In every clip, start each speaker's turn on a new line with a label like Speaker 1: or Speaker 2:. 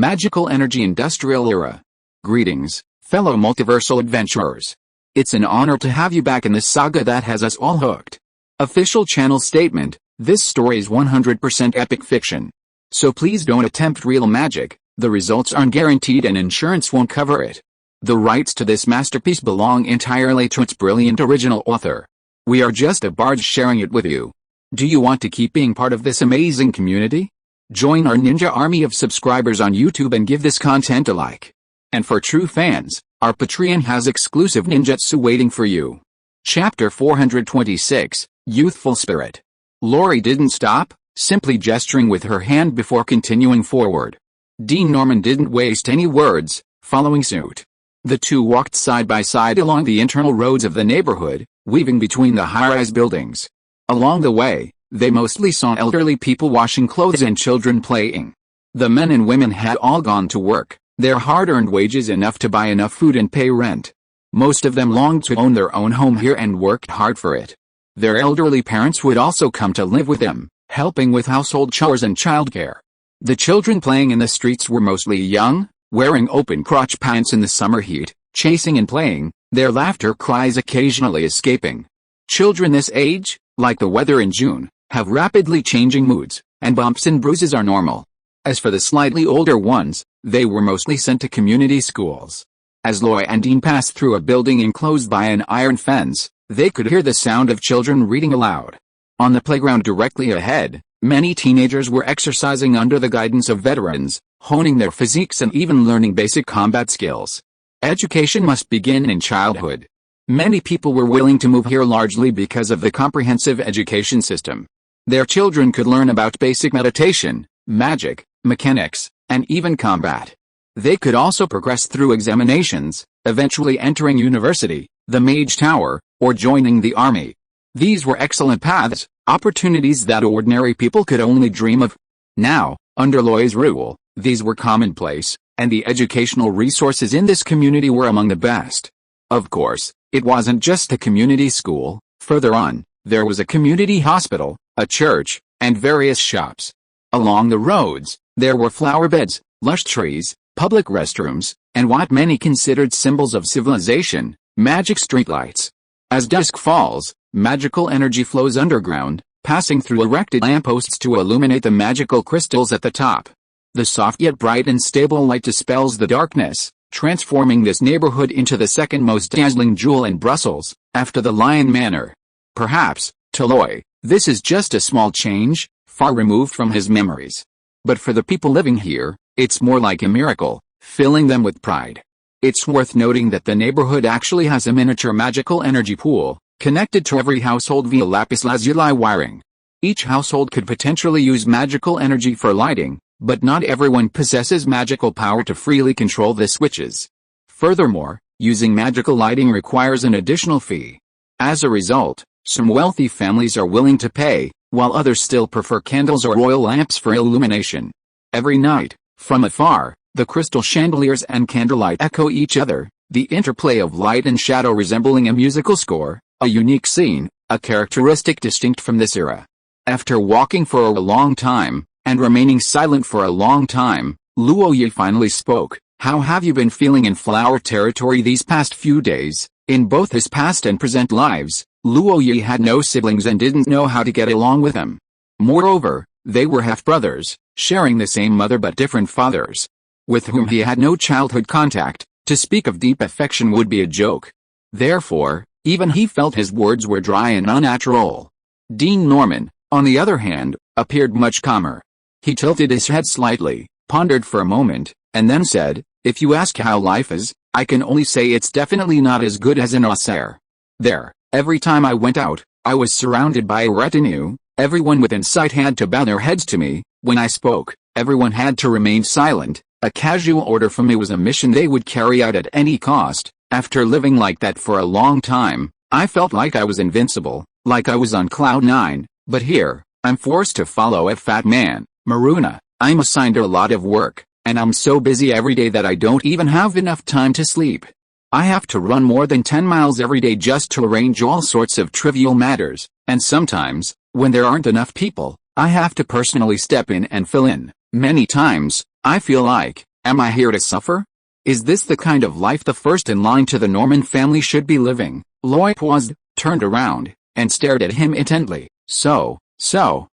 Speaker 1: Magical Energy Industrial Era. Greetings, fellow multiversal adventurers. It's an honor to have you back in this saga that has us all hooked. Official channel statement: this story is 100% epic fiction. So please don't attempt real magic, the results aren't guaranteed and insurance won't cover it. The rights to this masterpiece belong entirely to its brilliant original author. We are just a barge sharing it with you. Do you want to keep being part of this amazing community? Join our ninja army of subscribers on YouTube and give this content a like. And for true fans, our Patreon has exclusive ninjutsu waiting for you. Chapter 426, Youthful Spirit. Lori didn't stop, simply gesturing with her hand before continuing forward. Dean Norman didn't waste any words, following suit. The two walked side by side along the internal roads of the neighborhood, weaving between the high-rise buildings. Along the way, they mostly saw elderly people washing clothes and children playing. The men and women had all gone to work, their hard-earned wages enough to buy enough food and pay rent. Most of them longed to own their own home here and worked hard for it. Their elderly parents would also come to live with them, helping with household chores and childcare. The children playing in the streets were mostly young, wearing open-crotch pants in the summer heat, chasing and playing, their laughter cries occasionally escaping. Children this age, like the weather in June, have rapidly changing moods, and bumps and bruises are normal. As for the slightly older ones, they were mostly sent to community schools. As Loy and Dean passed through a building enclosed by an iron fence, they could hear the sound of children reading aloud. On the playground directly ahead, many teenagers were exercising under the guidance of veterans, honing their physiques and even learning basic combat skills. Education must begin in childhood. Many people were willing to move here largely because of the comprehensive education system. Their children could learn about basic meditation, magic, mechanics, and even combat. They could also progress through examinations, eventually entering university, the mage tower, or joining the army. These were excellent paths, opportunities that ordinary people could only dream of. Now, under Loy's rule, these were commonplace, and the educational resources in this community were among the best. Of course, it wasn't just a community school. Further on, there was a community hospital, a church, and various shops. Along the roads, there were flower beds, lush trees, public restrooms, and what many considered symbols of civilization, magic streetlights. As dusk falls, magical energy flows underground, passing through erected lampposts to illuminate the magical crystals at the top. The soft yet bright and stable light dispels the darkness, transforming this neighborhood into the second most dazzling jewel in Brussels, after the Lion Manor. Perhaps, to Loy, this is just a small change, far removed from his memories. But for the people living here, it's more like a miracle, filling them with pride. It's worth noting that the neighborhood actually has a miniature magical energy pool, connected to every household via lapis lazuli wiring. Each household could potentially use magical energy for lighting, but not everyone possesses magical power to freely control the switches. Furthermore, using magical lighting requires an additional fee. As a result, some wealthy families are willing to pay, while others still prefer candles or oil lamps for illumination. Every night, from afar, the crystal chandeliers and candlelight echo each other, the interplay of light and shadow resembling a musical score, a unique scene, a characteristic distinct from this era. After walking for a long time, and remaining silent for a long time, Luoyi finally spoke. "How have you been feeling in flower territory these past few days?" In both his past and present lives, Luoyi had no siblings and didn't know how to get along with them. Moreover, they were half-brothers, sharing the same mother but different fathers, with whom he had no childhood contact. To speak of deep affection would be a joke. Therefore, even he felt his words were dry and unnatural. Dean Norman, on the other hand, appeared much calmer. He tilted his head slightly, pondered for a moment, and then said, "If you ask how life is, I can only say it's definitely not as good as in Auxerre. There, every time I went out, I was surrounded by a retinue, everyone within sight had to bow their heads to me, when I spoke, everyone had to remain silent, a casual order from me was a mission they would carry out at any cost. After living like that for a long time, I felt like I was invincible, like I was on cloud nine, but here, I'm forced to follow a fat man, Maruna. I'm assigned a lot of work, and I'm so busy every day that I don't even have enough time to sleep. I have to run more than 10 miles every day just to arrange all sorts of trivial matters, and sometimes, when there aren't enough people, I have to personally step in and fill in. Many times, I feel like Am I here to suffer? Is this the kind of life the first in line to the Norman family should be living? Loy paused, turned around, and stared at him intently. So,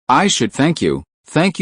Speaker 1: I should thank you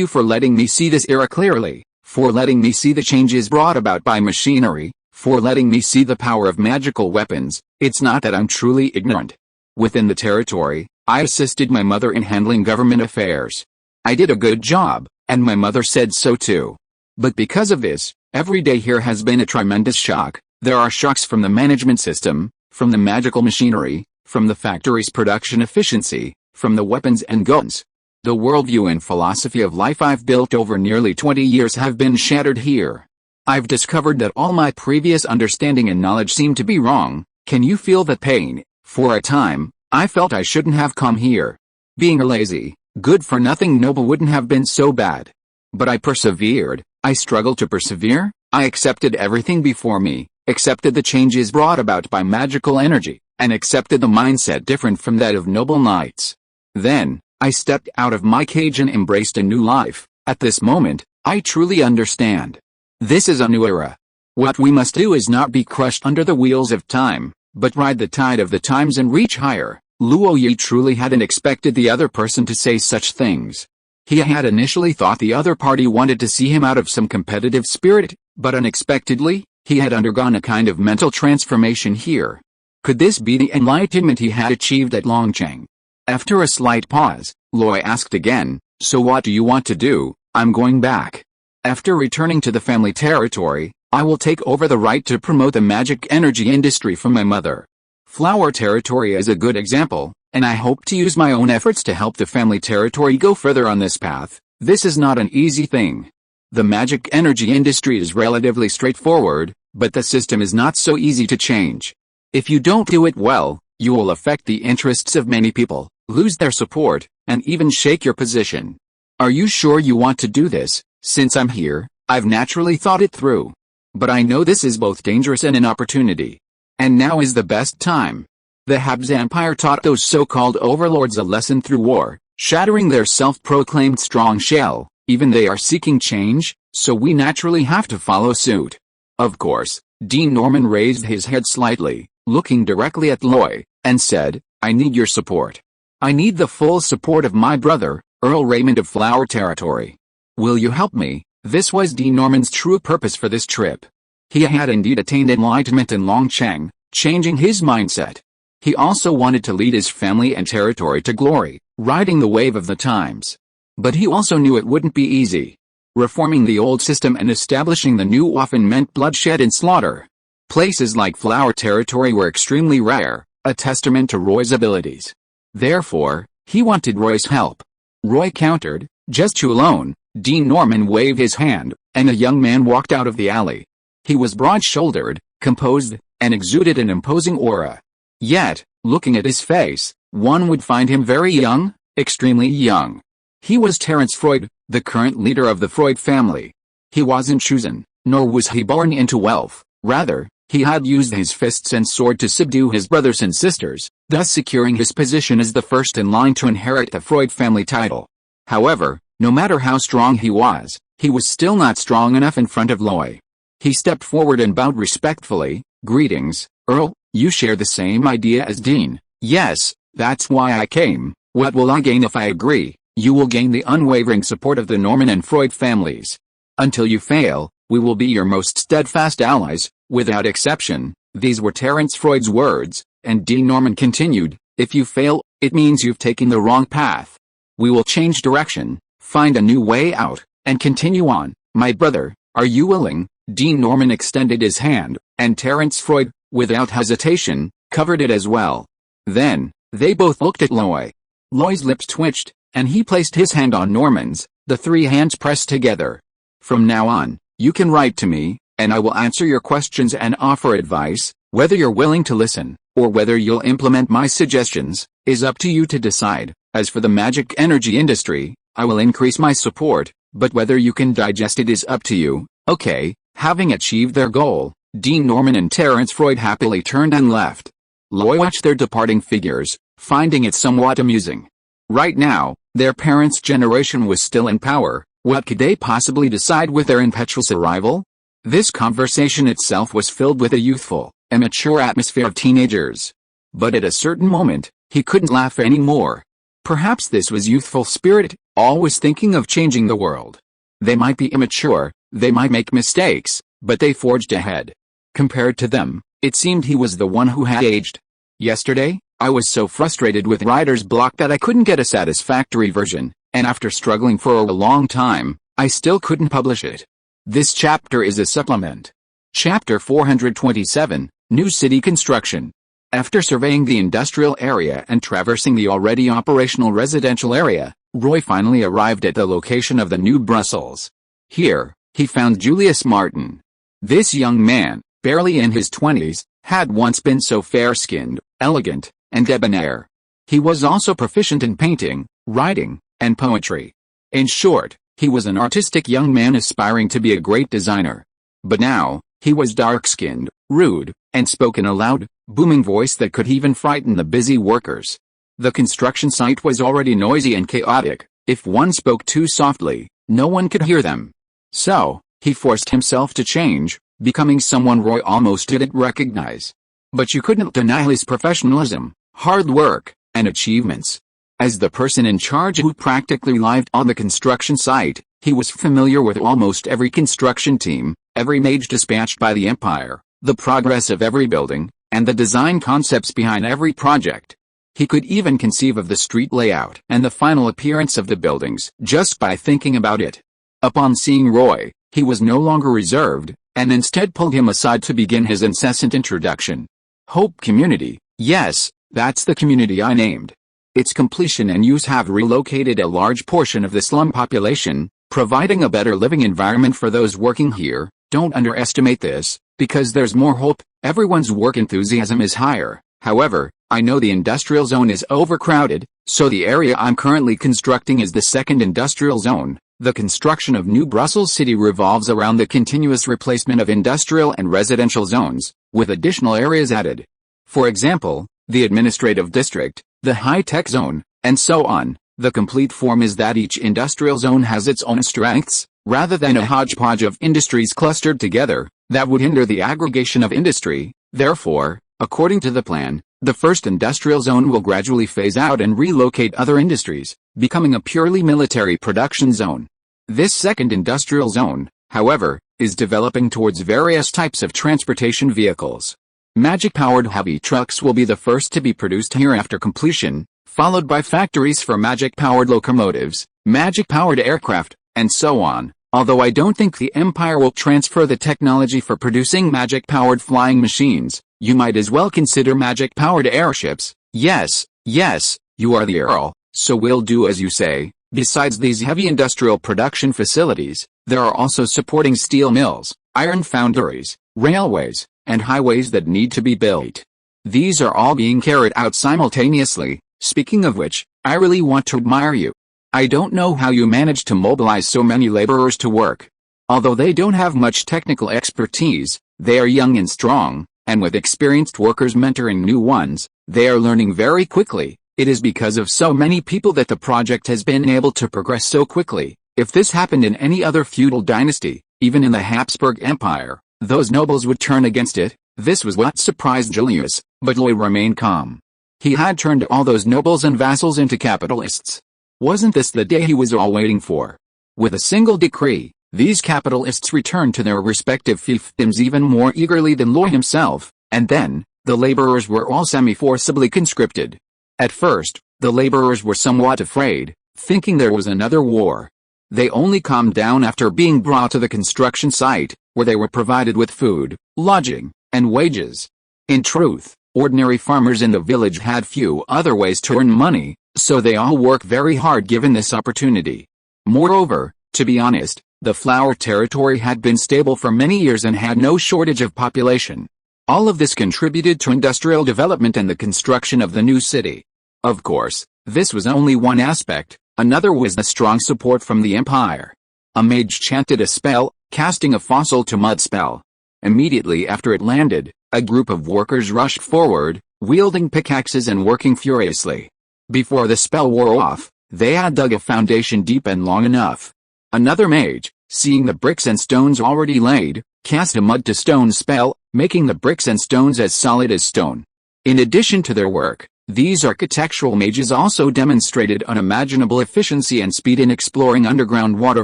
Speaker 1: for letting me see this era clearly, for letting me see the changes brought about by machinery, for letting me see the power of magical weapons. It's not that I'm truly ignorant. Within the territory, I assisted my mother in handling government affairs. I did a good job, and my mother said so too. But because of this, every day here has been a tremendous shock. There are shocks from the management system, from the magical machinery, from the factory's production efficiency, from the weapons and guns. The worldview and philosophy of life I've built over nearly 20 years have been shattered here. I've discovered that all my previous understanding and knowledge seem to be wrong. Can you feel that pain? For a time, I felt I shouldn't have come here. Being a lazy, good-for-nothing noble wouldn't have been so bad. But I persevered. I struggled to persevere. I accepted everything before me, accepted the changes brought about by magical energy, and accepted the mindset different from that of noble knights. Then, I stepped out of my cage and embraced a new life. At this moment, I truly understand. This is a new era. What we must do is not be crushed under the wheels of time, but ride the tide of the times and reach higher. Luo Yi truly hadn't expected the other person to say such things. He had initially thought the other party wanted to see him out of some competitive spirit, but unexpectedly, he had undergone a kind of mental transformation here. Could this be the enlightenment he had achieved at Longcheng? After a slight pause, Loy asked again, "So what do you want to do?" "I'm going back. After returning to the family territory, I will take over the right to promote the magic energy industry from my mother. Flower territory is a good example, and I hope to use my own efforts to help the family territory go further on this path. This is not an easy thing. The magic energy industry is relatively straightforward, but the system is not so easy to change. If you don't do it well, you will affect the interests of many people, lose their support, and even shake your position. Are you sure you want to do this? Since I'm here, I've naturally thought it through. But I know this is both dangerous and an opportunity. And now is the best time. The Habs Empire taught those so-called overlords a lesson through war, shattering their self-proclaimed strong shell. Even they are seeking change, so we naturally have to follow suit. Of course, Dean Norman raised his head slightly, looking directly at Loy, and said, "I need your support. I need the full support of my brother, Earl Raymond of Flower Territory. Will you help me?" This was Dean Norman's true purpose for this trip. He had indeed attained enlightenment in Longcheng, changing his mindset. He also wanted to lead his family and territory to glory, riding the wave of the times. But he also knew it wouldn't be easy. Reforming the old system and establishing the new often meant bloodshed and slaughter. Places like Flower Territory were extremely rare, a testament to Roy's abilities. Therefore, he wanted Roy's help. Roy countered, "Just you alone." Dean Norman waved his hand, and a young man walked out of the alley. He was broad-shouldered, composed, and exuded an imposing aura. Yet, looking at his face, one would find him very young, extremely young. He was Terence Freud, the current leader of the Freud family. He wasn't chosen, nor was he born into wealth. Rather, he had used his fists and sword to subdue his brothers and sisters, thus securing his position as the first in line to inherit the Freud family title. However, no matter how strong he was still not strong enough in front of Loy. He stepped forward and bowed respectfully. "Greetings, Earl. You share the same idea as Dean." "Yes, that's why I came." "What will I gain if I agree?" "You will gain the unwavering support of the Norman and Freud families. Until you fail, we will be your most steadfast allies, without exception." These were Terence Freud's words, and Dean Norman continued, "If you fail, it means you've taken the wrong path. We will change direction, find a new way out, and continue on. My brother, are you willing?" Dean Norman extended his hand, and Terence Freud, without hesitation, covered it as well. Then, they both looked at Loy. Loy's lips twitched, and he placed his hand on Norman's. The three hands pressed together. "From now on, you can write to me, and I will answer your questions and offer advice. Whether you're willing to listen, or whether you'll implement my suggestions, is up to you to decide. As for the magic energy industry, I will increase my support, but whether you can digest it is up to you." Okay. Having achieved their goal, Dean Norman and Terence Freud happily turned and left. Loy watched their departing figures, finding it somewhat amusing. Right now, their parents' generation was still in power. What could they possibly decide with their impetuous arrival? This conversation itself was filled with a youthful, immature atmosphere of teenagers. But at a certain moment, he couldn't laugh anymore. Perhaps this was youthful spirit, always thinking of changing the world. They might be immature, they might make mistakes, but they forged ahead. Compared to them, it seemed he was the one who had aged. Yesterday, I was so frustrated with writer's block that I couldn't get a satisfactory version, and after struggling for a long time, I still couldn't publish it. This chapter is a supplement. Chapter 427, New City Construction. After surveying the industrial area and traversing the already operational residential area, Roy finally arrived at the location of the new Brussels. Here, he found Julius Martin. This young man, barely in his 20s, had once been so fair-skinned, elegant, and debonair. He was also proficient in painting, writing, and poetry. In short, he was an artistic young man aspiring to be a great designer. But now, he was dark-skinned, rude, and spoke in a loud, booming voice that could even frighten the busy workers. The construction site was already noisy and chaotic. If one spoke too softly, no one could hear them. So, he forced himself to change, becoming someone Roy almost didn't recognize. But you couldn't deny his professionalism, hard work, and achievements. As the person in charge who practically lived on the construction site, he was familiar with almost every construction team, every mage dispatched by the Empire, the progress of every building, and the design concepts behind every project. He could even conceive of the street layout and the final appearance of the buildings just by thinking about it. Upon seeing Roy, he was no longer reserved, and instead pulled him aside to begin his incessant introduction. Hope Community, yes, that's the community I named. Its completion and use have relocated a large portion of the slum population, providing a better living environment for those working here. Don't underestimate this, because there's more hope. Everyone's work enthusiasm is higher. However, I know the industrial zone is overcrowded, so the area I'm currently constructing is the second industrial zone. The construction of New Brussels City revolves around the continuous replacement of industrial and residential zones, with additional areas added. For example, the administrative district, the high-tech zone, and so on. The complete form is that each industrial zone has its own strengths, rather than a hodgepodge of industries clustered together, that would hinder the aggregation of industry. Therefore, according to the plan, the first industrial zone will gradually phase out and relocate other industries, becoming a purely military production zone. This second industrial zone, however, is developing towards various types of transportation vehicles. Magic-powered heavy trucks will be the first to be produced here after completion, followed by factories for magic-powered locomotives, magic-powered aircraft, and so on. Although I don't think the Empire will transfer the technology for producing magic-powered flying machines, you might as well consider magic-powered airships. Yes, you are the Earl, so we'll do as you say. Besides these heavy industrial production facilities, there are also supporting steel mills, iron foundries, railways, and highways that need to be built. These are all being carried out simultaneously. Speaking of which, I really want to admire you. I don't know how you manage to mobilize so many laborers to work. Although they don't have much technical expertise, they are young and strong, and with experienced workers mentoring new ones, they are learning very quickly. It is because of so many people that the project has been able to progress so quickly. If this happened in any other feudal dynasty, even in the Habsburg Empire, those nobles would turn against it. This was what surprised Julius, but Roy remained calm. He had turned all those nobles and vassals into capitalists. Wasn't this the day he was all waiting for? With a single decree, these capitalists returned to their respective fiefdoms even more eagerly than Roy himself, and then, the laborers were all semi-forcibly conscripted. At first, the laborers were somewhat afraid, thinking there was another war. They only calmed down after being brought to the construction site, where they were provided with food, lodging, and wages. In truth, ordinary farmers in the village had few other ways to earn money, so they all work very hard given this opportunity. Moreover, to be honest, the flour territory had been stable for many years and had no shortage of population. All of this contributed to industrial development and the construction of the new city. Of course, this was only one aspect. Another was the strong support from the Empire. A mage chanted a spell, casting a fossil to mud spell. Immediately after it landed, a group of workers rushed forward, wielding pickaxes and working furiously. Before the spell wore off, they had dug a foundation deep and long enough. Another mage, seeing the bricks and stones already laid, cast a mud to stone spell, making the bricks and stones as solid as stone. In addition to their work, these architectural mages also demonstrated unimaginable efficiency and speed in exploring underground water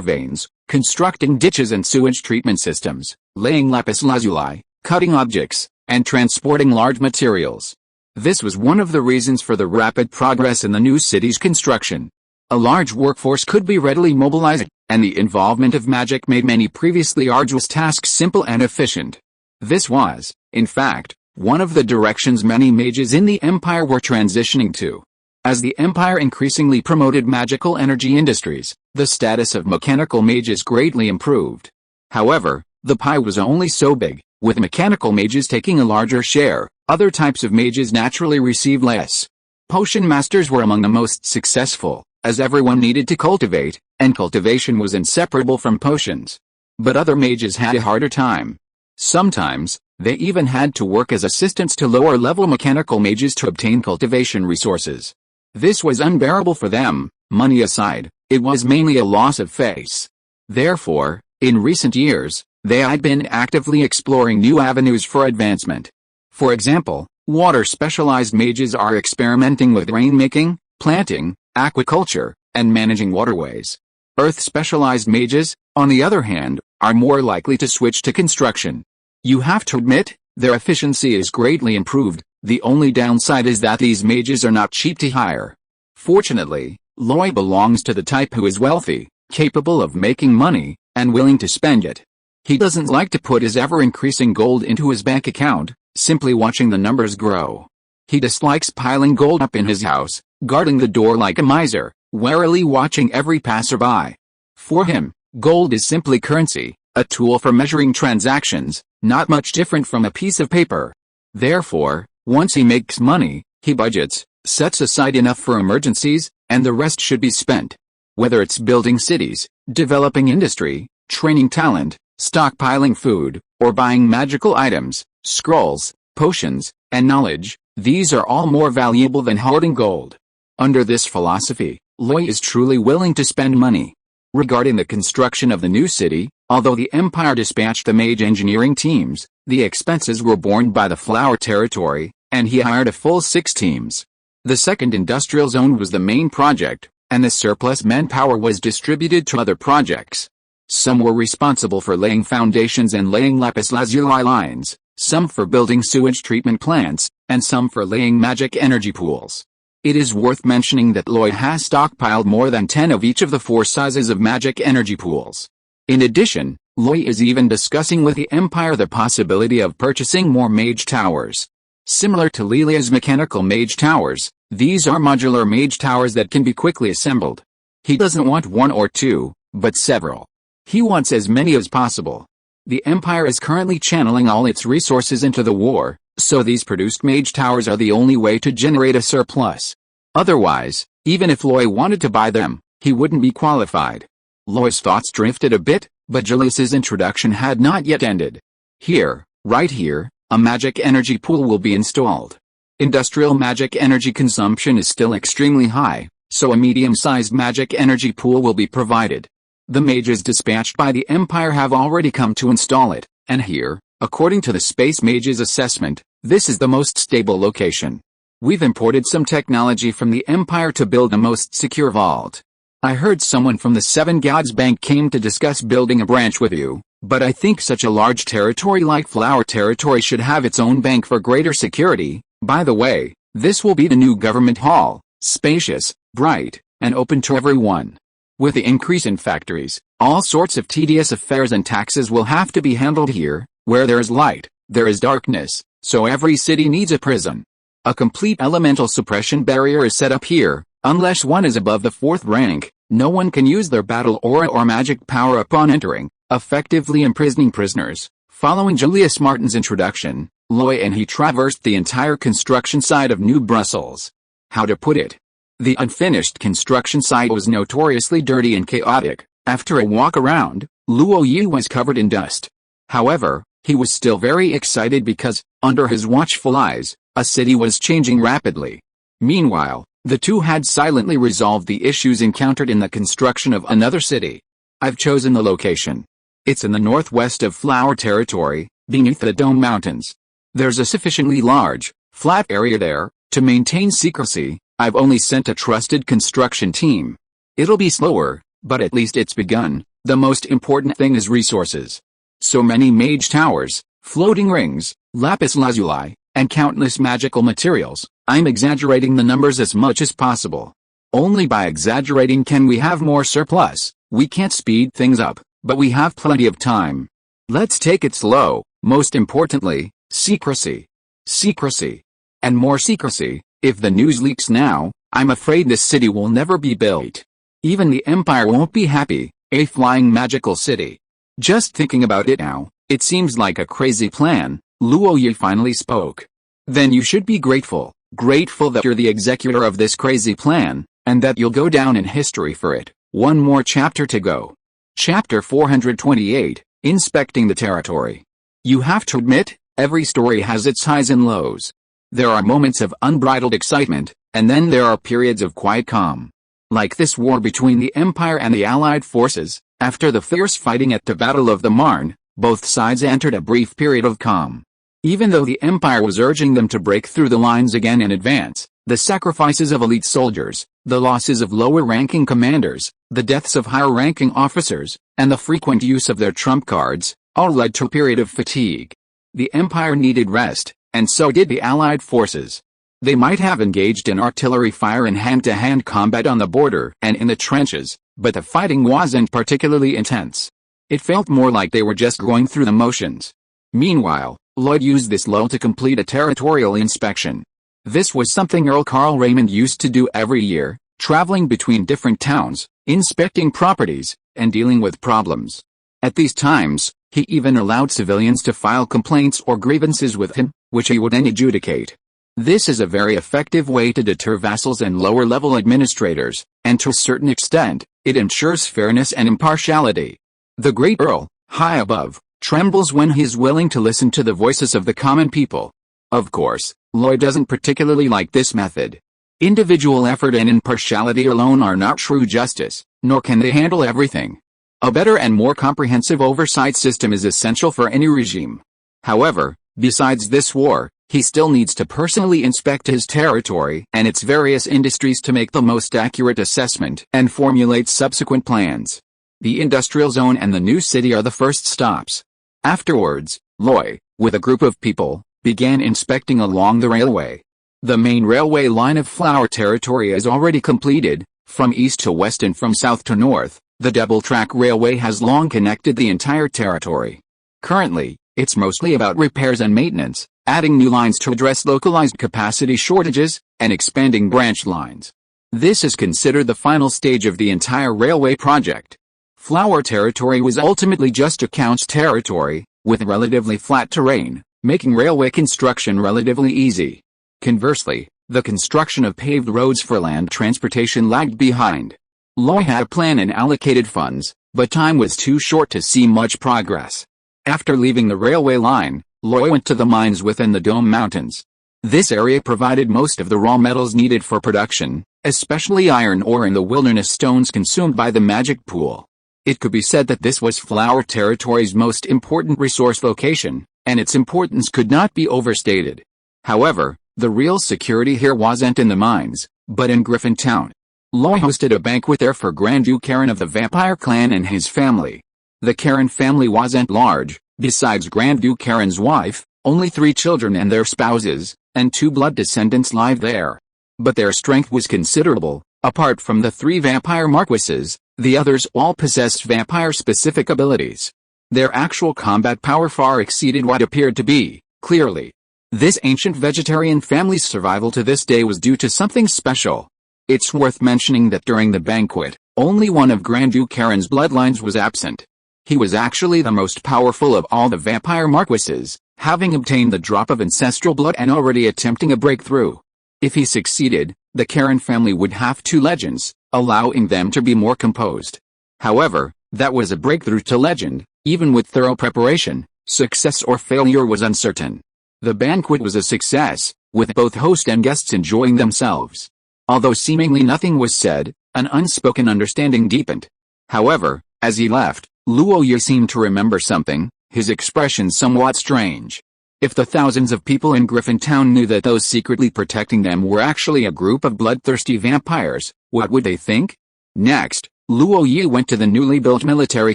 Speaker 1: veins, constructing ditches and sewage treatment systems, laying lapis lazuli, cutting objects, and transporting large materials. This was one of the reasons for the rapid progress in the new city's construction. A large workforce could be readily mobilized, and the involvement of magic made many previously arduous tasks simple and efficient. This was, in fact, one of the directions many mages in the Empire were transitioning to. As the Empire increasingly promoted magical energy industries, the status of mechanical mages greatly improved. However, the pie was only so big, with mechanical mages taking a larger share. Other types of mages naturally received less. Potion masters were among the most successful, as everyone needed to cultivate, and cultivation was inseparable from potions. But other mages had a harder time. Sometimes, they even had to work as assistants to lower-level mechanical mages to obtain cultivation resources. This was unbearable for them. Money aside, it was mainly a loss of face. Therefore, in recent years, they had been actively exploring new avenues for advancement. For example, water-specialized mages are experimenting with rainmaking, planting, aquaculture, and managing waterways. Earth-specialized mages, on the other hand, are more likely to switch to construction. You have to admit, their efficiency is greatly improved. The only downside is that these mages are not cheap to hire. Fortunately, Loy belongs to the type who is wealthy, capable of making money, and willing to spend it. He doesn't like to put his ever-increasing gold into his bank account, simply watching the numbers grow. He dislikes piling gold up in his house, guarding the door like a miser, warily watching every passerby. For him, gold is simply currency, a tool for measuring transactions, not much different from a piece of paper. Therefore, once he makes money, he budgets, sets aside enough for emergencies, and the rest should be spent. Whether it's building cities, developing industry, training talent, stockpiling food, or buying magical items, scrolls, potions, and knowledge, these are all more valuable than hoarding gold. Under this philosophy, Loy is truly willing to spend money. Regarding the construction of the new city, although the Empire dispatched the mage engineering teams, the expenses were borne by the Flower Territory, and he hired a full 6 teams. The second industrial zone was the main project, and the surplus manpower was distributed to other projects. Some were responsible for laying foundations and laying lapis lazuli lines, some for building sewage treatment plants, and some for laying magic energy pools. It is worth mentioning that Loy has stockpiled more than 10 of each of the 4 sizes of magic energy pools. In addition, Loy is even discussing with the Empire the possibility of purchasing more mage towers. Similar to Lilia's mechanical mage towers, these are modular mage towers that can be quickly assembled. He doesn't want 1 or 2, but several. He wants as many as possible. The Empire is currently channeling all its resources into the war, so these produced mage towers are the only way to generate a surplus. Otherwise, even if Loy wanted to buy them, he wouldn't be qualified. Loy's thoughts drifted a bit, but Julius's introduction had not yet ended. Here, right here, a magic energy pool will be installed. Industrial magic energy consumption is still extremely high, so a medium-sized magic energy pool will be provided. The mages dispatched by the Empire have already come to install it, and here, according to the Space Mage's assessment, this is the most stable location. We've imported some technology from the Empire to build the most secure vault. I heard someone from the Seven Gods Bank came to discuss building a branch with you, but I think such a large territory like Flower Territory should have its own bank for greater security. By the way, this will be the new government hall, spacious, bright, and open to everyone. With the increase in factories, all sorts of tedious affairs and taxes will have to be handled here. Where there is light, there is darkness, so every city needs a prison. A complete elemental suppression barrier is set up here. Unless one is above the 4th rank, no one can use their battle aura or magic power upon entering, effectively imprisoning prisoners. Following Julius Martin's introduction, Loy and he traversed the entire construction site of New Brussels. How to put it? The unfinished construction site was notoriously dirty and chaotic. After a walk around, Luo Yu was covered in dust. However, he was still very excited because, under his watchful eyes, a city was changing rapidly. Meanwhile, the two had silently resolved the issues encountered in the construction of another city. I've chosen the location. It's in the northwest of Flower Territory, beneath the Dome Mountains. There's a sufficiently large, flat area there to maintain secrecy. I've only sent a trusted construction team. It'll be slower, but at least it's begun. The most important thing is resources. So many mage towers, floating rings, lapis lazuli, and countless magical materials. I'm exaggerating the numbers as much as possible. Only by exaggerating can we have more surplus. We can't speed things up, but we have plenty of time. Let's take it slow. Most importantly, secrecy. Secrecy. And more secrecy. If the news leaks now, I'm afraid this city will never be built. Even the Empire won't be happy. A flying magical city. Just thinking about it now, it seems like a crazy plan. Luo Yi finally spoke. Then you should be grateful. Grateful that you're the executor of this crazy plan, and that you'll go down in history for it. One more chapter to go. Chapter 428, Inspecting the Territory. You have to admit, every story has its highs and lows. There are moments of unbridled excitement, and then there are periods of quiet calm. Like this war between the Empire and the Allied forces. After the fierce fighting at the Battle of the Marne, both sides entered a brief period of calm. Even though the Empire was urging them to break through the lines again and advance, the sacrifices of elite soldiers, the losses of lower-ranking commanders, the deaths of higher-ranking officers, and the frequent use of their trump cards, all led to a period of fatigue. The Empire needed rest, and so did the Allied forces. They might have engaged in artillery fire and hand-to-hand combat on the border and in the trenches, but the fighting wasn't particularly intense. It felt more like they were just going through the motions. Meanwhile, Lloyd used this lull to complete a territorial inspection. This was something Earl Carl Raymond used to do every year, traveling between different towns, inspecting properties, and dealing with problems. At these times, he even allowed civilians to file complaints or grievances with him, which he would then adjudicate. This is a very effective way to deter vassals and lower-level administrators, and to a certain extent, it ensures fairness and impartiality. The great Earl, high above, trembles when he is willing to listen to the voices of the common people. Of course, Lloyd doesn't particularly like this method. Individual effort and impartiality alone are not true justice, nor can they handle everything. A better and more comprehensive oversight system is essential for any regime. However, besides this war, he still needs to personally inspect his territory and its various industries to make the most accurate assessment and formulate subsequent plans. The industrial zone and the new city are the first stops. Afterwards, Lloyd, with a group of people, began inspecting along the railway. The main railway line of Flower Territory is already completed. From east to west and from south to north, the double-track railway has long connected the entire territory. Currently, it's mostly about repairs and maintenance, adding new lines to address localized capacity shortages, and expanding branch lines. This is considered the final stage of the entire railway project. Flower Territory was ultimately just a count's territory, with relatively flat terrain, making railway construction relatively easy. Conversely, the construction of paved roads for land transportation lagged behind. Lloyd had a plan and allocated funds, but time was too short to see much progress. After leaving the railway line, Lloyd went to the mines within the Dome Mountains. This area provided most of the raw metals needed for production, especially iron ore and the wilderness stones consumed by the magic pool. It could be said that this was Flower Territory's most important resource location, and its importance could not be overstated. However, the real security here wasn't in the mines, but in Griffintown. Lloyd hosted a banquet there for Grand Duke Karen of the Vampire clan and his family. The Karen family wasn't large. Besides Grand Duke Karen's wife, only 3 children and their spouses, and 2 blood descendants lived there. But their strength was considerable. Apart from the 3 vampire marquises, the others all possessed vampire-specific abilities. Their actual combat power far exceeded what appeared to be, clearly. This ancient vegetarian family's survival to this day was due to something special. It's worth mentioning that during the banquet, only one of Grand Duke Karen's bloodlines was absent. He was actually the most powerful of all the vampire marquises, having obtained the drop of ancestral blood and already attempting a breakthrough. If he succeeded, the Karen family would have 2 legends, allowing them to be more composed. However, that was a breakthrough to legend. Even with thorough preparation, success or failure was uncertain. The banquet was a success, with both host and guests enjoying themselves. Although seemingly nothing was said, an unspoken understanding deepened. However, as he left, Luo Yi seemed to remember something, his expression somewhat strange. If the thousands of people in Griffintown knew that those secretly protecting them were actually a group of bloodthirsty vampires, what would they think? Next, Luo Yi went to the newly built military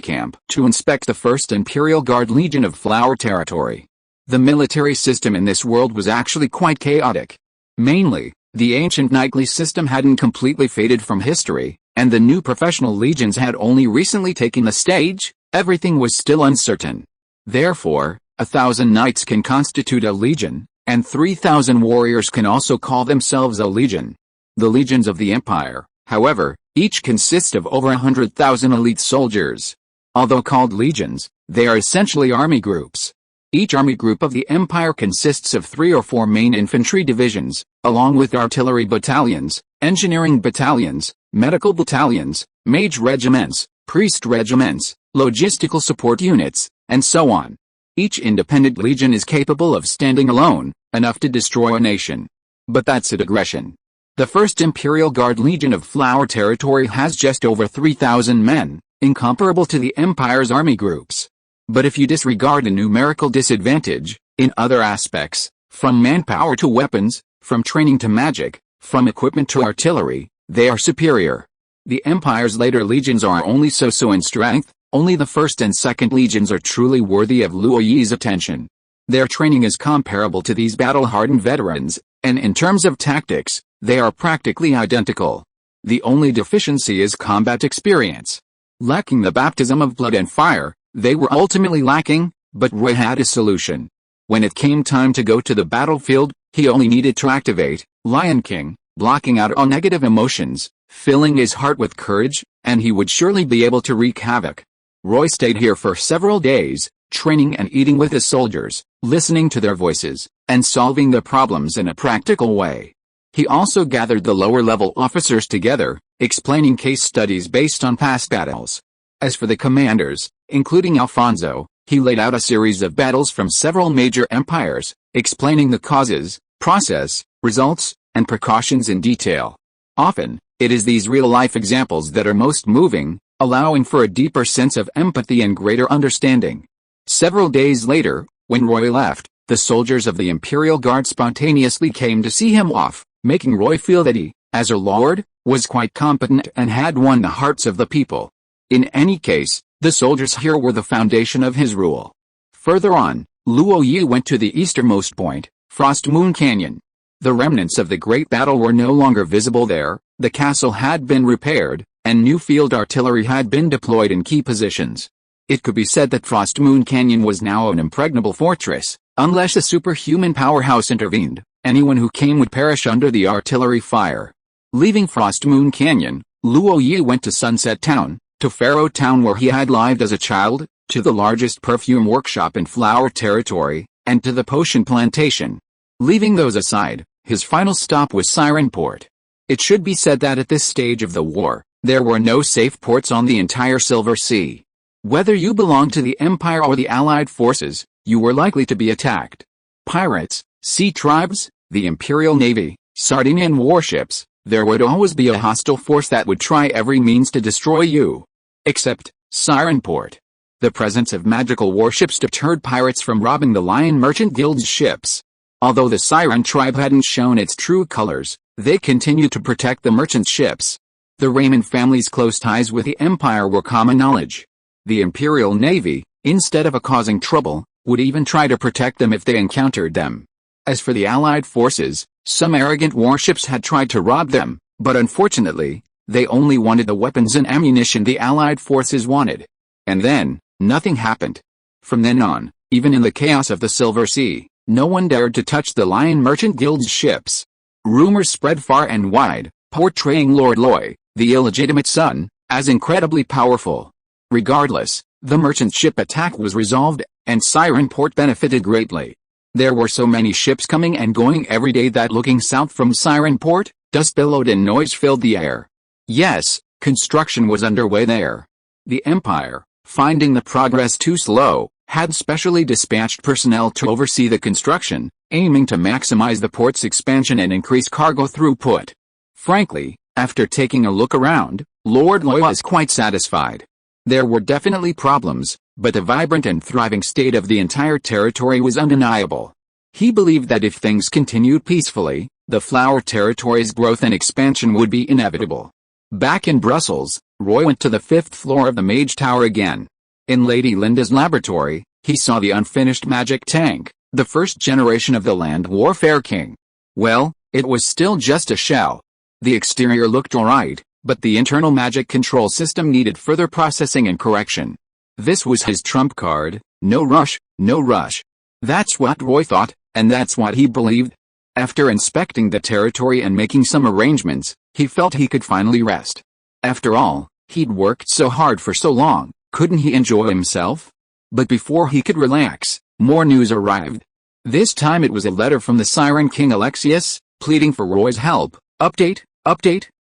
Speaker 1: camp to inspect the 1st Imperial Guard Legion of Flower Territory. The military system in this world was actually quite chaotic. Mainly, the ancient knightly system hadn't completely faded from history, and the new professional legions had only recently taken the stage. Everything was still uncertain. Therefore, 1,000 knights can constitute a legion, and 3,000 warriors can also call themselves a legion. The legions of the Empire, however, each consist of over 100,000 elite soldiers. Although called legions, they are essentially army groups. Each army group of the Empire consists of 3 or 4 main infantry divisions, along with artillery battalions, engineering battalions, medical battalions, mage regiments, priest regiments, logistical support units, and so on. Each independent legion is capable of standing alone, enough to destroy a nation. But that's a digression. The 1st Imperial Guard Legion of Flower Territory has just over 3,000 men, incomparable to the Empire's army groups. But if you disregard a numerical disadvantage, in other aspects, from manpower to weapons, from training to magic, from equipment to artillery, they are superior. The Empire's later legions are only so-so in strength. Only the 1st and 2nd legions are truly worthy of Luo Yi's attention. Their training is comparable to these battle-hardened veterans, and in terms of tactics, they are practically identical. The only deficiency is combat experience. Lacking the baptism of blood and fire, they were ultimately lacking, but Roy had a solution. When it came time to go to the battlefield, he only needed to activate Lion King, blocking out all negative emotions, filling his heart with courage, and he would surely be able to wreak havoc. Roy stayed here for several days, training and eating with his soldiers, listening to their voices, and solving the problems in a practical way. He also gathered the lower-level officers together, explaining case studies based on past battles. As for the commanders, including Alfonso, he laid out a series of battles from several major empires, explaining the causes, process, results, and precautions in detail. Often, it is these real-life examples that are most moving, allowing for a deeper sense of empathy and greater understanding. Several days later, when Roy left, the soldiers of the Imperial Guard spontaneously came to see him off, making Roy feel that he, as a lord, was quite competent and had won the hearts of the people. In any case, the soldiers here were the foundation of his rule. Further on, Luo Yi went to the easternmost point, Frost Moon Canyon. The remnants of the great battle were no longer visible there, the castle had been repaired, and new field artillery had been deployed in key positions. It could be said that Frost Moon Canyon was now an impregnable fortress. Unless a superhuman powerhouse intervened, anyone who came would perish under the artillery fire. Leaving Frost Moon Canyon, Luo Yi went to Sunset Town, to Pharaoh Town where he had lived as a child, to the largest perfume workshop in Flower Territory, and to the potion plantation. Leaving those aside, his final stop was Siren Port. It should be said that at this stage of the war, there were no safe ports on the entire Silver Sea. Whether you belonged to the Empire or the Allied forces, you were likely to be attacked. Pirates, sea tribes, the Imperial Navy, Sardinian warships, there would always be a hostile force that would try every means to destroy you. Except Siren Port. The presence of magical warships deterred pirates from robbing the Lion Merchant Guild's ships. Although the Siren tribe hadn't shown its true colors, they continued to protect the merchant ships. The Raymond family's close ties with the Empire were common knowledge. The Imperial Navy, instead of causing trouble, would even try to protect them if they encountered them. As for the Allied forces, some arrogant warships had tried to rob them, but unfortunately, they only wanted the weapons and ammunition the Allied forces wanted. And then, nothing happened. From then on, even in the chaos of the Silver Sea, no one dared to touch the Lion Merchant Guild's ships. Rumors spread far and wide, portraying Lord Loy, the illegitimate son, as incredibly powerful. Regardless, the merchant ship attack was resolved, and Siren Port benefited greatly. There were so many ships coming and going every day that looking south from Siren Port, dust billowed and noise filled the air. Yes, construction was underway there. The Empire, finding the progress too slow, had specially dispatched personnel to oversee the construction, aiming to maximize the port's expansion and increase cargo throughput. Frankly, after taking a look around, Lord Loy was quite satisfied. There were definitely problems, but the vibrant and thriving state of the entire territory was undeniable. He believed that if things continued peacefully, the Flower Territory's growth and expansion would be inevitable. Back in Brussels, Roy went to the 5th floor of the Mage Tower again. In Lady Linda's laboratory, he saw the unfinished magic tank, the first generation of the Land Warfare King. Well, it was still just a shell. The exterior looked alright, but the internal magic control system needed further processing and correction. This was his trump card: no rush, no rush. That's what Roy thought, and that's what he believed. After inspecting the territory and making some arrangements, he felt he could finally rest. After all, he'd worked so hard for so long, couldn't he enjoy himself? But before he could relax, more news arrived. This time it was a letter from the Siren King Alexius, pleading for Roy's help. Update,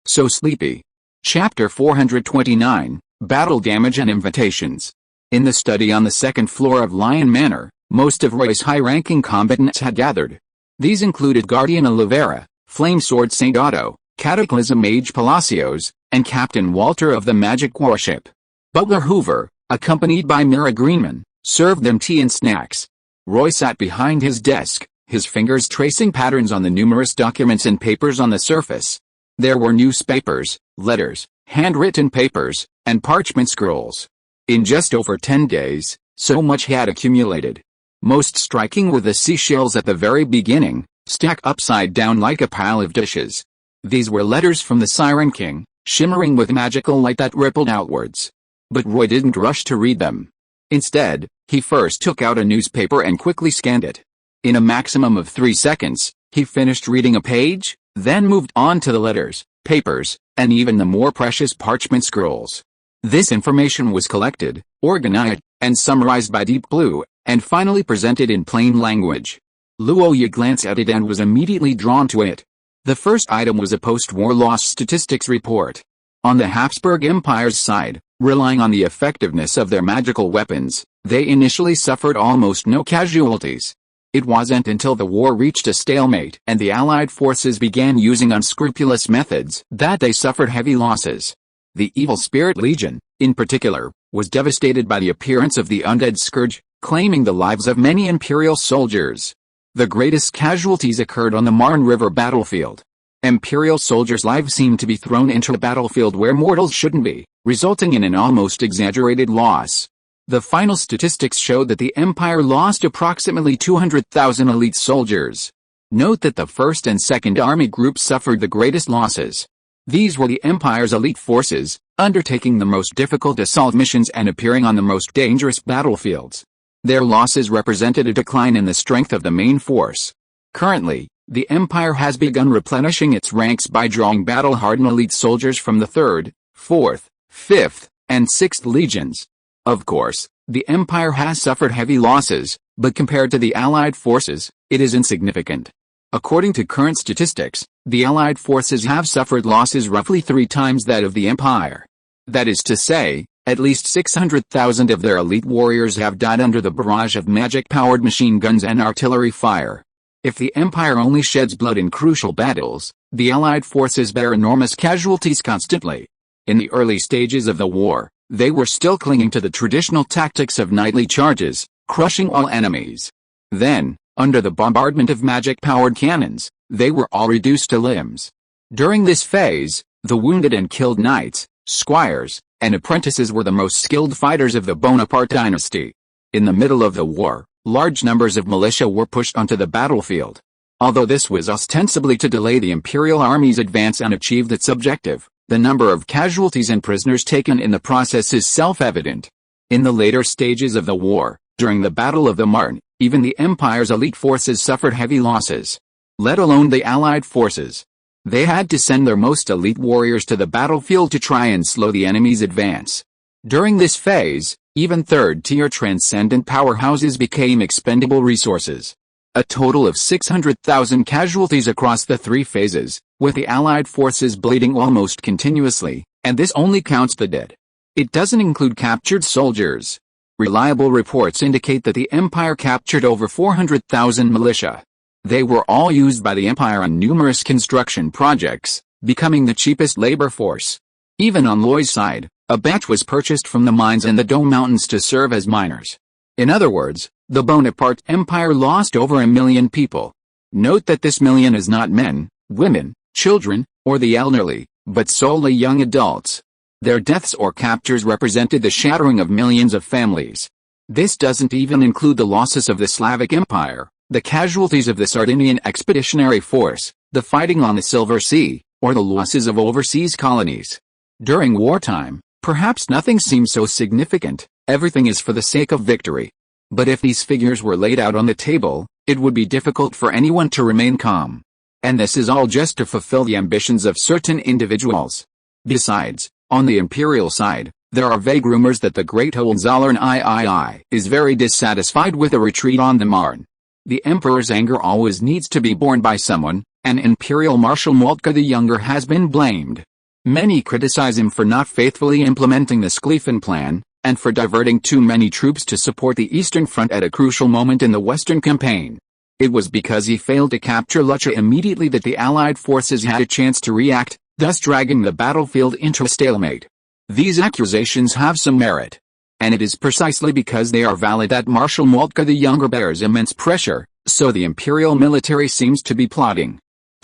Speaker 1: so sleepy. Chapter 429, Battle Damage and Invitations. In the study on the 2nd floor of Lion Manor, most of Roy's high-ranking combatants had gathered. These included Guardian Olivera, Flame Sword St. Otto, Cataclysm Mage Palacios, and Captain Walter of the Magic Warship. Butler Hoover, accompanied by Mira Greenman, served them tea and snacks. Roy sat behind his desk, his fingers tracing patterns on the numerous documents and papers on the surface. There were newspapers, letters, handwritten papers, and parchment scrolls. In just over 10 days, so much had accumulated. Most striking were the seashells at the very beginning, stacked upside down like a pile of dishes. These were letters from the Siren King, shimmering with magical light that rippled outwards. But Roy didn't rush to read them. Instead, he first took out a newspaper and quickly scanned it. In a maximum of 3 seconds, he finished reading a page, then moved on to the letters, papers, and even the more precious parchment scrolls. This information was collected, organized, and summarized by Deep Blue, and finally presented in plain language. Luoya glanced at it and was immediately drawn to it. The first item was a post-war loss statistics report. On the Habsburg Empire's side, relying on the effectiveness of their magical weapons, they initially suffered almost no casualties. It wasn't until the war reached a stalemate and the Allied forces began using unscrupulous methods that they suffered heavy losses. The Evil Spirit Legion, in particular, was devastated by the appearance of the Undead Scourge, claiming the lives of many Imperial soldiers. The greatest casualties occurred on the Marne River battlefield. Imperial soldiers' lives seemed to be thrown into a battlefield where mortals shouldn't be, resulting in an almost exaggerated loss. The final statistics showed that the Empire lost approximately 200,000 elite soldiers. Note that the 1st and 2nd Army groups suffered the greatest losses. These were the Empire's elite forces, undertaking the most difficult assault missions and appearing on the most dangerous battlefields. Their losses represented a decline in the strength of the main force. Currently, the Empire has begun replenishing its ranks by drawing battle-hardened elite soldiers from the 3rd, 4th, 5th, and 6th Legions. Of course, the Empire has suffered heavy losses, but compared to the Allied forces, it is insignificant. According to current statistics, the Allied forces have suffered losses roughly 3 times that of the Empire. That is to say, at least 600,000 of their elite warriors have died under the barrage of magic-powered machine guns and artillery fire. If the Empire only sheds blood in crucial battles, the Allied forces bear enormous casualties constantly. In the early stages of the war, they were still clinging to the traditional tactics of nightly charges, crushing all enemies. Then, under the bombardment of magic-powered cannons, they were all reduced to limbs. During this phase, the wounded and killed knights, squires, and apprentices were the most skilled fighters of the Bonaparte dynasty. In the middle of the war, large numbers of militia were pushed onto the battlefield. Although this was ostensibly to delay the Imperial Army's advance and achieve its objective, the number of casualties and prisoners taken in the process is self-evident. In the later stages of the war, during the Battle of the Marne, even the Empire's elite forces suffered heavy losses. Let alone the Allied forces. They had to send their most elite warriors to the battlefield to try and slow the enemy's advance. During this phase, even third-tier transcendent powerhouses became expendable resources. A total of 600,000 casualties across the 3 phases, with the Allied forces bleeding almost continuously, and this only counts the dead. It doesn't include captured soldiers. Reliable reports indicate that the Empire captured over 400,000 militia. They were all used by the Empire on numerous construction projects, becoming the cheapest labor force. Even on Loy's side, A batch was purchased from the mines in the Dome Mountains to serve as miners. In other words, the Bonaparte Empire lost over 1 million people. Note that this million is not men, women, children, or the elderly, but solely young adults. Their deaths or captures represented the shattering of millions of families. This doesn't even include the losses of the Slavic Empire, the casualties of the Sardinian Expeditionary Force, the fighting on the Silver Sea, or the losses of overseas colonies. During wartime, perhaps nothing seems so significant, everything is for the sake of victory. But if these figures were laid out on the table, it would be difficult for anyone to remain calm. And this is all just to fulfill the ambitions of certain individuals. Besides, on the imperial side, there are vague rumors that the great Hohenzollern III is very dissatisfied with a retreat on the Marne. The emperor's anger always needs to be borne by someone, and Imperial Marshal Moltke the Younger has been blamed. Many criticize him for not faithfully implementing the Schlieffen Plan, and for diverting too many troops to support the Eastern Front at a crucial moment in the Western campaign. It was because he failed to capture Lucca immediately that the Allied forces had a chance to react, thus dragging the battlefield into a stalemate. These accusations have some merit. And it is precisely because they are valid that Marshal Moltke the Younger bears immense pressure, so the imperial military seems to be plotting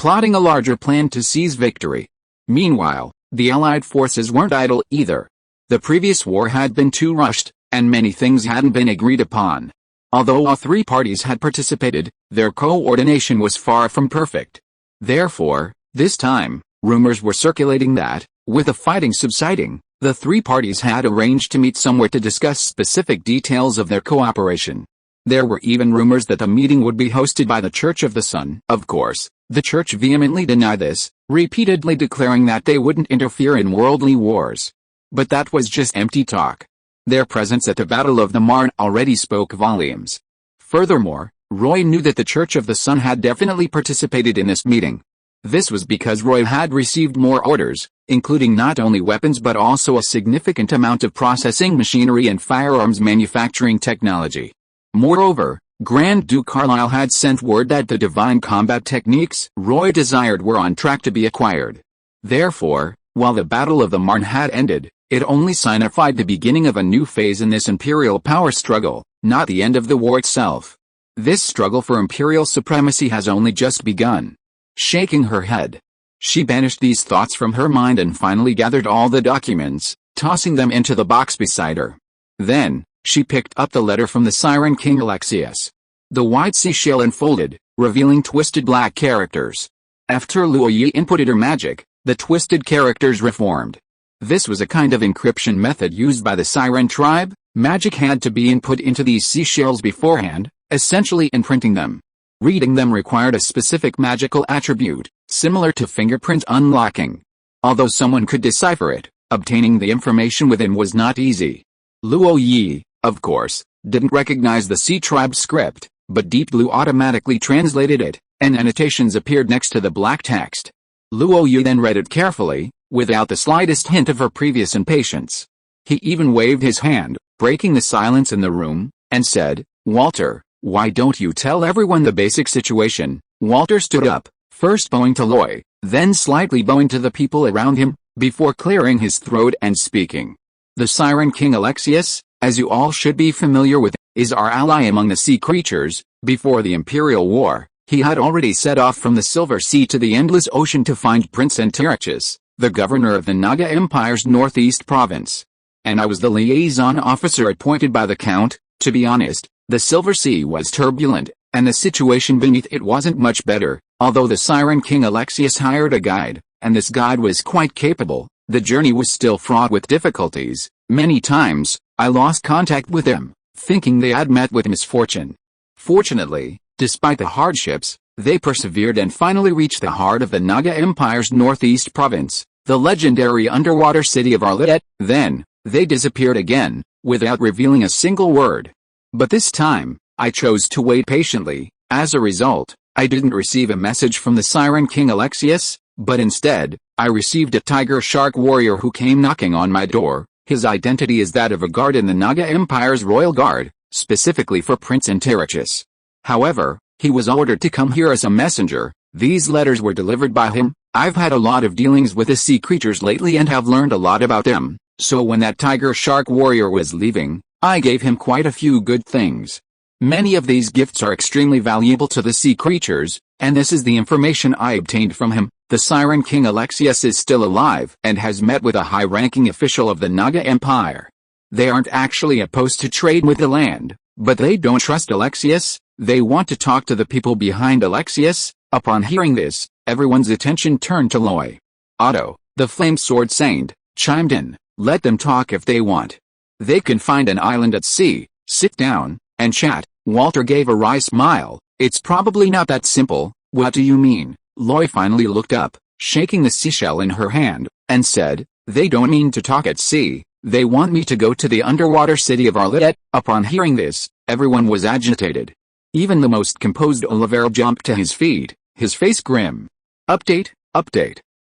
Speaker 1: a larger plan to seize victory. Meanwhile, the Allied forces weren't idle either. The previous war had been too rushed, and many things hadn't been agreed upon. Although all three parties had participated, their coordination was far from perfect. Therefore, this time, rumors were circulating that, with the fighting subsiding, the three parties had arranged to meet somewhere to discuss specific details of their cooperation. There were even rumors that the meeting would be hosted by the Church of the Sun. Of course, the Church vehemently denied this, repeatedly declaring that they wouldn't interfere in worldly wars. But that was just empty talk. Their presence at the Battle of the Marne already spoke volumes. Furthermore, Roy knew that the Church of the Sun had definitely participated in this meeting. This was because Roy had received more orders, including not only weapons but also a significant amount of processing machinery and firearms manufacturing technology. Moreover, Grand Duke Carlisle had sent word that the divine combat techniques Roy desired were on track to be acquired. Therefore, while the Battle of the Marne had ended, it only signified the beginning of a new phase in this imperial power struggle, not the end of the war itself. This struggle for imperial supremacy has only just begun. Shaking her head, she banished these thoughts from her mind and finally gathered all the documents, tossing them into the box beside her. Then, she picked up the letter from the Siren King Alexius. The white seashell unfolded, revealing twisted black characters. After Luo Yi inputted her magic, the twisted characters reformed. This was a kind of encryption method used by the Siren tribe. Magic had to be input into these seashells beforehand, essentially imprinting them. Reading them required a specific magical attribute, similar to fingerprint unlocking. Although someone could decipher it, obtaining the information within was not easy. Luo Yi, of course, didn't recognize the Sea tribe script, but Deep Blue automatically translated it, and annotations appeared next to the black text. Luo Yi then read it carefully, without the slightest hint of her previous impatience. He even waved his hand, breaking the silence in the room, and said, "Walter, why don't you tell everyone the basic situation?" Walter stood up, first bowing to Loy, then slightly bowing to the people around him, before clearing his throat and speaking. "The Siren King Alexius, as you all should be familiar with, is our ally among the sea creatures. Before the Imperial War, he had already set off from the Silver Sea to the Endless Ocean to find Prince Antiochus, the governor of the Naga Empire's northeast province. And I was the liaison officer appointed by the Count. To be honest, the Silver Sea was turbulent, and the situation beneath it wasn't much better. Although the Siren King Alexius hired a guide, and this guide was quite capable, the journey was still fraught with difficulties. Many times, I lost contact with them, thinking they had met with misfortune. Fortunately, despite the hardships, they persevered and finally reached the heart of the Naga Empire's northeast province, the legendary underwater city of Arlet. Then, they disappeared again, without revealing a single word. But this time, I chose to wait patiently. As a result, I didn't receive a message from the Siren King Alexius, but instead, I received a tiger shark warrior who came knocking on my door. His identity is that of a guard in the Naga Empire's Royal Guard, specifically for Prince Antiochus. However, he was ordered to come here as a messenger. These letters were delivered by him. I've had a lot of dealings with the sea creatures lately and have learned a lot about them. So when that tiger shark warrior was leaving, I gave him quite a few good things. Many of these gifts are extremely valuable to the sea creatures, and this is the information I obtained from him. The Siren King Alexius is still alive and has met with a high-ranking official of the Naga Empire. They aren't actually opposed to trade with the land, but they don't trust Alexius. They want to talk to the people behind Alexius. Upon hearing this, everyone's attention turned to Loy. Otto, the Flame Sword Saint, chimed in. Let them talk if they want. They can find an island at sea, sit down, and chat. Walter gave a wry smile. It's probably not that simple. What do you mean? Loy finally looked up, shaking the seashell in her hand, and said, they don't mean to talk at sea. They want me to go to the underwater city of Arlette. Upon hearing this, everyone was agitated. Even the most composed Olivero jumped to his feet, his face grim. Update.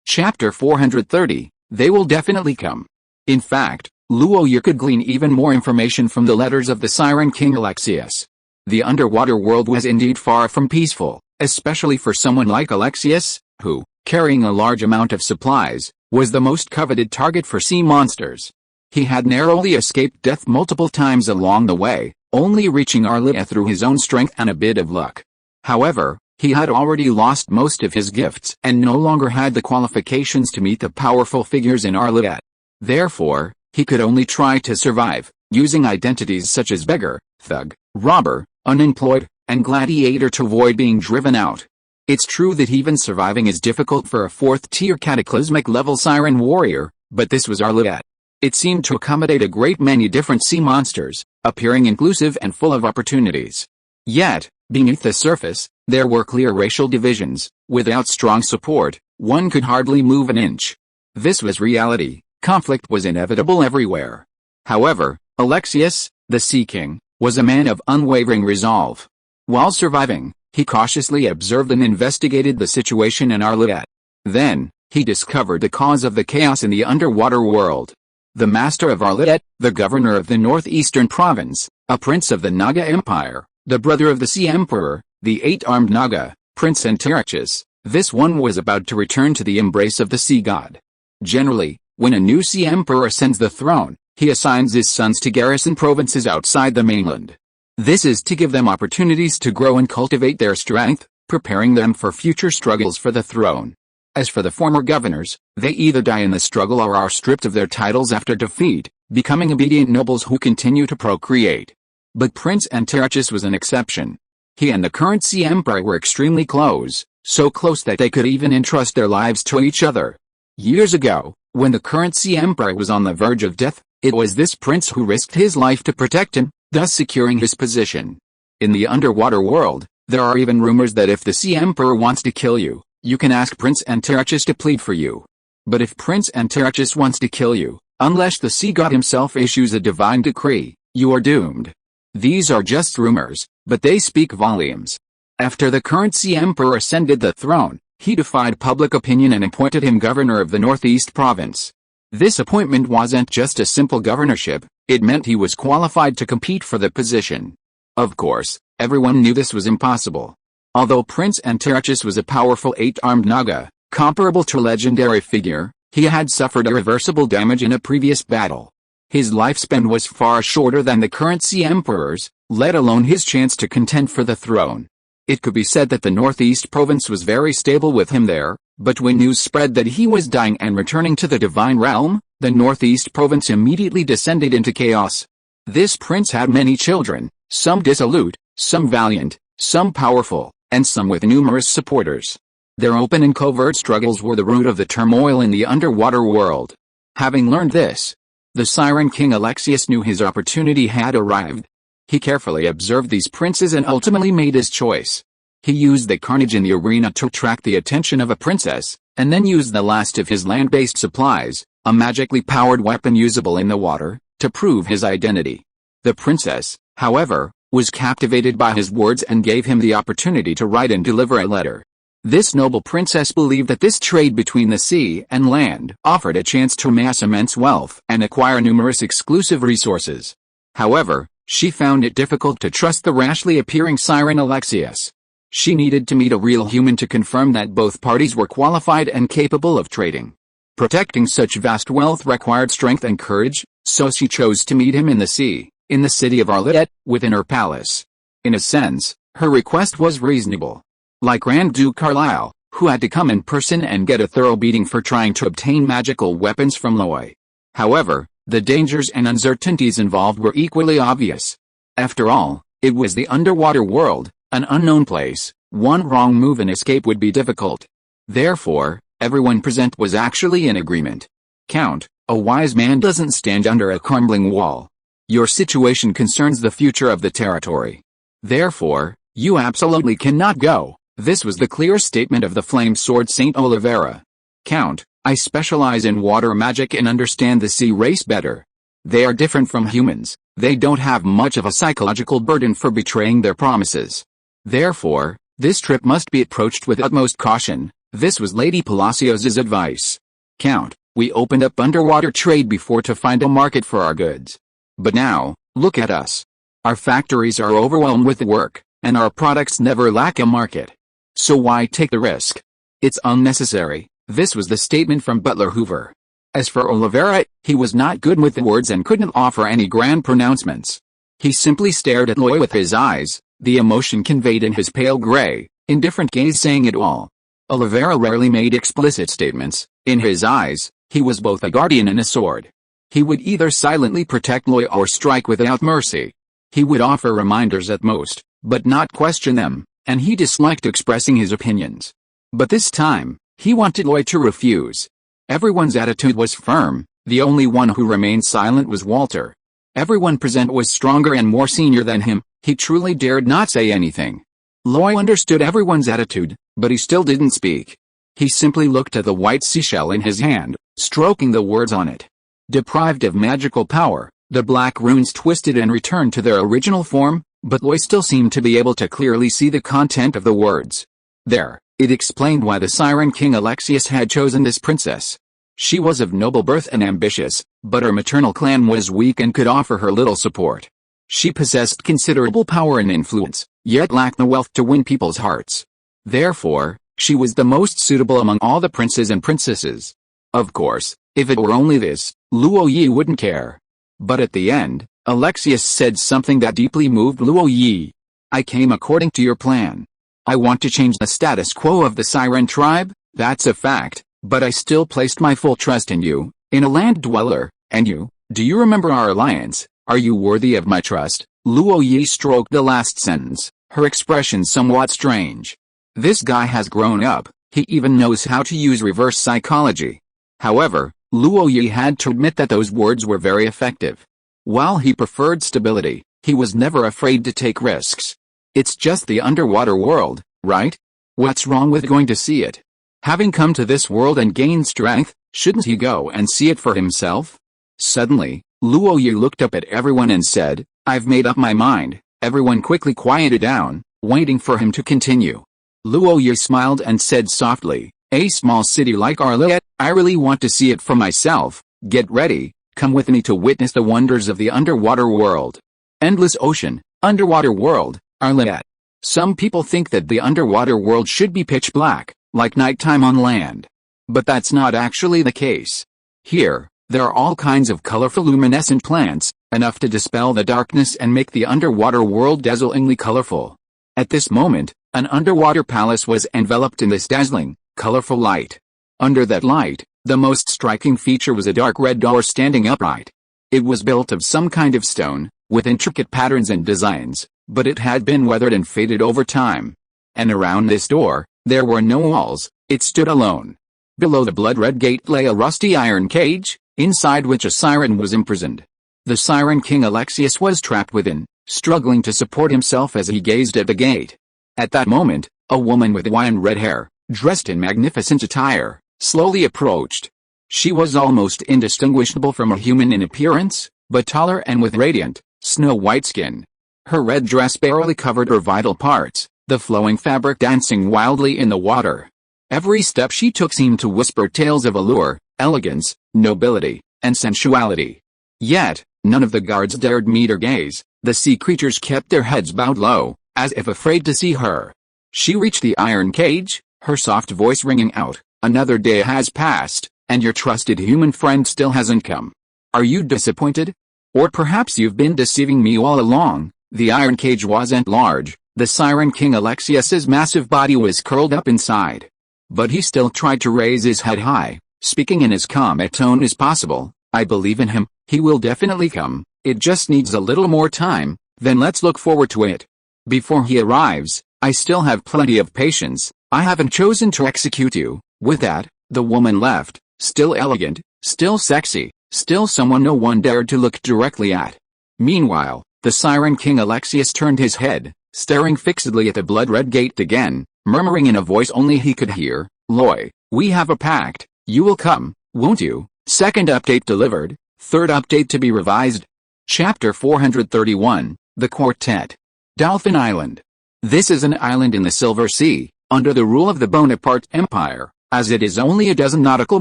Speaker 1: Chapter 430, they will definitely come. In fact, Luoyer could glean even more information from the letters of the Siren King Alexius. The underwater world was indeed far from peaceful, especially for someone like Alexius, who, carrying a large amount of supplies, was the most coveted target for sea monsters. He had narrowly escaped death multiple times along the way, only reaching Arlette through his own strength and a bit of luck. However, he had already lost most of his gifts and no longer had the qualifications to meet the powerful figures in Arlette. Therefore, he could only try to survive, using identities such as beggar, thug, robber, unemployed, and gladiator to avoid being driven out. It's true that even surviving is difficult for a 4th-tier cataclysmic level siren warrior, but this was Arlette. It seemed to accommodate a great many different sea monsters, appearing inclusive and full of opportunities. Yet, beneath the surface, there were clear racial divisions. Without strong support, one could hardly move an inch. This was reality. Conflict was inevitable everywhere. However, Alexius, the Sea King, was a man of unwavering resolve. While surviving, he cautiously observed and investigated the situation in Arlette. Then, he discovered the cause of the chaos in the underwater world. The master of Arlette, the governor of the northeastern province, a prince of the Naga Empire, the brother of the Sea Emperor, the 8-armed Naga, Prince Antaraxis, this one was about to return to the embrace of the sea god. Generally, when a new Sea Emperor ascends the throne, he assigns his sons to garrison provinces outside the mainland. This is to give them opportunities to grow and cultivate their strength, preparing them for future struggles for the throne. As for the former governors, they either die in the struggle or are stripped of their titles after defeat, becoming obedient nobles who continue to procreate. But Prince Antaraxis was an exception. He and the current Sea Emperor were extremely close, so close that they could even entrust their lives to each other. Years ago, when the current Sea Emperor was on the verge of death, it was this prince who risked his life to protect him, thus securing his position. In the underwater world, there are even rumors that if the Sea Emperor wants to kill you, you can ask Prince Antaraxis to plead for you. But if Prince Antaraxis wants to kill you, unless the sea god himself issues a divine decree, you are doomed. These are just rumors, but they speak volumes. After the current Sea Emperor ascended the throne, he defied public opinion and appointed him governor of the Northeast Province. This appointment wasn't just a simple governorship, it meant he was qualified to compete for the position. Of course, everyone knew this was impossible. Although Prince Antaraxis was a powerful 8-armed Naga, comparable to a legendary figure, he had suffered irreversible damage in a previous battle. His lifespan was far shorter than the current Sea Emperor's, let alone his chance to contend for the throne. It could be said that the Northeast Province was very stable with him there, but when news spread that he was dying and returning to the Divine Realm, the Northeast Province immediately descended into chaos. This prince had many children, some dissolute, some valiant, some powerful, and some with numerous supporters. Their open and covert struggles were the root of the turmoil in the underwater world. Having learned this, the Siren King Alexius knew his opportunity had arrived. He carefully observed these princes and ultimately made his choice. He used the carnage in the arena to attract the attention of a princess, and then used the last of his land-based supplies, a magically powered weapon usable in the water, to prove his identity. The princess, however, was captivated by his words and gave him the opportunity to write and deliver a letter. This noble princess believed that this trade between the sea and land offered a chance to amass immense wealth and acquire numerous exclusive resources. However, she found it difficult to trust the rashly appearing Siren Alexius. She needed to meet a real human to confirm that both parties were qualified and capable of trading. Protecting such vast wealth required strength and courage, so she chose to meet him in the sea, in the city of Arlette, within her palace. In a sense, her request was reasonable. Like Grand Duke Carlisle, who had to come in person and get a thorough beating for trying to obtain magical weapons from Loy. However, the dangers and uncertainties involved were equally obvious. After all, it was the underwater world, an unknown place. One wrong move and escape would be difficult. Therefore, everyone present was actually in agreement. Count, a wise man doesn't stand under a crumbling wall. Your situation concerns the future of the territory. Therefore, you absolutely cannot go. This was the clear statement of the flame sword Saint Olivera. Count, I specialize in water magic and understand the sea race better. They are different from humans. They don't have much of a psychological burden for betraying their promises. Therefore, this trip must be approached with utmost caution. This was Lady Palacios's advice. Count, we opened up underwater trade before to find a market for our goods. But now, look at us. Our factories are overwhelmed with work, and our products never lack a market. So why take the risk? It's unnecessary. This was the statement from Butler Hoover. As for Olivera, he was not good with the words and couldn't offer any grand pronouncements. He simply stared at Loy with his eyes, the emotion conveyed in his pale gray, indifferent gaze saying it all. Olivera rarely made explicit statements. In his eyes, he was both a guardian and a sword. He would either silently protect Loy or strike without mercy. He would offer reminders at most, but not question them, and he disliked expressing his opinions. But this time, he wanted Loy to refuse. Everyone's attitude was firm. The only one who remained silent was Walter. Everyone present was stronger and more senior than him. He truly dared not say anything. Loy understood everyone's attitude, but he still didn't speak. He simply looked at the white seashell in his hand, stroking the words on it. Deprived of magical power, the black runes twisted and returned to their original form, but Loy still seemed to be able to clearly see the content of the words. There, it explained why the Siren King Alexius had chosen this princess. She was of noble birth and ambitious, but her maternal clan was weak and could offer her little support. She possessed considerable power and influence, yet lacked the wealth to win people's hearts. Therefore, she was the most suitable among all the princes and princesses. Of course, if it were only this, Luo Yi wouldn't care. But at the end, Alexius said something that deeply moved Luo Yi. I came according to your plan. I want to change the status quo of the Siren tribe, that's a fact, but I still placed my full trust in you, in a land dweller, and you, do you remember our alliance? Are you worthy of my trust? Luo Yi stroked the last sentence, her expression somewhat strange. This guy has grown up, he even knows how to use reverse psychology. However, Luo Yi had to admit that those words were very effective. While he preferred stability, he was never afraid to take risks. It's just the underwater world, right? What's wrong with going to see it? Having come to this world and gained strength, shouldn't he go and see it for himself? Suddenly, Luo Yi looked up at everyone and said, I've made up my mind. Everyone quickly quieted down, waiting for him to continue. Luo Yi smiled and said softly, a small city like Arlette, I really want to see it for myself. Get ready, come with me to witness the wonders of the underwater world. Endless ocean, underwater world, Arlette. Some people think that the underwater world should be pitch black, like nighttime on land. But that's not actually the case. Here, there are all kinds of colorful luminescent plants, enough to dispel the darkness and make the underwater world dazzlingly colorful. At this moment, an underwater palace was enveloped in this dazzling, colorful light. Under that light, the most striking feature was a dark red door standing upright. It was built of some kind of stone, with intricate patterns and designs, but it had been weathered and faded over time. And around this door, there were no walls, it stood alone. Below the blood-red gate lay a rusty iron cage, inside which a siren was imprisoned. The Siren King Alexius was trapped within, struggling to support himself as he gazed at the gate. At that moment, a woman with wine-red hair, dressed in magnificent attire, slowly approached. She was almost indistinguishable from a human in appearance, but taller and with radiant, snow-white skin. Her red dress barely covered her vital parts, the flowing fabric dancing wildly in the water. Every step she took seemed to whisper tales of allure, elegance, nobility, and sensuality. Yet, none of the guards dared meet her gaze. The sea creatures kept their heads bowed low, as if afraid to see her. She reached the iron cage, her soft voice ringing out, another day has passed, and your trusted human friend still hasn't come. Are you disappointed? Or perhaps you've been deceiving me all along. The iron cage wasn't large. The Siren King Alexius's massive body was curled up inside. But he still tried to raise his head high, speaking in as calm a tone as possible. I believe in him, he will definitely come, it just needs a little more time, then let's look forward to it. Before he arrives, I still have plenty of patience, I haven't chosen to execute you. With that, the woman left, still elegant, still sexy, still someone no one dared to look directly at. Meanwhile, the Siren King Alexius turned his head, staring fixedly at the blood-red gate again, murmuring in a voice only he could hear, "Loy, we have a pact, you will come, won't you?" Second update delivered, third update to be revised. Chapter 431, The Quartet. Dolphin Island. This is an island in the Silver Sea, under the rule of the Bonaparte Empire, as it is only a dozen nautical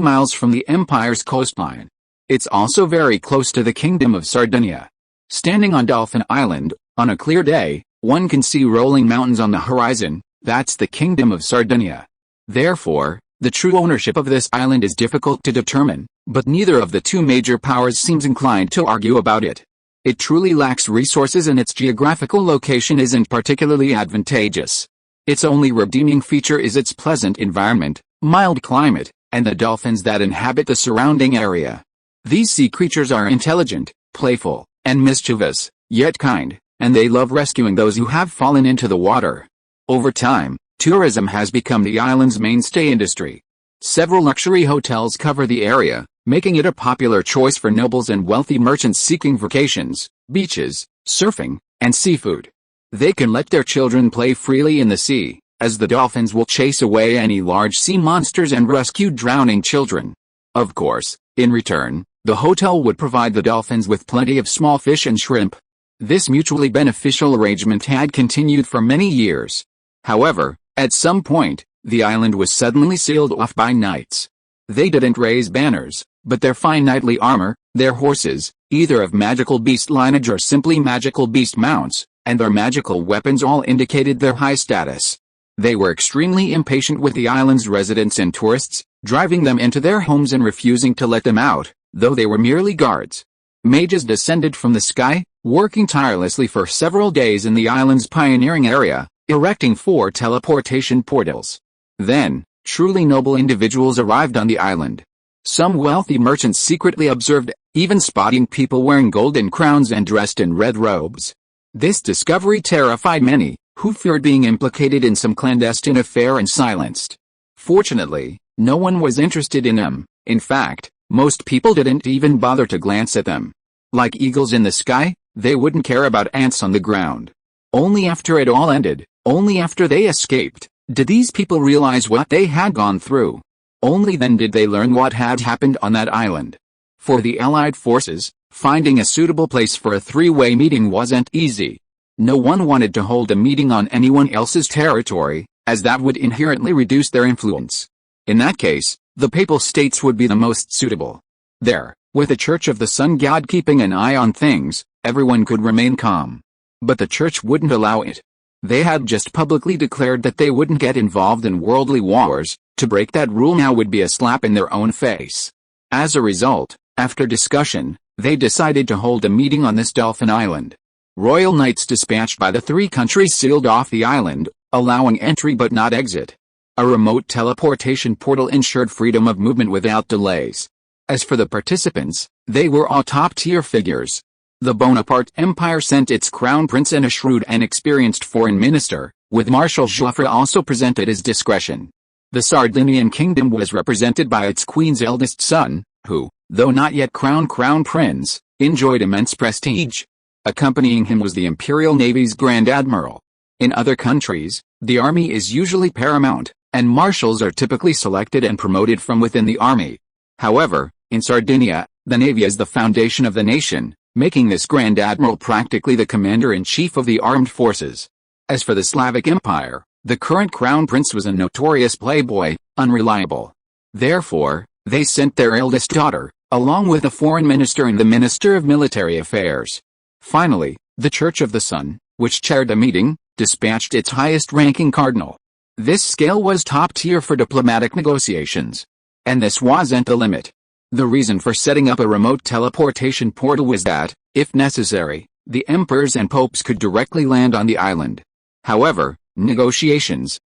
Speaker 1: miles from the empire's coastline. It's also very close to the Kingdom of Sardinia. Standing on Dolphin Island, on a clear day, one can see rolling mountains on the horizon. That's the Kingdom of Sardinia. Therefore, the true ownership of this island is difficult to determine, but neither of the two major powers seems inclined to argue about it. It truly lacks resources and its geographical location isn't particularly advantageous. Its only redeeming feature is its pleasant environment, mild climate, and the dolphins that inhabit the surrounding area. These sea creatures are intelligent, playful, and mischievous, yet kind, and they love rescuing those who have fallen into the water. Over time, tourism has become the island's mainstay industry. Several luxury hotels cover the area, making it a popular choice for nobles and wealthy merchants seeking vacations, beaches, surfing, and seafood. They can let their children play freely in the sea, as the dolphins will chase away any large sea monsters and rescue drowning children. Of course, in return, the hotel would provide the dolphins with plenty of small fish and shrimp. This mutually beneficial arrangement had continued for many years. However, at some point, the island was suddenly sealed off by knights. They didn't raise banners, but their fine knightly armor, their horses, either of magical beast lineage or simply magical beast mounts, and their magical weapons all indicated their high status. They were extremely impatient with the island's residents and tourists, driving them into their homes and refusing to let them out, though they were merely guards. Mages descended from the sky, working tirelessly for several days in the island's pioneering area, erecting 4 teleportation portals. Then, truly noble individuals arrived on the island. Some wealthy merchants secretly observed, even spotting people wearing golden crowns and dressed in red robes. This discovery terrified many, who feared being implicated in some clandestine affair and silenced. Fortunately, no one was interested in them. In fact, most people didn't even bother to glance at them. Like eagles in the sky, they wouldn't care about ants on the ground. Only after it all ended, only after they escaped, did these people realize what they had gone through. Only then did they learn what had happened on that island. For the Allied forces, finding a suitable place for a three-way meeting wasn't easy. No one wanted to hold a meeting on anyone else's territory, as that would inherently reduce their influence. In that case, the Papal States would be the most suitable. There, with the Church of the Sun God keeping an eye on things, everyone could remain calm. But the Church wouldn't allow it. They had just publicly declared that they wouldn't get involved in worldly wars. To break that rule now would be a slap in their own face. As a result, after discussion, they decided to hold a meeting on this Dolphin Island. Royal Knights dispatched by the 3 countries sealed off the island, allowing entry but not exit. A remote teleportation portal ensured freedom of movement without delays. As for the participants, they were all top-tier figures. The Bonaparte Empire sent its crown prince and a shrewd and experienced foreign minister, with Marshal Joffre also present at his discretion. The Sardinian kingdom was represented by its queen's eldest son, who, though not yet crown prince, enjoyed immense prestige. Accompanying him was the Imperial Navy's Grand Admiral. In other countries, the army is usually paramount, and marshals are typically selected and promoted from within the army. However, in Sardinia, the navy is the foundation of the nation, making this Grand Admiral practically the commander-in-chief of the armed forces. As for the Slavic Empire, the current crown prince was a notorious playboy, unreliable. Therefore, they sent their eldest daughter, along with the foreign minister and the minister of military affairs. Finally, the Church of the Sun, which chaired the meeting, dispatched its highest-ranking cardinal. This scale was top tier for diplomatic negotiations. And this wasn't the limit. The reason for setting up a remote teleportation portal was that, if necessary, the emperors and popes could directly land on the island. However, negotiations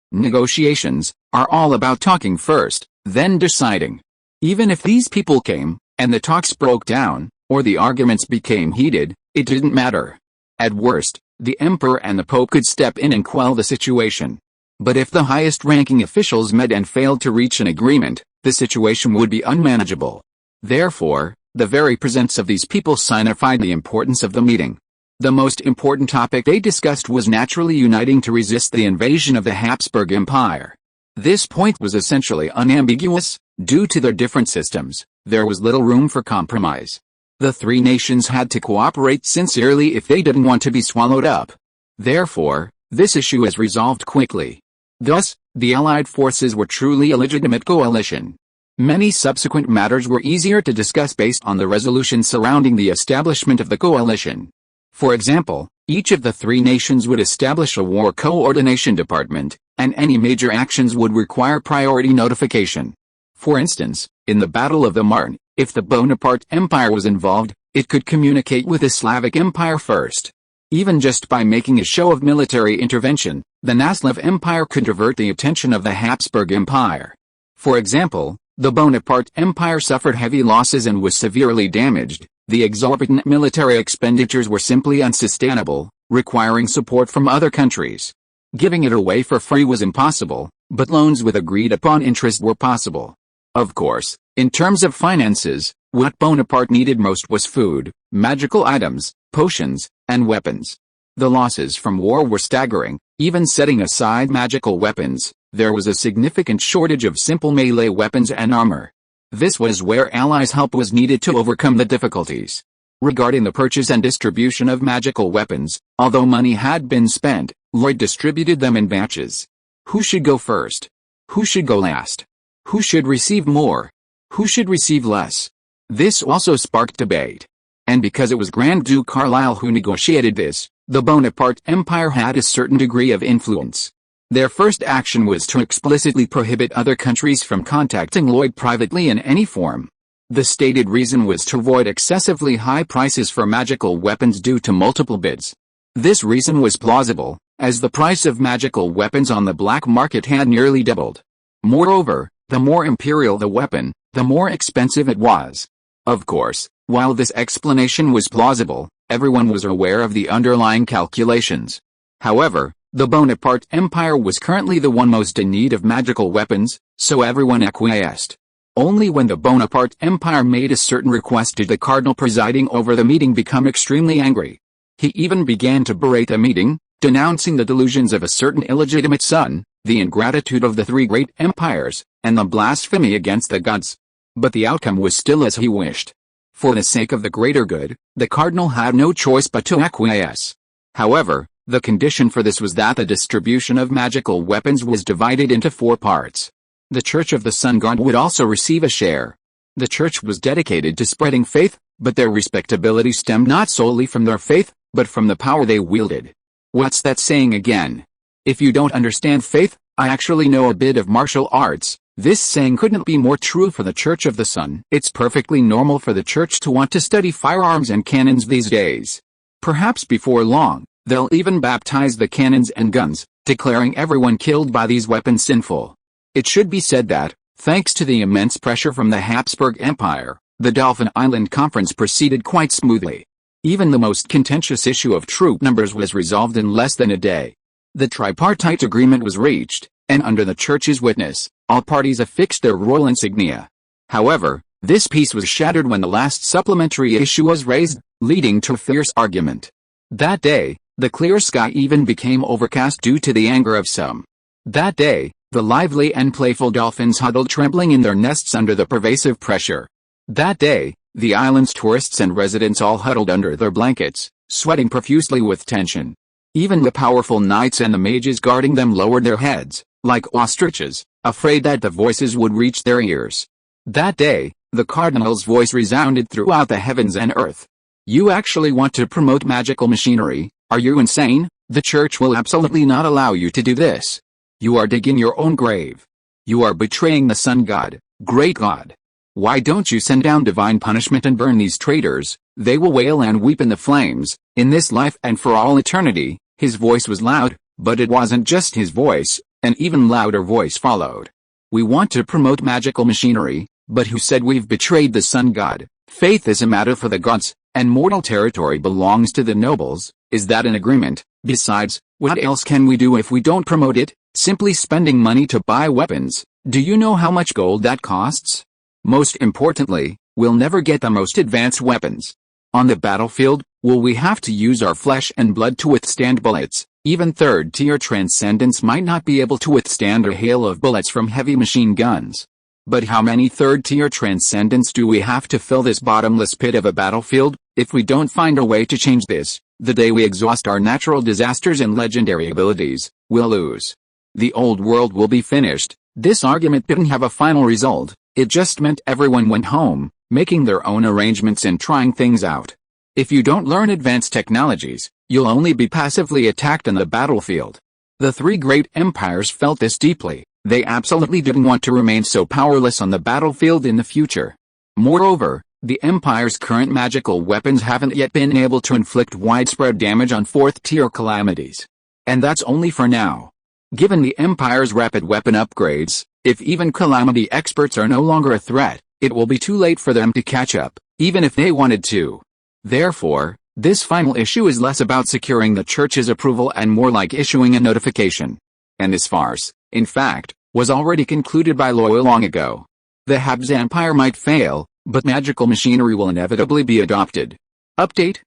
Speaker 1: are all about talking first, then deciding. Even if these people came, and the talks broke down, or the arguments became heated, it didn't matter. At worst, the emperor and the pope could step in and quell the situation. But if the highest-ranking officials met and failed to reach an agreement, the situation would be unmanageable. Therefore, the very presence of these people signified the importance of the meeting. The most important topic they discussed was naturally uniting to resist the invasion of the Habsburg Empire. This point was essentially unambiguous. Due to their different systems, there was little room for compromise. The three nations had to cooperate sincerely if they didn't want to be swallowed up. Therefore, this issue was resolved quickly. Thus, the Allied forces were truly a legitimate coalition. Many subsequent matters were easier to discuss based on the resolution surrounding the establishment of the coalition. For example, each of the three nations would establish a war coordination department, and any major actions would require priority notification. For instance, in the Battle of the Marne, if the Bonaparte Empire was involved, it could communicate with the Slavic Empire first. Even just by making a show of military intervention, the Naslav Empire could divert the attention of the Habsburg Empire. For example, the Bonaparte Empire suffered heavy losses and was severely damaged. The exorbitant military expenditures were simply unsustainable, requiring support from other countries. Giving it away for free was impossible, but loans with agreed-upon interest were possible. Of course, in terms of finances, what Bonaparte needed most was food, magical items, potions, and weapons. The losses from war were staggering. Even setting aside magical weapons, there was a significant shortage of simple melee weapons and armor. This was where allies' help was needed to overcome the difficulties. Regarding the purchase and distribution of magical weapons, although money had been spent, Lloyd distributed them in batches. Who should go first? Who should go last? Who should receive more? Who should receive less? This also sparked debate. And because it was Grand Duke Carlisle who negotiated this, the Bonaparte Empire had a certain degree of influence. Their first action was to explicitly prohibit other countries from contacting Lloyd privately in any form. The stated reason was to avoid excessively high prices for magical weapons due to multiple bids. This reason was plausible, as the price of magical weapons on the black market had nearly doubled. Moreover, the more imperial the weapon, the more expensive it was. Of course, while this explanation was plausible, everyone was aware of the underlying calculations. However, the Bonaparte Empire was currently the one most in need of magical weapons, so everyone acquiesced. Only when the Bonaparte Empire made a certain request did the cardinal presiding over the meeting become extremely angry. He even began to berate the meeting, denouncing the delusions of a certain illegitimate son, the ingratitude of the three great empires, and the blasphemy against the gods. But the outcome was still as he wished. For the sake of the greater good, the cardinal had no choice but to acquiesce. However, the condition for this was that the distribution of magical weapons was divided into 4 parts. The Church of the Sun God would also receive a share. The church was dedicated to spreading faith, but their respectability stemmed not solely from their faith, but from the power they wielded. What's that saying again? If you don't understand faith, I actually know a bit of martial arts. This saying couldn't be more true for the Church of the Sun. It's perfectly normal for the church to want to study firearms and cannons these days. Perhaps before long, they'll even baptize the cannons and guns, declaring everyone killed by these weapons sinful. It should be said that, thanks to the immense pressure from the Habsburg Empire, the Dolphin Island Conference proceeded quite smoothly. Even the most contentious issue of troop numbers was resolved in less than a day. The tripartite agreement was reached, and under the church's witness, all parties affixed their royal insignia. However, this peace was shattered when the last supplementary issue was raised, leading to a fierce argument. That day, the clear sky even became overcast due to the anger of some. That day, the lively and playful dolphins huddled trembling in their nests under the pervasive pressure. That day, the island's tourists and residents all huddled under their blankets, sweating profusely with tension. Even the powerful knights and the mages guarding them lowered their heads, like ostriches, afraid that the voices would reach their ears. That day, the cardinal's voice resounded throughout the heavens and earth. You actually want to promote magical machinery? Are you insane? The church will absolutely not allow you to do this. You are digging your own grave. You are betraying the sun god. Great God! Why don't you send down divine punishment and burn these traitors? They will wail and weep in the flames, in this life and for all eternity." His voice was loud, but it wasn't just his voice, an even louder voice followed. "We want to promote magical machinery, but who said we've betrayed the sun god? Faith is a matter for the gods, and mortal territory belongs to the nobles. Is that an agreement? Besides, what else can we do if we don't promote it? Simply spending money to buy weapons. Do you know how much gold that costs? Most importantly, we'll never get the most advanced weapons. On the battlefield, will we have to use our flesh and blood to withstand bullets? Even third-tier transcendents might not be able to withstand a hail of bullets from heavy machine guns. But how many third-tier transcendents do we have to fill this bottomless pit of a battlefield? If we don't find a way to change this, the day we exhaust our natural disasters and legendary abilities, we'll lose. The old world will be finished." This argument didn't have a final result, it just meant everyone went home, making their own arrangements and trying things out. If you don't learn advanced technologies, you'll only be passively attacked on the battlefield. The three great empires felt this deeply. They absolutely didn't want to remain so powerless on the battlefield in the future. Moreover, the empire's current magical weapons haven't yet been able to inflict widespread damage on fourth-tier calamities. And that's only for now. Given the empire's rapid weapon upgrades, if even calamity experts are no longer a threat, it will be too late for them to catch up, even if they wanted to. Therefore, this final issue is less about securing the church's approval and more like issuing a notification. And this farce, in fact, was already concluded by Loy long ago. The Habs Empire might fail, but magical machinery will inevitably be adopted. Update.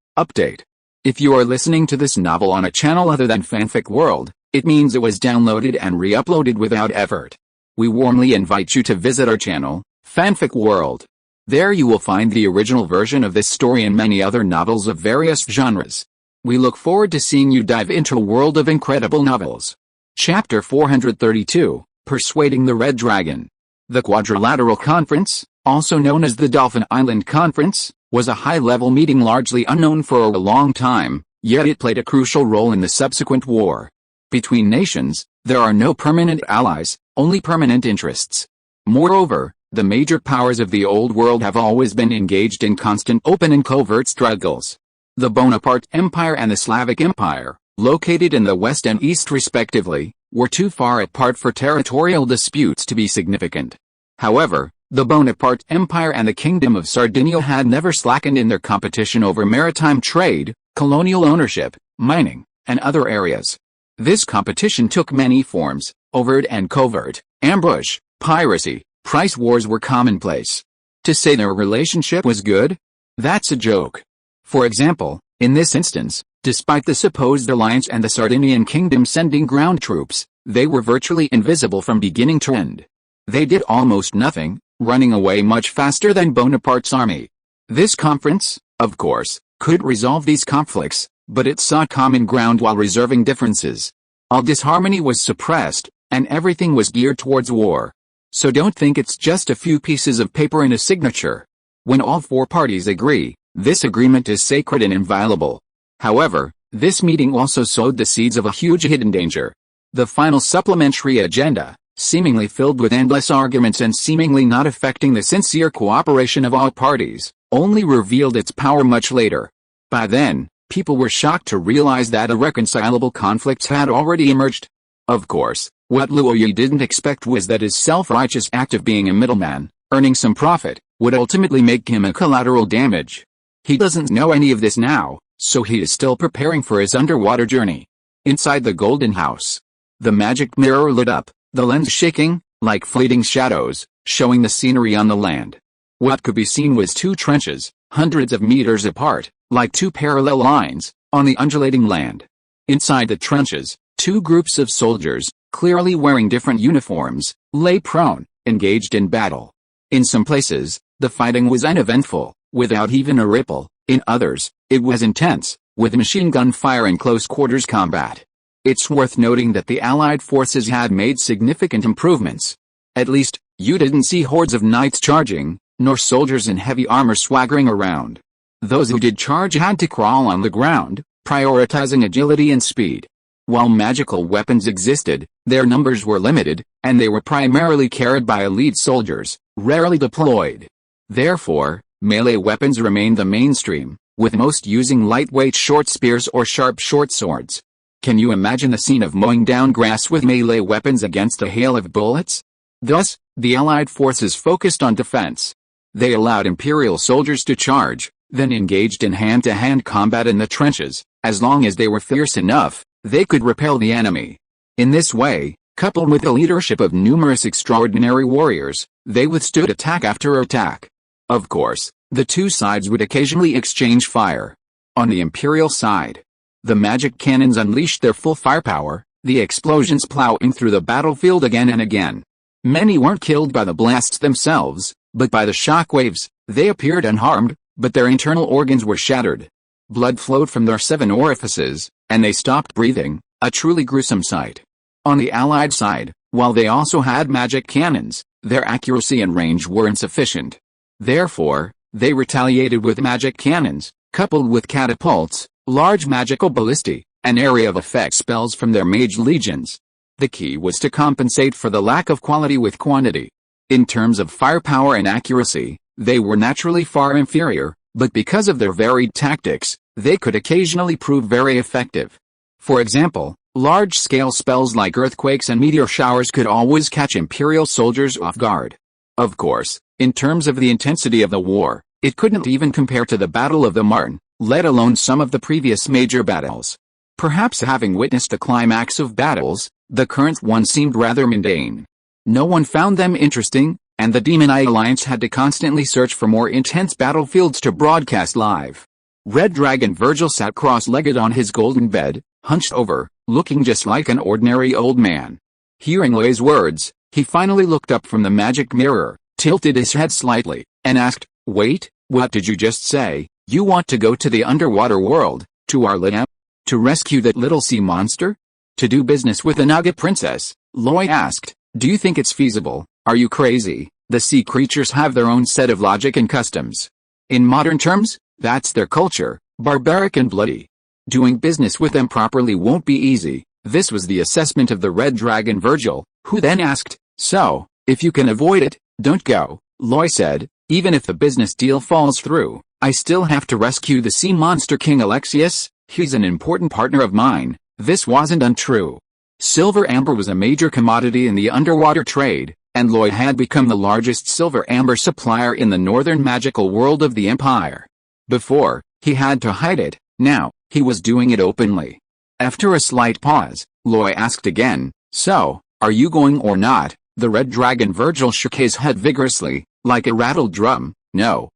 Speaker 1: If you are listening to this novel on a channel other than Fanfic World, it means it was downloaded and re-uploaded without effort. We warmly invite you to visit our channel, Fanfic World. There you will find the original version of this story and many other novels of various genres. We look forward to seeing you dive into a world of incredible novels. Chapter 432, Persuading the Red Dragon. The Quadrilateral Conference, also known as the Dolphin Island Conference, was a high-level meeting largely unknown for a long time, yet it played a crucial role in the subsequent war. Between nations, there are no permanent allies, only permanent interests. Moreover, the major powers of the old world have always been engaged in constant open and covert struggles. The Bonaparte Empire and the Slavic Empire, located in the west and east respectively, were too far apart for territorial disputes to be significant. However, the Bonaparte Empire and the Kingdom of Sardinia had never slackened in their competition over maritime trade, colonial ownership, mining, and other areas. This competition took many forms: overt and covert, ambush, piracy, price wars were commonplace. To say their relationship was good? That's a joke. For example, in this instance, despite the supposed alliance and the Sardinian kingdom sending ground troops, they were virtually invisible from beginning to end. They did almost nothing, running away much faster than Bonaparte's army. This conference, of course, could resolve these conflicts, but it sought common ground while reserving differences. All disharmony was suppressed, and everything was geared towards war. So don't think it's just a few pieces of paper and a signature. When all four parties agree, this agreement is sacred and inviolable. However, this meeting also sowed the seeds of a huge hidden danger. The final supplementary agenda, seemingly filled with endless arguments and seemingly not affecting the sincere cooperation of all parties, only revealed its power much later. By then, people were shocked to realize that irreconcilable conflicts had already emerged. Of course, what Luoyi didn't expect was that his self-righteous act of being a middleman, earning some profit, would ultimately make him a collateral damage. He doesn't know any of this now, so he is still preparing for his underwater journey. Inside the Golden House, the magic mirror lit up, the lens shaking, like fleeting shadows, showing the scenery on the land. What could be seen was two trenches, hundreds of meters apart, like two parallel lines, on the undulating land. Inside the trenches, two groups of soldiers, clearly wearing different uniforms, lay prone, engaged in battle. In some places, the fighting was uneventful, without even a ripple. In others, it was intense, with machine gun fire and close-quarters combat. It's worth noting that the Allied forces had made significant improvements. At least, you didn't see hordes of knights charging, nor soldiers in heavy armor swaggering around. Those who did charge had to crawl on the ground, prioritizing agility and speed. While magical weapons existed, their numbers were limited, and they were primarily carried by elite soldiers, rarely deployed. Therefore, melee weapons remained the mainstream, with most using lightweight short spears or sharp short swords. Can you imagine the scene of mowing down grass with melee weapons against a hail of bullets? Thus, the Allied forces focused on defense. They allowed Imperial soldiers to charge, then engaged in hand-to-hand combat in the trenches. As long as they were fierce enough, they could repel the enemy. In this way, coupled with the leadership of numerous extraordinary warriors, they withstood attack after attack. Of course, the two sides would occasionally exchange fire. On the Imperial side, the magic cannons unleashed their full firepower, the explosions plowing through the battlefield again and again. Many weren't killed by the blasts themselves, but by the shockwaves. They appeared unharmed, but their internal organs were shattered. Blood flowed from their 7 orifices, and they stopped breathing, a truly gruesome sight. On the Allied side, while they also had magic cannons, their accuracy and range were insufficient. Therefore, they retaliated with magic cannons, coupled with catapults, large magical ballistae, and area of effect spells from their mage legions. The key was to compensate for the lack of quality with quantity. In terms of firepower and accuracy, they were naturally far inferior, but because of their varied tactics, they could occasionally prove very effective. For example, large-scale spells like earthquakes and meteor showers could always catch Imperial soldiers off guard. Of course, in terms of the intensity of the war, it couldn't even compare to the Battle of the Marne, let alone some of the previous major battles. Perhaps having witnessed the climax of battles, the current one seemed rather mundane. No one found them interesting, and the Demon Eye Alliance had to constantly search for more intense battlefields to broadcast live. Red Dragon Virgil sat cross-legged on his golden bed, hunched over, looking just like an ordinary old man. Hearing Loy's words, he finally looked up from the magic mirror, tilted his head slightly, and asked, "Wait, what did you just say? You want to go to the underwater world, to Arlea? To rescue that little sea monster? To do business with the Naga princess?" Loy asked. "Do you think it's feasible? Are you crazy? The sea creatures have their own set of logic and customs. In modern terms, that's their culture, barbaric and bloody. Doing business with them properly won't be easy." This was the assessment of the Red Dragon Virgil, who then asked, "So, if you can avoid it, don't go." Loy said, "Even if the business deal falls through, I still have to rescue the sea monster King Alexius. He's an important partner of mine." This wasn't untrue. Silver amber was a major commodity in the underwater trade, and Loy had become the largest silver amber supplier in the northern magical world of the Empire. Before, he had to hide it. Now, he was doing it openly. After a slight pause, Loy asked again, "So, are you going or not?" The Red Dragon Virgil shook his head vigorously, like a rattled drum. No,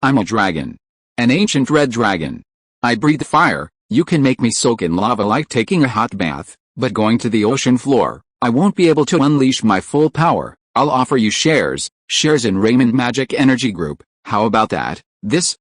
Speaker 1: I'm a dragon. An ancient red dragon. I breathe fire. You can make me soak in lava like taking a hot bath, but going to the ocean floor, I won't be able to unleash my full power. I'll offer you shares in Raymond Magic Energy Group. How about that? This,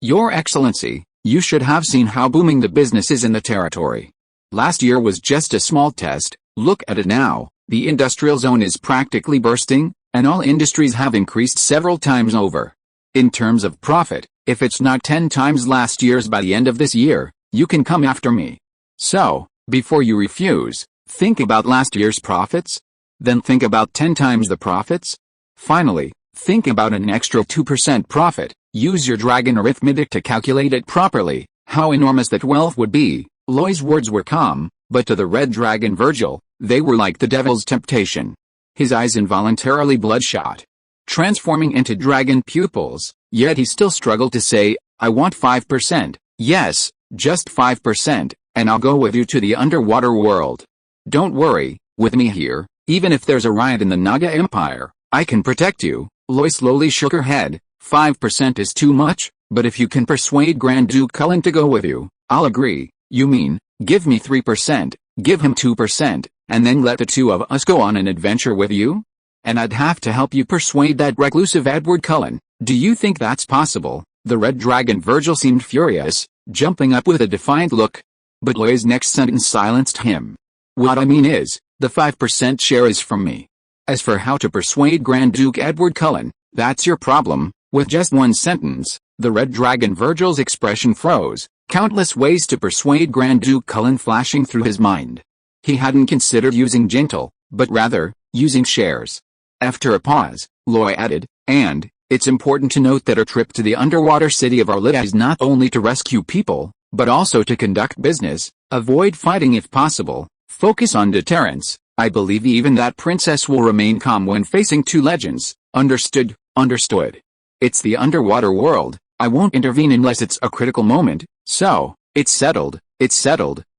Speaker 1: Your Excellency, you should have seen how booming the business is in the territory. Last year was just a small test. Look at it now. The industrial zone is practically bursting, and all industries have increased several times over. In terms of profit, if it's not 10 times last year's by the end of this year, you can come after me. So, before you refuse, think about last year's profits. Then think about 10 times the profits. Finally, think about an extra 2% profit. Use your dragon arithmetic to calculate it properly. How enormous that wealth would be." Loy's words were calm, but to the Red Dragon Virgil, they were like the devil's temptation. His eyes involuntarily bloodshot, transforming into dragon pupils, yet he still struggled to say, "I want 5%. Yes, just 5%, and I'll go with you to the underwater world. Don't worry, with me here, even if there's a riot in the Naga Empire, I can protect you." Loy slowly shook her head. 5% is too much, but if you can persuade Grand Duke Cullen to go with you, I'll agree. You mean, give me 3%, give him 2%, and then let the two of us go on an adventure with you? And I'd have to help you persuade that reclusive Edward Cullen. Do you think that's possible? The Red Dragon Virgil seemed furious, jumping up with a defiant look. But Loy's next sentence silenced him. "What I mean is, the 5% share is from me. As for how to persuade Grand Duke Edward Cullen, that's your problem." With just one sentence, the Red Dragon Virgil's expression froze. Countless ways to persuade Grand Duke Cullen flashing through his mind. He hadn't considered using gentle, but rather, using shares. After a pause, Loy added, and, it's important to note that our trip to the underwater city of Arlea is not only to rescue people, but also to conduct business, avoid fighting if possible, focus on deterrence. I believe even that princess will remain calm when facing two legends. Understood, understood. It's the underwater world, I won't intervene unless it's a critical moment, so, it's settled,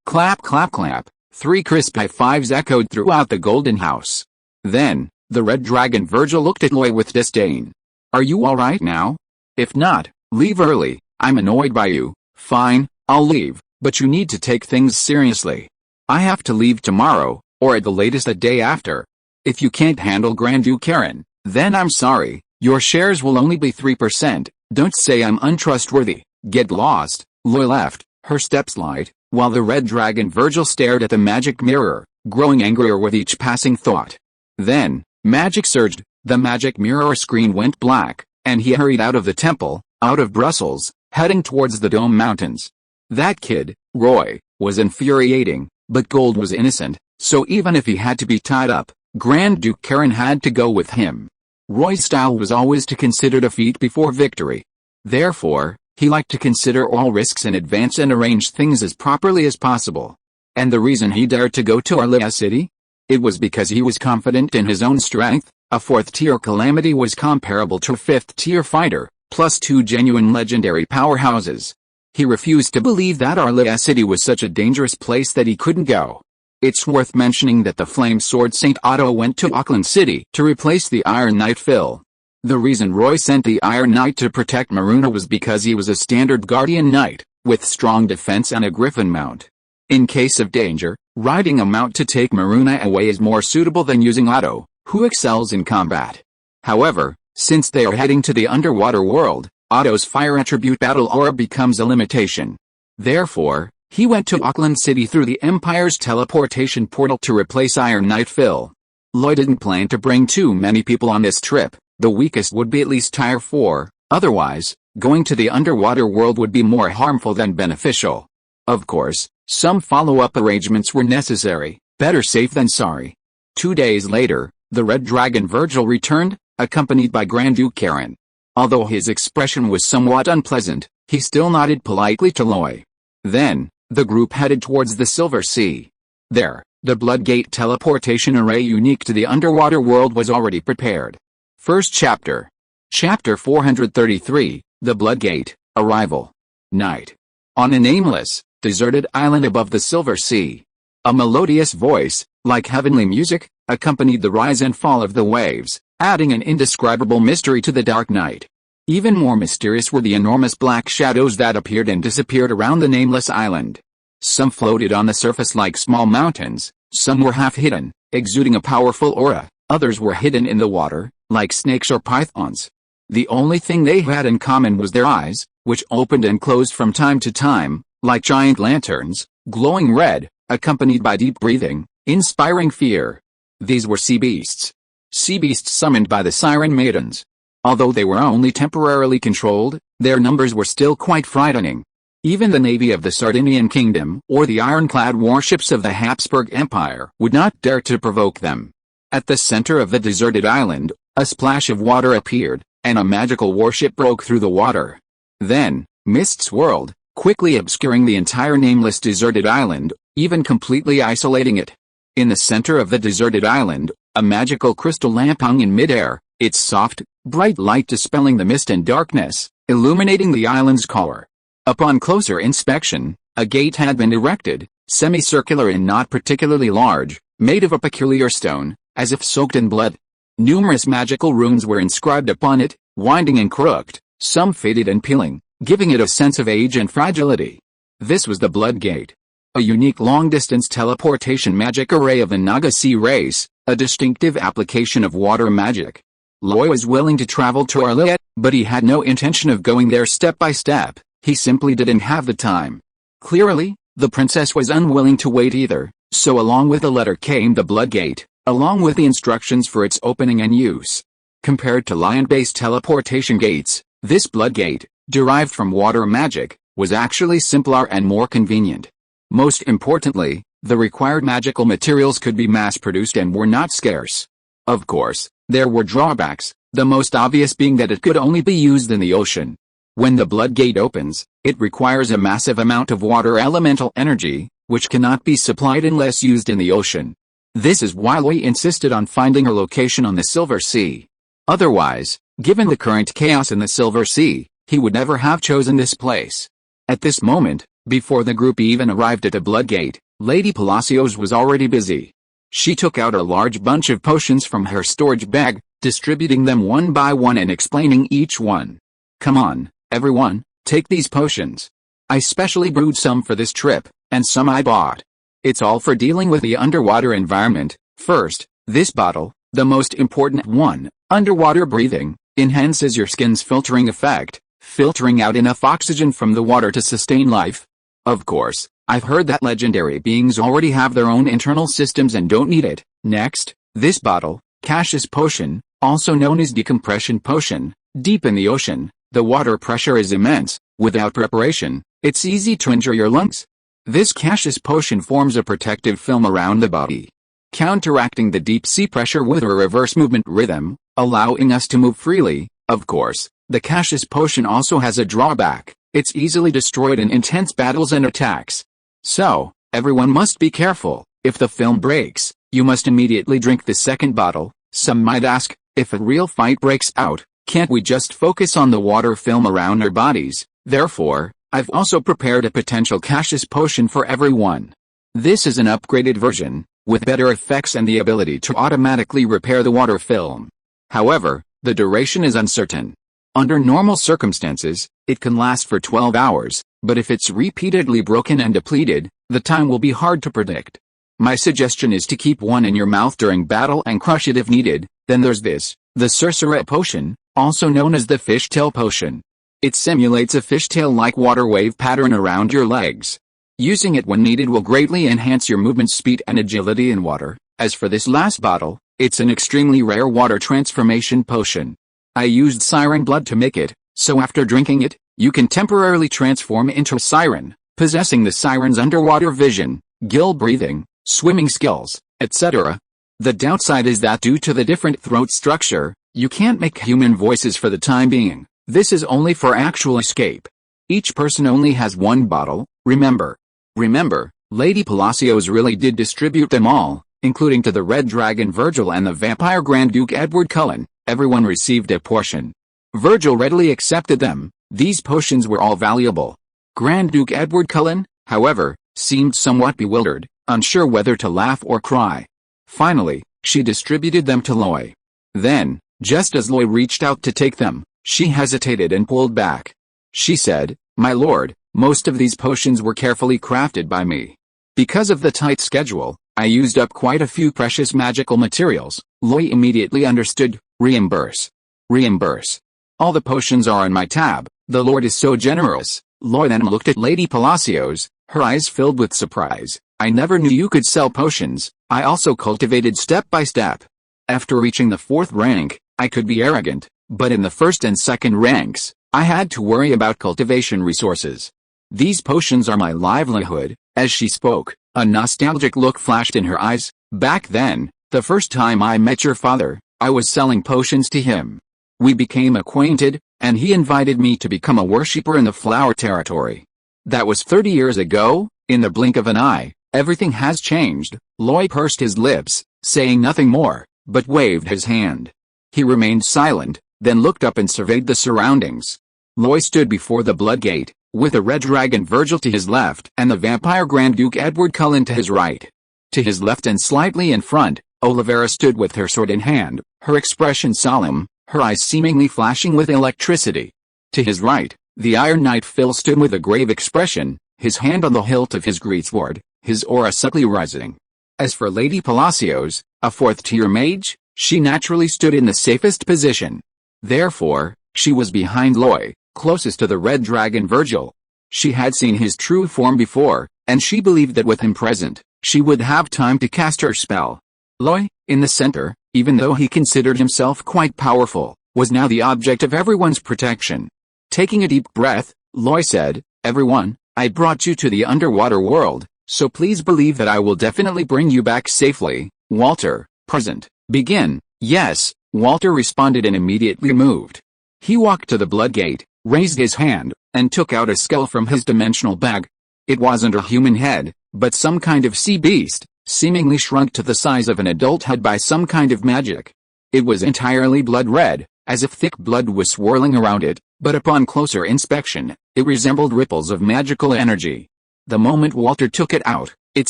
Speaker 1: clap clap clap. 3 crisp high fives echoed throughout the golden house. Then, the red dragon Virgil looked at Loy with disdain. Are you alright now? If not, leave early, I'm annoyed by you. Fine, I'll leave, but you need to take things seriously. I have to leave tomorrow, or at the latest the day after. If you can't handle Grand Duke Karen, then I'm sorry, your shares will only be 3%, don't say I'm untrustworthy, get lost. Loy left, her steps light, while the red dragon Virgil stared at the magic mirror, growing angrier with each passing thought. Then, magic surged, the magic mirror screen went black, and he hurried out of the temple, out of Brussels, heading towards the Dome Mountains. That kid, Roy, was infuriating, but Gold was innocent, so even if he had to be tied up, Grand Duke Karen had to go with him. Roy's style was always to consider defeat before victory. Therefore, he liked to consider all risks in advance and arrange things as properly as possible. And the reason he dared to go to Arlea City? It was because he was confident in his own strength. A 4th-tier calamity was comparable to a 5th-tier fighter, plus 2 genuine legendary powerhouses. He refused to believe that Arlea City was such a dangerous place that he couldn't go. It's worth mentioning that the Flame Sword Saint Otto went to Auckland City to replace the Iron Knight Phil. The reason Roy sent the Iron Knight to protect Maruna was because he was a standard guardian knight, with strong defense and a griffin mount. In case of danger, riding a mount to take Maruna away is more suitable than using Otto, who excels in combat. However, since they are heading to the underwater world, Otto's fire attribute battle aura becomes a limitation. Therefore, he went to Auckland City through the Empire's teleportation portal to replace Iron Knight Phil. Loy didn't plan to bring too many people on this trip, the weakest would be at least tier 4, otherwise, going to the underwater world would be more harmful than beneficial. Of course, some follow-up arrangements were necessary, better safe than sorry. 2 days later, the Red Dragon Virgil returned, accompanied by Grand Duke Karen. Although his expression was somewhat unpleasant, he still nodded politely to Loy. Then, the group headed towards the Silver Sea. There, the Bloodgate teleportation array unique to the underwater world was already prepared. First chapter. Chapter 433, The Bloodgate, Arrival. Night. On a nameless, deserted island above the Silver Sea. A melodious voice, like heavenly music, accompanied the rise and fall of the waves, adding an indescribable mystery to the dark night. Even more mysterious were the enormous black shadows that appeared and disappeared around the nameless island. Some floated on the surface like small mountains, some were half hidden, exuding a powerful aura, others were hidden in the water, like snakes or pythons. The only thing they had in common was their eyes, which opened and closed from time to time, like giant lanterns, glowing red, accompanied by deep breathing, inspiring fear. These were sea beasts. Sea beasts summoned by the Siren Maidens. Although they were only temporarily controlled, their numbers were still quite frightening. Even the navy of the Sardinian Kingdom or the ironclad warships of the Habsburg Empire would not dare to provoke them. At the center of the deserted island, a splash of water appeared, and a magical warship broke through the water. Then, mist swirled, quickly obscuring the entire nameless deserted island, even completely isolating it. In the center of the deserted island, a magical crystal lamp hung in midair, its soft, bright light dispelling the mist and darkness, illuminating the island's core. Upon closer inspection, a gate had been erected, semicircular and not particularly large, made of a peculiar stone, as if soaked in blood. Numerous magical runes were inscribed upon it, winding and crooked, some faded and peeling, giving it a sense of age and fragility. This was the Blood Gate. A unique long-distance teleportation magic array of the Naga Sea race, a distinctive application of water magic. Loy was willing to travel to Arlea, but he had no intention of going there step by step, he simply didn't have the time. Clearly, the princess was unwilling to wait either, so along with the letter came the Blood Gate, along with the instructions for its opening and use. Compared to lion-based teleportation gates, this Blood Gate, derived from water magic, was actually simpler and more convenient. Most importantly, the required magical materials could be mass-produced and were not scarce. Of course, there were drawbacks, the most obvious being that it could only be used in the ocean. When the blood gate opens, it requires a massive amount of water elemental energy, which cannot be supplied unless used in the ocean. This is why Loy insisted on finding her location on the Silver Sea. Otherwise, given the current chaos in the Silver Sea, he would never have chosen this place. At this moment, before the group even arrived at the blood gate, Lady Palacios was already busy. She took out a large bunch of potions from her storage bag, distributing them one by one and explaining each one. "Come on, everyone, take these potions. I specially brewed some for this trip, and some I bought. It's all for dealing with the underwater environment. First, this bottle, the most important one, underwater breathing, enhances your skin's filtering effect, filtering out enough oxygen from the water to sustain life. Of course, I've heard that legendary beings already have their own internal systems and don't need it. Next, this bottle, Cassius Potion, also known as Decompression Potion, deep in the ocean, the water pressure is immense. Without preparation, it's easy to injure your lungs. This Cassius Potion forms a protective film around the body, counteracting the deep sea pressure with a reverse movement rhythm, allowing us to move freely. Of course, the Cassius Potion also has a drawback: it's easily destroyed in intense battles and attacks. So, everyone must be careful. If the film breaks, you must immediately drink the second bottle. Some might ask, if a real fight breaks out, can't we just focus on the water film around our bodies? Therefore, I've also prepared a potential Cassius Potion for everyone. This is an upgraded version, with better effects and the ability to automatically repair the water film. However, the duration is uncertain. Under normal circumstances, it can last for 12 hours, but if it's repeatedly broken and depleted, the time will be hard to predict. My suggestion is to keep one in your mouth during battle and crush it if needed. Then there's this, the Sorcerer Potion, also known as the Fishtail Potion. It simulates a fishtail-like water wave pattern around your legs. Using it when needed will greatly enhance your movement speed and agility in water. As for this last bottle, it's an extremely rare water transformation potion. I used siren blood to make it, so after drinking it, you can temporarily transform into a siren, possessing the siren's underwater vision, gill breathing, swimming skills, etc. The downside is that due to the different throat structure, you can't make human voices for the time being. This is only for actual escape. Each person only has one bottle, remember. Remember, Lady Palacios really did distribute them all, including to the Red Dragon Virgil and the Vampire Grand Duke Edward Cullen. Everyone received a portion. Virgil readily accepted them. These potions were all valuable. Grand Duke Edward Cullen, however, seemed somewhat bewildered, unsure whether to laugh or cry. Finally, she distributed them to Loy. Then, just as Loy reached out to take them, she hesitated and pulled back. She said, "My lord, most of these potions were carefully crafted by me. Because of the tight schedule, I used up quite a few precious magical materials." Loy immediately understood. Reimburse. Reimburse. All the potions are on my tab. The lord is so generous. Loy then looked at Lady Palacios, her eyes filled with surprise. "I never knew you could sell potions. I also cultivated step by step. After reaching the 4th rank, I could be arrogant, but in the 1st and 2nd ranks, I had to worry about cultivation resources. These potions are my livelihood." As she spoke, a nostalgic look flashed in her eyes. "Back then, the first time I met your father, I was selling potions to him. We became acquainted, and he invited me to become a worshipper in the flower territory. That was 30 years ago." In the blink of an eye, everything has changed. Loy pursed his lips, saying nothing more, but waved his hand. He remained silent, then looked up and surveyed the surroundings. Loy stood before the blood gate, with the Red Dragon Virgil to his left and the Vampire Grand Duke Edward Cullen to his right. To his left and slightly in front, Olivera stood with her sword in hand, her expression solemn, her eyes seemingly flashing with electricity. To his right, the Iron Knight Phil stood with a grave expression, his hand on the hilt of his greatsword, his aura subtly rising. As for Lady Palacios, a 4th-tier mage, she naturally stood in the safest position. Therefore, she was behind Loy, closest to the Red Dragon Virgil. She had seen his true form before, and she believed that with him present, she would have time to cast her spell. Loy, in the center, even though he considered himself quite powerful, was now the object of everyone's protection. Taking a deep breath, Loy said, Everyone, I brought you to the underwater world, so please believe that I will definitely bring you back safely. Walter, present. Begin." "Yes," Walter responded and immediately moved. He walked to the blood gate, raised his hand, and took out a skull from his dimensional bag. It wasn't a human head, but some kind of sea beast, seemingly shrunk to the size of an adult head by some kind of magic. It was entirely blood red, as if thick blood was swirling around it, but upon closer inspection, it resembled ripples of magical energy. The moment Walter took it out, it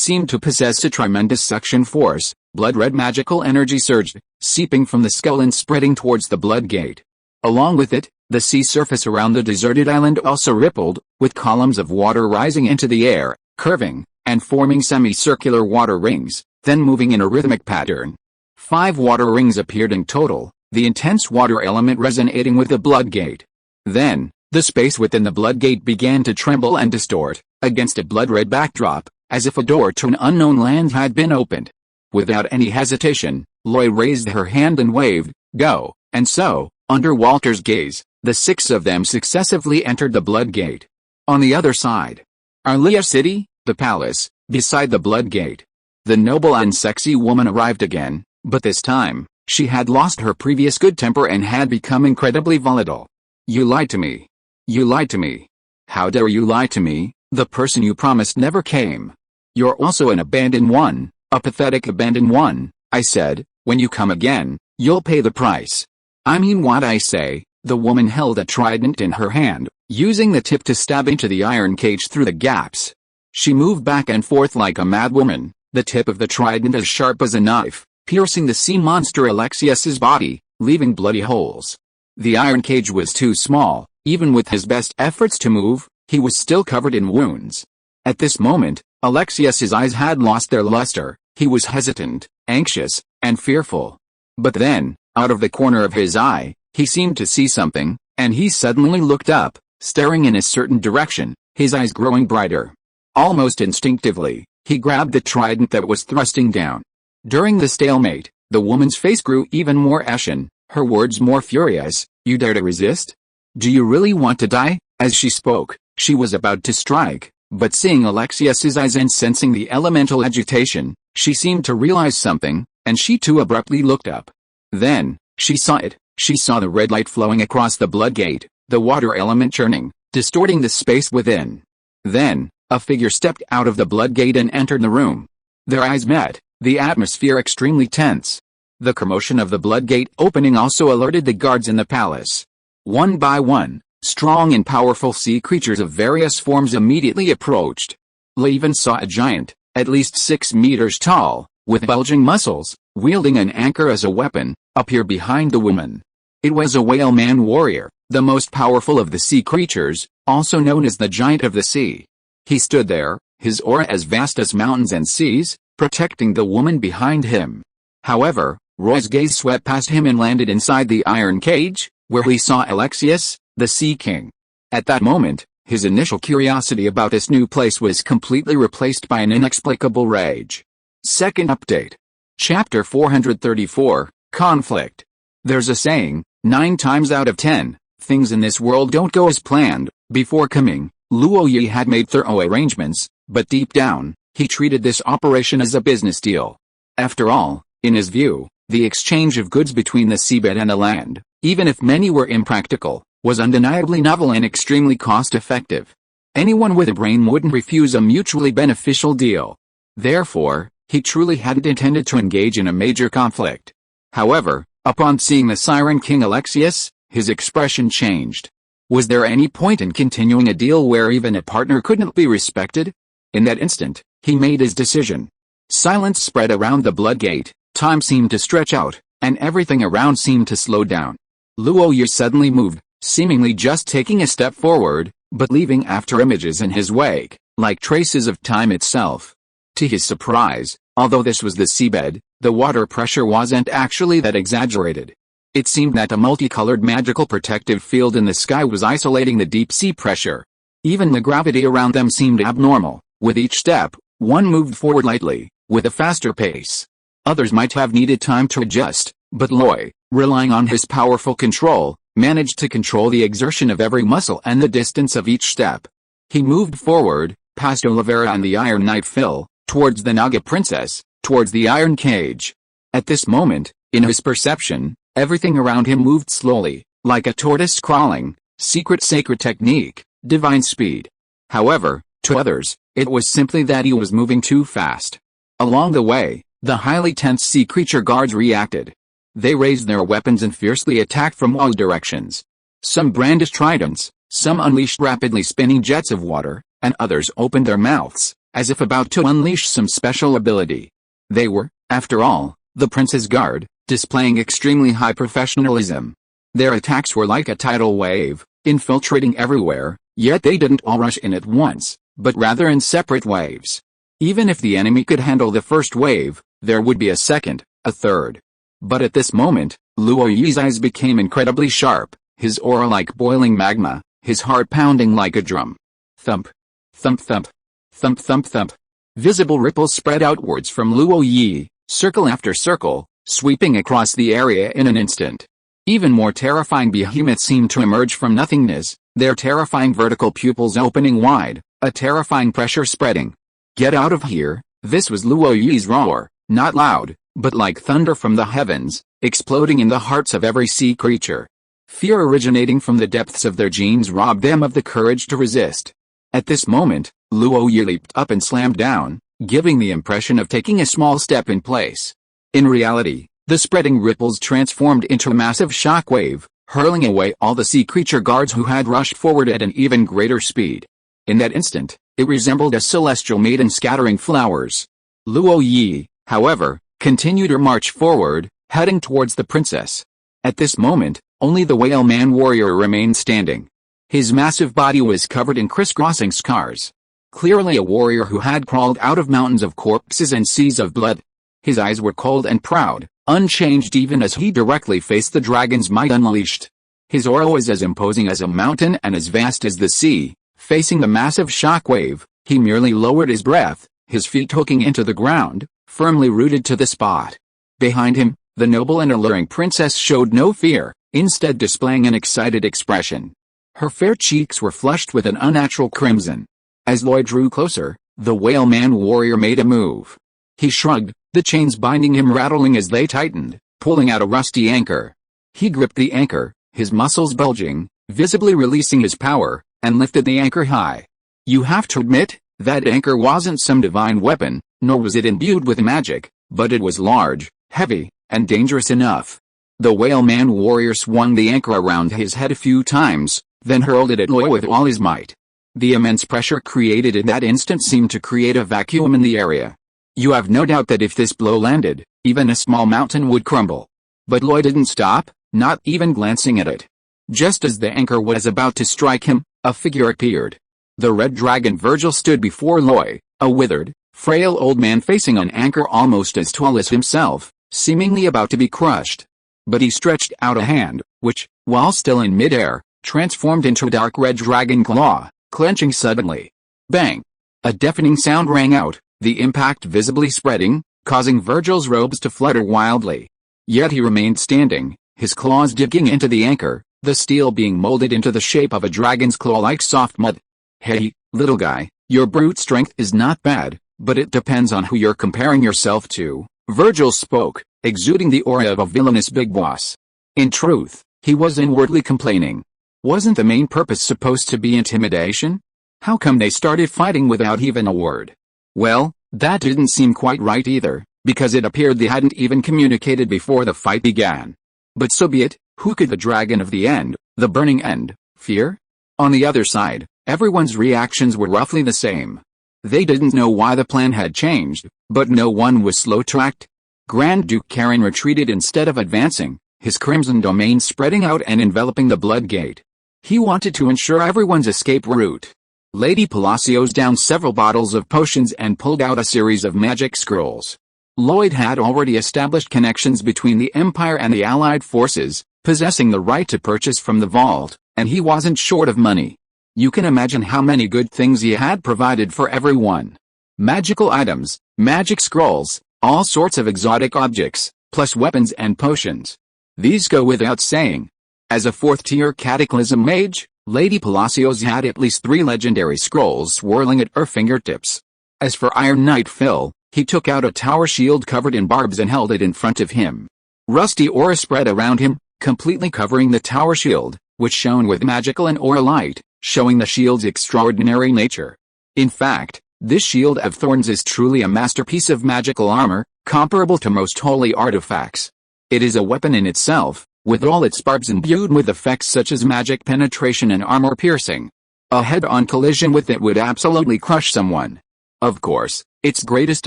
Speaker 1: seemed to possess a tremendous suction force. Blood-red magical energy surged, seeping from the skull and spreading towards the blood gate. Along with it, the sea surface around the deserted island also rippled, with columns of water rising into the air, curving, and forming semicircular water rings, then moving in a rhythmic pattern. 5 water rings appeared in total, the intense water element resonating with the blood gate. Then, the space within the blood gate began to tremble and distort, against a blood-red backdrop, as if a door to an unknown land had been opened. Without any hesitation, Loy raised her hand and waved, "Go," and so, under Walter's gaze, the 6 of them successively entered the blood gate. On the other side, Arlia City, the palace, beside the blood gate. The noble and sexy woman arrived again, but this time, she had lost her previous good temper and had become incredibly volatile. "You lied to me. You lied to me. How dare you lie to me? The person you promised never came. You're also an abandoned one, a pathetic abandoned one," I said. "When you come again, you'll pay the price. I mean what I say." The woman held a trident in her hand, using the tip to stab into the iron cage through the gaps. She moved back and forth like a madwoman, the tip of the trident as sharp as a knife, piercing the sea monster Alexius's body, leaving bloody holes. The iron cage was too small. Even with his best efforts to move, he was still covered in wounds. At this moment, Alexius's eyes had lost their luster. He was hesitant, anxious, and fearful. But then, out of the corner of his eye, he seemed to see something, and he suddenly looked up, staring in a certain direction, his eyes growing brighter. Almost instinctively, he grabbed the trident that was thrusting down. During the stalemate, the woman's face grew even more ashen, her words more furious. "You dare to resist? Do you really want to die?" As she spoke, she was about to strike, but seeing Alexius's eyes and sensing the elemental agitation, she seemed to realize something, and she too abruptly looked up. Then, she saw it. She saw the red light flowing across the blood gate, the water element churning, distorting the space within. Then, a figure stepped out of the blood gate and entered the room. Their eyes met, the atmosphere extremely tense. The commotion of the blood gate opening also alerted the guards in the palace. One by one, strong and powerful sea creatures of various forms immediately approached. Loy even saw a giant, at least 6 meters tall, with bulging muscles, wielding an anchor as a weapon, appear behind the woman. It was a whale-man warrior, the most powerful of the sea creatures, also known as the Giant of the Sea. He stood there, his aura as vast as mountains and seas, protecting the woman behind him. However, Roy's gaze swept past him and landed inside the iron cage, where he saw Alexius, the Sea King. At that moment, his initial curiosity about this new place was completely replaced by an inexplicable rage. Second update. Chapter 434, Conflict. There's a saying, 9 times out of 10, things in this world don't go as planned. Before coming, Luo Yi had made thorough arrangements, but deep down, he treated this operation as a business deal. After all, in his view, the exchange of goods between the seabed and the land, even if many were impractical, was undeniably novel and extremely cost-effective. Anyone with a brain wouldn't refuse a mutually beneficial deal. Therefore, he truly hadn't intended to engage in a major conflict. However, upon seeing the Siren King Alexius, his expression changed. Was there any point in continuing a deal where even a partner couldn't be respected? In that instant, he made his decision. Silence spread around the blood gate, time seemed to stretch out, and everything around seemed to slow down. Luo Yi suddenly moved, seemingly just taking a step forward, but leaving after images in his wake, like traces of time itself. To his surprise, although this was the seabed, the water pressure wasn't actually that exaggerated. It seemed that a multicolored magical protective field in the sky was isolating the deep sea pressure. Even the gravity around them seemed abnormal. With each step, one moved forward lightly, with a faster pace. Others might have needed time to adjust, but Loy, relying on his powerful control, managed to control the exertion of every muscle and the distance of each step. He moved forward, past Olivera and the Iron Knight Phil, towards the Naga Princess, towards the Iron Cage. At this moment, in his perception, everything around him moved slowly, like a tortoise crawling, secret sacred technique, divine speed. However, to others, it was simply that he was moving too fast. Along the way, the highly tense sea creature guards reacted. They raised their weapons and fiercely attacked from all directions. Some brandished tridents, some unleashed rapidly spinning jets of water, and others opened their mouths, as if about to unleash some special ability. They were, after all, the Prince's Guard, displaying extremely high professionalism. Their attacks were like a tidal wave, infiltrating everywhere, yet they didn't all rush in at once, but rather in separate waves. Even if the enemy could handle the first wave, there would be a second, a third. But at this moment, Luo Yi's eyes became incredibly sharp, his aura like boiling magma, his heart pounding like a drum. Thump. Thump thump. Thump thump thump. Visible ripples spread outwards from Luo Yi, circle after circle, sweeping across the area in an instant. Even more terrifying behemoths seemed to emerge from nothingness, their terrifying vertical pupils opening wide, a terrifying pressure spreading. Get out of here. This was Luo Yi's roar, not loud, but like thunder from the heavens, exploding in the hearts of every sea creature. Fear originating from the depths of their genes robbed them of the courage to resist. At this moment, Luo Yi leaped up and slammed down, giving the impression of taking a small step in place. In reality, the spreading ripples transformed into a massive shockwave, hurling away all the sea creature guards who had rushed forward at an even greater speed. In that instant, it resembled a celestial maiden scattering flowers. Luo Yi, however, continued her march forward, heading towards the princess. At this moment, only the whale man warrior remained standing. His massive body was covered in crisscrossing scars. Clearly a warrior who had crawled out of mountains of corpses and seas of blood. His eyes were cold and proud, unchanged even as he directly faced the dragon's might unleashed. His aura was as imposing as a mountain and as vast as the sea. Facing the massive shockwave, he merely lowered his breath, his feet hooking into the ground, firmly rooted to the spot. Behind him, the noble and alluring princess showed no fear, instead displaying an excited expression. Her fair cheeks were flushed with an unnatural crimson. As Lloyd drew closer, the whale man warrior made a move. He shrugged, the chains binding him rattling as they tightened, pulling out a rusty anchor. He gripped the anchor, his muscles bulging, visibly releasing his power, and lifted the anchor high. You have to admit, that anchor wasn't some divine weapon, nor was it imbued with magic, but it was large, heavy, and dangerous enough. The whale man warrior swung the anchor around his head a few times, then hurled it at Lloyd with all his might. The immense pressure created in that instant seemed to create a vacuum in the area. You have no doubt that if this blow landed, even a small mountain would crumble. But Lloyd didn't stop, not even glancing at it. Just as the anchor was about to strike him, a figure appeared. The red dragon Virgil stood before Lloyd, a withered, frail old man facing an anchor almost as tall as himself, seemingly about to be crushed. But he stretched out a hand, which, while still in midair, transformed into a dark red dragon claw, clenching suddenly. Bang! A deafening sound rang out, the impact visibly spreading, causing Virgil's robes to flutter wildly. Yet he remained standing, his claws digging into the anchor, the steel being molded into the shape of a dragon's claw like soft mud. Hey, little guy, your brute strength is not bad, but it depends on who you're comparing yourself to, Virgil spoke, exuding the aura of a villainous big boss. In truth, he was inwardly complaining. Wasn't the main purpose supposed to be intimidation? How come they started fighting without even a word? Well, that didn't seem quite right either, because it appeared they hadn't even communicated before the fight began. But so be it, who could the dragon of the end, the burning end, fear? On the other side, everyone's reactions were roughly the same. They didn't know why the plan had changed, but no one was slow to act. Grand Duke Karen retreated instead of advancing, his crimson domain spreading out and enveloping the blood gate. He wanted to ensure everyone's escape route. Lady Palacios downed several bottles of potions and pulled out a series of magic scrolls. Lloyd had already established connections between the Empire and the Allied forces, possessing the right to purchase from the vault, and he wasn't short of money. You can imagine how many good things he had provided for everyone. Magical items, magic scrolls, all sorts of exotic objects, plus weapons and potions. These go without saying. As a fourth-tier cataclysm mage, Lady Palacios had at least 3 legendary scrolls swirling at her fingertips. As for Iron Knight Phil, he took out a tower shield covered in barbs and held it in front of him. Rusty aura spread around him, completely covering the tower shield, which shone with magical and aura light, showing the shield's extraordinary nature. In fact, this shield of thorns is truly a masterpiece of magical armor, comparable to most holy artifacts. It is a weapon in itself, with all its barbs imbued with effects such as magic penetration and armor piercing. A head-on collision with it would absolutely crush someone. Of course, its greatest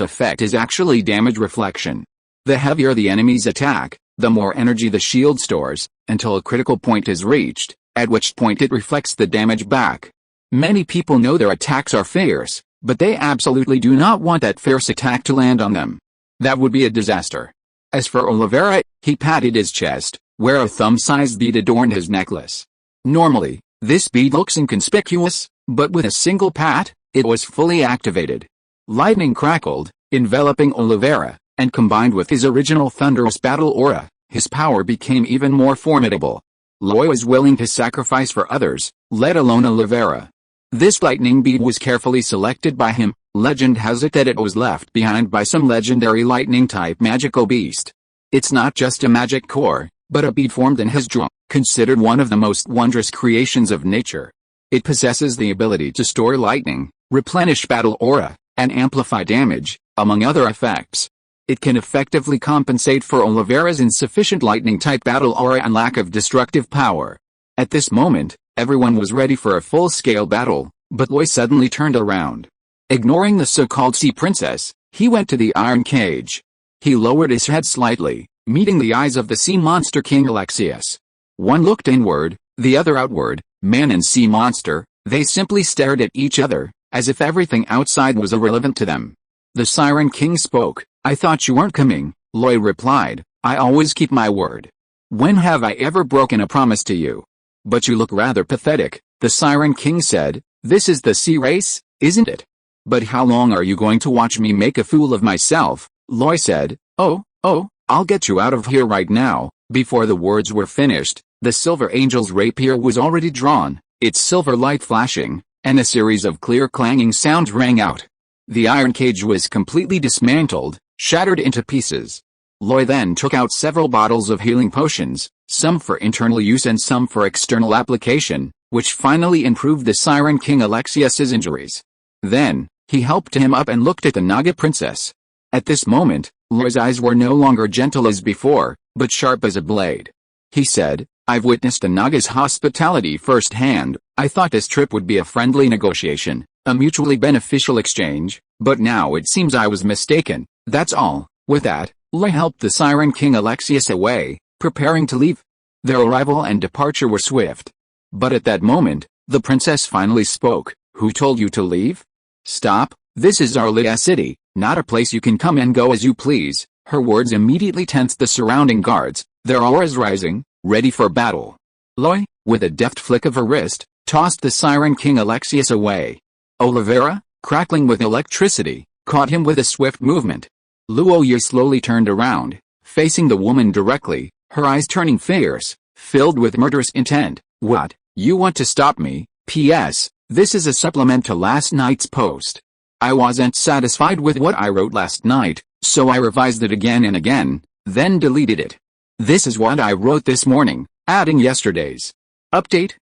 Speaker 1: effect is actually damage reflection. The heavier the enemy's attack, the more energy the shield stores, until a critical point is reached, at which point it reflects the damage back. Many people know their attacks are fierce, but they absolutely do not want that fierce attack to land on them. That would be a disaster. As for Oliveira, he patted his chest, where a thumb-sized bead adorned his necklace. Normally, this bead looks inconspicuous, but with a single pat, it was fully activated. Lightning crackled, enveloping Oliveira, and combined with his original thunderous battle aura, his power became even more formidable. Loy was willing to sacrifice for others, let alone Oliveira. This lightning bead was carefully selected by him. Legend has it that it was left behind by some legendary lightning-type magical beast. It's not just a magic core, but a bead formed in his jaw, considered one of the most wondrous creations of nature. It possesses the ability to store lightning, replenish battle aura, and amplify damage, among other effects. It can effectively compensate for Oliveira's insufficient lightning-type battle aura and lack of destructive power. At this moment, everyone was ready for a full-scale battle, but Loy suddenly turned around. Ignoring the so-called sea princess, he went to the iron cage. He lowered his head slightly, meeting the eyes of the sea monster King Alexius. One looked inward, the other outward. Man and sea monster, they simply stared at each other, as if everything outside was irrelevant to them. The Siren King spoke. "I thought you weren't coming," Loy replied. "I always keep my word. When have I ever broken a promise to you?" "But you look rather pathetic," the Siren King said. "This is the sea race, isn't it?" "But how long are you going to watch me make a fool of myself?" Loy said. Oh, I'll get you out of here right now." Before the words were finished, the Silver Angel's rapier was already drawn, its silver light flashing, and a series of clear clanging sounds rang out. The iron cage was completely dismantled, shattered into pieces. Loy then took out several bottles of healing potions, some for internal use and some for external application, which finally improved the Siren King Alexius's injuries. Then, he helped him up and looked at the Naga princess. At this moment, Loy's eyes were no longer gentle as before, but sharp as a blade. He said, "I've witnessed the Naga's hospitality firsthand. I thought this trip would be a friendly negotiation, a mutually beneficial exchange, but now it seems I was mistaken, that's all." With that, Loy helped the Siren King Alexius away, preparing to leave. Their arrival and departure were swift. But at that moment, the princess finally spoke. "Who told you to leave? Stop, this is Arlia City, not a place you can come and go as you please." Her words immediately tensed the surrounding guards, their auras rising, ready for battle. Loy, with a deft flick of her wrist, tossed the Siren King Alexius away. Oliveira, crackling with electricity, caught him with a swift movement. Luoya slowly turned around, facing the woman directly, her eyes turning fierce, filled with murderous intent. "What, you want to stop me? P.S. This is a supplement to last night's post. I wasn't satisfied with what I wrote last night, so I revised it again and again, then deleted it. This is what I wrote this morning, adding yesterday's. Update.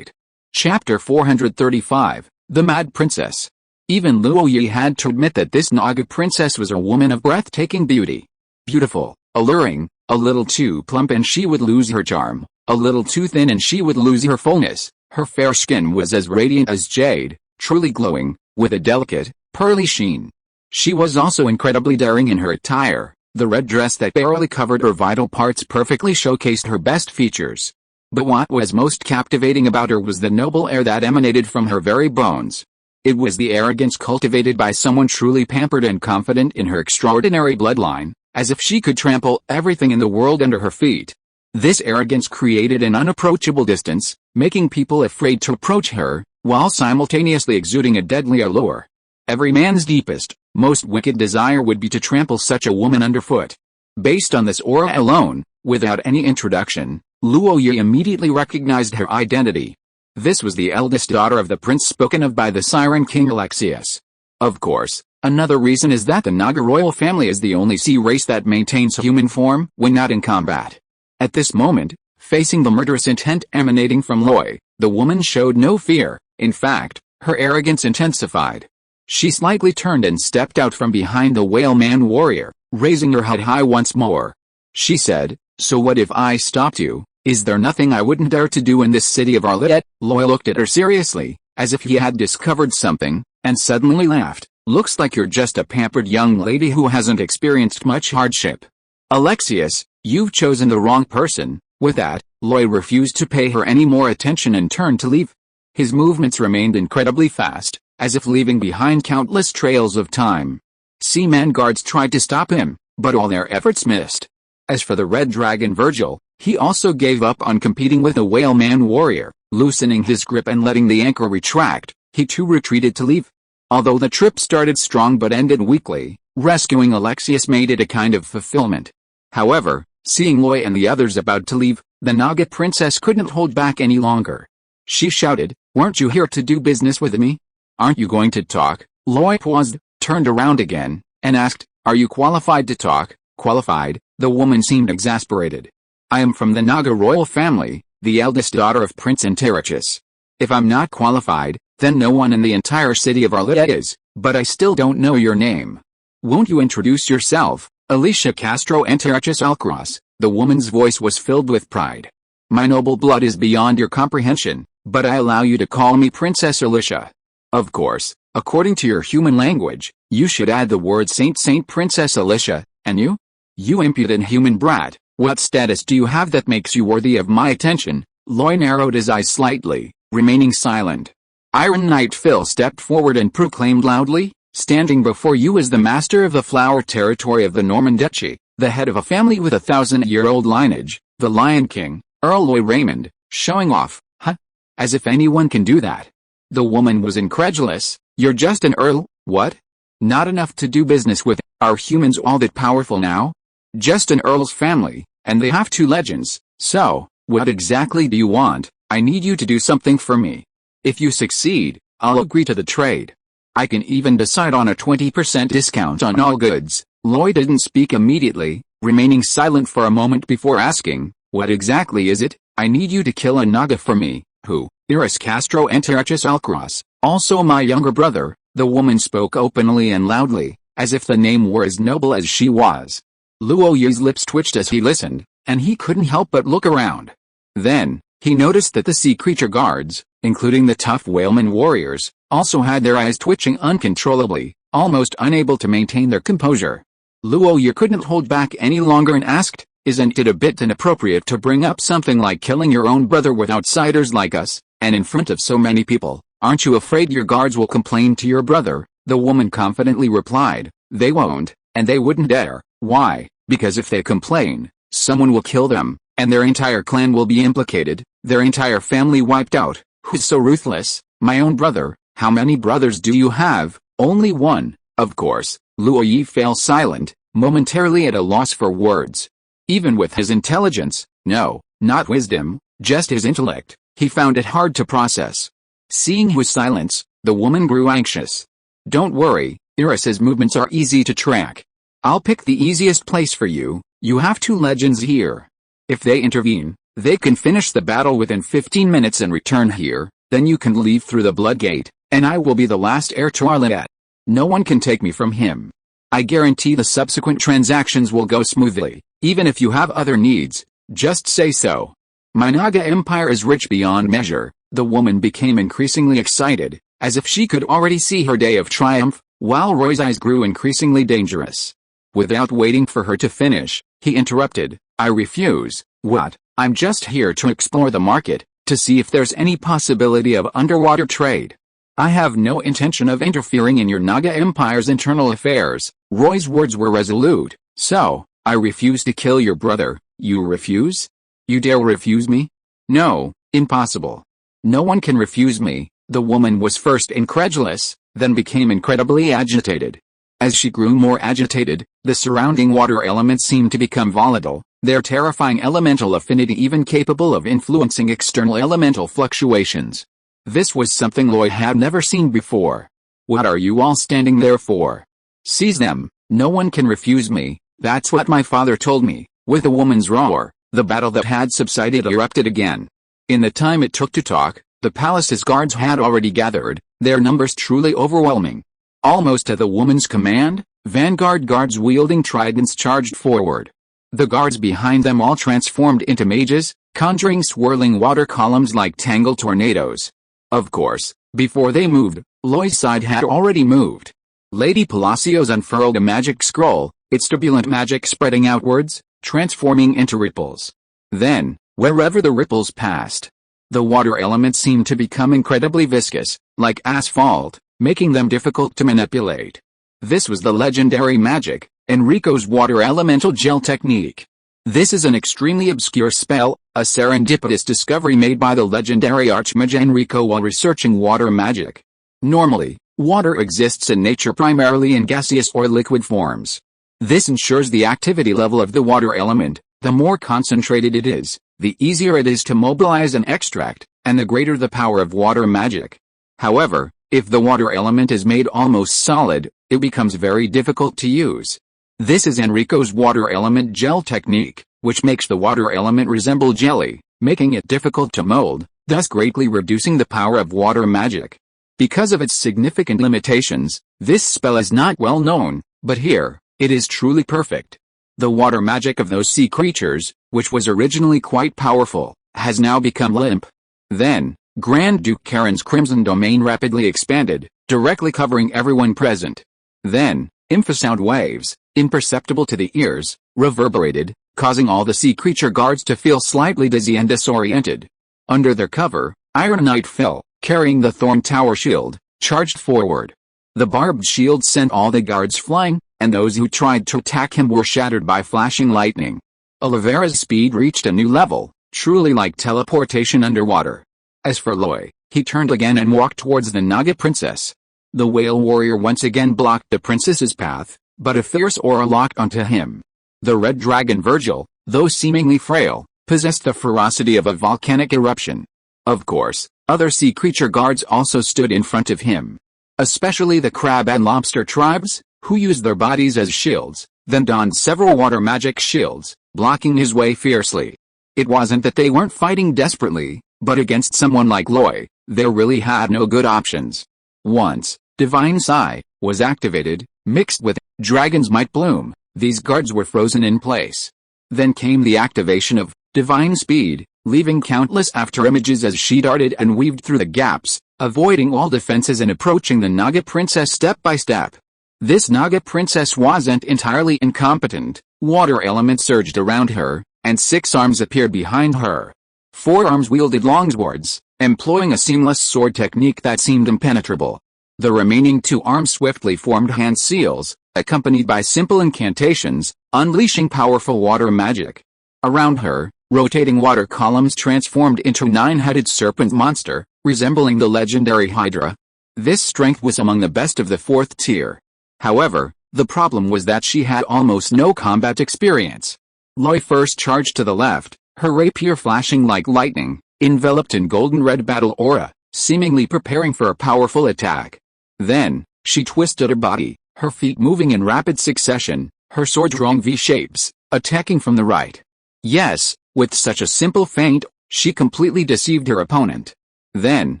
Speaker 1: Chapter 435, The Mad Princess. Even Luoyi had to admit that this Naga princess was a woman of breathtaking beauty. Beautiful, alluring, a little too plump and she would lose her charm, a little too thin and she would lose her fullness. Her fair skin was as radiant as jade, truly glowing, with a delicate, pearly sheen. She was also incredibly daring in her attire. The red dress that barely covered her vital parts perfectly showcased her best features. But what was most captivating about her was the noble air that emanated from her very bones. It was the arrogance cultivated by someone truly pampered and confident in her extraordinary bloodline, as if she could trample everything in the world under her feet. This arrogance created an unapproachable distance, making people afraid to approach her, while simultaneously exuding a deadly allure. Every man's deepest, most wicked desire would be to trample such a woman underfoot. Based on this aura alone, without any introduction, Luoyi immediately recognized her identity. This was the eldest daughter of the prince spoken of by the Siren King Alexius. Of course, another reason is that the Naga royal family is the only sea race that maintains human form when not in combat. At this moment, facing the murderous intent emanating from Loy, the woman showed no fear. In fact, her arrogance intensified. She slightly turned and stepped out from behind the whale-man warrior, raising her head high once more. She said, "So what if I stopped you? Is there nothing I wouldn't dare to do in this city of Arlet?" Loy looked at her seriously, as if he had discovered something, and suddenly laughed. "Looks like you're just a pampered young lady who hasn't experienced much hardship. Alexius, you've chosen the wrong person." With that, Loy refused to pay her any more attention and turned to leave. His movements remained incredibly fast, as if leaving behind countless trails of time. Seaman guards tried to stop him, but all their efforts missed. As for the red dragon Virgil, he also gave up on competing with the whale-man warrior. Loosening his grip and letting the anchor retract, he too retreated to leave. Although the trip started strong but ended weakly, rescuing Alexius made it a kind of fulfillment. However, seeing Loy and the others about to leave, the Naga princess couldn't hold back any longer. She shouted, "Weren't you here to do business with me? Aren't you going to talk?" Loy paused, turned around again, and asked, "Are you qualified to talk?" "Qualified?" The woman seemed exasperated. "I am from the Naga royal family, the eldest daughter of Prince Antiochus. If I'm not qualified, then no one in the entire city of Arlet is, but I still don't know your name. Won't you introduce yourself?" "Alicia Castro Antiochus Alcross." The woman's voice was filled with pride. "My noble blood is beyond your comprehension, but I allow you to call me Princess Alicia. Of course, according to your human language, you should add the word Saint Princess Alicia, and you? You impudent human brat, what status do you have that makes you worthy of my attention?" Loy narrowed his eyes slightly, remaining silent. Iron Knight Phil stepped forward and proclaimed loudly, "Standing before you is the master of the flower territory of the Norman Duchy, the head of a family with 1,000-year-old lineage, the Lion King, Earl Loy Raymond." Showing off, huh? As if anyone can do that. The woman was incredulous. "You're just an earl, what? Not enough to do business with? Are humans all that powerful now? Just an earl's family, and they have 2 legends. So, what exactly do you want? I need you to do something for me. If you succeed, I'll agree to the trade. I can even decide on a 20% discount on all goods." Loy didn't speak immediately, remaining silent for a moment before asking, "What exactly is it?" "I need you to kill a Naga for me." "Who?" "Iris Castro Antiochus Alcross, also my younger brother." The woman spoke openly and loudly, as if the name were as noble as she was. Luo Yi's lips twitched as he listened, and he couldn't help but look around. Then, he noticed that the sea creature guards, including the tough whaleman warriors, also had their eyes twitching uncontrollably, almost unable to maintain their composure. Luo Yi couldn't hold back any longer and asked, "Isn't it a bit inappropriate to bring up something like killing your own brother with outsiders like us, and in front of so many people? Aren't you afraid your guards will complain to your brother?" The woman confidently replied, "They won't, and they wouldn't dare. Why? Because if they complain, someone will kill them, and their entire clan will be implicated, their entire family wiped out." "Who's so ruthless?" "My own brother." "How many brothers do you have?" "Only one." Of course, Luo Yi fell silent, momentarily at a loss for words. Even with his intelligence, no, not wisdom, just his intellect, he found it hard to process. Seeing his silence, the woman grew anxious. "Don't worry, Iris's movements are easy to track. I'll pick the easiest place for you. You have 2 legends here. If they intervene, they can finish the battle within 15 minutes and return here, then you can leave through the Blood Gate, and I will be the last heir to Arlet. No one can take me from him. I guarantee the subsequent transactions will go smoothly. Even if you have other needs, just say so. My Naga Empire is rich beyond measure." The woman became increasingly excited, as if she could already see her day of triumph, while Roy's eyes grew increasingly dangerous. Without waiting for her to finish, he interrupted, "I refuse." "What? I'm just here to explore the market, to see if there's any possibility of underwater trade. I have no intention of interfering in your Naga Empire's internal affairs." Roy's words were resolute. "So, I refuse to kill your brother." "You refuse? You dare refuse me?" "No, impossible. No one can refuse me." The woman was first incredulous, then became incredibly agitated. As she grew more agitated, the surrounding water elements seemed to become volatile, their terrifying elemental affinity even capable of influencing external elemental fluctuations. This was something Lloyd had never seen before. "What are you all standing there for? Seize them, no one can refuse me, that's what my father told me." With a woman's roar, the battle that had subsided erupted again. In the time it took to talk, the palace's guards had already gathered, their numbers truly overwhelming. Almost at the woman's command, vanguard guards wielding tridents charged forward. The guards behind them all transformed into mages, conjuring swirling water columns like tangled tornadoes. Of course, before they moved, Lloyd's side had already moved. Lady Palacios unfurled a magic scroll, its turbulent magic spreading outwards, transforming into ripples. Then, wherever the ripples passed, the water elements seemed to become incredibly viscous, like asphalt, making them difficult to manipulate. This was the legendary magic, Enrico's water elemental gel technique. This is an extremely obscure spell, a serendipitous discovery made by the legendary archmage Enrico while researching water magic. Normally, water exists in nature primarily in gaseous or liquid forms. This ensures the activity level of the water element. The more concentrated it is, the easier it is to mobilize and extract, and the greater the power of water magic. However, if the water element is made almost solid, it becomes very difficult to use. This is Enrico's water element gel technique, which makes the water element resemble jelly, making it difficult to mold, thus greatly reducing the power of water magic. Because of its significant limitations, this spell is not well known, but here, it is truly perfect. The water magic of those sea creatures, which was originally quite powerful, has now become limp. Then, Grand Duke Karen's crimson domain rapidly expanded, directly covering everyone present. Then, infrasound waves, imperceptible to the ears, reverberated, causing all the sea creature guards to feel slightly dizzy and disoriented. Under their cover, Iron Knight fell, carrying the Thorn Tower shield, charged forward. The barbed shield sent all the guards flying, and those who tried to attack him were shattered by flashing lightning. Olivera's speed reached a new level, truly like teleportation underwater. As for Loy, he turned again and walked towards the Naga princess. The whale warrior once again blocked the princess's path, but a fierce aura locked onto him. The red dragon Virgil, though seemingly frail, possessed the ferocity of a volcanic eruption. Of course, other sea creature guards also stood in front of him. Especially the crab and lobster tribes, who used their bodies as shields, then donned several water magic shields, blocking his way fiercely. It wasn't that they weren't fighting desperately, but against someone like Loy, they really had no good options. Once, Divine Sigh was activated, mixed with Dragon's Might Bloom, these guards were frozen in place. Then came the activation of Divine Speed, leaving countless after images as she darted and weaved through the gaps, avoiding all defenses and approaching the Naga princess step by step. This Naga princess wasn't entirely incompetent. Water elements surged around her, and 6 arms appeared behind her. 4 arms wielded longswords, employing a seamless sword technique that seemed impenetrable. The remaining 2 arms swiftly formed hand seals, accompanied by simple incantations, unleashing powerful water magic. Around her, rotating water columns transformed into a 9-headed serpent monster, resembling the legendary Hydra. This strength was among the best of the 4th tier. However, the problem was that she had almost no combat experience. Loy first charged to the left, her rapier flashing like lightning, enveloped in golden red battle aura, seemingly preparing for a powerful attack. Then, she twisted her body, her feet moving in rapid succession, her sword drawing V-shapes, attacking from the right. Yes, with such a simple feint, she completely deceived her opponent. Then,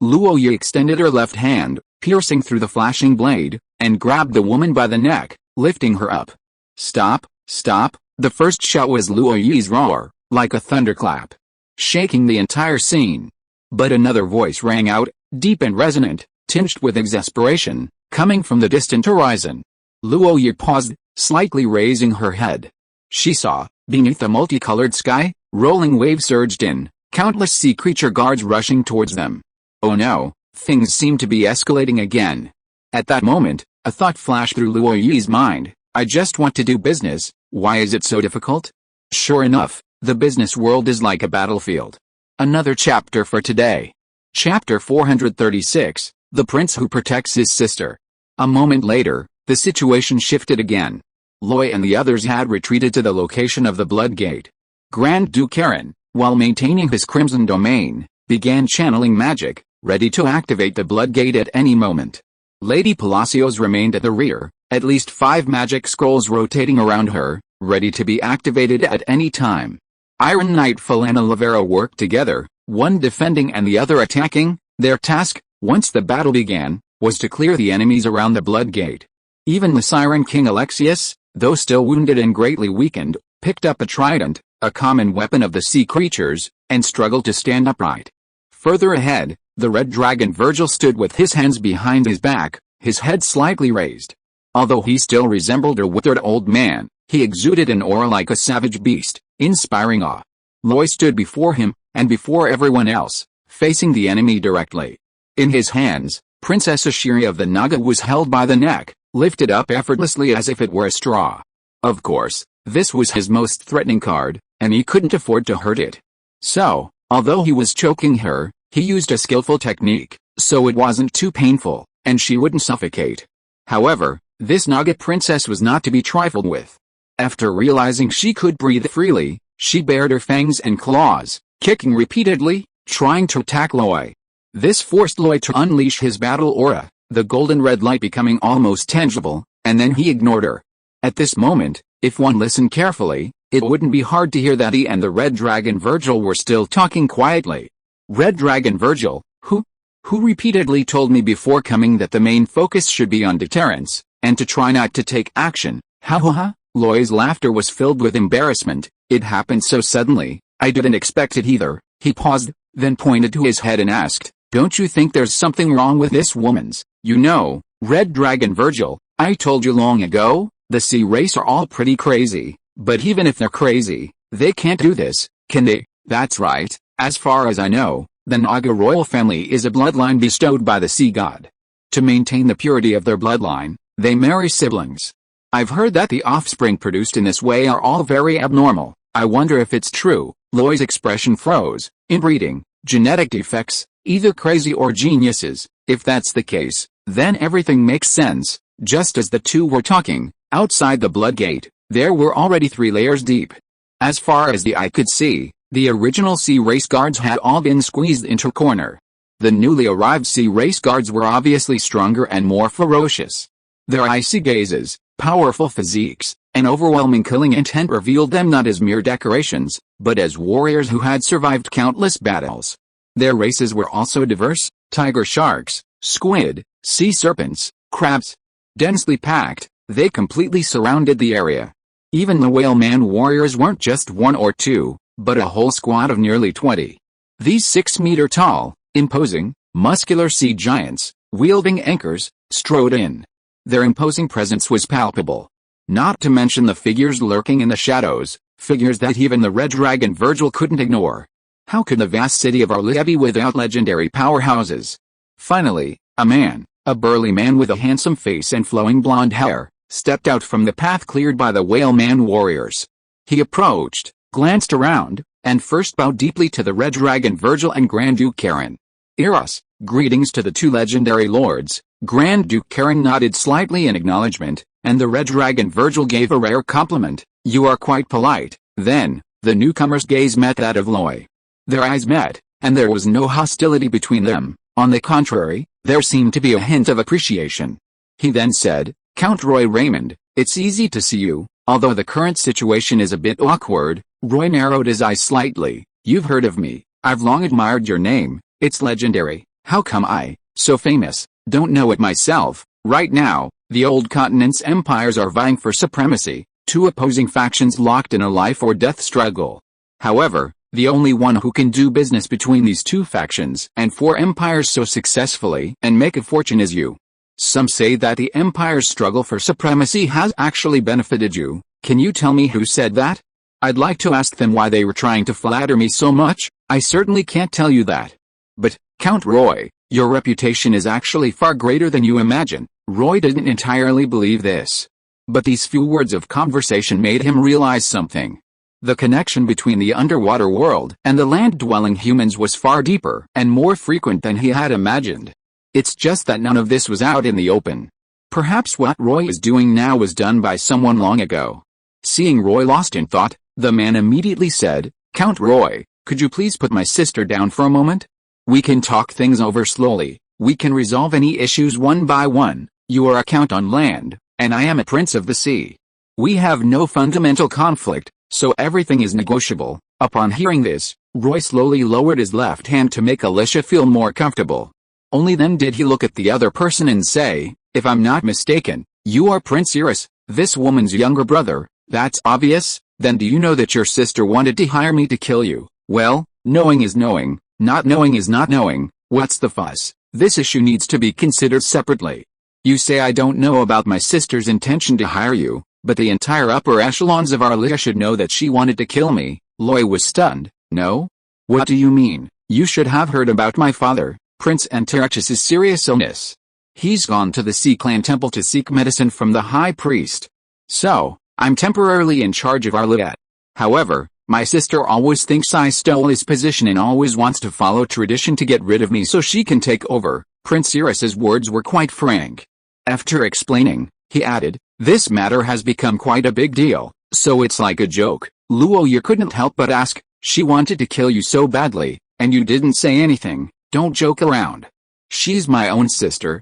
Speaker 1: Luoyi extended her left hand, piercing through the flashing blade, and grabbed the woman by the neck, lifting her up. Stop, stop, the first shot was Luoyi's roar, like a thunderclap, shaking the entire scene. But another voice rang out, deep and resonant, tinged with exasperation, coming from the distant horizon. Luoyi paused, slightly raising her head. She saw, beneath the multicolored sky, rolling waves surged in, countless sea creature guards rushing towards them. Oh no, things seemed to be escalating again. At that moment, a thought flashed through Luoyi's mind. I just want to do business, why is it so difficult? Sure enough, the business world is like a battlefield. Another chapter for today. Chapter 436, The Prince Who Protects His Sister. A moment later, the situation shifted again. Loy and the others had retreated to the location of the Blood Gate. Grand Duke Aaron, while maintaining his Crimson Domain, began channeling magic, ready to activate the Blood Gate at any moment. Lady Palacios remained at the rear, at least 5 magic scrolls rotating around her, ready to be activated at any time. Iron Knight Phil and Olivero worked together, one defending and the other attacking. Their task, once the battle began, was to clear the enemies around the Blood Gate. Even the Siren King Alexius, though still wounded and greatly weakened, picked up a trident, a common weapon of the sea creatures, and struggled to stand upright. Further ahead, the Red Dragon Virgil stood with his hands behind his back, his head slightly raised. Although he still resembled a withered old man, he exuded an aura like a savage beast, inspiring awe. Loy stood before him, and before everyone else, facing the enemy directly. In his hands, Princess Ashiri of the Naga was held by the neck, lifted up effortlessly as if it were a straw. Of course, this was his most threatening card, and he couldn't afford to hurt it. So, although he was choking her, he used a skillful technique, so it wasn't too painful, and she wouldn't suffocate. However, this Naga princess was not to be trifled with. After realizing she could breathe freely, she bared her fangs and claws, kicking repeatedly, trying to attack Loy. This forced Loy to unleash his battle aura, the golden red light becoming almost tangible, and then he ignored her. At this moment, if one listened carefully, it wouldn't be hard to hear that he and the Red Dragon Virgil were still talking quietly. Red Dragon Virgil, who repeatedly told me before coming that the main focus should be on deterrence, and to try not to take action. Ha ha ha. Loy's laughter was filled with embarrassment. It happened so suddenly, I didn't expect it either. He paused, then pointed to his head and asked, "Don't you think there's something wrong with this woman's?" "You know, Red Dragon Virgil, I told you long ago, the sea race are all pretty crazy, but even if they're crazy, they can't do this, can they?" "That's right, as far as I know, the Naga royal family is a bloodline bestowed by the sea god. To maintain the purity of their bloodline, they marry siblings. I've heard that the offspring produced in this way are all very abnormal. I wonder if it's true." Loy's expression froze. "Inbreeding, genetic defects, either crazy or geniuses. If that's the case, then everything makes sense." Just as the two were talking, outside the Blood Gate, there were already 3 layers deep. As far as the eye could see, the original sea race guards had all been squeezed into a corner. The newly arrived sea race guards were obviously stronger and more ferocious. Their icy gazes, powerful physiques, and overwhelming killing intent revealed them not as mere decorations, but as warriors who had survived countless battles. Their races were also diverse: tiger sharks, squid, sea serpents, crabs. Densely packed, they completely surrounded the area. Even the whale man warriors weren't just 1 or 2, but a whole squad of nearly 20. These 6-meter-tall, imposing, muscular sea giants, wielding anchors, strode in. Their imposing presence was palpable. Not to mention the figures lurking in the shadows, figures that even the Red Dragon Virgil couldn't ignore. How could the vast city of Arlia be without legendary powerhouses? Finally, a man, a burly man with a handsome face and flowing blonde hair, stepped out from the path cleared by the whale man warriors. He approached, glanced around, and first bowed deeply to the Red Dragon Virgil and Grand Duke Karen. "Eros, greetings to the 2 legendary lords." Grand Duke Karen nodded slightly in acknowledgement, and the Red Dragon Virgil gave a rare compliment. "You are quite polite." Then, the newcomer's gaze met that of Loy. Their eyes met, and there was no hostility between them. On the contrary, there seemed to be a hint of appreciation. He then said, "Count Roy Raymond, it's easy to see you, although the current situation is a bit awkward." Roy narrowed his eyes slightly. "You've heard of me. I've long admired your name. It's legendary. How come I, so famous, don't know it myself?" Right now, the old continent's empires are vying for supremacy, 2 opposing factions locked in a life-or-death struggle. However, the only one who can do business between these 2 factions and 4 empires so successfully and make a fortune is you. Some say that the empire's struggle for supremacy has actually benefited you. Can you tell me who said that? I'd like to ask them why they were trying to flatter me so much. I certainly can't tell you that. But, Count Roy, your reputation is actually far greater than you imagine. Roy didn't entirely believe this. But these few words of conversation made him realize something. The connection between the underwater world and the land-dwelling humans was far deeper and more frequent than he had imagined. It's just that none of this was out in the open. Perhaps what Roy is doing now was done by someone long ago. Seeing Roy lost in thought, the man immediately said, "Count Roy, could you please put my sister down for a moment? We can talk things over slowly, we can resolve any issues one by one. You are a count on land, and I am a prince of the sea. We have no fundamental conflict, so everything is negotiable." Upon hearing this, Roy slowly lowered his left hand to make Alicia feel more comfortable. Only then did he look at the other person and say, "If I'm not mistaken, you are Prince Iris, this woman's younger brother. That's obvious. Then do you know that your sister wanted to hire me to kill you?" "Well, knowing is knowing, not knowing is not knowing. What's the fuss? This issue needs to be considered separately. You say I don't know about my sister's intention to hire you, but the entire upper echelons of Arlia should know that she wanted to kill me." Loy was stunned. "No? What do you mean? You should have heard about my father, Prince Antarichus's serious illness. He's gone to the Sea Clan temple to seek medicine from the high priest. So, I'm temporarily in charge of Arlia. However, my sister always thinks I stole his position and always wants to follow tradition to get rid of me so she can take over." Prince Iris's words were quite frank. After explaining, he added, "This matter has become quite a big deal, so it's like a joke. Luo, you couldn't help but ask, she wanted to kill you so badly, and you didn't say anything. Don't joke around. She's my own sister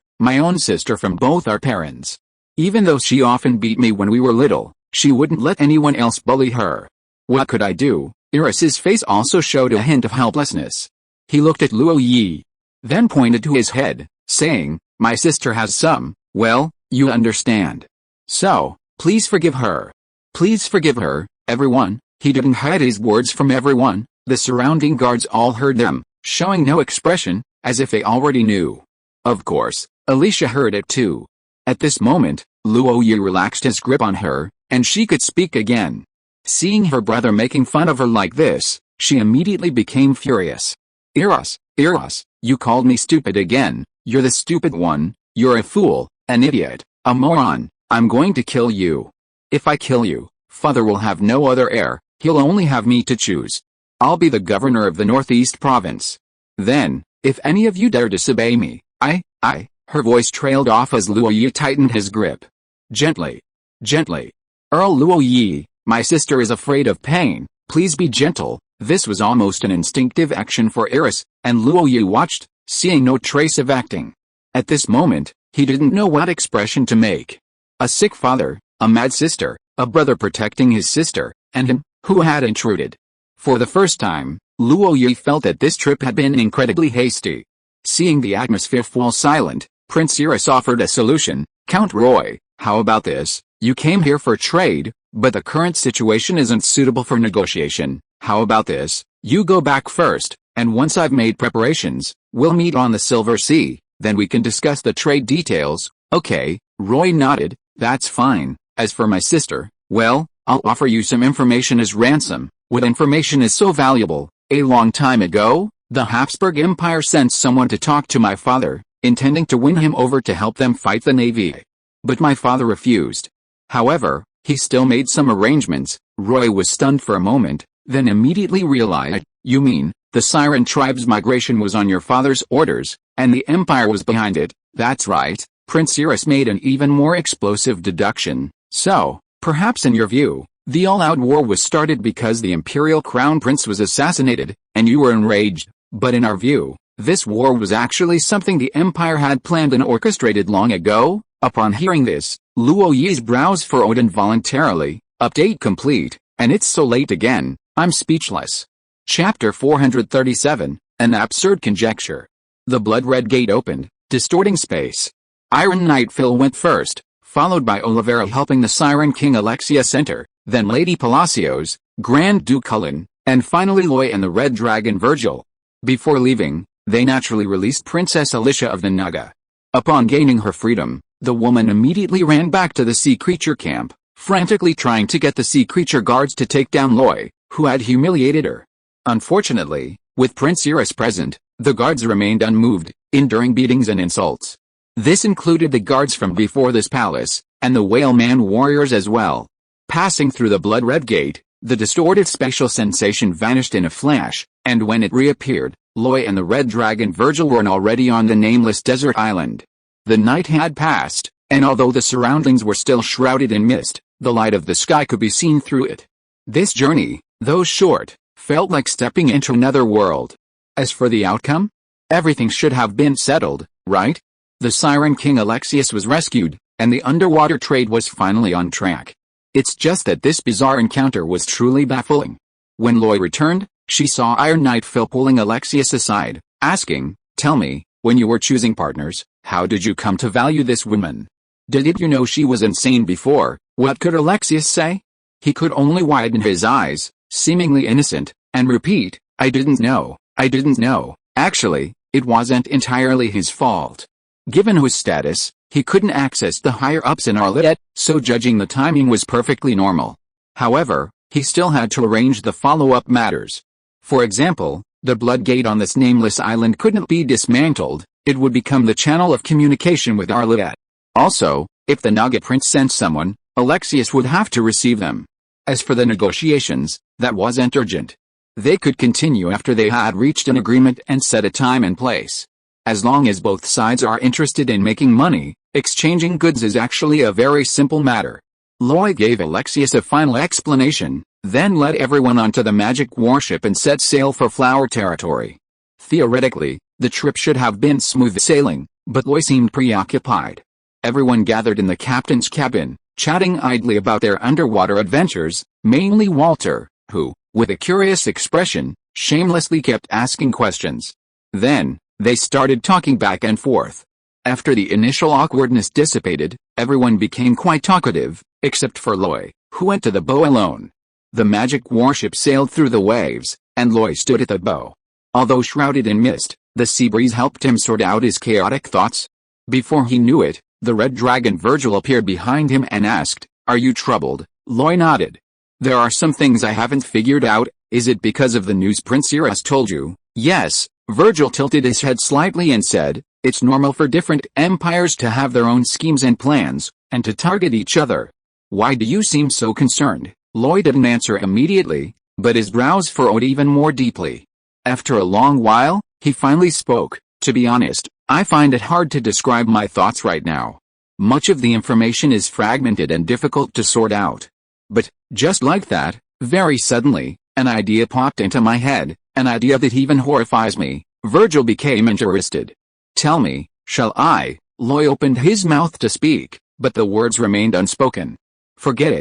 Speaker 1: from both our parents. Even though she often beat me when we were little, she wouldn't let anyone else bully her. What could I do?" Iris's face also showed a hint of helplessness. He looked at Luo Yi, then pointed to his head, saying, "My sister has some, well, you understand. So, please forgive her. Please forgive her, everyone." He didn't hide his words from everyone. The surrounding guards all heard them, showing no expression, as if they already knew. Of course, Alicia heard it too. At this moment, Luo Yi relaxed his grip on her, and she could speak again. Seeing her brother making fun of her like this, she immediately became furious. Iris, you called me stupid again. You're the stupid one. You're a fool, an idiot, a moron. I'm going to kill you. If I kill you, father will have no other heir. He'll only have me to choose. I'll be the governor of the Northeast Province. Then, if any of you dare disobey me, her voice trailed off as Luo Yi tightened his grip. Gently. Earl Luo Yi, my sister is afraid of pain. Please be gentle." This was almost an instinctive action for Iris, and Luo Yi watched, seeing no trace of acting. At this moment, he didn't know what expression to make. A sick father, a mad sister, a brother protecting his sister, and him, who had intruded. For the first time, Luo Yi felt that this trip had been incredibly hasty. Seeing the atmosphere fall silent, Prince Iris offered a solution. "Count Roy, how about this? You came here for trade, but the current situation isn't suitable for negotiation. How about this? You go back first, and once I've made preparations, we'll meet on the Silver Sea, then we can discuss the trade details." "Okay," Roy nodded, "that's fine. As for my sister, well, I'll offer you some information as ransom." "What information is so valuable?" "A long time ago, the Habsburg Empire sent someone to talk to my father, intending to win him over to help them fight the Navy. But my father refused. However, he still made some arrangements." Roy was stunned for a moment, then immediately realized, "You mean, the Siren tribe's migration was on your father's orders, and the Empire was behind it?" "That's right." Prince Iris made an even more explosive deduction. "So, perhaps in your view, the all-out war was started because the Imperial Crown Prince was assassinated, and you were enraged. But in our view, this war was actually something the Empire had planned and orchestrated long ago." Upon hearing this, Luo Yi's brows furrowed involuntarily. Update complete, and it's so late again, I'm speechless. Chapter 437, An Absurd Conjecture. The blood-red gate opened, distorting space. Iron Knight Phil went first, followed by Olivera helping the Siren King Alexius enter, then Lady Palacios, Grand Duke Cullen, and finally Loy and the Red Dragon Virgil. Before leaving, they naturally released Princess Alicia of the Naga. Upon gaining her freedom, the woman immediately ran back to the sea creature camp, frantically trying to get the sea creature guards to take down Loy, who had humiliated her. Unfortunately, with Prince Iris present, the guards remained unmoved, enduring beatings and insults. This included the guards from before this palace, and the Whaleman warriors as well. Passing through the blood-red gate, the distorted spatial sensation vanished in a flash, and when it reappeared, Loy and the Red Dragon Virgil were already on the nameless desert island. The night had passed, And although the surroundings were still shrouded in mist, the light of the sky could be seen through it. This journey, though short, felt like stepping into another world. As for the outcome? Everything should have been settled, right? The Siren King Alexius was rescued, and the underwater trade was finally on track. It's just that this bizarre encounter was truly baffling. When Loy returned, she saw Iron Knight Phil pulling Alexius aside, asking, "Tell me, when you were choosing partners, how did you come to value this woman? Did you know she was insane before?" What could Alexius say? He could only widen his eyes, seemingly innocent, and repeat, I didn't know. Actually, it wasn't entirely his fault. Given his status, he couldn't access the higher-ups in Auckland, so judging the timing was perfectly normal. However, he still had to arrange the follow-up matters. For example, the blood gate on this nameless island couldn't be dismantled, it would become the channel of communication with Auckland. Also, if the Naga Prince sent someone, Alexius would have to receive them. As for the negotiations, that wasn't urgent. They could continue after they had reached an agreement and set a time and place. As long as both sides are interested in making money, exchanging goods is actually a very simple matter. Loy gave Alexius a final explanation, then led everyone onto the magic warship and set sail for Flower Territory. Theoretically, the trip should have been smooth sailing, but Loy seemed preoccupied. Everyone gathered in the captain's cabin, chatting idly about their underwater adventures, mainly Walter, who, with a curious expression, shamelessly kept asking questions. Then, they started talking back and forth. After the initial awkwardness dissipated, everyone became quite talkative, except for Loy, who went to the bow alone. The magic warship sailed through the waves, and Loy stood at the bow. Although shrouded in mist, the sea breeze helped him sort out his chaotic thoughts. Before he knew it, the red dragon Virgil appeared behind him and asked, "Are you troubled?" Loy nodded. "There are some things I haven't figured out. Is it because of the news Prince Irus told you?" "Yes." Virgil tilted his head slightly and said, "It's normal for different empires to have their own schemes and plans, and to target each other." "Why do you seem so concerned?" Loy didn't answer immediately, but his brows furrowed even more deeply. After a long while, he finally spoke. "To be honest, I find it hard to describe my thoughts right now. Much of the information is fragmented and difficult to sort out. But, just like that, very suddenly, an idea popped into my head, an idea that even horrifies me." Virgil became interested. "Tell me, shall I?" Loy opened his mouth to speak, but the words remained unspoken. Forget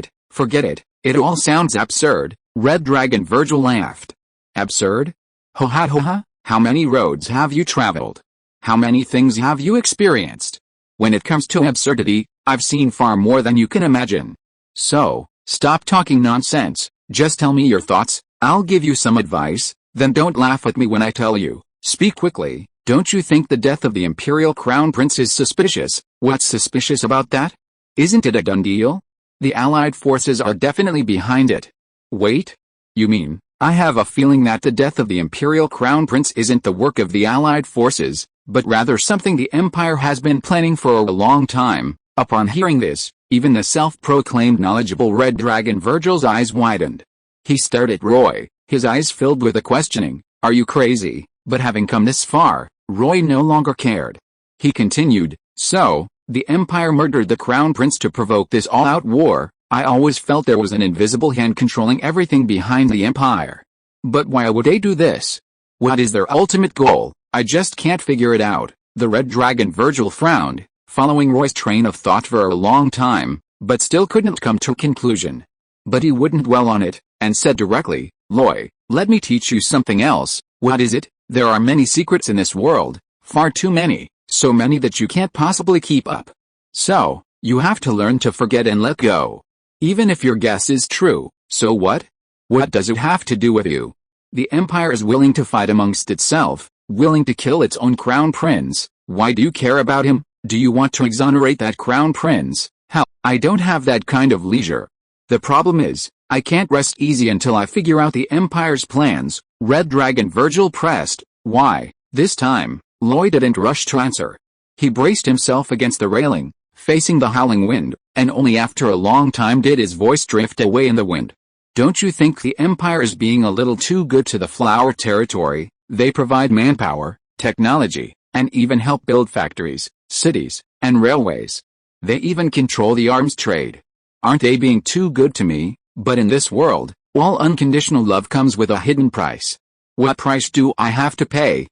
Speaker 1: it, it all sounds absurd." Red Dragon Virgil laughed. "Absurd? Ho ha ho ha, how many roads have you traveled? How many things have you experienced? When it comes to absurdity, I've seen far more than you can imagine. So, stop talking nonsense, just tell me your thoughts, I'll give you some advice, then don't laugh at me when I tell you. Speak quickly. Don't you think the death of the Imperial Crown Prince is suspicious?" "What's suspicious about that? Isn't it a done deal? The Allied forces are definitely behind it." "Wait? You mean, I have a feeling that the death of the Imperial Crown Prince isn't the work of the Allied forces, but rather something the Empire has been planning for a long time." Upon hearing this, even the self-proclaimed knowledgeable Red Dragon Virgil's eyes widened. He stared at Roy, his eyes filled with a questioning, "Are you crazy?" But having come this far, Roy no longer cared. He continued, "So, the Empire murdered the Crown Prince to provoke this all-out war. I always felt there was an invisible hand controlling everything behind the Empire. But why would they do this? What is their ultimate goal? I just can't figure it out." The Red Dragon Virgil frowned, following Roy's train of thought for a long time, but still couldn't come to a conclusion. But he wouldn't dwell on it, and said directly, "Loy, let me teach you something else." "What is it?" "There are many secrets in this world, far too many, so many that you can't possibly keep up. So, you have to learn to forget and let go. Even if your guess is true, so what? What does it have to do with you? The Empire is willing to fight amongst itself, willing to kill its own Crown Prince. Why do you care about him? Do you want to exonerate that Crown Prince? Hell, I don't have that kind of leisure. The problem is, I can't rest easy until I figure out the Empire's plans." Red Dragon Virgil pressed. "Why?" This time, Loy didn't rush to answer. He braced himself against the railing, facing the howling wind, and only after a long time did his voice drift away in the wind. "Don't you think the Empire is being a little too good to the Flower Territory? They provide manpower, technology, and even help build factories, cities, and railways. They even control the arms trade. Aren't they being too good to me? But in this world, all unconditional love comes with a hidden price. What price do I have to pay?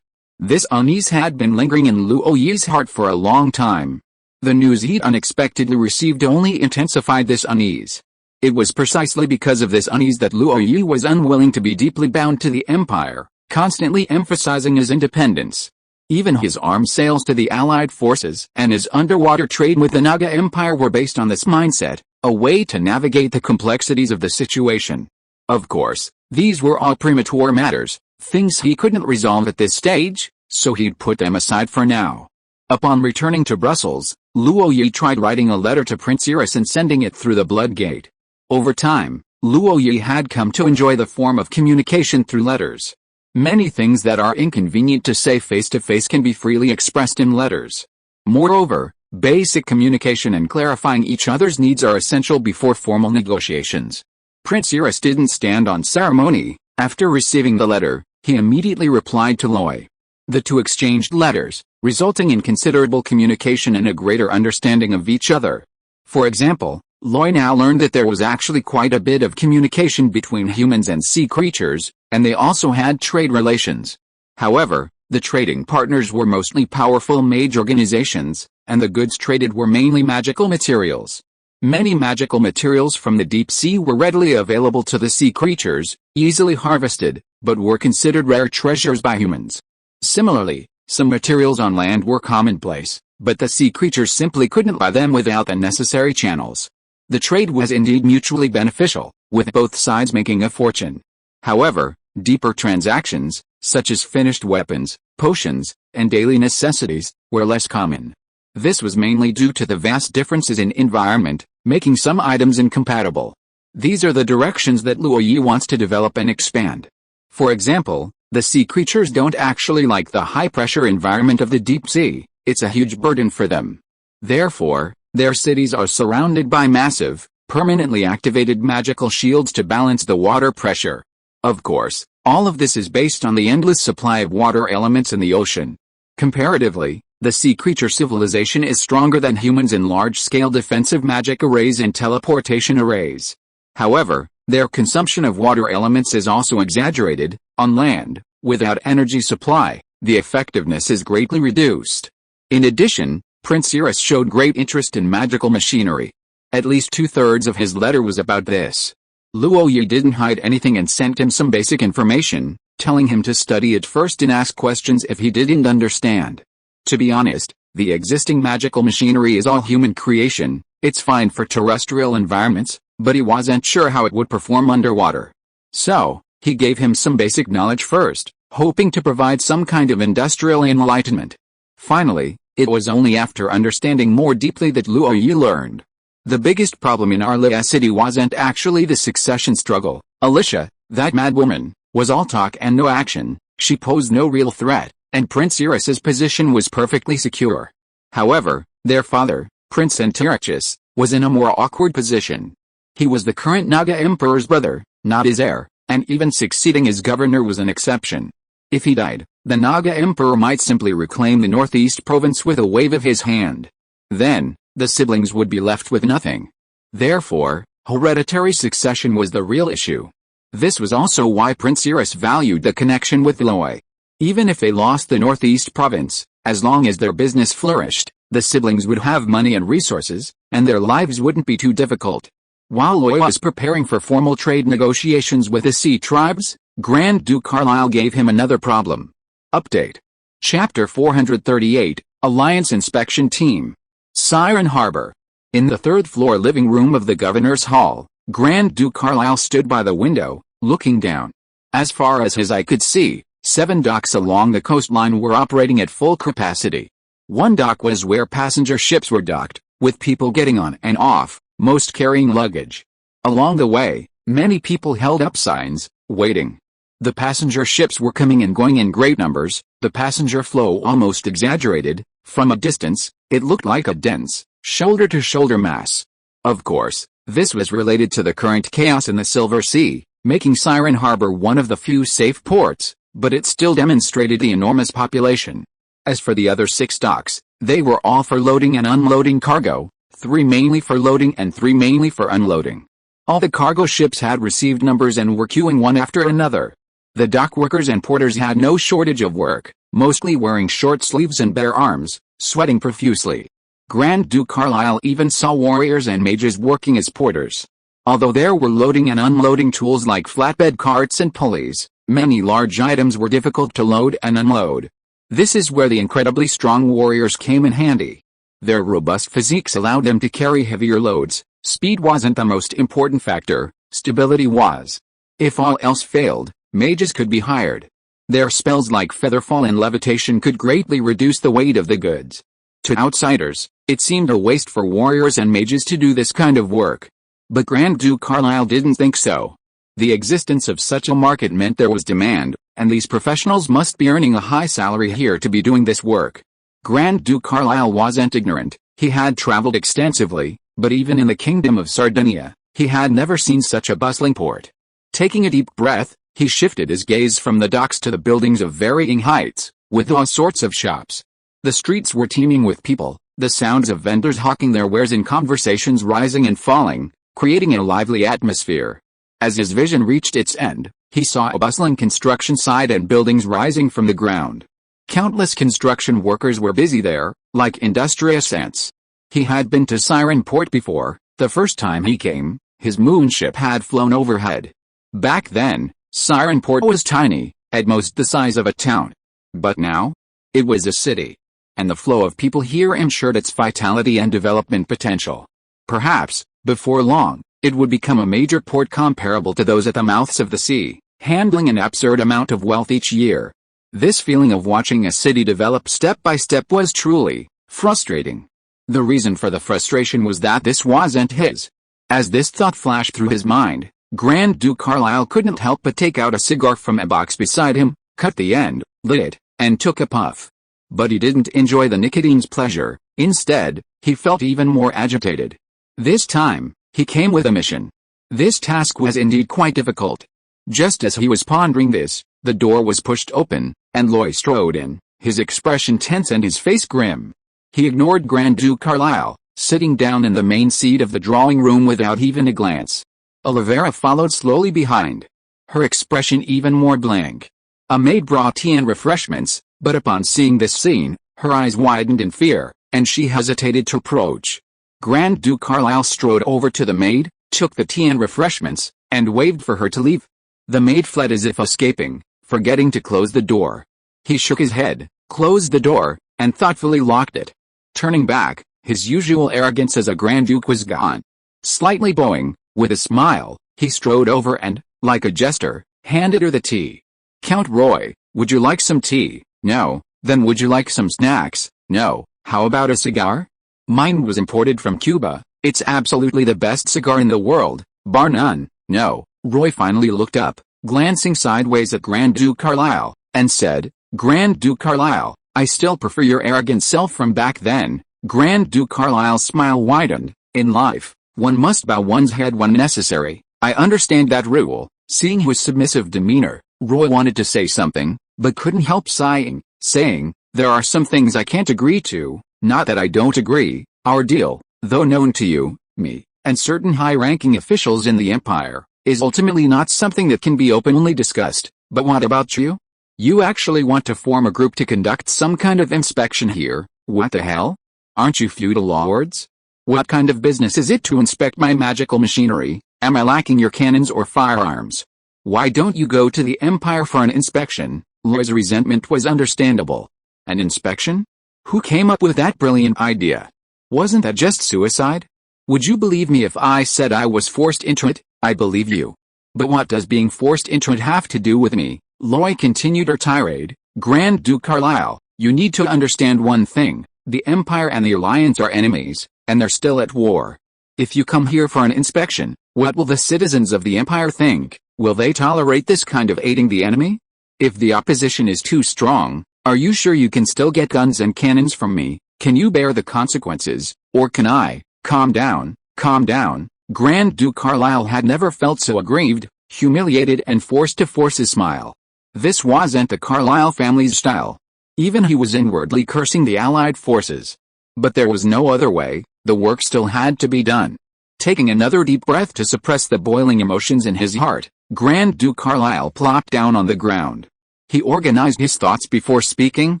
Speaker 1: This unease had been lingering in Luo Yi's heart for a long time. The news he'd unexpectedly received only intensified this unease. It was precisely because of this unease that Luo Yi was unwilling to be deeply bound to the empire, constantly emphasizing his independence. Even his arms sales to the allied forces and his underwater trade with the Naga Empire were based on this mindset, a way to navigate the complexities of the situation. Of course, these were all premature matters, things he couldn't resolve at this stage, so he'd put them aside for now. Upon returning to Brussels, Luo Yi tried writing a letter to Prince Iris and sending it through the Blood Gate. Over time, Luo Yi had come to enjoy the form of communication through letters. Many things that are inconvenient to say face-to-face can be freely expressed in letters. Moreover, basic communication and clarifying each other's needs are essential before formal negotiations. Prince Iris didn't stand on ceremony. After receiving the letter, he immediately replied to Loi. The two exchanged letters, resulting in considerable communication and a greater understanding of each other. For example, Loi now learned that there was actually quite a bit of communication between humans and sea creatures, and they also had trade relations. However, the trading partners were mostly powerful mage organizations, and the goods traded were mainly magical materials. Many magical materials from the deep sea were readily available to the sea creatures, easily harvested, but were considered rare treasures by humans. Similarly, some materials on land were commonplace, but the sea creatures simply couldn't buy them without the necessary channels. The trade was indeed mutually beneficial, with both sides making a fortune. However, deeper transactions, such as finished weapons, potions, and daily necessities, were less common. This was mainly due to the vast differences in environment, making some items incompatible. These are the directions that Luo Yi wants to develop and expand. For example, the sea creatures don't actually like the high-pressure environment of the deep sea. It's a huge burden for them. Therefore, their cities are surrounded by massive, permanently activated magical shields to balance the water pressure. Of course, all of this is based on the endless supply of water elements in the ocean. Comparatively, the sea creature civilization is stronger than humans in large-scale defensive magic arrays and teleportation arrays. However, their consumption of water elements is also exaggerated. On land, without energy supply, the effectiveness is greatly reduced. In addition, Prince Iris showed great interest in magical machinery. At least 2/3 of his letter was about this. Luo Yi didn't hide anything and sent him some basic information, telling him to study it first and ask questions if he didn't understand. To be honest, the existing magical machinery is all human creation. It's fine for terrestrial environments, but he wasn't sure how it would perform underwater. So, he gave him some basic knowledge first, hoping to provide some kind of industrial enlightenment. Finally, it was only after understanding more deeply that Luo Yi learned. The biggest problem in Arlia City wasn't actually the succession struggle. Alicia, that mad woman, was all talk and no action. She posed no real threat, and Prince Iris's position was perfectly secure. However, their father, Prince Antaraxis, was in a more awkward position. He was the current Naga Emperor's brother, not his heir, and even succeeding as governor was an exception. If he died, the Naga Emperor might simply reclaim the Northeast province with a wave of his hand. Then, the siblings would be left with nothing. Therefore, hereditary succession was the real issue. This was also why Prince Iris valued the connection with Loi. Even if they lost the Northeast province, as long as their business flourished, the siblings would have money and resources, and their lives wouldn't be too difficult. While Loi was preparing for formal trade negotiations with the Sea Tribes, Grand Duke Carlisle gave him another problem. Update. Chapter 438, Alliance Inspection Team. Siren Harbor. In the third-floor living room of the Governor's Hall, Grand Duke Carlisle stood by the window, looking down. As far as his eye could see, 7 docks along the coastline were operating at full capacity. One dock was where passenger ships were docked, with people getting on and off, most carrying luggage. Along the way, many people held up signs, waiting. The passenger ships were coming and going in great numbers, the passenger flow almost exaggerated. From a distance, it looked like a dense, shoulder-to-shoulder mass. Of course, this was related to the current chaos in the Silver Sea, making Siren Harbor one of the few safe ports, but it still demonstrated the enormous population. As for the other 6 docks, They were all for loading and unloading cargo, 3 mainly for loading and 3 mainly for unloading. All the cargo ships had received numbers and were queuing one after another. The dock workers and porters had no shortage of work, mostly wearing short sleeves and bare arms, sweating profusely. Grand Duke Carlisle even saw warriors and mages working as porters. Although there were loading and unloading tools like flatbed carts and pulleys, many large items were difficult to load and unload. This is where the incredibly strong warriors came in handy. Their robust physiques allowed them to carry heavier loads. Speed wasn't the most important factor, stability was. If all else failed, mages could be hired. Their spells like Featherfall and Levitation could greatly reduce the weight of the goods. To outsiders, it seemed a waste for warriors and mages to do this kind of work. But Grand Duke Carlisle didn't think so. The existence of such a market meant there was demand, and these professionals must be earning a high salary here to be doing this work. Grand Duke Carlisle wasn't ignorant. He had traveled extensively, but even in the Kingdom of Sardinia, he had never seen such a bustling port. Taking a deep breath, he shifted his gaze from the docks to the buildings of varying heights, with all sorts of shops. The streets were teeming with people, the sounds of vendors hawking their wares and conversations rising and falling, creating a lively atmosphere. As his vision reached its end, he saw a bustling construction site and buildings rising from the ground. Countless construction workers were busy there, like industrious ants. He had been to Siren Port before. The first time he came, his moonship had flown overhead. Back then, Siren Port was tiny, at most the size of a town. But now? It was a city. And the flow of people here ensured its vitality and development potential. Perhaps, before long, it would become a major port comparable to those at the mouths of the sea, handling an absurd amount of wealth each year. This feeling of watching a city develop step by step was truly frustrating. The reason for the frustration was that this wasn't his. As this thought flashed through his mind, Grand Duke Carlisle couldn't help but take out a cigar from a box beside him, cut the end, lit it, and took a puff. But he didn't enjoy the nicotine's pleasure. Instead, he felt even more agitated. This time, he came with a mission. This task was indeed quite difficult. Just as he was pondering this, the door was pushed open, and Loy strode in, his expression tense and his face grim. He ignored Grand Duke Carlisle, sitting down in the main seat of the drawing room without even a glance. Olivera followed slowly behind, her expression even more blank. A maid brought tea and refreshments, but upon seeing this scene, her eyes widened in fear, and she hesitated to approach. Grand Duke Carlisle strode over to the maid, took the tea and refreshments, and waved for her to leave. The maid fled as if escaping, forgetting to close the door. He shook his head, closed the door, and thoughtfully locked it. Turning back, his usual arrogance as a Grand Duke was gone. Slightly bowing, with a smile, he strode over and, like a jester, handed her the tea. "Count Roy, would you like some tea?" "No." "Then would you like some snacks?" "No." "How about a cigar?" "Mine was imported from Cuba. It's absolutely the best cigar in the world, bar none." "No." Roy finally looked up, glancing sideways at Grand Duke Carlisle, and said, "Grand Duke Carlisle, I still prefer your arrogant self from back then." Grand Duke Carlisle's smile widened. In life, one must bow one's head when necessary. I understand that rule. Seeing his submissive demeanor, Roy wanted to say something, but couldn't help sighing, saying, "There are some things I can't agree to. Not that I don't agree. Our deal, though known to you, me, and certain high-ranking officials in the Empire, is ultimately not something that can be openly discussed. But what about you? You actually want to form a group to conduct some kind of inspection here? What the hell? Aren't you feudal lords? What kind of business is it to inspect my magical machinery? Am I lacking your cannons or firearms? Why don't you go to the Empire for an inspection?" Loy's resentment was understandable. An inspection? Who came up with that brilliant idea? Wasn't that just suicide? Would you believe me if I said I was forced into it? I believe you. But what does being forced into it have to do with me? Loy continued her tirade. "Grand Duke Carlisle, you need to understand one thing. The Empire and the Alliance are enemies, and they're still at war. If you come here for an inspection, what will the citizens of the Empire think? Will they tolerate this kind of aiding the enemy? If the opposition is too strong, are you sure you can still get guns and cannons from me? Can you bear the consequences, or can I?" "Calm down, calm down." Grand Duke Carlisle had never felt so aggrieved, humiliated and forced to force a smile. This wasn't the Carlisle family's style. Even he was inwardly cursing the Allied forces. But there was no other way, the work still had to be done. Taking another deep breath to suppress the boiling emotions in his heart, Grand Duke Carlisle plopped down on the ground. He organized his thoughts before speaking.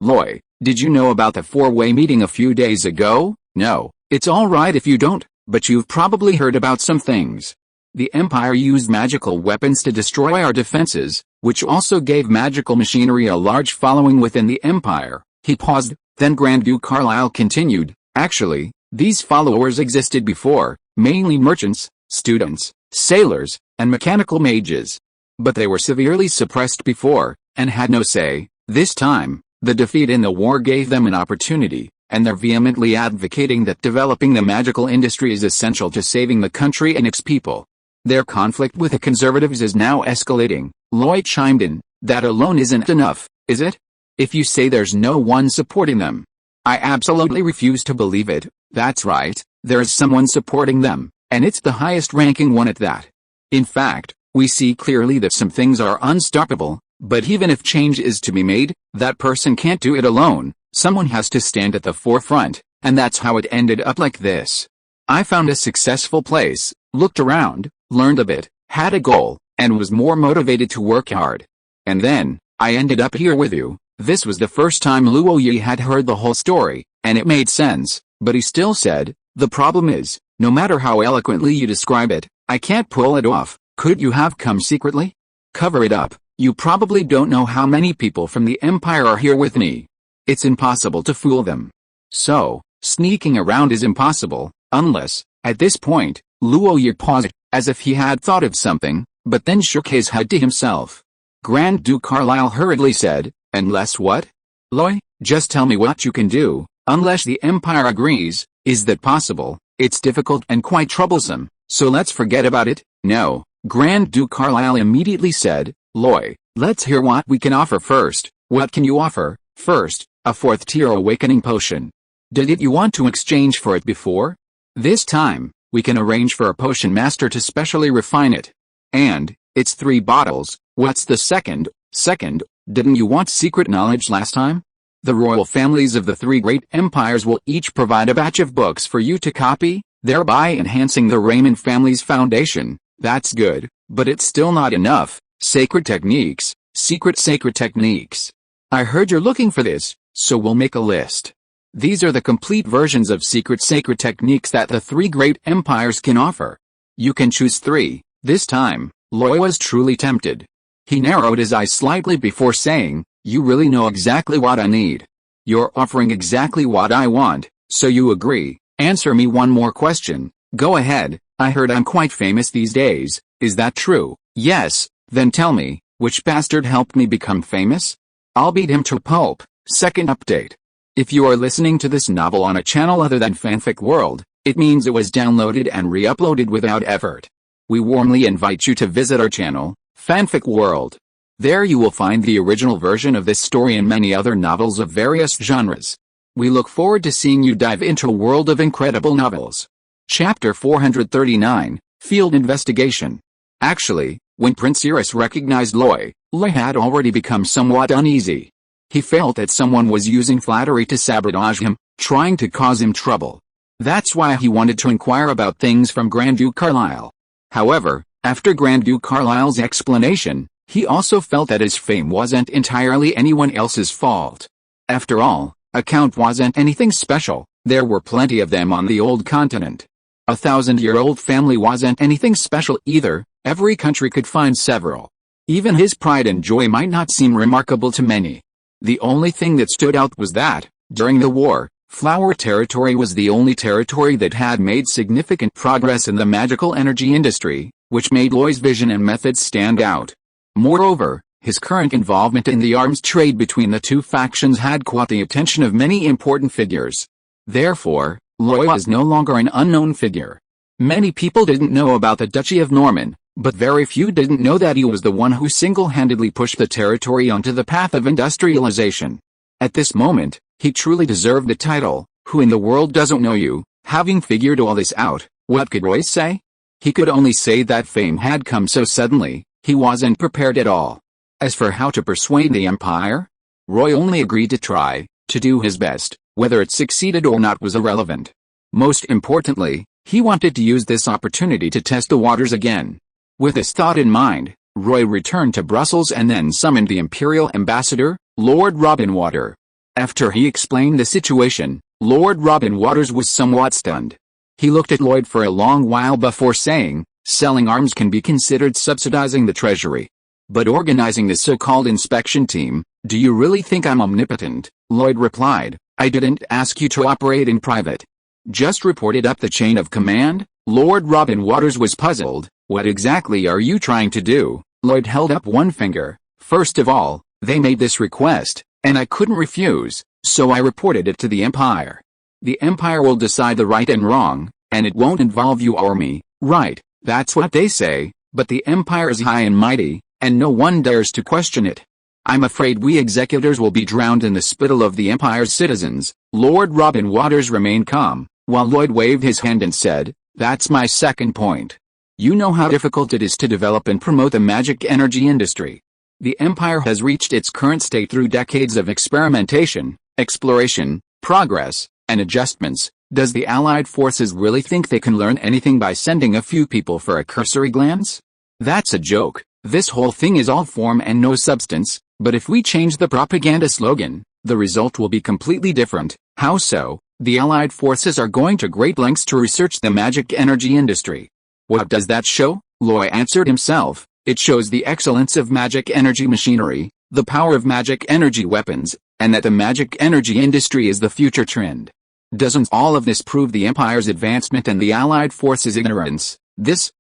Speaker 1: "Loy, did you know about the four-way meeting a few days ago?" "No, it's all right if you don't, but you've probably heard about some things. The Empire used magical weapons to destroy our defenses, which also gave magical machinery a large following within the Empire." He paused, then Grand Duke Carlisle continued, "Actually, these followers existed before, mainly merchants, students, sailors, and mechanical mages. But they were severely suppressed before, and had no say. This time, the defeat in the war gave them an opportunity, and they're vehemently advocating that developing the magical industry is essential to saving the country and its people. Their conflict with the conservatives is now escalating." Lloyd chimed in, "That alone isn't enough, is it? If you say there's no one supporting them, I absolutely refuse to believe it." "That's right, there is someone supporting them, and it's the highest-ranking one at that. In fact, we see clearly that some things are unstoppable, but even if change is to be made, that person can't do it alone. Someone has to stand at the forefront, and that's how it ended up like this. I found a successful place, looked around, learned a bit, had a goal, and was more motivated to work hard. And then, I ended up here with you." This was the first time Luo Yi had heard the whole story, and it made sense, but he still said, "The problem is, no matter how eloquently you describe it, I can't pull it off. Could you have come secretly? Cover it up. You probably don't know how many people from the Empire are here with me. It's impossible to fool them. So, sneaking around is impossible, unless..." At this point, Luo Yi paused, as if he had thought of something, but then shook his head to himself. Grand Duke Carlisle hurriedly said, "Unless what? Loy, just tell me what you can do." "Unless the Empire agrees. Is that possible?" "It's difficult and quite troublesome, so let's forget about it." "No," Grand Duke Carlisle immediately said. "Loy, let's hear what we can offer first." "What can you offer?" "First, a fourth-tier awakening potion. Did you want to exchange for it before? This time, we can arrange for a potion master to specially refine it. And, it's 3 bottles. What's the second?" "Second, didn't you want secret knowledge last time? The royal families of the 3 great empires will each provide a batch of books for you to copy, thereby enhancing the Raymond family's foundation." "That's good, but it's still not enough. Sacred techniques, secret sacred techniques. I heard you're looking for this, so we'll make a list. These are the complete versions of secret sacred techniques that the 3 great empires can offer. You can choose 3. This time, Loy was truly tempted. He narrowed his eyes slightly before saying, "You really know exactly what I need. You're offering exactly what I want, so you agree." "Answer me one more question." "Go ahead. I heard I'm quite famous these days. Is that true?" "Yes." "Then tell me, which bastard helped me become famous? I'll beat him to a pulp." Second update. If you are listening to this novel on a channel other than Fanfic World, it means it was downloaded and re-uploaded without effort. We warmly invite you to visit our channel, Fanfic World. There you will find the original version of this story and many other novels of various genres. We look forward to seeing you dive into a world of incredible novels. Chapter 439, Field Investigation. Actually, when Prince Iris recognized Loy had already become somewhat uneasy. He felt that someone was using flattery to sabotage him, trying to cause him trouble. That's why he wanted to inquire about things from Grand Duke Carlisle. However, after Grand Duke Carlisle's explanation, he also felt that his fame wasn't entirely anyone else's fault. After all, a count wasn't anything special. There were plenty of them on the old continent. A 1,000-year-old family wasn't anything special either. Every country could find several. Even his pride and joy might not seem remarkable to many. The only thing that stood out was that, during the war, Flower Territory was the only territory that had made significant progress in the magical energy industry, which made Loy's vision and methods stand out. Moreover, his current involvement in the arms trade between the 2 factions had caught the attention of many important figures. Therefore, Loy was no longer an unknown figure. Many people didn't know about the Duchy of Norman, but very few didn't know that he was the one who single-handedly pushed the territory onto the path of industrialization. At this moment, he truly deserved the title, "Who in the world doesn't know you?" Having figured all this out, what could Roy say? He could only say that fame had come so suddenly, he wasn't prepared at all. As for how to persuade the Empire, Roy only agreed to try, to do his best. Whether it succeeded or not was irrelevant. Most importantly, he wanted to use this opportunity to test the waters again. With this thought in mind, Roy returned to Brussels and then summoned the Imperial Ambassador, Lord Robin Water. After he explained the situation, Lord Robin Waters was somewhat stunned. He looked at Lloyd for a long while before saying, "Selling arms can be considered subsidizing the treasury. But organizing the so-called inspection team, do you really think I'm omnipotent?" Lloyd replied, "I didn't ask you to operate in private. Just report it up the chain of command." Lord Robin Waters was puzzled. "What exactly are you trying to do?" Lloyd held up one finger. "First of all, they made this request, and I couldn't refuse, so I reported it to the Empire. The Empire will decide the right and wrong, and it won't involve you or me." "Right, that's what they say, but the Empire is high and mighty, and no one dares to question it. I'm afraid we executors will be drowned in the spittle of the Empire's citizens." Lord Robin Waters remained calm, while Lloyd waved his hand and said, "That's my second point. You know how difficult it is to develop and promote the magic energy industry. The Empire has reached its current state through decades of experimentation, exploration, progress, and adjustments. Does the Allied forces really think they can learn anything by sending a few people for a cursory glance? That's a joke. This whole thing is all form and no substance, but if we change the propaganda slogan, the result will be completely different." "How so?" "The Allied forces are going to great lengths to research the magic energy industry." "What does that show?" Lloyd answered himself. "It shows the excellence of magic energy machinery, the power of magic energy weapons, and that the magic energy industry is the future trend. Doesn't all of this prove the Empire's advancement and the Allied forces' ignorance?" This,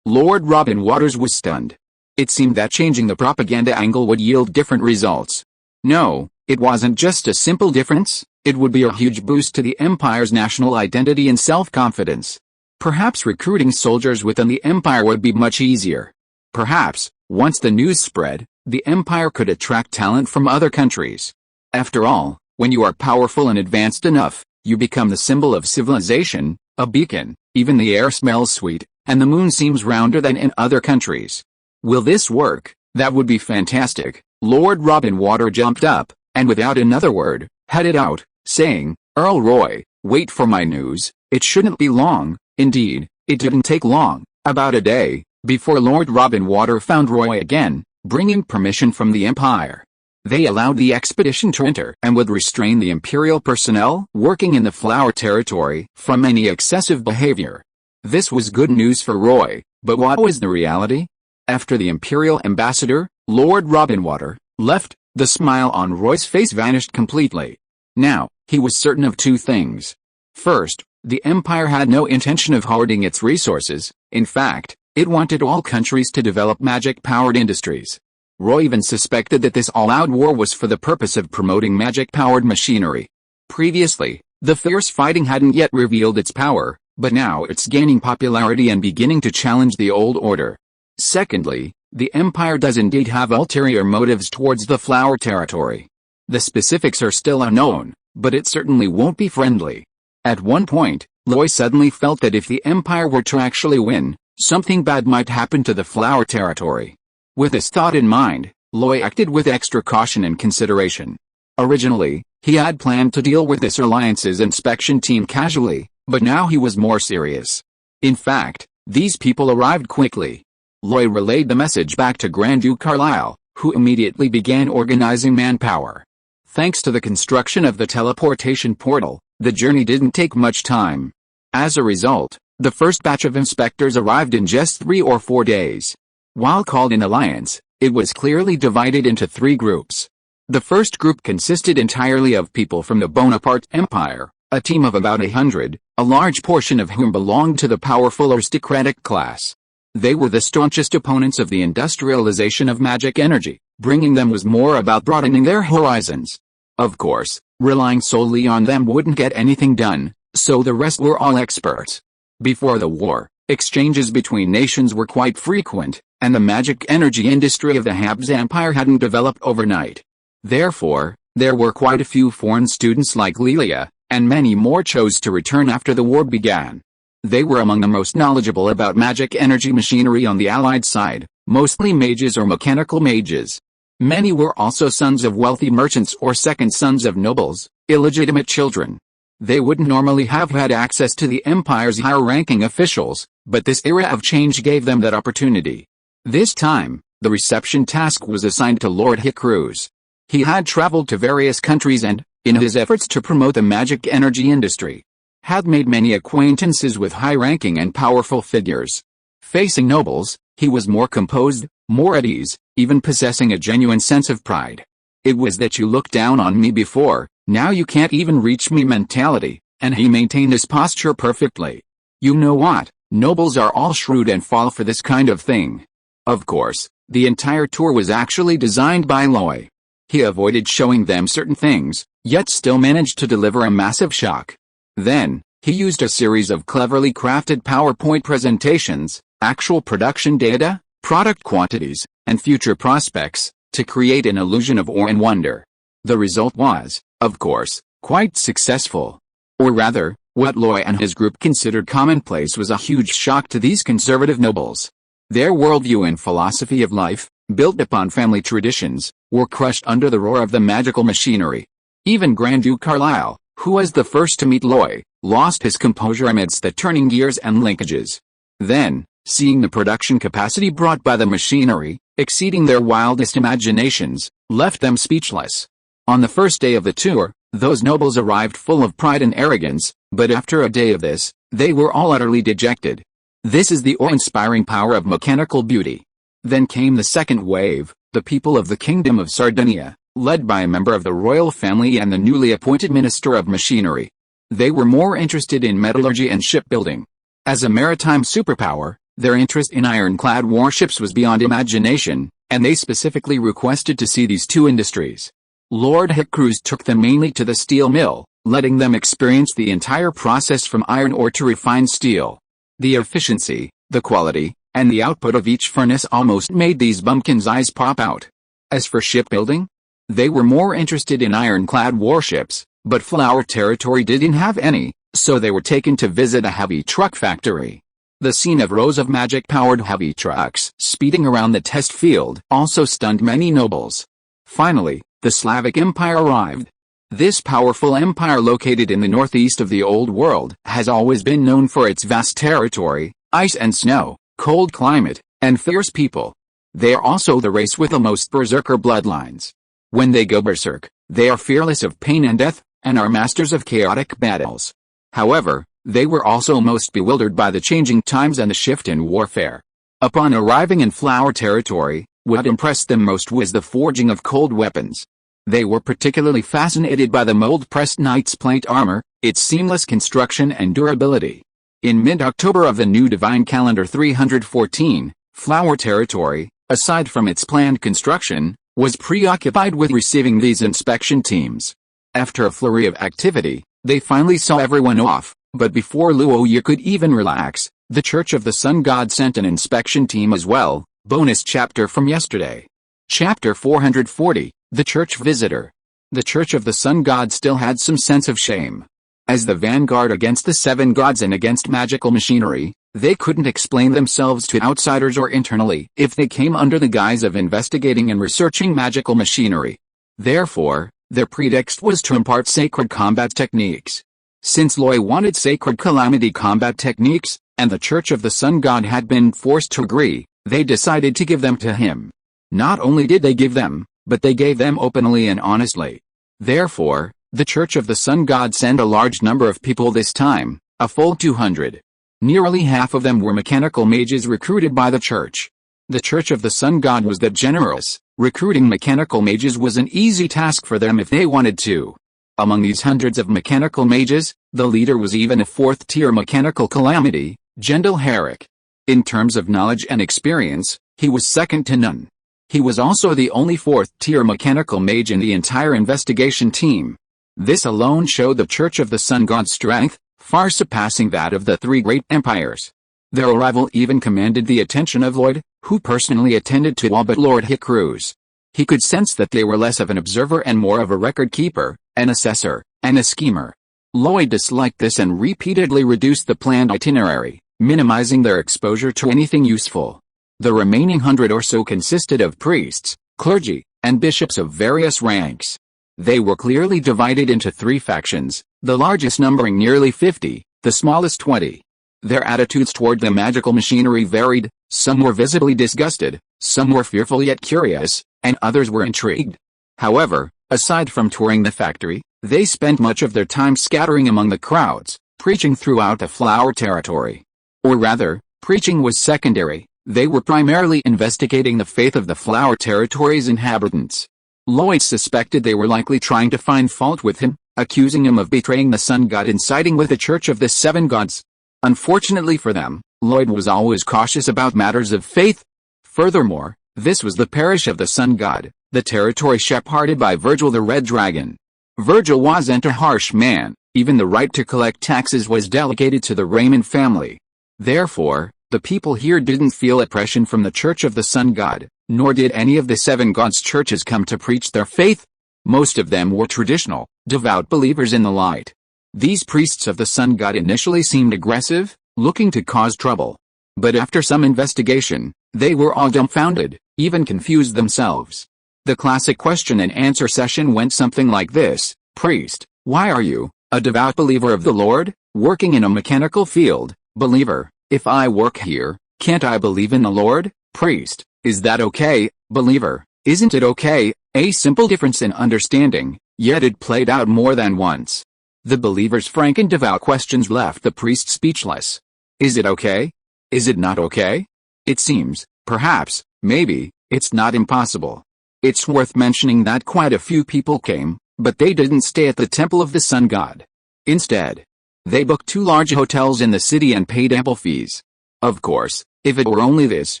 Speaker 1: Lord Robin Waters was stunned. It seemed that changing the propaganda angle would yield different results. No, it wasn't just a simple difference, it would be a huge boost to the Empire's national identity and self-confidence. Perhaps recruiting soldiers within the Empire would be much easier. Perhaps, once the news spread, the Empire could attract talent from other countries. After all, when you are powerful and advanced enough, you become the symbol of civilization, a beacon. Even the air smells sweet, and the moon seems rounder than in other countries. Will this work? That would be fantastic. Lord Robin Water jumped up, and without another word, headed out, saying, "Earl Roy, wait for my news." It shouldn't be long. Indeed, it didn't take long, about a day, before Lord Robin Water found Roy again, bringing permission from the Empire. They allowed the expedition to enter and would restrain the Imperial personnel working in the Flower Territory from any excessive behavior. This was good news for Roy, but what was the reality? After the Imperial Ambassador, Lord Robin Water, left, the smile on Roy's face vanished completely. Now, he was certain of two things. First, the Empire had no intention of hoarding its resources. In fact, it wanted all countries to develop magic-powered industries. Roy even suspected that this all-out war was for the purpose of promoting magic-powered machinery. Previously, the fierce fighting hadn't yet revealed its power, but now it's gaining popularity and beginning to challenge the old order. Secondly, the Empire does indeed have ulterior motives towards the Flower Territory. The specifics are still unknown, but it certainly won't be friendly. At one point, Roy suddenly felt that if the Empire were to actually win, something bad might happen to the Flower Territory. With this thought in mind, Roy acted with extra caution and consideration. Originally, he had planned to deal with this alliance's inspection team casually, but now he was more serious. In fact, these people arrived quickly. Roy relayed the message back to Grand Duke Carlisle, who immediately began organizing manpower. Thanks to the construction of the teleportation portal, the journey didn't take much time. As a result, the first batch of inspectors arrived in just 3 or 4 days. While called an alliance, it was clearly divided into 3 groups. The first group consisted entirely of people from the Bonaparte Empire, a team of about 100, a large portion of whom belonged to the powerful aristocratic class. They were the staunchest opponents of the industrialization of magic energy. Bringing them was more about broadening their horizons. Of course, relying solely on them wouldn't get anything done, so the rest were all experts. Before the war, exchanges between nations were quite frequent, and the magic energy industry of the Habs Empire hadn't developed overnight. Therefore, there were quite a few foreign students like Lelia, and many more chose to return after the war began. They were among the most knowledgeable about magic energy machinery on the Allied side, mostly mages or mechanical mages. Many were also sons of wealthy merchants or second sons of nobles, illegitimate children. They wouldn't normally have had access to the empire's higher-ranking officials, but this era of change gave them that opportunity. This time, the reception task was assigned to Lord Hickruz. He had traveled to various countries and, in his efforts to promote the magic energy industry, had made many acquaintances with high-ranking and powerful figures. Facing nobles, he was more composed, more at ease, even possessing a genuine sense of pride. It was that you looked down on me before, now you can't even reach me mentality, and he maintained his posture perfectly. You know what, nobles are all shrewd and fall for this kind of thing. Of course, the entire tour was actually designed by Loy. He avoided showing them certain things, yet still managed to deliver a massive shock. Then, he used a series of cleverly crafted PowerPoint presentations, actual production data, product quantities, and future prospects, to create an illusion of awe and wonder. The result was, of course, quite successful. Or rather, what Loy and his group considered commonplace was a huge shock to these conservative nobles. Their worldview and philosophy of life, built upon family traditions, were crushed under the roar of the magical machinery. Even Grand Duke Carlisle, who was the first to meet Loy, lost his composure amidst the turning gears and linkages. Then, seeing the production capacity brought by the machinery, exceeding their wildest imaginations, left them speechless. On the first day of the tour, those nobles arrived full of pride and arrogance, but after a day of this, they were all utterly dejected. This is the awe-inspiring power of mechanical beauty. Then came the second wave, the people of the Kingdom of Sardinia, led by a member of the royal family and the newly appointed Minister of Machinery. They were more interested in metallurgy and shipbuilding. As a maritime superpower, their interest in ironclad warships was beyond imagination, and they specifically requested to see these two industries. Lord Hickruz took them mainly to the steel mill, letting them experience the entire process from iron ore to refined steel. The efficiency, the quality, and the output of each furnace almost made these bumpkins' eyes pop out. As for shipbuilding, they were more interested in ironclad warships, but Flower Territory didn't have any, so they were taken to visit a heavy truck factory. The scene of rows of magic-powered heavy trucks speeding around the test field also stunned many nobles. Finally, the Slavic Empire arrived. This powerful empire located in the northeast of the Old World has always been known for its vast territory, ice and snow, cold climate, and fierce people. They are also the race with the most berserker bloodlines. When they go berserk, they are fearless of pain and death, and are masters of chaotic battles. However, they were also most bewildered by the changing times and the shift in warfare. Upon arriving in Flower Territory, what impressed them most was the forging of cold weapons. They were particularly fascinated by the mold-pressed knight's plate armor, its seamless construction and durability. In mid-October of the new Divine Calendar 314, Flower Territory, aside from its planned construction, was preoccupied with receiving these inspection teams. After a flurry of activity, they finally saw everyone off, but before Luoyi could even relax, the Church of the Sun God sent an inspection team as well. Bonus chapter from yesterday. Chapter 440, The Church Visitor. The Church of the Sun God still had some sense of shame. As the vanguard against the seven gods and against magical machinery, they couldn't explain themselves to outsiders or internally if they came under the guise of investigating and researching magical machinery. Therefore, their pretext was to impart sacred combat techniques. Since Loy wanted sacred calamity combat techniques, and the Church of the Sun God had been forced to agree, they decided to give them to him. Not only did they give them, but they gave them openly and honestly. Therefore, the Church of the Sun God sent a large number of people this time, a full 200. Nearly half of them were mechanical mages recruited by the Church. The Church of the Sun God was that generous. Recruiting mechanical mages was an easy task for them if they wanted to. Among these hundreds of mechanical mages, the leader was even a fourth-tier mechanical calamity, Gendel Herrick. In terms of knowledge and experience, he was second to none. He was also the only fourth-tier mechanical mage in the entire investigation team. This alone showed the Church of the Sun God's strength, far surpassing that of the three great empires. Their arrival even commanded the attention of Lloyd, who personally attended to all but Lord Hickruz. He could sense that they were less of an observer and more of a record-keeper, an assessor, and a schemer. Lloyd disliked this and repeatedly reduced the planned itinerary, minimizing their exposure to anything useful. The remaining 100 or so consisted of priests, clergy, and bishops of various ranks. They were clearly divided into 3 factions, the largest numbering nearly 50, the smallest 20. Their attitudes toward the magical machinery varied, some were visibly disgusted, some were fearful yet curious, and others were intrigued. However, aside from touring the factory, they spent much of their time scattering among the crowds, preaching throughout the flower territory. Or rather, preaching was secondary, they were primarily investigating the faith of the flower territory's inhabitants. Lloyd suspected they were likely trying to find fault with him, accusing him of betraying the sun god and siding with the Church of the Seven Gods. Unfortunately for them, Lloyd was always cautious about matters of faith. Furthermore, this was the parish of the sun god, the territory shepherded by Virgil the Red Dragon. Virgil wasn't a harsh man, even the right to collect taxes was delegated to the Raymond family. Therefore, the people here didn't feel oppression from the Church of the Sun God, nor did any of the Seven Gods churches come to preach their faith. Most of them were traditional, devout believers in the light. These priests of the Sun God initially seemed aggressive, looking to cause trouble. But after some investigation, they were all dumbfounded, even confused themselves. The classic question and answer session went something like this: Priest, why are you, a devout believer of the Lord, working in a mechanical field? Believer, if I work here, can't I believe in the Lord? Priest, is that okay? Believer, isn't it okay? A simple difference in understanding, yet it played out more than once. The believer's frank and devout questions left the priest speechless. Is it okay? Is it not okay? It seems, perhaps, maybe, it's not impossible. It's worth mentioning that quite a few people came, but they didn't stay at the Temple of the Sun God. Instead, they booked 2 large hotels in the city and paid ample fees. Of course, if it were only this,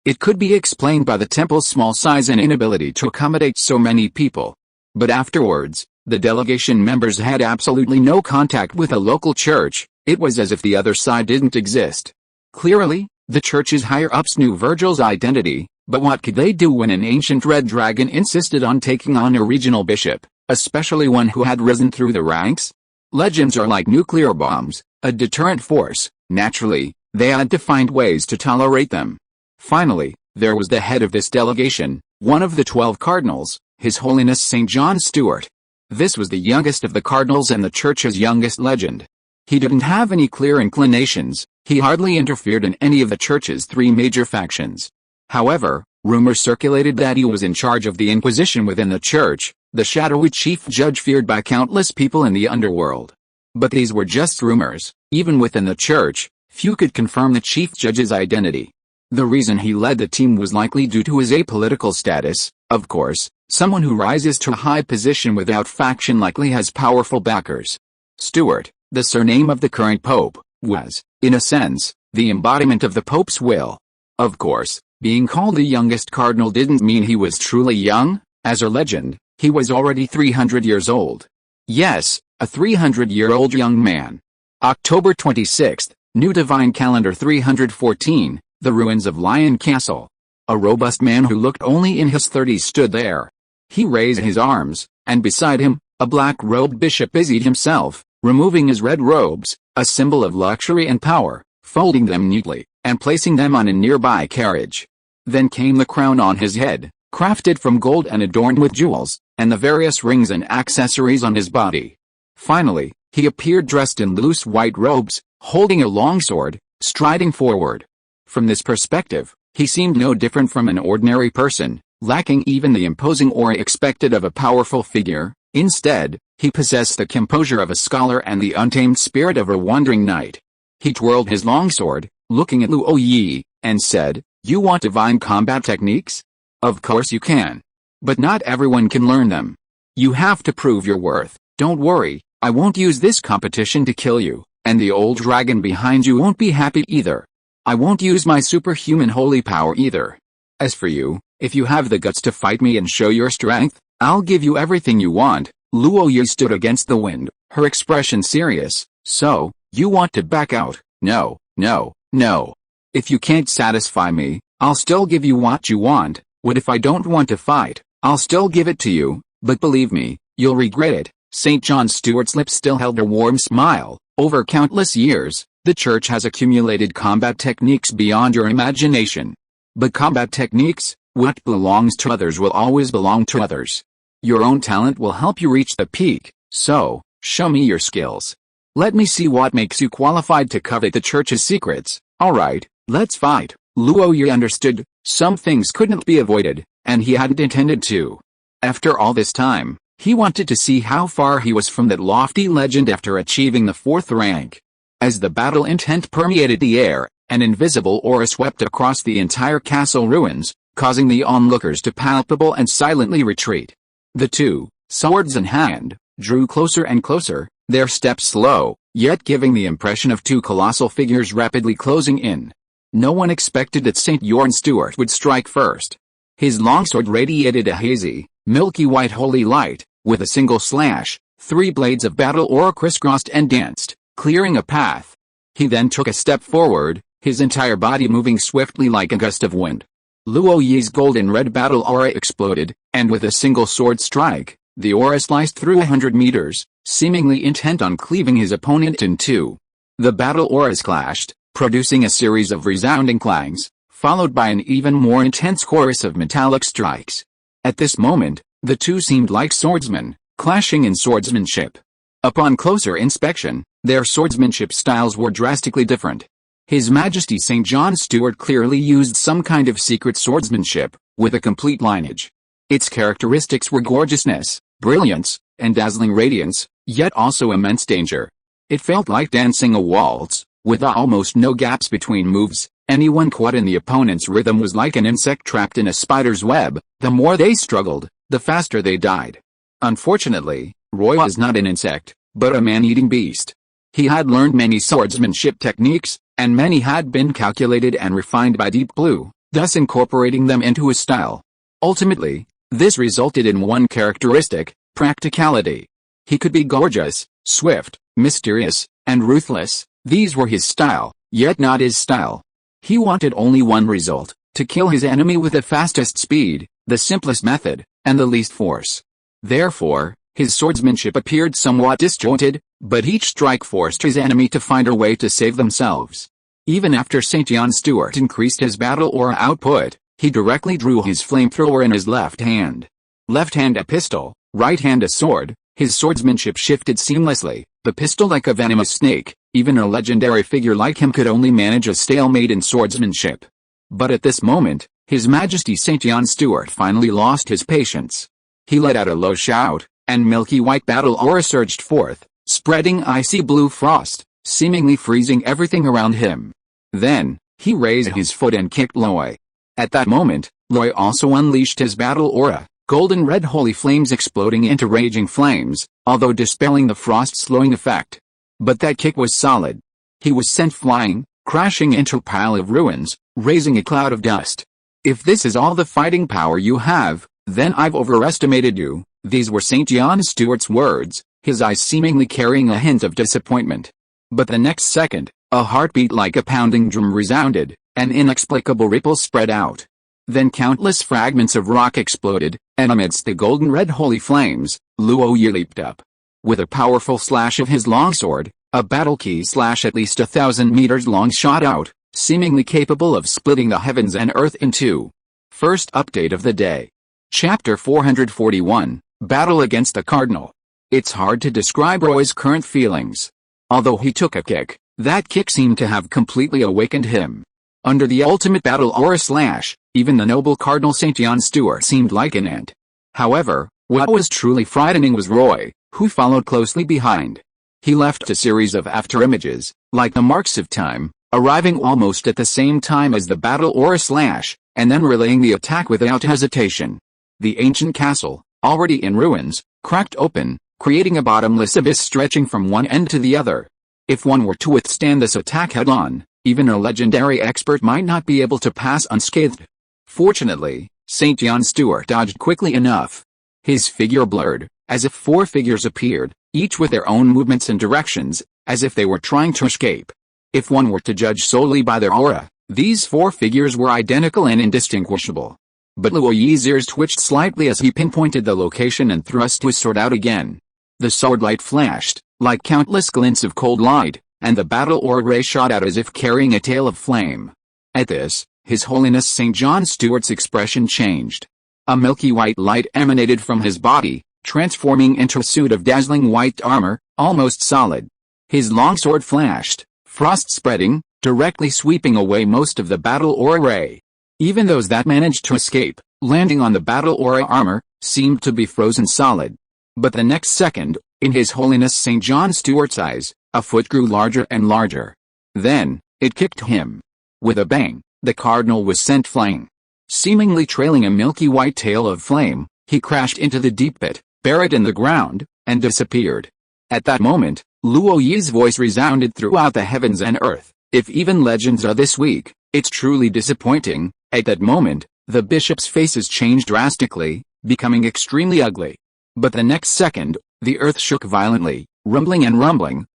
Speaker 1: it could be explained by the temple's small size and inability to accommodate so many people. But afterwards, the delegation members had absolutely no contact with a local church. It was as if the other side didn't exist. Clearly, the church's higher-ups knew Virgil's identity, but what could they do when an ancient red dragon insisted on taking on a regional bishop, especially one who had risen through the ranks? Legends are like nuclear bombs, a deterrent force. Naturally, they had to find ways to tolerate them. Finally, there was the head of this delegation, one of the 12 cardinals, His Holiness St. John Stewart. This was the youngest of the cardinals and the church's youngest legend. He didn't have any clear inclinations, he hardly interfered in any of the church's 3 major factions. However, rumors circulated that he was in charge of the Inquisition within the church, the shadowy chief judge feared by countless people in the underworld. But these were just rumors. Even within the church, few could confirm the chief judge's identity. The reason he led the team was likely due to his apolitical status. Of course, someone who rises to a high position without faction likely has powerful backers. Stewart, the surname of the current pope, was, in a sense, the embodiment of the pope's will. Of course, being called the youngest cardinal didn't mean he was truly young. As a legend, he was already 300 years old. Yes, a 300-year-old young man. October 26, New Divine Calendar 314, the ruins of Lion Castle. A robust man who looked only in his 30s stood there. He raised his arms, and beside him, a black-robed bishop busied himself, removing his red robes, a symbol of luxury and power, folding them neatly, and placing them on a nearby carriage. Then came the crown on his head, crafted from gold and adorned with jewels, and the various rings and accessories on his body. Finally, he appeared dressed in loose white robes, holding a long sword, striding forward. From this perspective, he seemed no different from an ordinary person, lacking even the imposing aura expected of a powerful figure. Instead, he possessed the composure of a scholar and the untamed spirit of a wandering knight. He twirled his long sword, looking at Luo Yi, and said, "You want divine combat techniques? Of course you can. But not everyone can learn them. You have to prove your worth. Don't worry, I won't use this competition to kill you, and the old dragon behind you won't be happy either. I won't use my superhuman holy power either. As for you, if you have the guts to fight me and show your strength, I'll give you everything you want." Luo Yi stood against the wind, her expression serious. "So, you want to back out?" "No, no, no. If you can't satisfy me, I'll still give you what you want. What if I don't want to fight? I'll still give it to you, but believe me, you'll regret it." St. John Stewart's lips still held a warm smile. "Over countless years, the church has accumulated combat techniques beyond your imagination. But combat techniques, what belongs to others will always belong to others. Your own talent will help you reach the peak, so, show me your skills. Let me see what makes you qualified to covet the church's secrets. Alright, let's fight. Luo Yi understood, some things couldn't be avoided, and he hadn't intended to. After all this time, he wanted to see how far he was from that lofty legend after achieving the 4th rank. As the battle intent permeated the air, an invisible aura swept across the entire castle ruins, causing the onlookers to palpable and silently retreat. The two, swords in hand, drew closer and closer, their steps slow, yet giving the impression of two colossal figures rapidly closing in. No one expected that St. Jorn Stewart would strike first. His longsword radiated a hazy, milky white holy light. With a single slash, 3 blades of battle aura crisscrossed and danced, clearing a path. He then took a step forward, his entire body moving swiftly like a gust of wind. Luo Yi's golden red battle aura exploded, and with a single sword strike, the aura sliced through 100 meters, seemingly intent on cleaving his opponent in two. The battle auras clashed, producing a series of resounding clangs, followed by an even more intense chorus of metallic strikes. At this moment, the two seemed like swordsmen, clashing in swordsmanship. Upon closer inspection, their swordsmanship styles were drastically different. His Majesty St. John Stewart clearly used some kind of secret swordsmanship, with a complete lineage. Its characteristics were gorgeousness, brilliance, and dazzling radiance, yet also immense danger. It felt like dancing a waltz, with almost no gaps between moves. Anyone caught in the opponent's rhythm was like an insect trapped in a spider's web. The more they struggled, the faster they died. Unfortunately, Roy was not an insect, but a man-eating beast. He had learned many swordsmanship techniques, and many had been calculated and refined by Deep Blue, thus incorporating them into his style. Ultimately, this resulted in one characteristic: practicality. He could be gorgeous, swift, mysterious, and ruthless. These were his style, yet not his style. He wanted only one result: to kill his enemy with the fastest speed, the simplest method, and the least force. Therefore, his swordsmanship appeared somewhat disjointed, but each strike forced his enemy to find a way to save themselves. Even after St. John Stewart increased his battle aura output, he directly drew his flamethrower in his left hand. Left hand a pistol, right hand a sword, his swordsmanship shifted seamlessly, the pistol like a venomous snake. Even a legendary figure like him could only manage a stalemate in swordsmanship. But at this moment, His Majesty St. John Stewart finally lost his patience. He let out a low shout, and milky white battle aura surged forth, spreading icy blue frost, seemingly freezing everything around him. Then, he raised his foot and kicked Loy. At that moment, Loy also unleashed his battle aura, golden red holy flames exploding into raging flames, although dispelling the frost-slowing effect. But that kick was solid. He was sent flying, crashing into a pile of ruins, raising a cloud of dust. If this is all the fighting power you have, then I've overestimated you. These were St. John Stewart's words, his eyes seemingly carrying a hint of disappointment. But the next second, a heartbeat like a pounding drum resounded, an inexplicable ripple spread out. Then countless fragments of rock exploded, and amidst the golden red holy flames, Luo Yi leaped up. With a powerful slash of his longsword, a battle key slash at least 1,000 meters long shot out, seemingly capable of splitting the heavens and earth in two. First update of the day. Chapter 441, Battle Against the Cardinal. It's hard to describe Roy's current feelings. Although he took a kick, that kick seemed to have completely awakened him. Under the ultimate battle aura slash, even the noble Cardinal St. John Stewart seemed like an ant. However, what was truly frightening was Roy, who followed closely behind. He left a series of afterimages, like the marks of time, arriving almost at the same time as the battle aura slash, and then relaying the attack without hesitation. The ancient castle, already in ruins, cracked open, creating a bottomless abyss stretching from one end to the other. If one were to withstand this attack head-on, even a legendary expert might not be able to pass unscathed. Fortunately, St. John Stewart dodged quickly enough. His figure blurred, as if 4 figures appeared, each with their own movements and directions, as if they were trying to escape. If one were to judge solely by their aura, these 4 figures were identical and indistinguishable. But Luo Yi's ears twitched slightly as he pinpointed the location and thrust his sword out again. The sword light flashed, like countless glints of cold light, and the battle aura ray shot out as if carrying a tail of flame. At this, His Holiness St. John Stewart's expression changed. A milky white light emanated from his body, transforming into a suit of dazzling white armor, almost solid. His long sword flashed, frost spreading, directly sweeping away most of the battle aura ray. Even those that managed to escape, landing on the battle aura armor, seemed to be frozen solid. But the next second, in His Holiness St. John Stewart's eyes, a foot grew larger and larger. Then, it kicked him. With a bang, the cardinal was sent flying. Seemingly trailing a milky white tail of flame, he crashed into the deep pit, buried in the ground, and disappeared. At that moment, Luo Yi's voice resounded throughout the heavens and earth. If even legends are this weak, it's truly disappointing. At that moment, the bishops' faces changed drastically, becoming extremely ugly. But the next second, the earth shook violently, rumbling,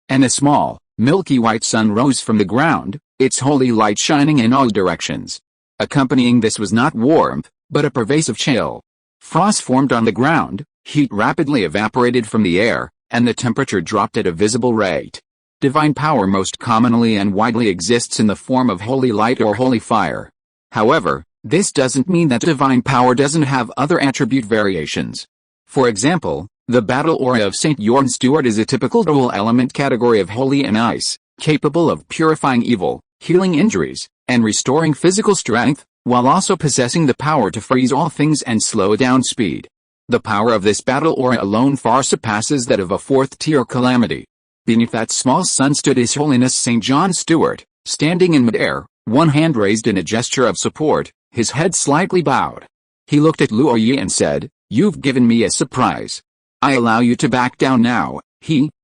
Speaker 1: and a small, milky white sun rose from the ground, its holy light shining in all directions. Accompanying this was not warmth, but a pervasive chill. Frost formed on the ground, heat rapidly evaporated from the air, and the temperature dropped at a visible rate. Divine power most commonly and widely exists in the form of holy light or holy fire. However, this doesn't mean that divine power doesn't have other attribute variations. For example, the battle aura of St. Jorn Stewart is a typical dual element category of holy and ice, capable of purifying evil, healing injuries, and restoring physical strength, while also possessing the power to freeze all things and slow down speed. The power of this battle aura alone far surpasses that of a fourth-tier calamity. Beneath that small sun stood His Holiness St. John Stewart, standing in midair, one hand raised in a gesture of support, his head slightly bowed. He looked at Luo Yi and said, "You've given me a surprise. I allow you to back down now."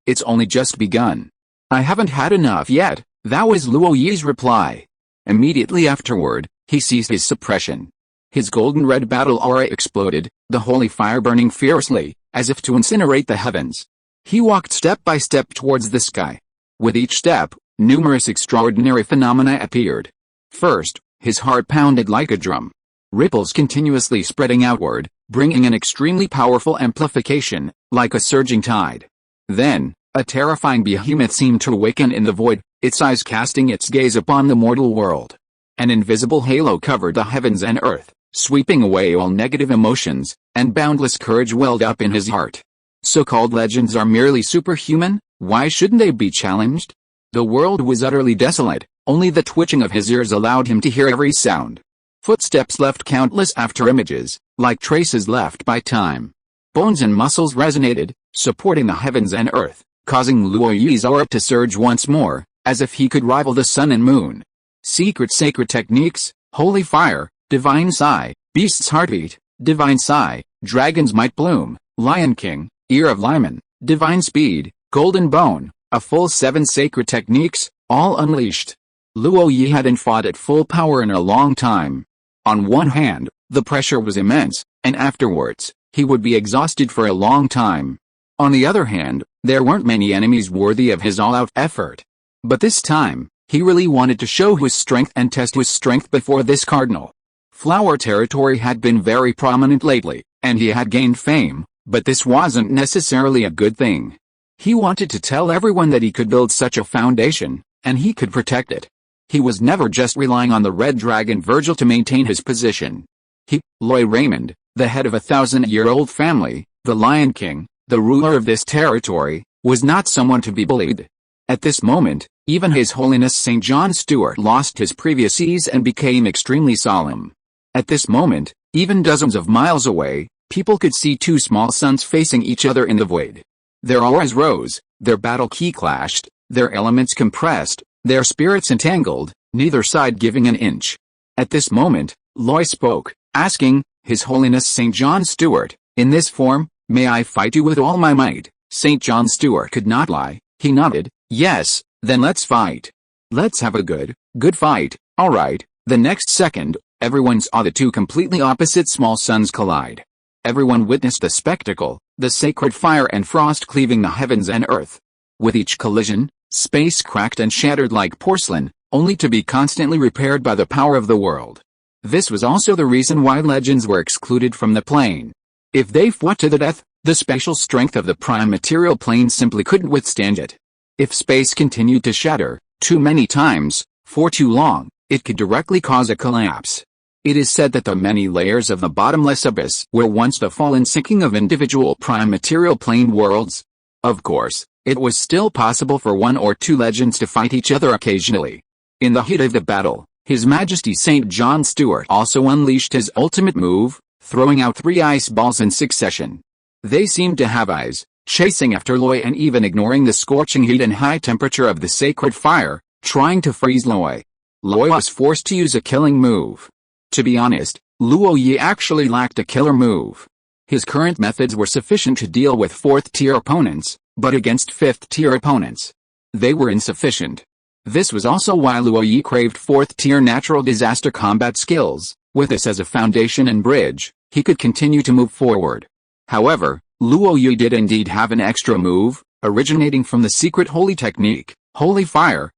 Speaker 1: It's only just begun. "I haven't had enough yet," that was Luo Yi's reply. Immediately afterward, he ceased his suppression. His golden red battle aura exploded, the holy fire burning fiercely, as if to incinerate the heavens. He walked step by step towards the sky. With each step, numerous extraordinary phenomena appeared. First, his heart pounded like a drum. Ripples continuously spreading outward, bringing an extremely powerful amplification, like a surging tide. Then, a terrifying behemoth seemed to awaken in the void, its eyes casting its gaze upon the mortal world. An invisible halo covered the heavens and earth, sweeping away all negative emotions, and boundless courage welled up in his heart. So-called legends are merely superhuman, why shouldn't they be challenged? The world was utterly desolate, only the twitching of his ears allowed him to hear every sound. Footsteps left countless after-images, like traces left by time. Bones and muscles resonated, supporting the heavens and earth, causing Luo Yi's aura to surge once more, as if he could rival the sun and moon. Secret sacred techniques, holy fire, divine sigh, beast's heartbeat, divine sigh, dragon's might bloom, lion king, ear of lion, divine speed, golden bone, a full 7 sacred techniques, all unleashed. Luo Yi hadn't fought at full power in a long time. On one hand, the pressure was immense, and afterwards, he would be exhausted for a long time. On the other hand, there weren't many enemies worthy of his all-out effort. But this time, he really wanted to show his strength and test his strength before this cardinal. Flower territory had been very prominent lately, and he had gained fame, but this wasn't necessarily a good thing. He wanted to tell everyone that he could build such a foundation, and he could protect it. He was never just relying on the red dragon Virgil to maintain his position. He, Loy Raymond, the head of a 1,000-year-old family, the Lion King, the ruler of this territory, was not someone to be bullied. At this moment, even His Holiness St. John Stewart lost his previous ease and became extremely solemn. At this moment, even dozens of miles away, people could see 2 small suns facing each other in the void. Their auras rose, their battle key clashed, their elements compressed, their spirits entangled, neither side giving an inch. At this moment, Loy spoke, asking, "His Holiness St. John Stewart, in this form, may I fight you with all my might?" St. John Stewart could not lie. He nodded, "Yes, then let's fight. Let's have a good fight." Alright. The next second, everyone saw the 2 completely opposite small suns collide. Everyone witnessed the spectacle, the sacred fire and frost cleaving the heavens and earth. With each collision, space cracked and shattered like porcelain, only to be constantly repaired by the power of the world. This was also the reason why legends were excluded from the plane. If they fought to the death, the spatial strength of the prime material plane simply couldn't withstand it. If space continued to shatter, too many times, for too long, It could directly cause a collapse. It is said that the many layers of the bottomless abyss were once the fallen sinking of individual prime material plane worlds. Of course, it was still possible for one or two legends to fight each other occasionally. In the heat of the battle, His Majesty St. John Stewart also unleashed his ultimate move, throwing out 3 ice balls in succession. They seemed to have eyes, chasing after Loy and even ignoring the scorching heat and high temperature of the sacred fire, trying to freeze Loy. Loy was forced to use a killing move. To be honest, Luo Yi actually lacked a killer move. His current methods were sufficient to deal with 4th-tier opponents, but against 5th-tier opponents, they were insufficient. This was also why Luo Yi craved 4th-tier natural disaster combat skills. With this as a foundation and bridge, he could continue to move forward. However, Luo Yi did indeed have an extra move, originating from the secret holy technique. Holy fire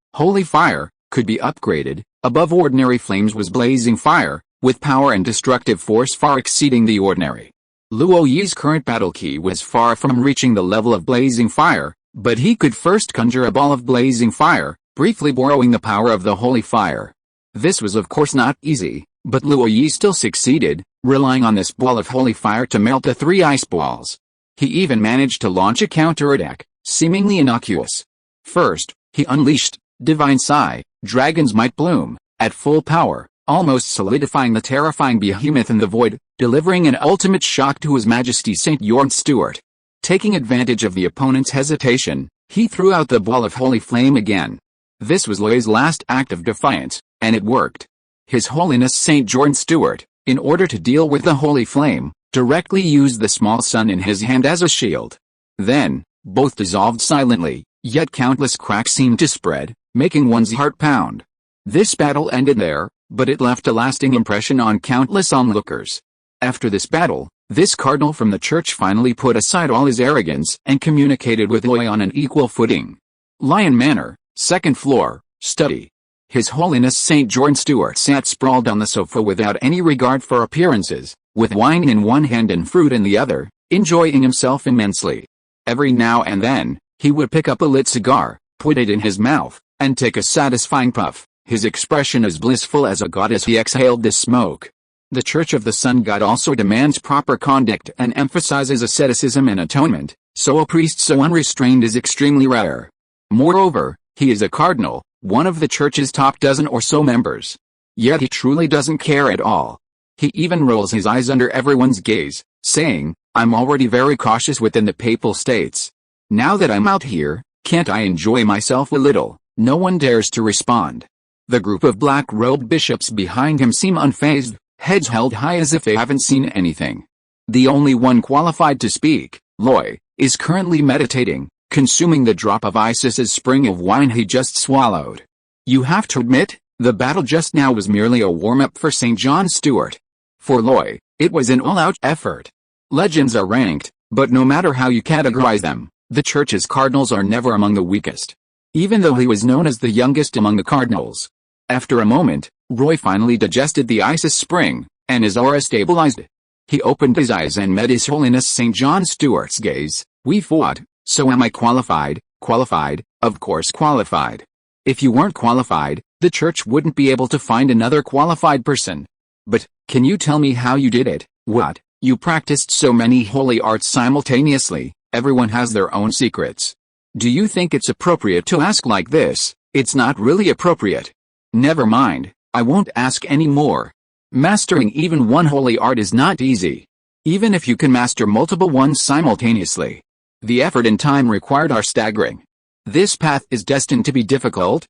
Speaker 1: could be upgraded. Above ordinary flames was blazing fire, with power and destructive force far exceeding the ordinary. Luo Yi's current battle key was far from reaching the level of blazing fire, but he could first conjure a ball of blazing fire, briefly borrowing the power of the holy fire. This was of course not easy, but Luo Yi still succeeded, relying on this ball of holy fire to melt the 3 ice balls. He even managed to launch a counterattack, seemingly innocuous. First, he unleashed Divine Sigh, Dragon's Might Bloom, at full power, almost solidifying the terrifying behemoth in the void, delivering an ultimate shock to His Majesty St. John Stewart. Taking advantage of the opponent's hesitation, he threw out the ball of holy flame again. This was Loy's last act of defiance, and it worked. His Holiness St. John Stewart, in order to deal with the holy flame, directly used the small sun in his hand as a shield. Then, both dissolved silently, yet countless cracks seemed to spread, making one's heart pound. This battle ended there, but it left a lasting impression on countless onlookers. After this battle, this cardinal from the church finally put aside all his arrogance and communicated with Loy on an equal footing. Lion Manor, 2nd floor, study. His Holiness St. John Stewart sat sprawled on the sofa without any regard for appearances, with wine in one hand and fruit in the other, enjoying himself immensely. Every now and then, he would pick up a lit cigar, put it in his mouth, and take a satisfying puff, his expression as blissful as a god as he exhaled the smoke. The Church of the Sun God also demands proper conduct and emphasizes asceticism and atonement, so a priest so unrestrained is extremely rare. Moreover, he is a cardinal, one of the church's top dozen or so members. Yet he truly doesn't care at all. He even rolls his eyes under everyone's gaze, saying, "I'm already very cautious within the papal states. Now that I'm out here, can't I enjoy myself a little?" No one dares to respond. The group of black-robed bishops behind him seem unfazed, heads held high as if they haven't seen anything. The only one qualified to speak, Loy, is currently meditating, consuming the drop of Isis's spring of wine he just swallowed. You have to admit, the battle just now was merely a warm-up for St. John Stewart. For Loy, it was an all-out effort. Legends are ranked, but no matter how you categorize them, the church's cardinals are never among the weakest. Even though he was known as the youngest among the cardinals. After a moment, Roy finally digested the Isis spring, and his aura stabilized. He opened his eyes and met His Holiness St. John Stewart's gaze. "We fought, so am I qualified?" "Qualified, of course qualified. If you weren't qualified, the church wouldn't be able to find another qualified person. But, can you tell me how you did it?" "What? You practiced so many holy arts simultaneously, everyone has their own secrets. Do you think it's appropriate to ask like this?" "It's not really appropriate." "Never mind, I won't ask any more. Mastering even one holy art is not easy. Even if you can master multiple ones simultaneously. The effort and time required are staggering. This path is destined to be difficult,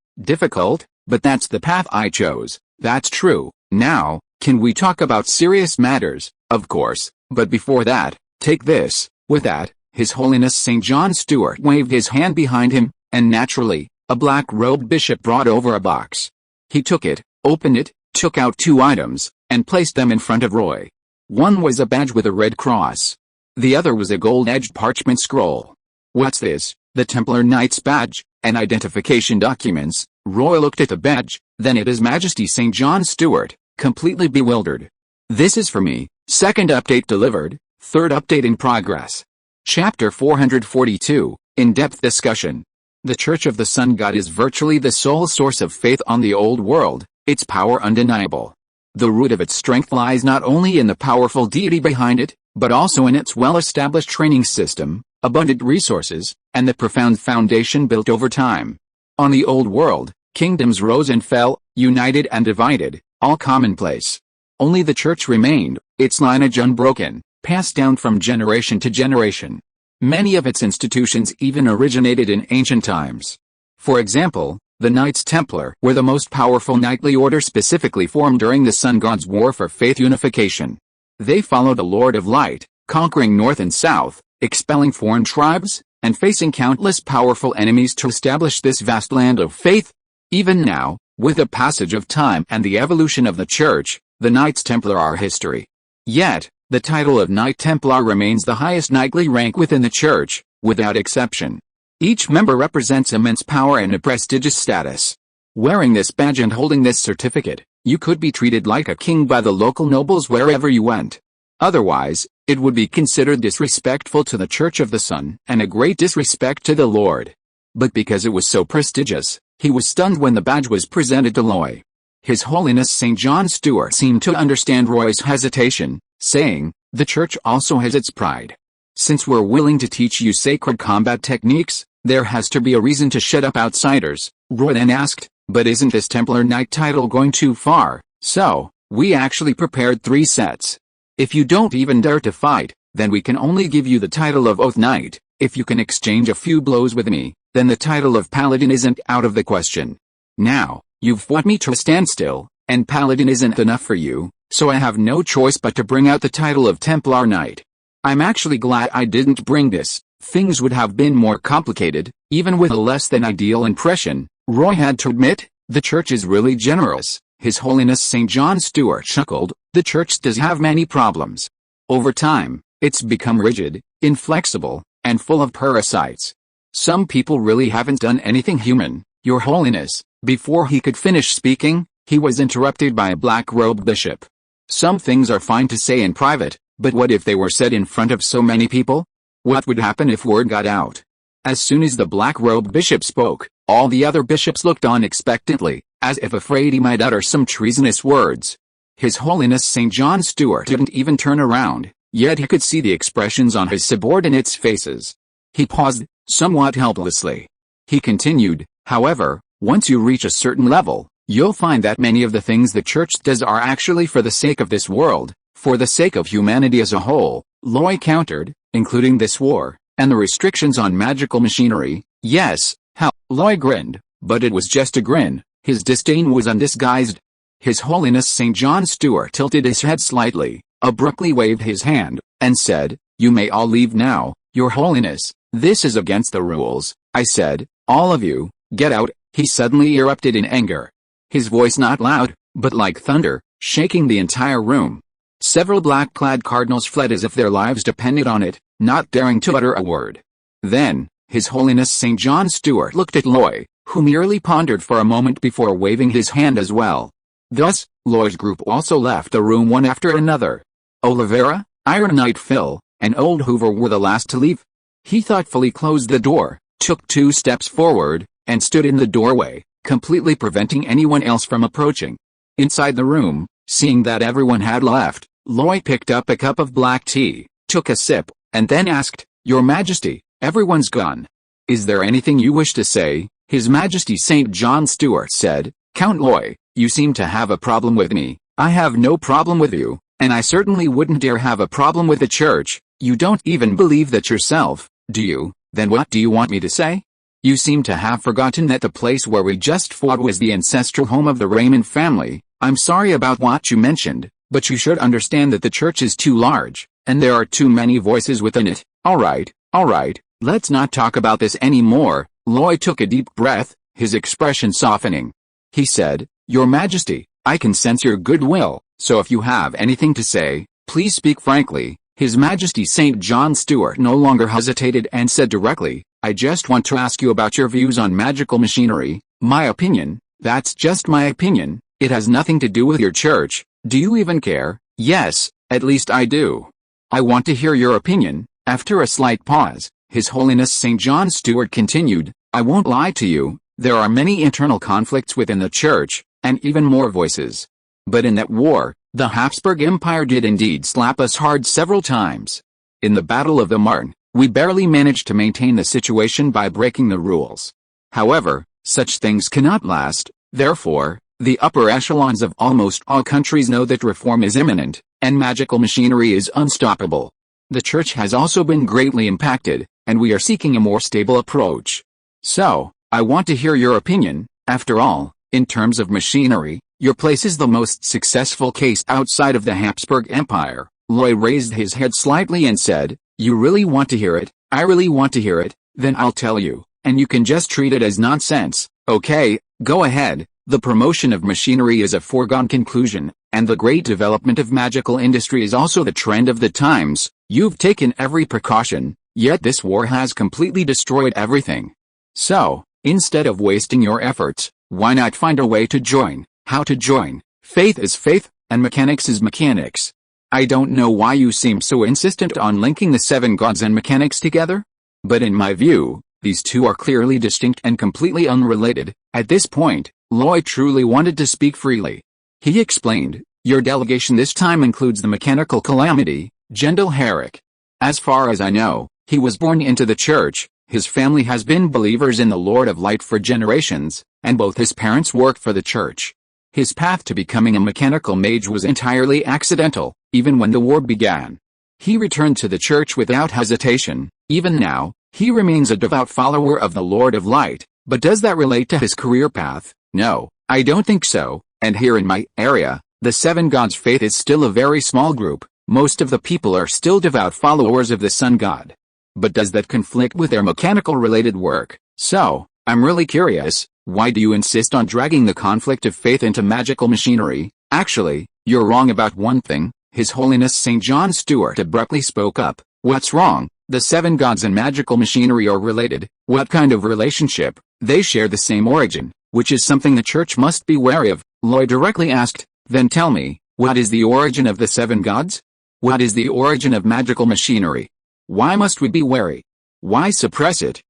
Speaker 1: but that's the path I chose." "That's true. Now, can we talk about serious matters?" "Of course, but before that, take this." With that, His Holiness St. John Stewart waved his hand behind him, and naturally, a black-robed bishop brought over a box. He took it, opened it, took out 2 items, and placed them in front of Roy. One was a badge with a red cross. The other was a gold-edged parchment scroll. "What's this?" "The Templar Knight's badge, and identification documents." Roy looked at the badge, then at His Majesty St. John Stewart, completely bewildered. "This is for me." Second update delivered, third update in progress. Chapter 442, In-Depth Discussion. The Church of the Sun God is virtually the sole source of faith on the old world, its power undeniable. The root of its strength lies not only in the powerful deity behind it, but also in its well-established training system, abundant resources, and the profound foundation built over time. On the old world, kingdoms rose and fell, united and divided, all commonplace. Only the church remained, its lineage unbroken, passed down from generation to generation. Many of its institutions even originated in ancient times. For example, the Knights Templar were the most powerful knightly order specifically formed during the Sun God's War for faith unification. They followed the Lord of Light, conquering north and south, expelling foreign tribes, and facing countless powerful enemies to establish this vast land of faith. Even now, with the passage of time and the evolution of the Church, the Knights Templar are history. Yet, the title of Knight Templar remains the highest knightly rank within the Church, without exception. Each member represents immense power and a prestigious status. Wearing this badge and holding this certificate, you could be treated like a king by the local nobles wherever you went. Otherwise, it would be considered disrespectful to the Church of the Sun and a great disrespect to the Lord. But because it was so prestigious, he was stunned when the badge was presented to Roy. His Holiness St. John Stewart seemed to understand Roy's hesitation, saying, "The Church also has its pride. Since we're willing to teach you sacred combat techniques, there has to be a reason to shut up outsiders." Roy then asked, "But isn't this Templar Knight title going too far? So, we actually prepared 3 sets. If you don't even dare to fight, then we can only give you the title of Oath Knight. If you can exchange a few blows with me, then the title of Paladin isn't out of the question. Now, you've fought me to a standstill, and Paladin isn't enough for you, so I have no choice but to bring out the title of Templar Knight. I'm actually glad I didn't bring this. Things would have been more complicated, even with a less than ideal impression." Roy had to admit, the Church is really generous. His Holiness St. John Stewart chuckled, "The Church does have many problems. Over time, it's become rigid, inflexible, and full of parasites. Some people really haven't done anything human, Your Holiness." Before he could finish speaking, he was interrupted by a black-robed bishop. "Some things are fine to say in private, but what if they were said in front of so many people? What would happen if word got out?" As soon as the black-robed bishop spoke, all the other bishops looked on expectantly, as if afraid he might utter some treasonous words. His Holiness St. John Stewart didn't even turn around, yet he could see the expressions on his subordinates' faces. He paused, somewhat helplessly. He continued, "However, once you reach a certain level, you'll find that many of the things the Church does are actually for the sake of this world, for the sake of humanity as a whole," Roy countered, "including this war, and the restrictions on magical machinery." "Yes, how?" Roy grinned, but it was just a grin. His disdain was undisguised. His Holiness St. John Stewart tilted his head slightly, abruptly waved his hand, and said, "You may all leave now, Your Holiness. This is against the rules." I said, "All of you, get out." He suddenly erupted in anger. His voice not loud, but like thunder, shaking the entire room. Several black-clad cardinals fled as if their lives depended on it, not daring to utter a word. Then, His Holiness St. John Stewart looked at Roy, who merely pondered for a moment before waving his hand as well. Thus, Roy's group also left the room one after another. Oliveira, Iron Knight Phil, and Old Hoover were the last to leave. He thoughtfully closed the door, took 2 steps forward, and stood in the doorway, completely preventing anyone else from approaching. Inside the room, seeing that everyone had left, Roy picked up a cup of black tea, took a sip, and then asked, "Your Majesty, everyone's gone. Is there anything you wish to say?" His Majesty St. John Stewart said, "Count Roy, you seem to have a problem with me." "I have no problem with you, and I certainly wouldn't dare have a problem with the Church. You don't even believe that yourself, do you? Then what do you want me to say? You seem to have forgotten that the place where we just fought was the ancestral home of the Raymond family. I'm sorry about what you mentioned, but you should understand that the Church is too large, and there are too many voices within it." All right, let's not talk about this anymore." Roy took a deep breath, his expression softening. He said, "Your Majesty, I can sense your goodwill, so if you have anything to say, please speak frankly." His Majesty St. John Stewart no longer hesitated and said directly, "I just want to ask you about your views on magical machinery." "My opinion? That's just my opinion. It has nothing to do with your Church. Do you even care?" "Yes, at least I do." "I want to hear your opinion." After a slight pause, His Holiness St. John Stewart continued, "I won't lie to you, there are many internal conflicts within the Church, and even more voices. But in that war, the Habsburg Empire did indeed slap us hard several times. In the Battle of the Marne, we barely managed to maintain the situation by breaking the rules. However, such things cannot last, therefore, the upper echelons of almost all countries know that reform is imminent, and magical machinery is unstoppable. The Church has also been greatly impacted, and we are seeking a more stable approach. So, I want to hear your opinion. After all, in terms of machinery, your place is the most successful case outside of the Habsburg Empire. Roy raised his head slightly and said, "You really want to hear it? I really want to hear it, then I'll tell you, and you can just treat it as nonsense." "Okay, go ahead." The promotion of machinery is a foregone conclusion, and the great development of magical industry is also the trend of the times. You've taken every precaution, yet this war has completely destroyed everything. So, instead of wasting your efforts, why not find a way to join? How to join? Faith is faith, and mechanics is mechanics. I don't know why you seem so insistent on linking the 7 gods and mechanics together, but in my view, these two are clearly distinct and completely unrelated. At this point, Roy truly wanted to speak freely. He explained, "Your delegation this time includes the mechanical calamity, Gendel Herrick. As far as I know, he was born into the Church, his family has been believers in the Lord of Light for generations, and both his parents worked for the Church. His path to becoming a mechanical mage was entirely accidental, even when the war began. He returned to the Church without hesitation. Even now, he remains a devout follower of the Lord of Light, but does that relate to his career path? No, I don't think so, and here in my area, the 7 gods faith is still a very small group. Most of the people are still devout followers of the sun god. But does that conflict with their mechanical-related work? So, I'm really curious, why do you insist on dragging the conflict of faith into magical machinery? Actually, you're wrong about one thing." His Holiness St. John Stewart abruptly spoke up. "What's wrong? The 7 gods and magical machinery are related." "What kind of relationship?" "They share the same origin, which is something the Church must be wary of," Roy directly asked. "Then tell me, what is the origin of the 7 gods? What is the origin of magical machinery? Why must we be wary? Why suppress it?"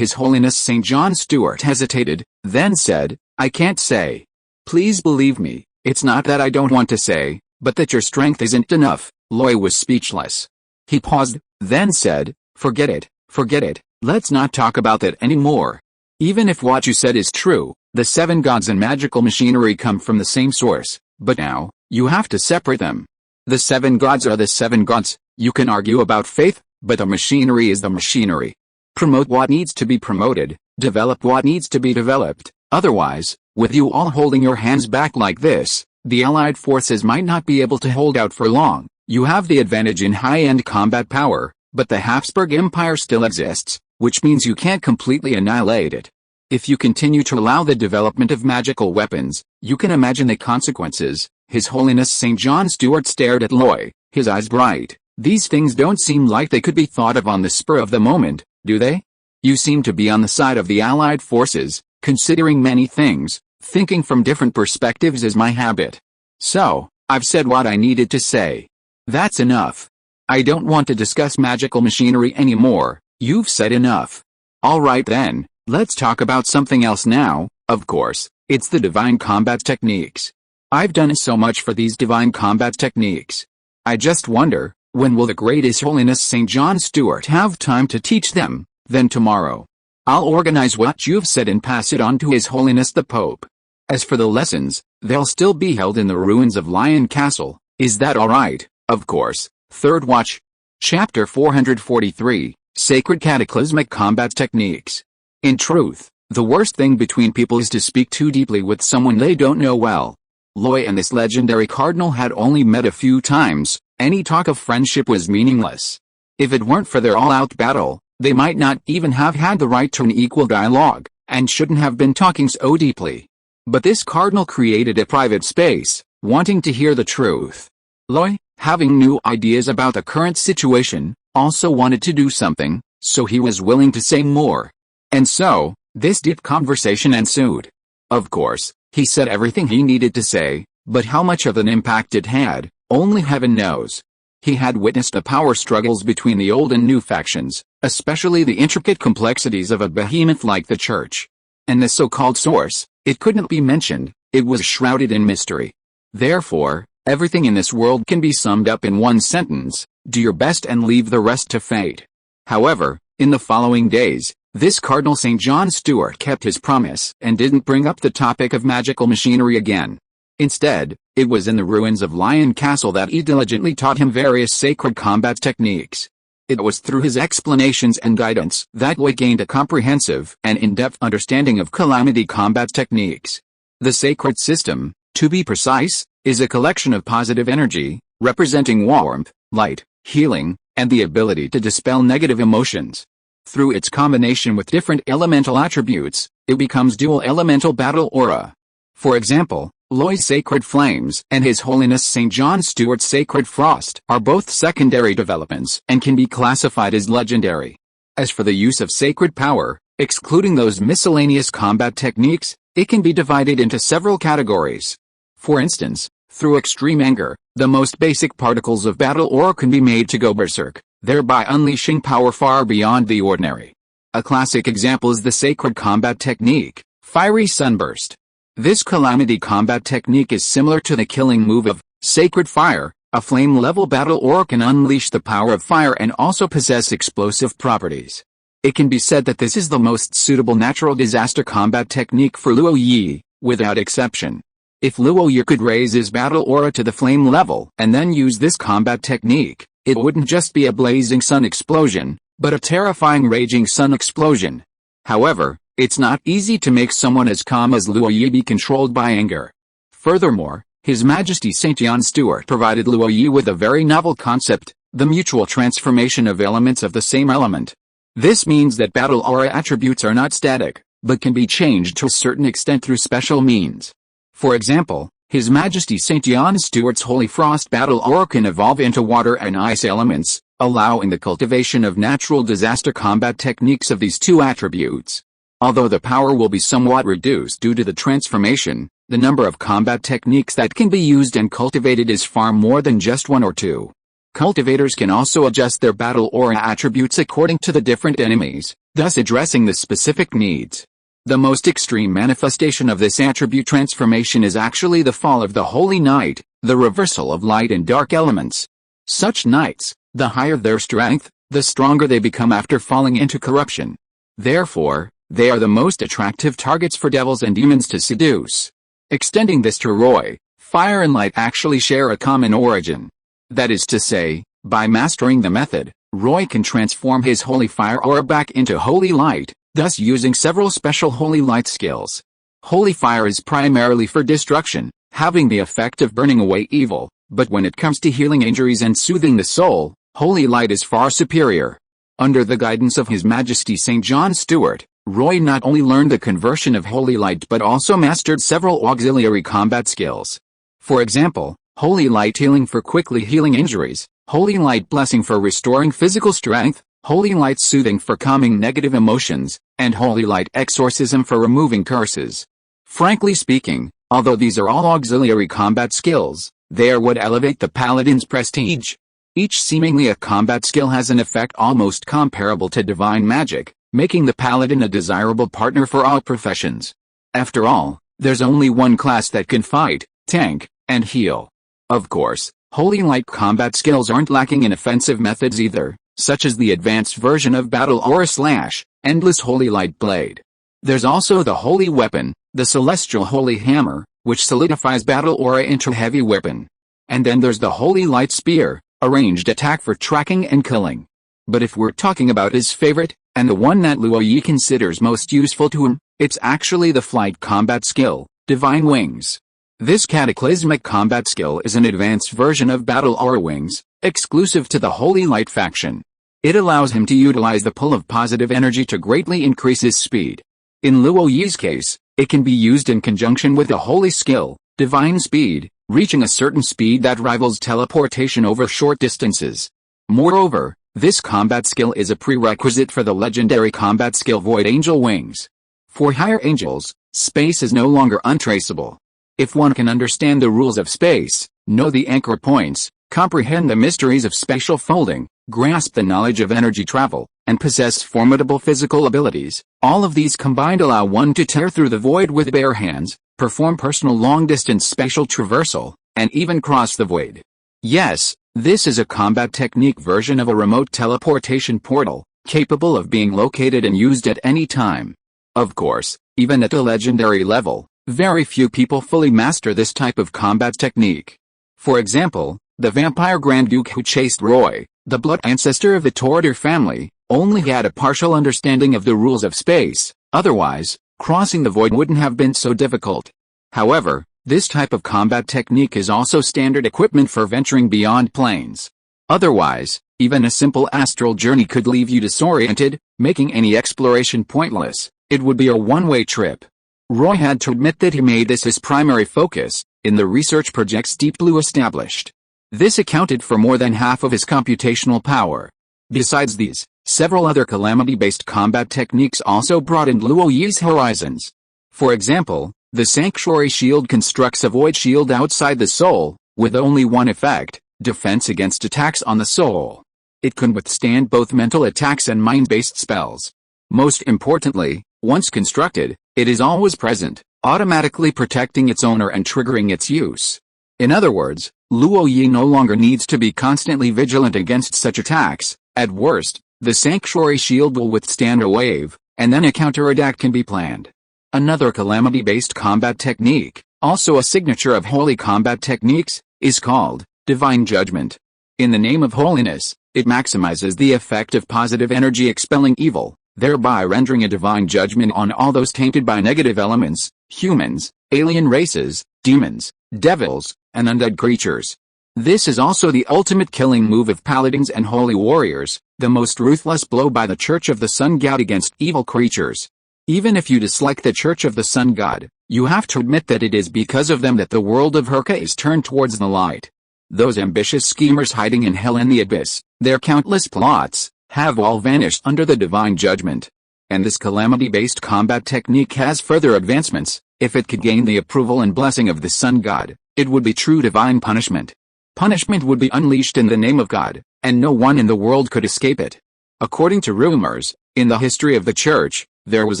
Speaker 1: His Holiness St. John Stewart hesitated, then said, "I can't say. Please believe me, it's not that I don't want to say, but that your strength isn't enough." Roy was speechless. He paused, then said, forget it, let's not talk about that anymore. Even if what you said is true, the 7 gods and magical machinery come from the same source, but now, you have to separate them. The 7 gods are the 7 gods. You can argue about faith, but the machinery is the machinery. Promote what needs to be promoted, develop what needs to be developed. Otherwise, with you all holding your hands back like this, the Allied forces might not be able to hold out for long. You have the advantage in high-end combat power, but the Habsburg Empire still exists, which means you can't completely annihilate it. If you continue to allow the development of magical weapons, you can imagine the consequences. His Holiness St. John Stewart stared at Roy, his eyes bright. "These things don't seem like they could be thought of on the spur of the moment, do they? You seem to be on the side of the Allied forces, considering many things. Thinking from different perspectives is my habit. So, I've said what I needed to say. That's enough. I don't want to discuss magical machinery anymore. You've said enough. All right then, let's talk about something else now. Of course, it's the divine combat techniques. I've done so much for these divine combat techniques. I just wonder, when will the great His Holiness St. John Stewart have time to teach them? Then tomorrow. I'll organize what you've said and pass it on to His Holiness the Pope. As for the lessons, they'll still be held in the ruins of Lion Castle. Is that all right? Of course. Third Watch. Chapter 443, Sacred Cataclysmic Combat Techniques. In truth, the worst thing between people is to speak too deeply with someone they don't know well. Roy and this legendary cardinal had only met a few times. Any talk of friendship was meaningless. If it weren't for their all-out battle, they might not even have had the right to an equal dialogue, and shouldn't have been talking so deeply. But this cardinal created a private space, wanting to hear the truth. Roy, having new ideas about the current situation, also wanted to do something, so he was willing to say more. And so, this deep conversation ensued. Of course, he said everything he needed to say, but how much of an impact it had, only heaven knows. He had witnessed the power struggles between the old and new factions, especially the intricate complexities of a behemoth like the Church. And the so-called source, it couldn't be mentioned. it was shrouded in mystery. Therefore, everything in this world can be summed up in one sentence: do your best and leave the rest to fate. However, in the following days, this Cardinal St. John Stewart kept his promise and didn't bring up the topic of magical machinery again. Instead, it was in the ruins of Lion Castle that he diligently taught him various sacred combat techniques. It was through his explanations and guidance that Roy gained a comprehensive and in-depth understanding of calamity combat techniques. The sacred system, to be precise, is a collection of positive energy, representing warmth, light, healing, and the ability to dispel negative emotions. Through its combination with different elemental attributes, it becomes dual elemental battle aura. For example, Roy's Sacred Flames and His Holiness St. John Stewart's Sacred Frost are both secondary developments and can be classified as legendary. As for the use of sacred power, excluding those miscellaneous combat techniques, it can be divided into several categories. For instance, through extreme anger, the most basic particles of battle aura can be made to go berserk, thereby unleashing power far beyond the ordinary. A classic example is the sacred combat technique, Fiery Sunburst. This calamity combat technique is similar to the killing move of Sacred Fire. A flame-level battle aura can unleash the power of fire and also possess explosive properties. It can be said that this is the most suitable natural disaster combat technique for Luo Yi, without exception. If Luo Yi could raise his battle aura to the flame level and then use this combat technique, it wouldn't just be a blazing sun explosion, but a terrifying raging sun explosion. However, it's not easy to make someone as calm as Luo Yi be controlled by anger. Furthermore, His Majesty St. John Stewart provided Luo Yi with a very novel concept, the mutual transformation of elements of the same element. This means that battle aura attributes are not static, but can be changed to a certain extent through special means. For example, His Majesty St. John Stewart's Holy Frost battle aura can evolve into water and ice elements, allowing the cultivation of natural disaster combat techniques of these two attributes. Although the power will be somewhat reduced due to the transformation, the number of combat techniques that can be used and cultivated is far more than just one or two. Cultivators can also adjust their battle aura attributes according to the different enemies, thus addressing the specific needs. The most extreme manifestation of this attribute transformation is actually the fall of the Holy Knight, the reversal of light and dark elements. Such knights, the higher their strength, the stronger they become after falling into corruption. Therefore, they are the most attractive targets for devils and demons to seduce. Extending this to Roy, fire and light actually share a common origin. That is to say, by mastering the method, Roy can transform his holy fire aura back into holy light, thus using several special holy light skills. Holy fire is primarily for destruction, having the effect of burning away evil, but when it comes to healing injuries and soothing the soul, holy light is far superior. Under the guidance of His Majesty St. John Stewart, Roy not only learned the conversion of holy light but also mastered several auxiliary combat skills. For example, holy light healing for quickly healing injuries, holy light blessing for restoring physical strength, holy light soothing for calming negative emotions, and holy light exorcism for removing curses. Frankly speaking, although these are all auxiliary combat skills, they are what elevate the paladin's prestige. Each seemingly a combat skill has an effect almost comparable to divine magic, making the paladin a desirable partner for all professions. After all, there's only one class that can fight, tank, and heal. Of course, holy light combat skills aren't lacking in offensive methods either, such as the advanced version of Battle Aura / Endless Holy Light Blade. There's also the Holy Weapon, the Celestial Holy Hammer, which solidifies Battle Aura into a heavy weapon. And then there's the Holy Light Spear, a ranged attack for tracking and killing. But if we're talking about his favorite, and the one that Luo Yi considers most useful to him, it's actually the flight combat skill, Divine Wings. This cataclysmic combat skill is an advanced version of Battle Aura Wings, exclusive to the Holy Light faction. It allows him to utilize the pull of positive energy to greatly increase his speed. In Luo Yi's case, it can be used in conjunction with the holy skill, Divine Speed, reaching a certain speed that rivals teleportation over short distances. Moreover, this combat skill is a prerequisite for the legendary combat skill Void Angel Wings. For higher angels, space is no longer untraceable. If one can understand the rules of space, know the anchor points, comprehend the mysteries of spatial folding, grasp the knowledge of energy travel, and possess formidable physical abilities, all of these combined allow one to tear through the void with bare hands, perform personal long-distance spatial traversal, and even cross the void. Yes, this is a combat technique version of a remote teleportation portal, capable of being located and used at any time. Of course, even at a legendary level, very few people fully master this type of combat technique. For example, the vampire Grand Duke who chased Roy, the blood ancestor of the Tortor family, only had a partial understanding of the rules of space. Otherwise, crossing the void wouldn't have been so difficult. However, this type of combat technique is also standard equipment for venturing beyond planes. Otherwise, even a simple astral journey could leave you disoriented, making any exploration pointless. It would be a one-way trip. Roy had to admit that he made this his primary focus, in the research projects Deep Blue established. This accounted for more than half of his computational power. Besides these, several other calamity-based combat techniques also broadened Luo Yi's horizons. For example, the Sanctuary Shield constructs a void shield outside the soul, with only one effect: defense against attacks on the soul. It can withstand both mental attacks and mind-based spells. Most importantly, once constructed, it is always present, automatically protecting its owner and triggering its use. In other words, Luo Yi no longer needs to be constantly vigilant against such attacks. At worst, the Sanctuary Shield will withstand a wave, and then a counterattack can be planned. Another calamity-based combat technique, also a signature of holy combat techniques, is called divine judgment. In the name of holiness, it maximizes the effect of positive energy expelling evil, thereby rendering a divine judgment on all those tainted by negative elements, humans, alien races, demons, devils, and undead creatures. This is also the ultimate killing move of paladins and holy warriors, the most ruthless blow by the Church of the Sun God against evil creatures. Even if you dislike the Church of the Sun God, you have to admit that it is because of them that the world of Herka is turned towards the light. Those ambitious schemers hiding in hell and the abyss, their countless plots, have all vanished under the divine judgment. And this calamity-based combat technique has further advancements. If it could gain the approval and blessing of the Sun God, it would be true divine punishment. Punishment would be unleashed in the name of God, and no one in the world could escape it. According to rumors, in the history of the Church, there was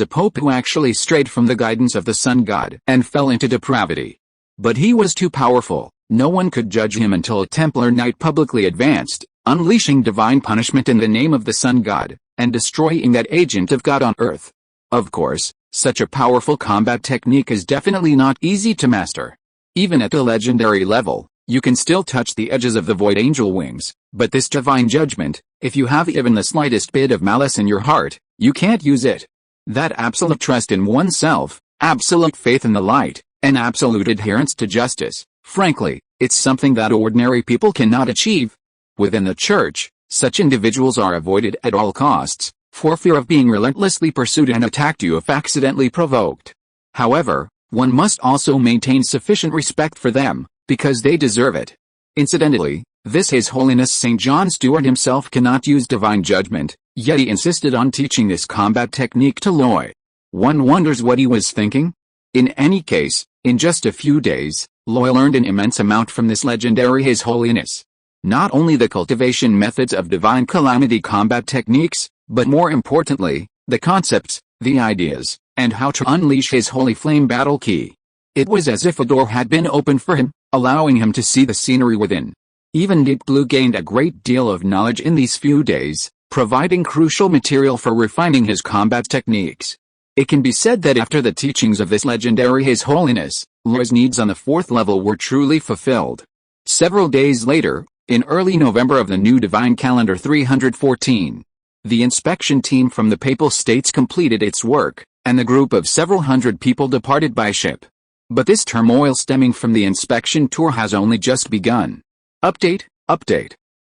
Speaker 1: a pope who actually strayed from the guidance of the Sun God and fell into depravity. But he was too powerful, no one could judge him until a Templar Knight publicly advanced, unleashing divine punishment in the name of the Sun God, and destroying that agent of God on earth. Of course, such a powerful combat technique is definitely not easy to master. Even at a legendary level, you can still touch the edges of the Void Angel wings, but this divine judgment, if you have even the slightest bit of malice in your heart, you can't use it. That absolute trust in oneself, absolute faith in the light, and absolute adherence to justice, frankly, it's something that ordinary people cannot achieve. Within the Church, such individuals are avoided at all costs, for fear of being relentlessly pursued and attacked if accidentally provoked. However, one must also maintain sufficient respect for them, because they deserve it. Incidentally, His Holiness St. John Stewart himself cannot use divine judgment, yet he insisted on teaching this combat technique to Loy. One wonders what he was thinking? In any case, in just a few days, Loy learned an immense amount from this legendary His Holiness. Not only the cultivation methods of divine calamity combat techniques, but more importantly, the concepts, the ideas, and how to unleash his holy flame battle key. It was as if a door had been opened for him, allowing him to see the scenery within. Even Deep Blue gained a great deal of knowledge in these few days, providing crucial material for refining his combat techniques. It can be said that after the teachings of this legendary His Holiness, Loy's needs on the 4th level were truly fulfilled. Several days later, in early November of the new divine calendar 314, the inspection team from the Papal States completed its work, and the group of several hundred people departed by ship. But this turmoil stemming from the inspection tour has only just begun. Update.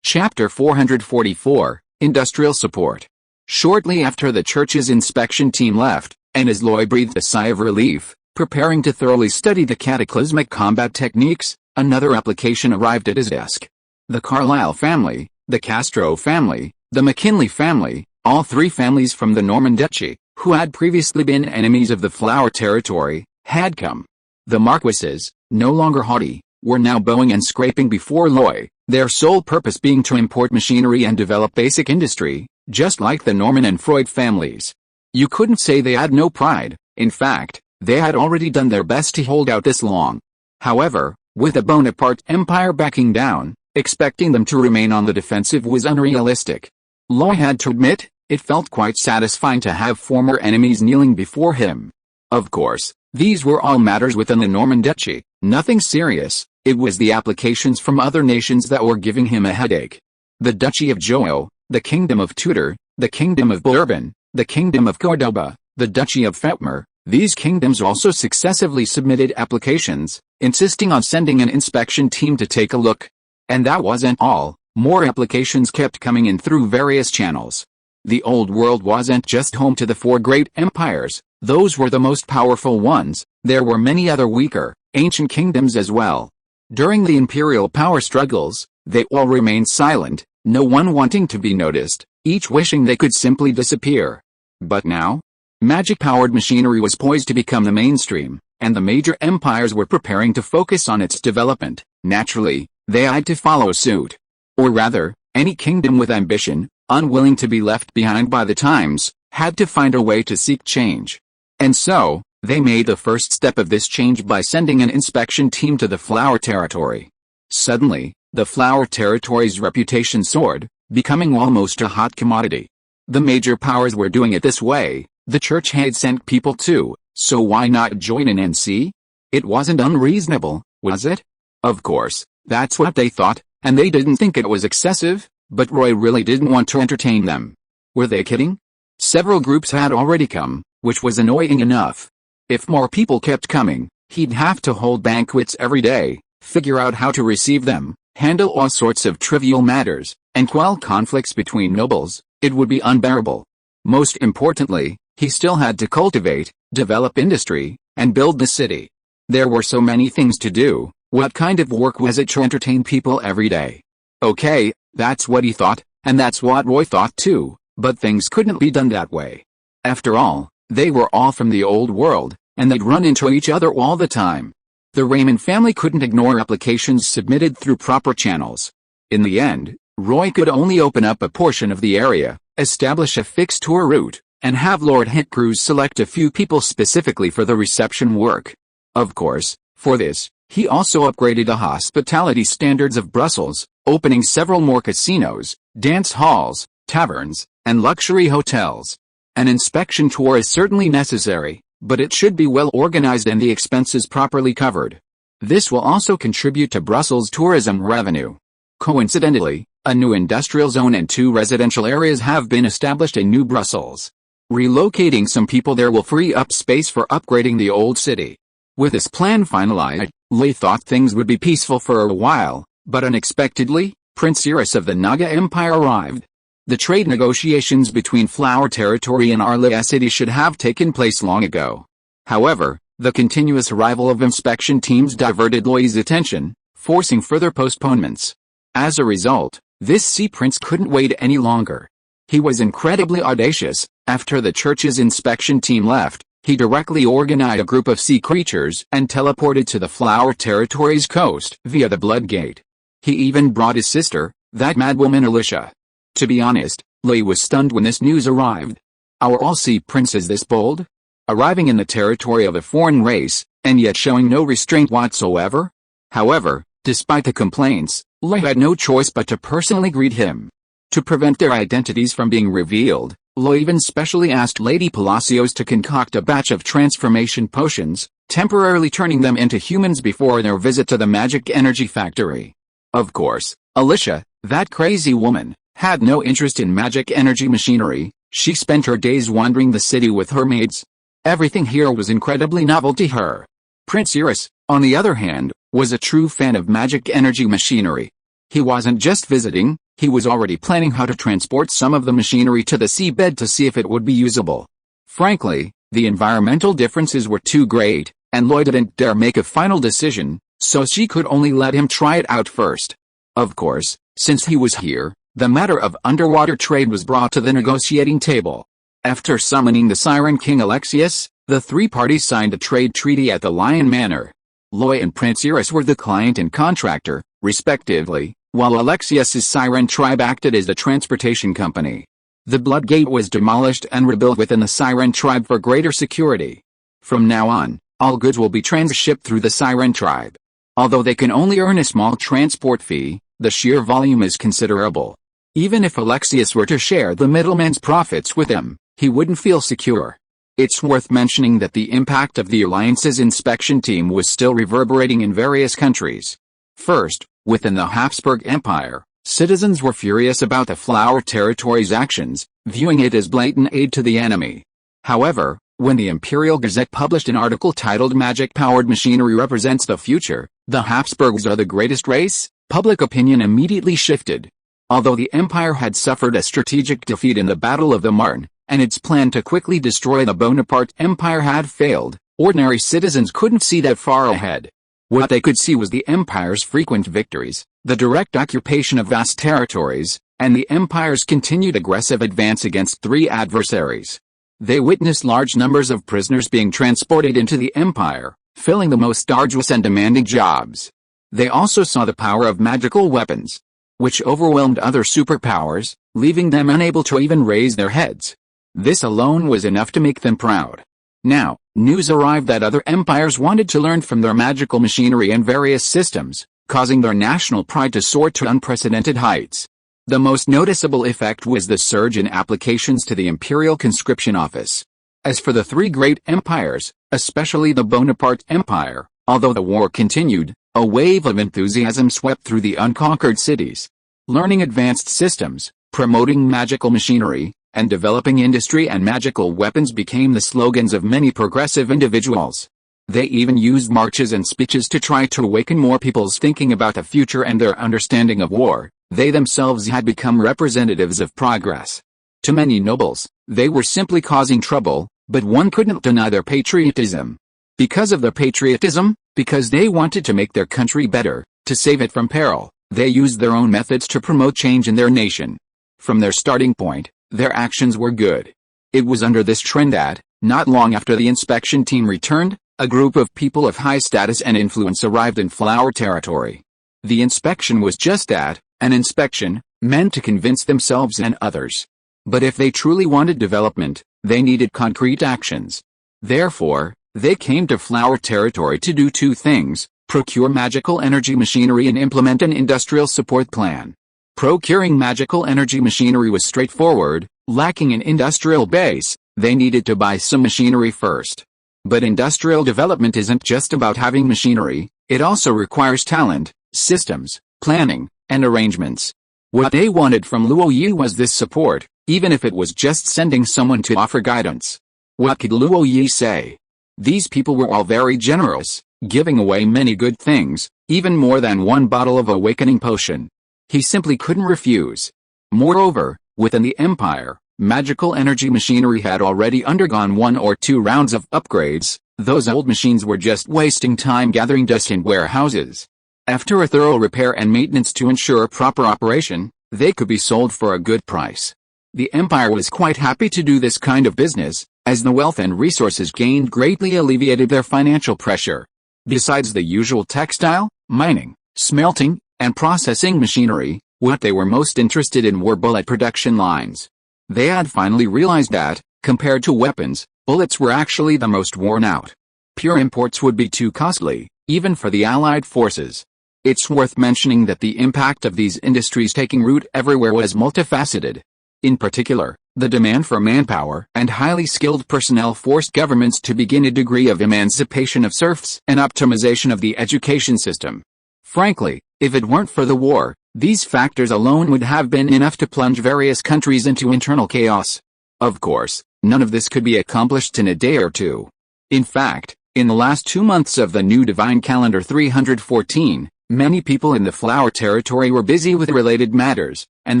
Speaker 1: Chapter 444, Industrial Support. Shortly after the Church's inspection team left, and as Loy breathed a sigh of relief, preparing to thoroughly study the cataclysmic combat techniques, another application arrived at his desk. The Carlyle family, the Castro family, the McKinley family, all three families from the Norman Duchy, who had previously been enemies of the Flower Territory, had come. The Marquises, no longer haughty, were now bowing and scraping before Loy, their sole purpose being to import machinery and develop basic industry, just like the Norman and Freud families. You couldn't say they had no pride. In fact, They had already done their best to hold out this long. However, with the Bonaparte Empire backing down, expecting them to remain on the defensive was unrealistic. Loy had to admit, it felt quite satisfying to have former enemies kneeling before him. Of course, these were all matters within the Norman Duchy, nothing serious. It was the applications from other nations that were giving him a headache. The Duchy of Joao, the Kingdom of Tudor, the Kingdom of Bourbon, the Kingdom of Cordoba, the Duchy of Fetmer, these kingdoms also successively submitted applications, insisting on sending an inspection team to take a look. And that wasn't all, more applications kept coming in through various channels. The Old World wasn't just home to the four great empires, those were the most powerful ones, there were many other weaker, ancient kingdoms as well. During the imperial power struggles, they all remained silent, no one wanting to be noticed, each wishing they could simply disappear. But now? Magic-powered machinery was poised to become the mainstream, and the major empires were preparing to focus on its development. Naturally, they had to follow suit. Or rather, any kingdom with ambition, unwilling to be left behind by the times, had to find a way to seek change. And so, they made the first step of this change by sending an inspection team to the Flower Territory. Suddenly, the Flower Territory's reputation soared, becoming almost a hot commodity. The major powers were doing it this way, the church had sent people too, so why not join in and see? It wasn't unreasonable, was it? Of course, that's what they thought, and they didn't think it was excessive, but Roy really didn't want to entertain them. Were they kidding? Several groups had already come, which was annoying enough. If more people kept coming, he'd have to hold banquets every day, figure out how to receive them, handle all sorts of trivial matters, and quell conflicts between nobles. It would be unbearable. Most importantly, he still had to cultivate, develop industry, and build the city. There were so many things to do. What kind of work was it to entertain people every day? Okay, that's what he thought, and that's what Roy thought too, but things couldn't be done that way. After all, they were all from the old world, and they'd run into each other all the time. The Raymond family couldn't ignore applications submitted through proper channels. In the end, Roy could only open up a portion of the area, establish a fixed tour route, and have Lord Hitcrews select a few people specifically for the reception work. Of course, for this, he also upgraded the hospitality standards of Brussels, opening several more casinos, dance halls, taverns, and luxury hotels. An inspection tour is certainly necessary, but it should be well organized and the expenses properly covered. This will also contribute to Brussels' tourism revenue. Coincidentally, a new industrial zone and 2 residential areas have been established in New Brussels. Relocating some people there will free up space for upgrading the old city. With this plan finalized, Lei thought things would be peaceful for a while, but unexpectedly, Prince Iris of the Naga Empire arrived. The trade negotiations between Flower Territory and Arlea City should have taken place long ago. However, the continuous arrival of inspection teams diverted Loi's attention, forcing further postponements. As a result, this sea prince couldn't wait any longer. He was incredibly audacious. After the church's inspection team left, he directly organized a group of sea creatures and teleported to the Flower Territory's coast via the Blood Gate. He even brought his sister, that madwoman Alicia. To be honest, Lei was stunned when this news arrived. Our all-sea prince is this bold? Arriving in the territory of a foreign race, and yet showing no restraint whatsoever? However, despite the complaints, Lei had no choice but to personally greet him. To prevent their identities from being revealed, Lei even specially asked Lady Palacios to concoct a batch of transformation potions, temporarily turning them into humans before their visit to the magic energy factory. Of course, Alicia, that crazy woman, had no interest in magic energy machinery. She spent her days wandering the city with her maids. Everything here was incredibly novel to her. Prince Iris, on the other hand, was a true fan of magic energy machinery. He wasn't just visiting, he was already planning how to transport some of the machinery to the seabed to see if it would be usable. Frankly, the environmental differences were too great, and Lloyd didn't dare make a final decision, so she could only let him try it out first. Of course, since he was here, the matter of underwater trade was brought to the negotiating table. After summoning the Siren King Alexius, the 3 parties signed a trade treaty at the Lion Manor. Loi and Prince Iris were the client and contractor, respectively, while Alexius's Siren tribe acted as the transportation company. The Blood Gate was demolished and rebuilt within the Siren tribe for greater security. From now on, all goods will be transshipped through the Siren tribe. Although they can only earn a small transport fee, the sheer volume is considerable. Even if Alexius were to share the middleman's profits with him, he wouldn't feel secure. It's worth mentioning that the impact of the Alliance's inspection team was still reverberating in various countries. First, within the Habsburg Empire, citizens were furious about the Flower Territory's actions, viewing it as blatant aid to the enemy. However, when the Imperial Gazette published an article titled "Magic-Powered Machinery Represents the Future, the Habsburgs are the greatest race," public opinion immediately shifted. Although the empire had suffered a strategic defeat in the Battle of the Marne, and its plan to quickly destroy the Bonaparte Empire had failed, ordinary citizens couldn't see that far ahead. What they could see was the empire's frequent victories, the direct occupation of vast territories, and the empire's continued aggressive advance against three adversaries. They witnessed large numbers of prisoners being transported into the empire, filling the most arduous and demanding jobs. They also saw the power of magical weapons, which overwhelmed other superpowers, leaving them unable to even raise their heads. This alone was enough to make them proud. Now, news arrived that other empires wanted to learn from their magical machinery and various systems, causing their national pride to soar to unprecedented heights. The most noticeable effect was the surge in applications to the Imperial Conscription Office. As for the three great empires, especially the Bonaparte Empire, although the war continued, a wave of enthusiasm swept through the unconquered cities. Learning advanced systems, promoting magical machinery, and developing industry and magical weapons became the slogans of many progressive individuals. They even used marches and speeches to try to awaken more people's thinking about the future and their understanding of war. They themselves had become representatives of progress. To many nobles, they were simply causing trouble, but one couldn't deny their patriotism. Because of their patriotism, because they wanted to make their country better, to save it from peril, they used their own methods to promote change in their nation. From their starting point, their actions were good. It was under this trend that, not long after the inspection team returned, a group of people of high status and influence arrived in Flower Territory. The inspection was just that, an inspection, meant to convince themselves and others. But if they truly wanted development, they needed concrete actions. Therefore, they came to Flower Territory to do two things: procure magical energy machinery and implement an industrial support plan. Procuring magical energy machinery was straightforward. Lacking an industrial base, they needed to buy some machinery first. But industrial development isn't just about having machinery, it also requires talent, systems, planning, and arrangements. What they wanted from Luo Yi was this support, even if it was just sending someone to offer guidance. What could Luo Yi say? These people were all very generous, giving away many good things, even more than one bottle of awakening potion. He simply couldn't refuse. Moreover, within the empire, magical energy machinery had already undergone 1 or 2 rounds of upgrades. Those old machines were just wasting time gathering dust in warehouses. After a thorough repair and maintenance to ensure proper operation, they could be sold for a good price. The empire was quite happy to do this kind of business, as the wealth and resources gained greatly alleviated their financial pressure. Besides the usual textile, mining, smelting, and processing machinery, what they were most interested in were bullet production lines. They had finally realized that, compared to weapons, bullets were actually the most worn out. Pure imports would be too costly, even for the Allied forces. It's worth mentioning that the impact of these industries taking root everywhere was multifaceted. In particular, the demand for manpower and highly skilled personnel forced governments to begin a degree of emancipation of serfs and optimization of the education system. Frankly, if it weren't for the war, these factors alone would have been enough to plunge various countries into internal chaos. Of course, none of this could be accomplished in a day or two. In fact, in the last 2 months of the new divine calendar 314, many people in the Flower Territory were busy with related matters, and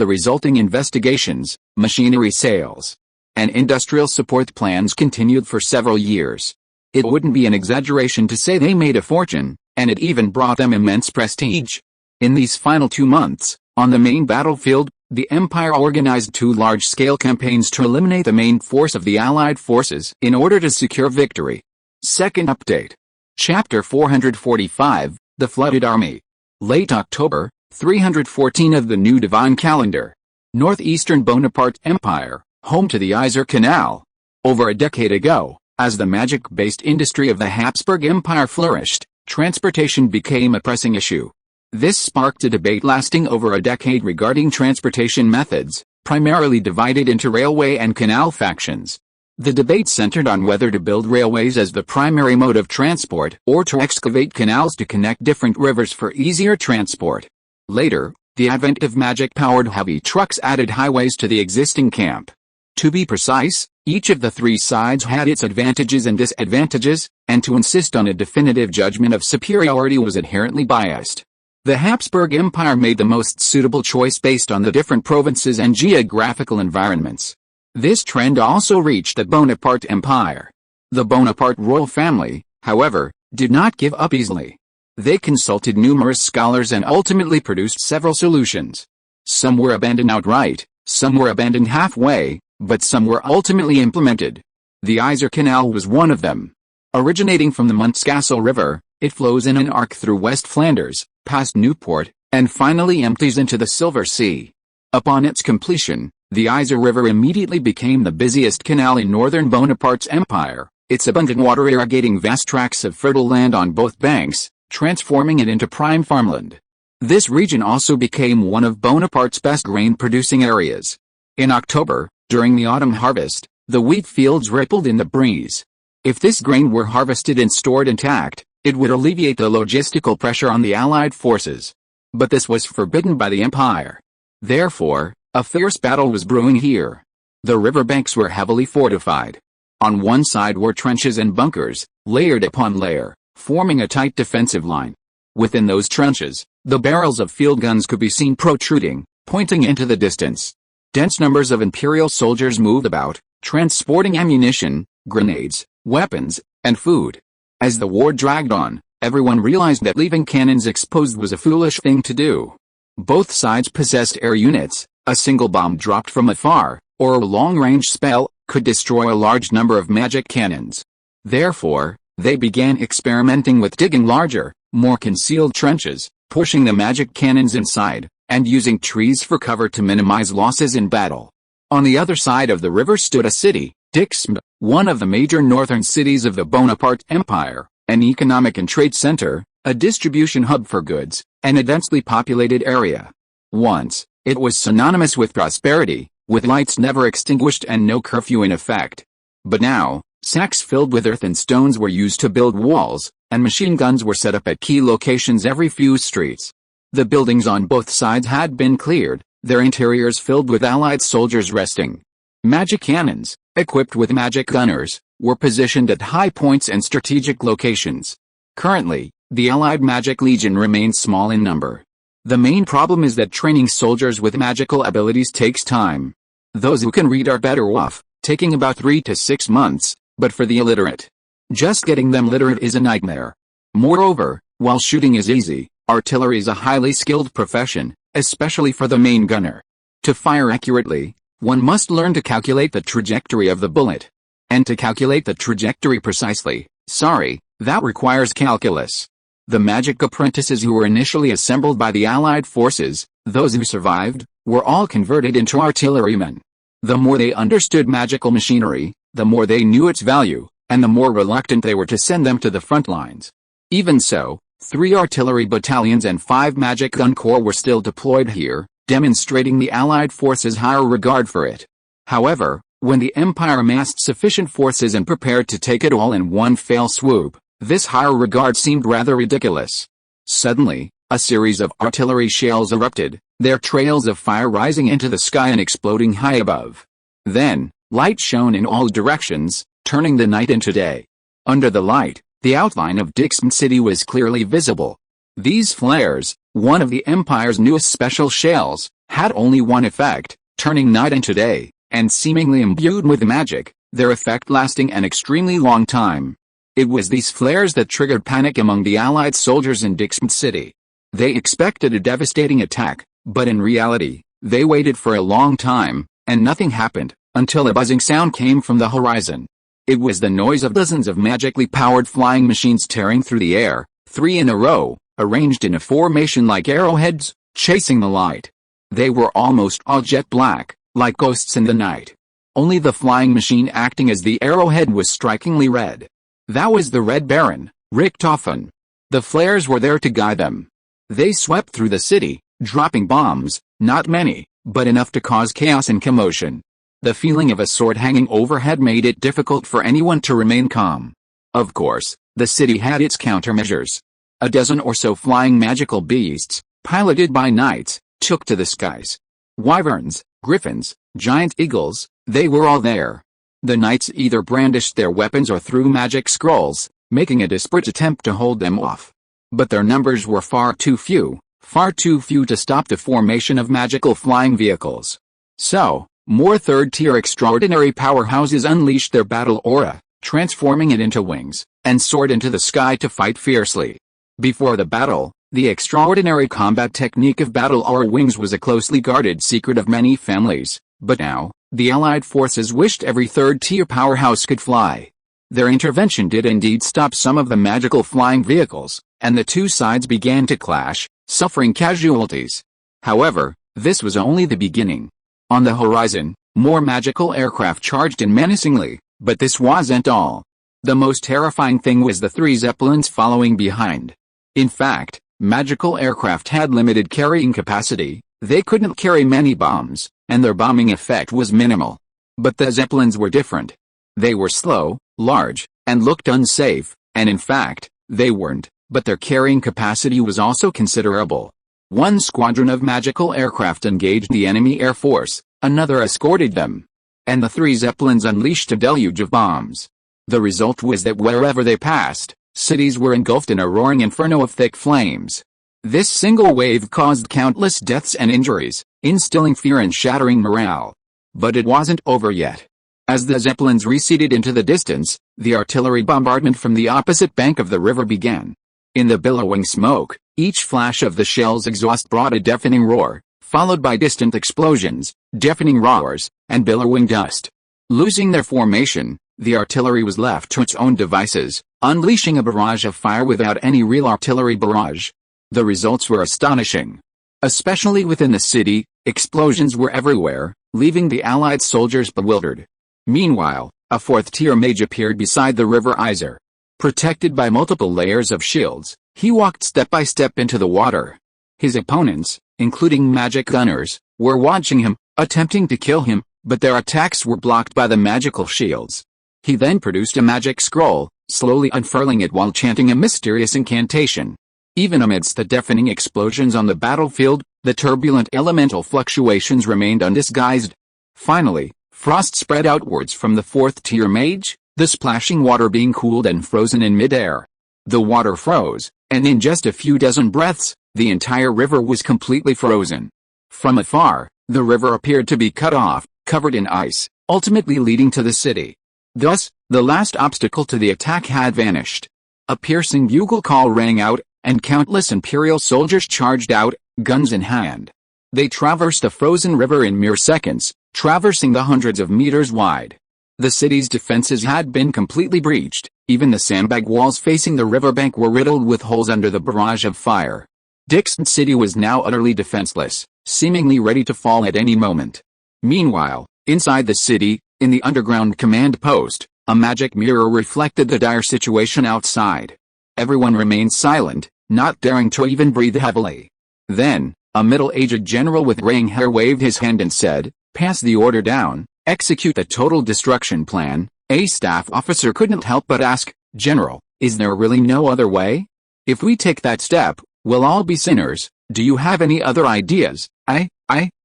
Speaker 1: the resulting investigations, machinery sales, and industrial support plans continued for several years. It wouldn't be an exaggeration to say they made a fortune, and it even brought them immense prestige. In these final 2 months, on the main battlefield, the Empire organized 2 large-scale campaigns to eliminate the main force of the Allied forces in order to secure victory. Second update. Chapter 445, The Flooded Army. Late October, 314 of the new divine calendar. Northeastern Bonaparte Empire, home to the Isar Canal. Over a decade ago, As the magic-based industry of the Habsburg Empire flourished, transportation became a pressing issue. This sparked a debate lasting over a decade regarding transportation methods, primarily divided into railway and canal factions. The debate centered on whether to build railways as the primary mode of transport or to excavate canals to connect different rivers for easier transport. Later, the advent of magic-powered heavy trucks added highways to the existing camp. To be precise, each of the three sides had its advantages and disadvantages, and to insist on a definitive judgment of superiority was inherently biased. The Habsburg Empire made the most suitable choice based on the different provinces and geographical environments. This trend also reached the Bonaparte Empire. The Bonaparte royal family, however, did not give up easily. They consulted numerous scholars and ultimately produced several solutions. Some were abandoned outright, some were abandoned halfway, but some were ultimately implemented. The Yser Canal was one of them. Originating from the Montskassel River, it flows in an arc through West Flanders, past Newport, and finally empties into the Silver Sea. Upon its completion, the Yser River immediately became the busiest canal in northern Bonaparte's empire, its abundant water irrigating vast tracts of fertile land on both banks, transforming it into prime farmland. This region also became one of Bonaparte's best grain-producing areas. In October, during the autumn harvest, the wheat fields rippled in the breeze. If this grain were harvested and stored intact, it would alleviate the logistical pressure on the Allied forces. But this was forbidden by the empire. Therefore, a fierce battle was brewing here. The riverbanks were heavily fortified. On one side were trenches and bunkers, layered upon layer, forming a tight defensive line. Within those trenches, the barrels of field guns could be seen protruding, pointing into the distance. Dense numbers of imperial soldiers moved about, transporting ammunition, grenades, weapons, and food. As the war dragged on, everyone realized that leaving cannons exposed was a foolish thing to do. Both sides possessed air units. A single bomb dropped from afar, or a long-range spell, could destroy a large number of magic cannons. Therefore, they began experimenting with digging larger, more concealed trenches, pushing the magic cannons inside, and using trees for cover to minimize losses in battle. On the other side of the river stood a city, Dixmude, one of the major northern cities of the Bonaparte Empire, an economic and trade center, a distribution hub for goods, and a densely populated area. Once, it was synonymous with prosperity, with lights never extinguished and no curfew in effect. But now, sacks filled with earth and stones were used to build walls, and machine guns were set up at key locations every few streets. The buildings on both sides had been cleared, their interiors filled with Allied soldiers resting. Magic cannons, equipped with magic gunners, were positioned at high points and strategic locations. Currently, the Allied Magic Legion remains small in number. The main problem is that training soldiers with magical abilities takes time. Those who can read are better off, taking about 3 to 6 months, but for the illiterate, just getting them literate is a nightmare. Moreover, while shooting is easy, artillery is a highly skilled profession, especially for the main gunner. To fire accurately, one must learn to calculate the trajectory of the bullet. And to calculate the trajectory precisely, that requires calculus. The magic apprentices who were initially assembled by the Allied forces, those who survived, were all converted into artillerymen. The more they understood magical machinery, the more they knew its value, and the more reluctant they were to send them to the front lines. Even so, 3 artillery battalions and 5 magic gun corps were still deployed here, demonstrating the Allied forces' higher regard for it. However, when the Empire amassed sufficient forces and prepared to take it all in one fell swoop, this higher regard seemed rather ridiculous. Suddenly, a series of artillery shells erupted, their trails of fire rising into the sky and exploding high above. Then, light shone in all directions, turning the night into day. Under the light, the outline of Dixmude City was clearly visible. These flares, one of the Empire's newest special shells, had only one effect, turning night into day, and seemingly imbued with magic, their effect lasting an extremely long time. It was these flares that triggered panic among the Allied soldiers in Dixmude City. They expected a devastating attack, but in reality, they waited for a long time, and nothing happened, until a buzzing sound came from the horizon. It was the noise of dozens of magically powered flying machines tearing through the air, 3 in a row, arranged in a formation like arrowheads, chasing the light. They were almost all jet black, like ghosts in the night. Only the flying machine acting as the arrowhead was strikingly red. That was the Red Baron, Richtofen. The flares were there to guide them. They swept through the city, dropping bombs, not many, but enough to cause chaos and commotion. The feeling of a sword hanging overhead made it difficult for anyone to remain calm. Of course, the city had its countermeasures. A dozen or so flying magical beasts, piloted by knights, took to the skies. Wyverns, griffins, giant eagles, they were all there. The knights either brandished their weapons or threw magic scrolls, making a desperate attempt to hold them off. But their numbers were far too few to stop the formation of magical flying vehicles. So, more third-tier extraordinary powerhouses unleashed their battle aura, transforming it into wings, and soared into the sky to fight fiercely. Before the battle, the extraordinary combat technique of battle aura wings was a closely guarded secret of many families, but now, the Allied forces wished every third-tier powerhouse could fly. Their intervention did indeed stop some of the magical flying vehicles, and the two sides began to clash, suffering casualties. However, this was only the beginning. On the horizon, more magical aircraft charged in menacingly, but this wasn't all. The most terrifying thing was the three zeppelins following behind. In fact, magical aircraft had limited carrying capacity, they couldn't carry many bombs, and their bombing effect was minimal. But the zeppelins were different. They were slow, large, and looked unsafe, and in fact, they weren't, but their carrying capacity was also considerable. One squadron of magical aircraft engaged the enemy air force, another escorted them. And the three zeppelins unleashed a deluge of bombs. The result was that wherever they passed, cities were engulfed in a roaring inferno of thick flames. This single wave caused countless deaths and injuries, instilling fear and shattering morale. But it wasn't over yet. As the zeppelins receded into the distance, the artillery bombardment from the opposite bank of the river began. In the billowing smoke, each flash of the shell's exhaust brought a deafening roar, followed by distant explosions, deafening roars, and billowing dust. Losing their formation, the artillery was left to its own devices, unleashing a barrage of fire without any real artillery barrage. The results were astonishing. Especially within the city, explosions were everywhere, leaving the Allied soldiers bewildered. Meanwhile, a fourth-tier mage appeared beside the river Iser. Protected by multiple layers of shields, he walked step by step into the water. His opponents, including magic gunners, were watching him, attempting to kill him, but their attacks were blocked by the magical shields. He then produced a magic scroll, slowly unfurling it while chanting a mysterious incantation. Even amidst the deafening explosions on the battlefield, the turbulent elemental fluctuations remained undisguised. Finally, frost spread outwards from the fourth-tier mage, the splashing water being cooled and frozen in midair. The water froze, and in just a few dozen breaths, the entire river was completely frozen. From afar, the river appeared to be cut off, covered in ice, ultimately leading to the city. Thus, the last obstacle to the attack had vanished. A piercing bugle call rang out, and countless Imperial soldiers charged out, guns in hand. They traversed the frozen river in mere seconds, traversing the hundreds of meters wide. The city's defenses had been completely breached, even the sandbag walls facing the riverbank were riddled with holes under the barrage of fire. Dixon City was now utterly defenseless, seemingly ready to fall at any moment. Meanwhile, inside the city, in the underground command post, a magic mirror reflected the dire situation outside. Everyone remained silent, not daring to even breathe heavily. Then, a middle-aged general with graying hair waved his hand and said, "Pass the order down, execute the total destruction plan." A staff officer couldn't help but ask, "General, is there really no other way? If we take that step, we'll all be sinners. Do you have any other ideas?"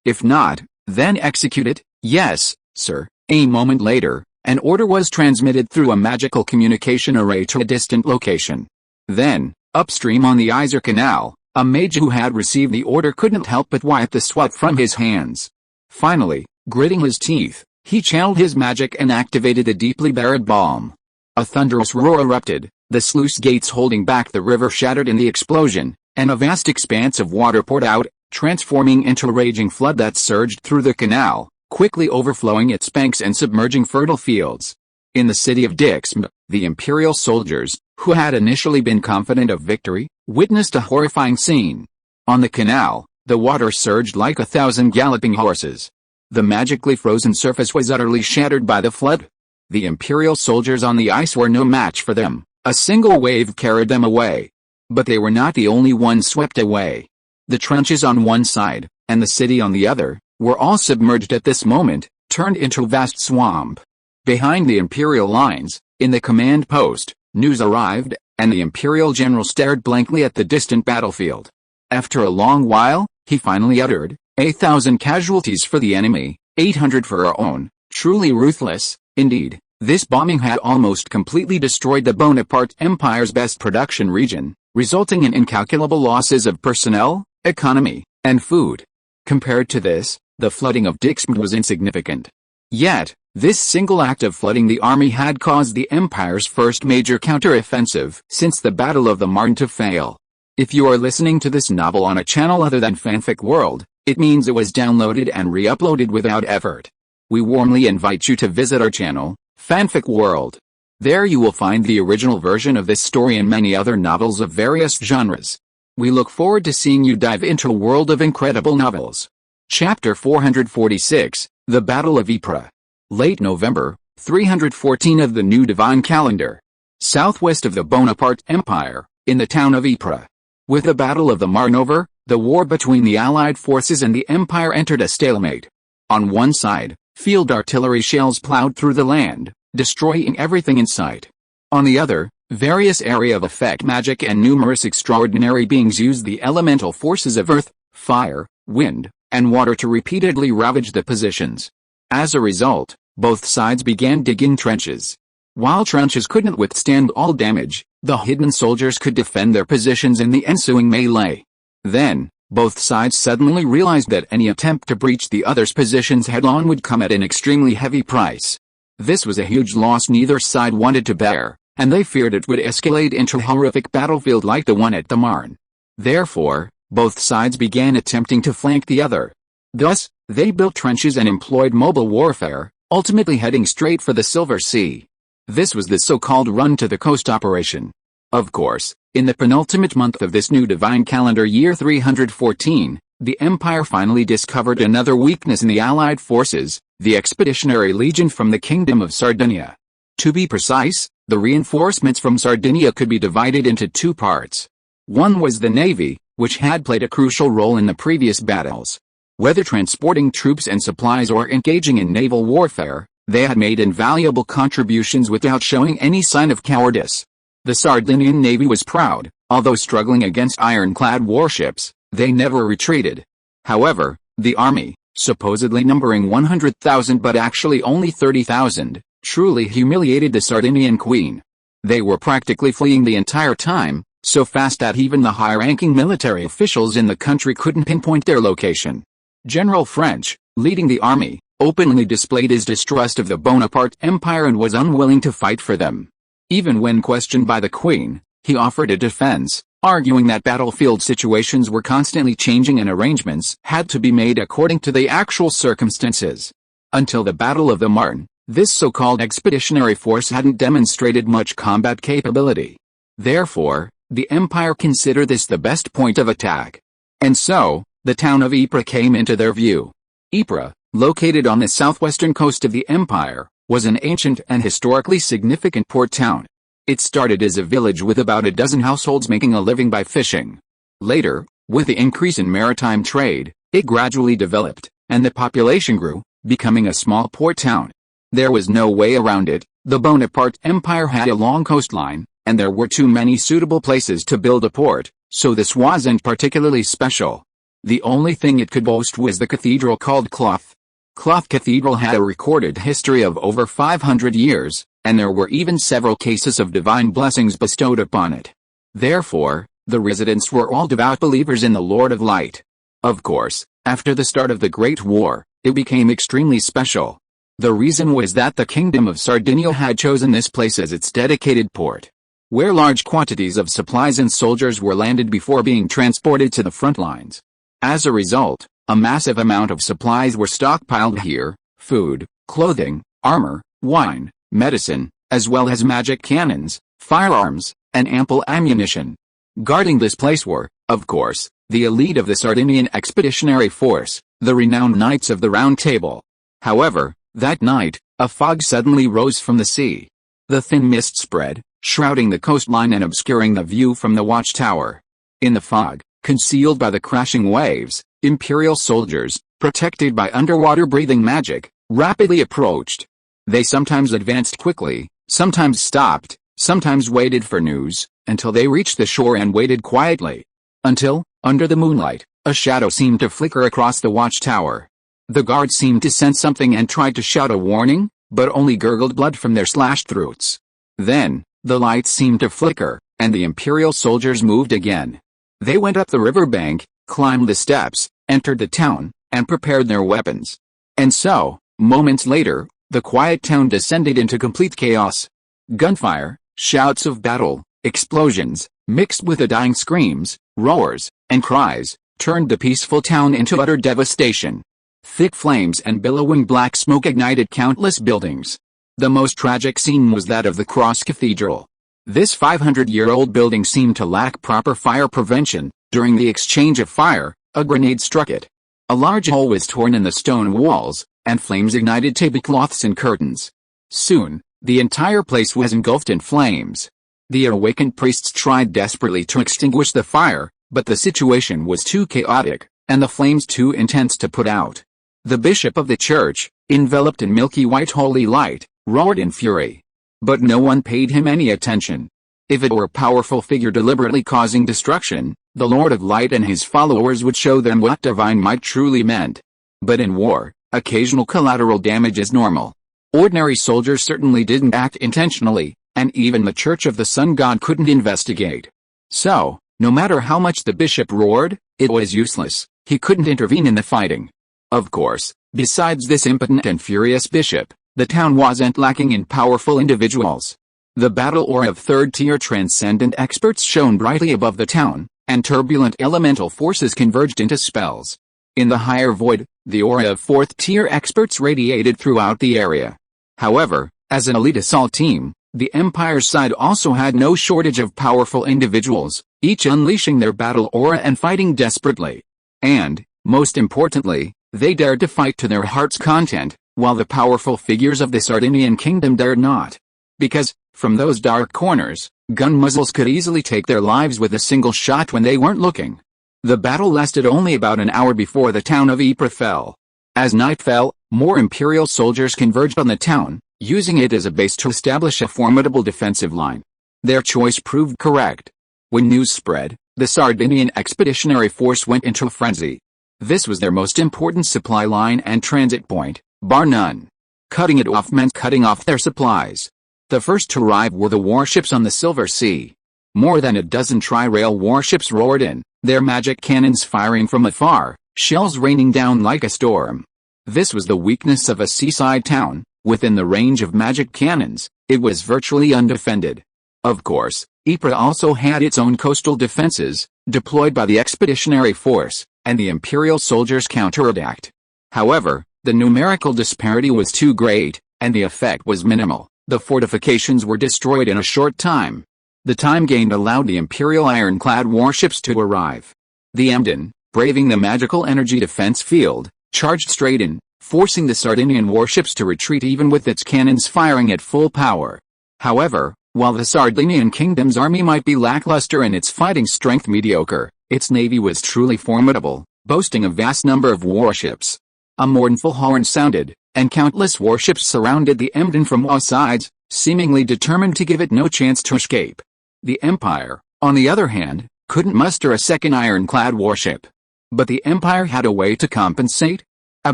Speaker 1: If not, then execute it." "Yes, sir." A moment later, an order was transmitted through a magical communication array to a distant location. Then, upstream on the Iser Canal, a mage who had received the order couldn't help but wipe the sweat from his hands. Finally, gritting his teeth, he channeled his magic and activated the deeply buried bomb. A thunderous roar erupted, the sluice gates holding back the river shattered in the explosion, and a vast expanse of water poured out, transforming into a raging flood that surged through the canal, quickly overflowing its banks and submerging fertile fields. In the city of Dixm, the Imperial soldiers, who had initially been confident of victory, witnessed a horrifying scene. On the canal, the water surged like 1,000 galloping horses. The magically frozen surface was utterly shattered by the flood. The Imperial soldiers on the ice were no match for them. A single wave carried them away. But they were not the only ones swept away. The trenches on one side, and the city on the other, were all submerged at this moment, turned into a vast swamp. Behind the Imperial lines, in the command post, news arrived, and the Imperial general stared blankly at the distant battlefield. After a long while, he finally uttered, 1,000 casualties for the enemy, 800 for our own. Truly ruthless, indeed. This bombing had almost completely destroyed the Bonaparte Empire's best production region, resulting in incalculable losses of personnel, economy, and food. Compared to this, the flooding of Dixmude was insignificant. Yet, this single act of flooding the army had caused the Empire's first major counter-offensive since the Battle of the Marne to fail. If you are listening to this novel on a channel other than Fanfic World, it means it was downloaded and re-uploaded without effort. We warmly invite you to visit our channel, Fanfic World. There you will find the original version of this story and many other novels of various genres. We look forward to seeing you dive into a world of incredible novels. Chapter 446, The Battle of Ypres. Late November, 314 of the new divine calendar. Southwest of the Bonaparte Empire, in the town of Ypres. With the Battle of the Marne over, the war between the Allied forces and the Empire entered a stalemate. On one side, field artillery shells plowed through the land, destroying everything in sight. On the other, various area of effect magic and numerous extraordinary beings used the elemental forces of earth, fire, wind, and water to repeatedly ravage the positions. As a result, both sides began digging trenches. While trenches couldn't withstand all damage, the hidden soldiers could defend their positions in the ensuing melee. Then, both sides suddenly realized that any attempt to breach the other's positions head-on would come at an extremely heavy price. This was a huge loss neither side wanted to bear, and they feared it would escalate into a horrific battlefield like the one at the Marne. Therefore, both sides began attempting to flank the other. Thus, they built trenches and employed mobile warfare, ultimately heading straight for the Silver Sea. This was the so-called run-to-the-coast operation. Of course, in the penultimate month of this new divine calendar year 314, the Empire finally discovered another weakness in the Allied forces, the Expeditionary Legion from the Kingdom of Sardinia. To be precise, the reinforcements from Sardinia could be divided into two parts. One was the Navy, which had played a crucial role in the previous battles. Whether transporting troops and supplies or engaging in naval warfare, they had made invaluable contributions without showing any sign of cowardice. The Sardinian Navy was proud, although struggling against ironclad warships, they never retreated. However, the army, supposedly numbering 100,000 but actually only 30,000, truly humiliated the Sardinian queen. They were practically fleeing the entire time, so fast that even the high-ranking military officials in the country couldn't pinpoint their location. General French, leading the army, openly displayed his distrust of the Bonaparte Empire and was unwilling to fight for them. Even when questioned by the Queen, he offered a defense, arguing that battlefield situations were constantly changing and arrangements had to be made according to the actual circumstances. Until the Battle of the Marne, this so-called expeditionary force hadn't demonstrated much combat capability. Therefore, the Empire considered this the best point of attack. And so, the town of Ypres came into their view. Ypres, located on the southwestern coast of the Empire, was an ancient and historically significant port town. It started as a village with about a dozen households making a living by fishing. Later, with the increase in maritime trade, it gradually developed, and the population grew, becoming a small port town. There was no way around it. The Bonaparte Empire had a long coastline, and there were too many suitable places to build a port, so this wasn't particularly special. The only thing it could boast was the cathedral called Cloth. Cloth Cathedral had a recorded history of over 500 years, and there were even several cases of divine blessings bestowed upon it. Therefore, the residents were all devout believers in the Lord of Light. Of course, after the start of the Great War, it became extremely special. The reason was that the Kingdom of Sardinia had chosen this place as its dedicated port, where large quantities of supplies and soldiers were landed before being transported to the front lines. As a result, a massive amount of supplies were stockpiled here: food, clothing, armor, wine, medicine, as well as magic cannons, firearms, and ample ammunition. Guarding this place were, of course, the elite of the Sardinian Expeditionary Force, the renowned Knights of the Round Table, However, that night, a fog suddenly rose from the sea. The thin mist spread, shrouding the coastline and obscuring the view from the watchtower. In the fog, concealed by the crashing waves, Imperial soldiers, protected by underwater breathing magic, rapidly approached. They sometimes advanced quickly, sometimes stopped, sometimes waited for news, until they reached the shore and waited quietly. Until, under the moonlight, a shadow seemed to flicker across the watchtower. The guards seemed to sense something and tried to shout a warning, but only gurgled blood from their slashed throats. Then, the lights seemed to flicker, and the Imperial soldiers moved again. They went up the riverbank, climbed the steps, entered the town, and prepared their weapons. And so, moments later, the quiet town descended into complete chaos. Gunfire, shouts of battle, explosions, mixed with the dying screams, roars, and cries, turned the peaceful town into utter devastation. Thick flames and billowing black smoke ignited countless buildings. The most tragic scene was that of the Cross Cathedral. This 500-year-old building seemed to lack proper fire prevention. During the exchange of fire, a grenade struck it. A large hole was torn in the stone walls, and flames ignited tablecloths and curtains. Soon, the entire place was engulfed in flames. The awakened priests tried desperately to extinguish the fire, but the situation was too chaotic, and the flames too intense to put out. The bishop of the church, enveloped in milky white holy light, roared in fury. But no one paid him any attention. If it were a powerful figure deliberately causing destruction, the Lord of Light and his followers would show them what divine might truly meant. But in war, occasional collateral damage is normal. Ordinary soldiers certainly didn't act intentionally, and even the Church of the Sun God couldn't investigate. So, no matter how much the bishop roared, it was useless. He couldn't intervene in the fighting. Of course, besides this impotent and furious bishop, the town wasn't lacking in powerful individuals. The battle aura of third-tier transcendent experts shone brightly above the town, and turbulent elemental forces converged into spells. In the higher void, the aura of fourth-tier experts radiated throughout the area. However, as an elite assault team, the Empire's side also had no shortage of powerful individuals, each unleashing their battle aura and fighting desperately. And, most importantly, they dared to fight to their heart's content, while the powerful figures of the Sardinian kingdom dared not. Because, from those dark corners, gun muzzles could easily take their lives with a single shot when they weren't looking. The battle lasted only about an hour before the town of Ypres fell. As night fell, more Imperial soldiers converged on the town, using it as a base to establish a formidable defensive line. Their choice proved correct. When news spread, the Sardinian Expeditionary Force went into a frenzy. This was their most important supply line and transit point, bar none. Cutting it off meant cutting off their supplies. The first to arrive were the warships on the Silver Sea. More than a dozen tri-rail warships roared in, their magic cannons firing from afar, shells raining down like a storm. This was the weakness of a seaside town. Within the range of magic cannons, it was virtually undefended. Of course, Ypres also had its own coastal defenses, deployed by the Expeditionary Force, and the Imperial soldiers counterattacked. However, the numerical disparity was too great, and the effect was minimal. The fortifications were destroyed in a short time. The time gained allowed the Imperial ironclad warships to arrive. The Emden, braving the magical energy defense field, charged straight in, forcing the Sardinian warships to retreat even with its cannons firing at full power. However, while the Sardinian kingdom's army might be lackluster and its fighting strength mediocre, its navy was truly formidable, boasting a vast number of warships. A mournful horn sounded, and countless warships surrounded the Emden from all sides, seemingly determined to give it no chance to escape. The Empire, on the other hand, couldn't muster a second ironclad warship. But the Empire had a way to compensate. A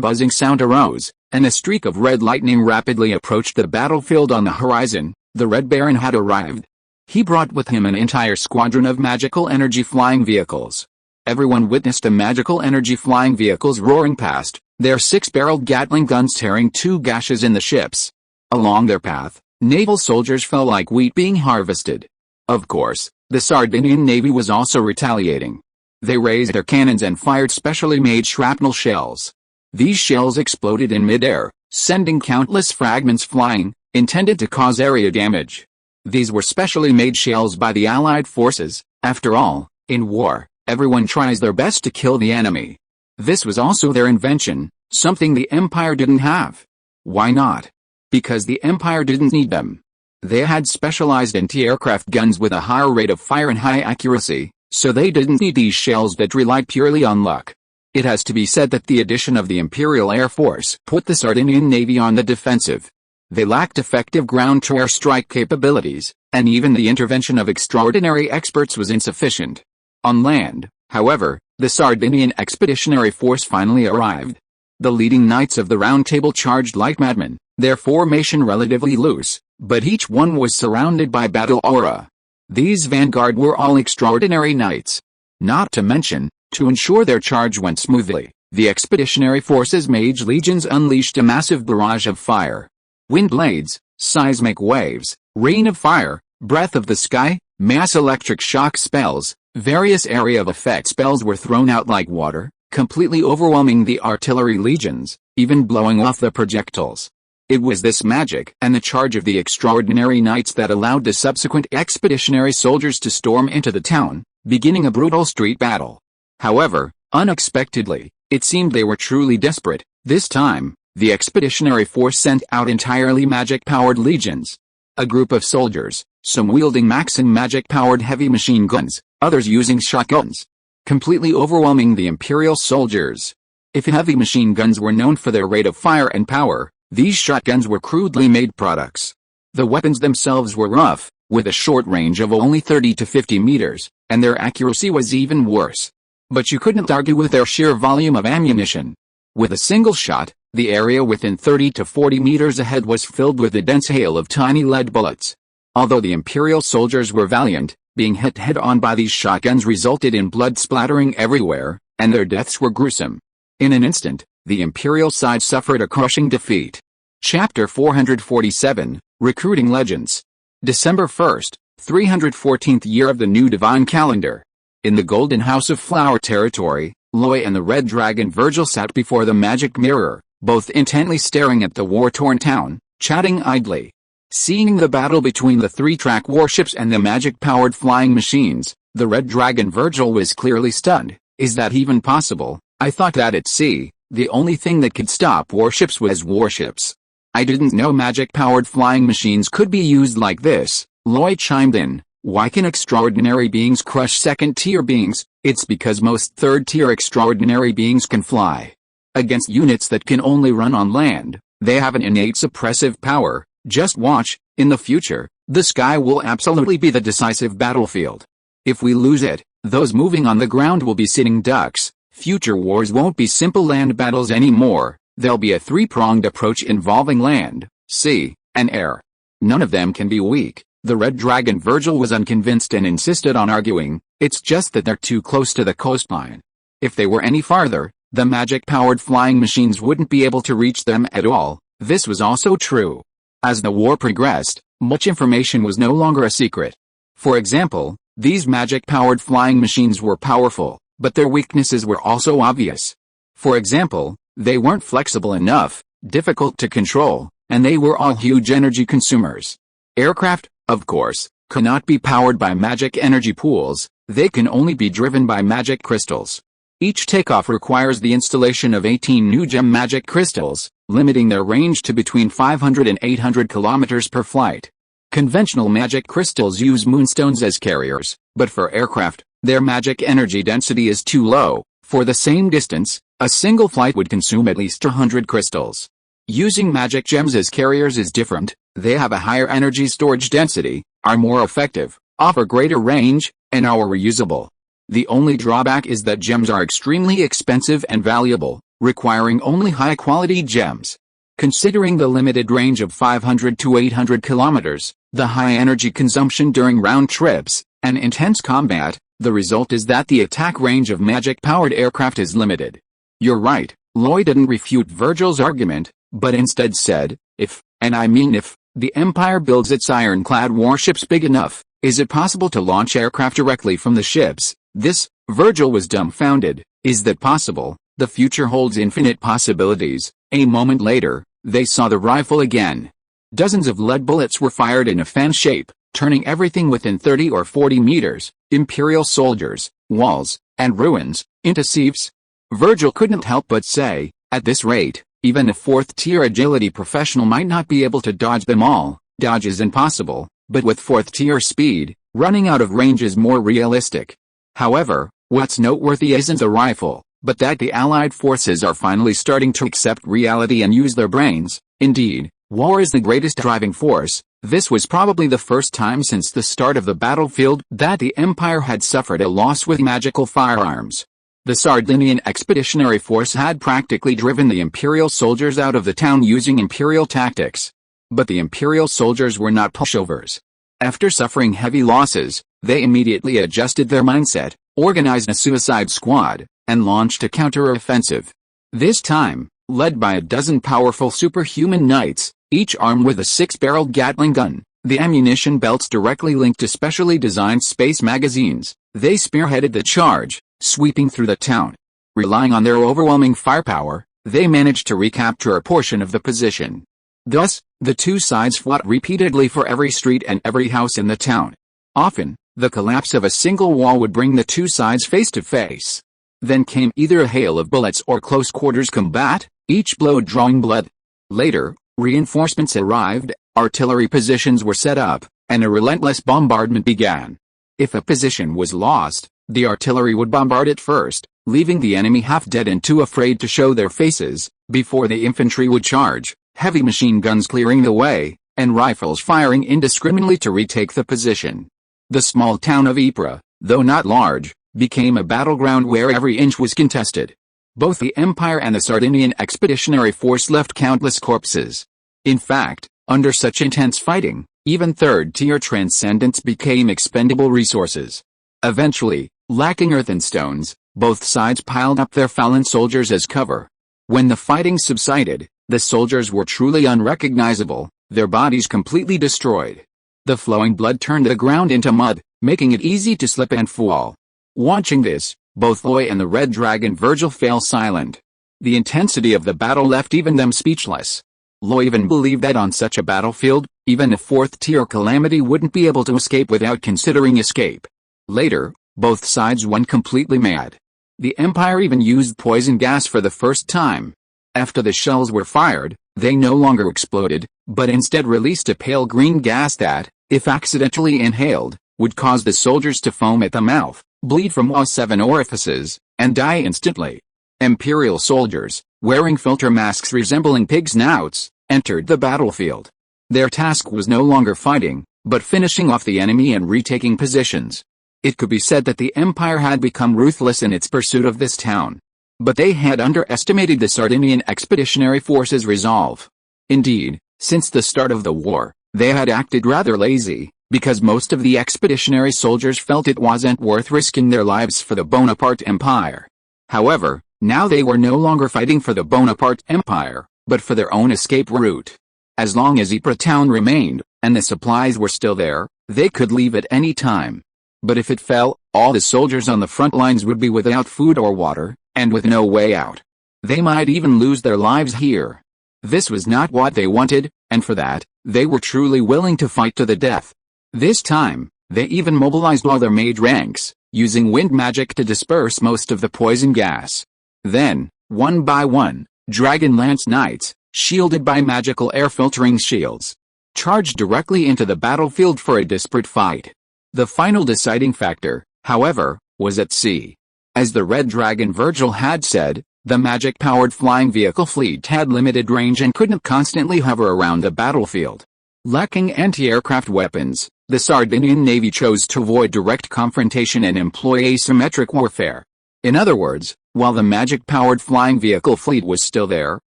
Speaker 1: buzzing sound arose, and a streak of red lightning rapidly approached the battlefield on the horizon. The Red Baron had arrived. He brought with him an entire squadron of magical energy flying vehicles. Everyone witnessed the magical energy flying vehicles roaring past, their six-barreled Gatling guns tearing two gashes in the ships. Along their path, naval soldiers fell like wheat being harvested. Of course, the Sardinian Navy was also retaliating. They raised their cannons and fired specially made shrapnel shells. These shells exploded in midair, sending countless fragments flying, intended to cause area damage. These were specially made shells by the Allied forces. After all, in war, everyone tries their best to kill the enemy. This was also their invention, Something the Empire didn't have. Why not? Because the Empire didn't need them. They had specialized anti-aircraft guns with a higher rate of fire and high accuracy, so they didn't need these shells that relied purely on luck. It has to be said that the addition of the Imperial Air Force put the Sardinian Navy on the defensive. They lacked effective ground-to-air strike capabilities, and even the intervention of extraordinary experts was insufficient. On land, however, the Sardinian Expeditionary Force finally arrived. The leading knights of the Round Table charged like madmen, their formation relatively loose, but each one was surrounded by battle aura. These vanguard were all extraordinary knights. Not to mention, to ensure their charge went smoothly, the Expeditionary Force's mage legions unleashed a massive barrage of fire. Wind blades, seismic waves, rain of fire, breath of the sky, mass electric shock spells, various area of effect spells were thrown out like water, completely overwhelming the artillery legions, even blowing off the projectiles. It was this magic and the charge of the extraordinary knights that allowed the subsequent expeditionary soldiers to storm into the town, beginning a brutal street battle. However, unexpectedly, it seemed they were truly desperate. This time, the expeditionary force sent out entirely magic-powered legions. A group of soldiers, some wielding Maxim magic-powered heavy machine guns, others using shotguns, completely overwhelming the Imperial soldiers. If heavy machine guns were known for their rate of fire and power, these shotguns were crudely made products. The weapons themselves were rough, with a short range of only 30 to 50 meters, and their accuracy was even worse. But you couldn't argue with their sheer volume of ammunition. With a single shot, the area within 30 to 40 meters ahead was filled with a dense hail of tiny lead bullets. Although the Imperial soldiers were valiant, being hit head-on by these shotguns resulted in blood splattering everywhere, and their deaths were gruesome. In an instant, the Imperial side suffered a crushing defeat. Chapter 447, Recruiting Legends. December 1st, 314th year of the new divine calendar. In the Golden House of Flower territory, Loy and the Red Dragon Virgil sat before the magic mirror, both intently staring at the war-torn town, chatting idly. Seeing the battle between the three-track warships and the magic-powered flying machines, the Red Dragon Virgil was clearly stunned. Is that even possible? I thought that at sea, the only thing that could stop warships was warships. I didn't know magic-powered flying machines could be used like this. Loy chimed in. Why can extraordinary beings crush second-tier beings? It's because most third-tier extraordinary beings can fly. Against units that can only run on land, they have an innate suppressive power. Just watch, in the future, the sky will absolutely be the decisive battlefield. If we lose it, those moving on the ground will be sitting ducks. Future wars won't be simple land battles anymore. There'll be a three-pronged approach involving land, sea, and air. None of them can be weak. The Red Dragon Virgil was unconvinced and insisted on arguing. It's just that they're too close to the coastline. If they were any farther, the magic-powered flying machines wouldn't be able to reach them at all. This was also true. As the war progressed, much information was no longer a secret. For example, these magic-powered flying machines were powerful, but their weaknesses were also obvious. For example, they weren't flexible enough, difficult to control, and they were all huge energy consumers. Aircraft, of course, cannot be powered by magic energy pools. They can only be driven by magic crystals. Each takeoff requires the installation of 18 new gem magic crystals, limiting their range to between 500 and 800 kilometers per flight. Conventional magic crystals use moonstones as carriers, but for aircraft, their magic energy density is too low. For the same distance, a single flight would consume at least 100 crystals. Using magic gems as carriers is different. They have a higher energy storage density, are more effective, offer greater range, and are reusable. The only drawback is that gems are extremely expensive and valuable, requiring only high-quality gems. Considering the limited range of 500 to 800 kilometers, the high energy consumption during round trips, and intense combat, the result is that the attack range of magic-powered aircraft is limited. You're right, Loy didn't refute Virgil's argument, but instead said, if, and I mean if, the Empire builds its ironclad warships big enough, is it possible to launch aircraft directly from the ships? This, Virgil was dumbfounded. Is that possible? The future holds infinite possibilities. A moment later, they saw the rifle again. Dozens of lead bullets were fired in a fan shape, turning everything within 30 or 40 meters, Imperial soldiers, walls, and ruins, into sieves. Virgil couldn't help but say, At this rate, even a fourth-tier agility professional might not be able to dodge them all. Dodge is impossible, but with fourth-tier speed, running out of range is more realistic. However, what's noteworthy isn't the rifle, but that the Allied forces are finally starting to accept reality and use their brains. Indeed, war is the greatest driving force. This was probably the first time since the start of the battlefield that the Empire had suffered a loss with magical firearms. The Sardinian Expeditionary Force had practically driven the Imperial soldiers out of the town using Imperial tactics. But the Imperial soldiers were not pushovers. After suffering heavy losses, they immediately adjusted their mindset, organized a suicide squad, and launched a counter-offensive. This time, led by a dozen powerful superhuman knights, each armed with a 6-barreled Gatling gun, the ammunition belts directly linked to specially designed space magazines, they spearheaded the charge, sweeping through the town. Relying on their overwhelming firepower, they managed to recapture a portion of the position. Thus, the two sides fought repeatedly for every street and every house in the town. Often, the collapse of a single wall would bring the two sides face to face. Then came either a hail of bullets or close-quarters combat, each blow drawing blood. Later, reinforcements arrived, artillery positions were set up, and a relentless bombardment began. If a position was lost, the artillery would bombard it first, leaving the enemy half dead and too afraid to show their faces, before the infantry would charge, heavy machine guns clearing the way, and rifles firing indiscriminately to retake the position. The small town of Ypres, though not large, became a battleground where every inch was contested. Both the Empire and the Sardinian Expeditionary Force left countless corpses. In fact, under such intense fighting, even third-tier transcendents became expendable resources. Eventually, lacking earth and stones, both sides piled up their fallen soldiers as cover. When the fighting subsided, the soldiers were truly unrecognizable, their bodies completely destroyed. The flowing blood turned the ground into mud, making it easy to slip and fall. Watching this, both Loy and the Red Dragon Virgil fell silent. The intensity of the battle left even them speechless. Loy even believed that on such a battlefield, even a fourth-tier calamity wouldn't be able to escape without considering escape. Later, both sides went completely mad. The Empire even used poison gas for the first time. After the shells were fired, they no longer exploded, but instead released a pale green gas that, if accidentally inhaled, would cause the soldiers to foam at the mouth, bleed from all 7 orifices, and die instantly. Imperial soldiers, wearing filter masks resembling pig snouts, entered the battlefield. Their task was no longer fighting, but finishing off the enemy and retaking positions. It could be said that the Empire had become ruthless in its pursuit of this town. But they had underestimated the Sardinian Expeditionary Force's resolve. Indeed, since the start of the war, they had acted rather lazy, because most of the expeditionary soldiers felt it wasn't worth risking their lives for the Bonaparte Empire. However, now they were no longer fighting for the Bonaparte Empire, but for their own escape route. As long as Ypres town remained, and the supplies were still there, they could leave at any time. But if it fell, all the soldiers on the front lines would be without food or water, and with no way out. They might even lose their lives here. This was not what they wanted, and for that, they were truly willing to fight to the death. This time, they even mobilized all their mage ranks, using wind magic to disperse most of the poison gas. Then, one by one, Dragon Lance Knights, shielded by magical air-filtering shields, charged directly into the battlefield for a desperate fight. The final deciding factor, however, was at sea. As the Red Dragon Virgil had said, the magic-powered flying vehicle fleet had limited range and couldn't constantly hover around the battlefield. Lacking anti-aircraft weapons, the Sardinian Navy chose to avoid direct confrontation and employ asymmetric warfare. In other words, while the magic-powered flying vehicle fleet was still there,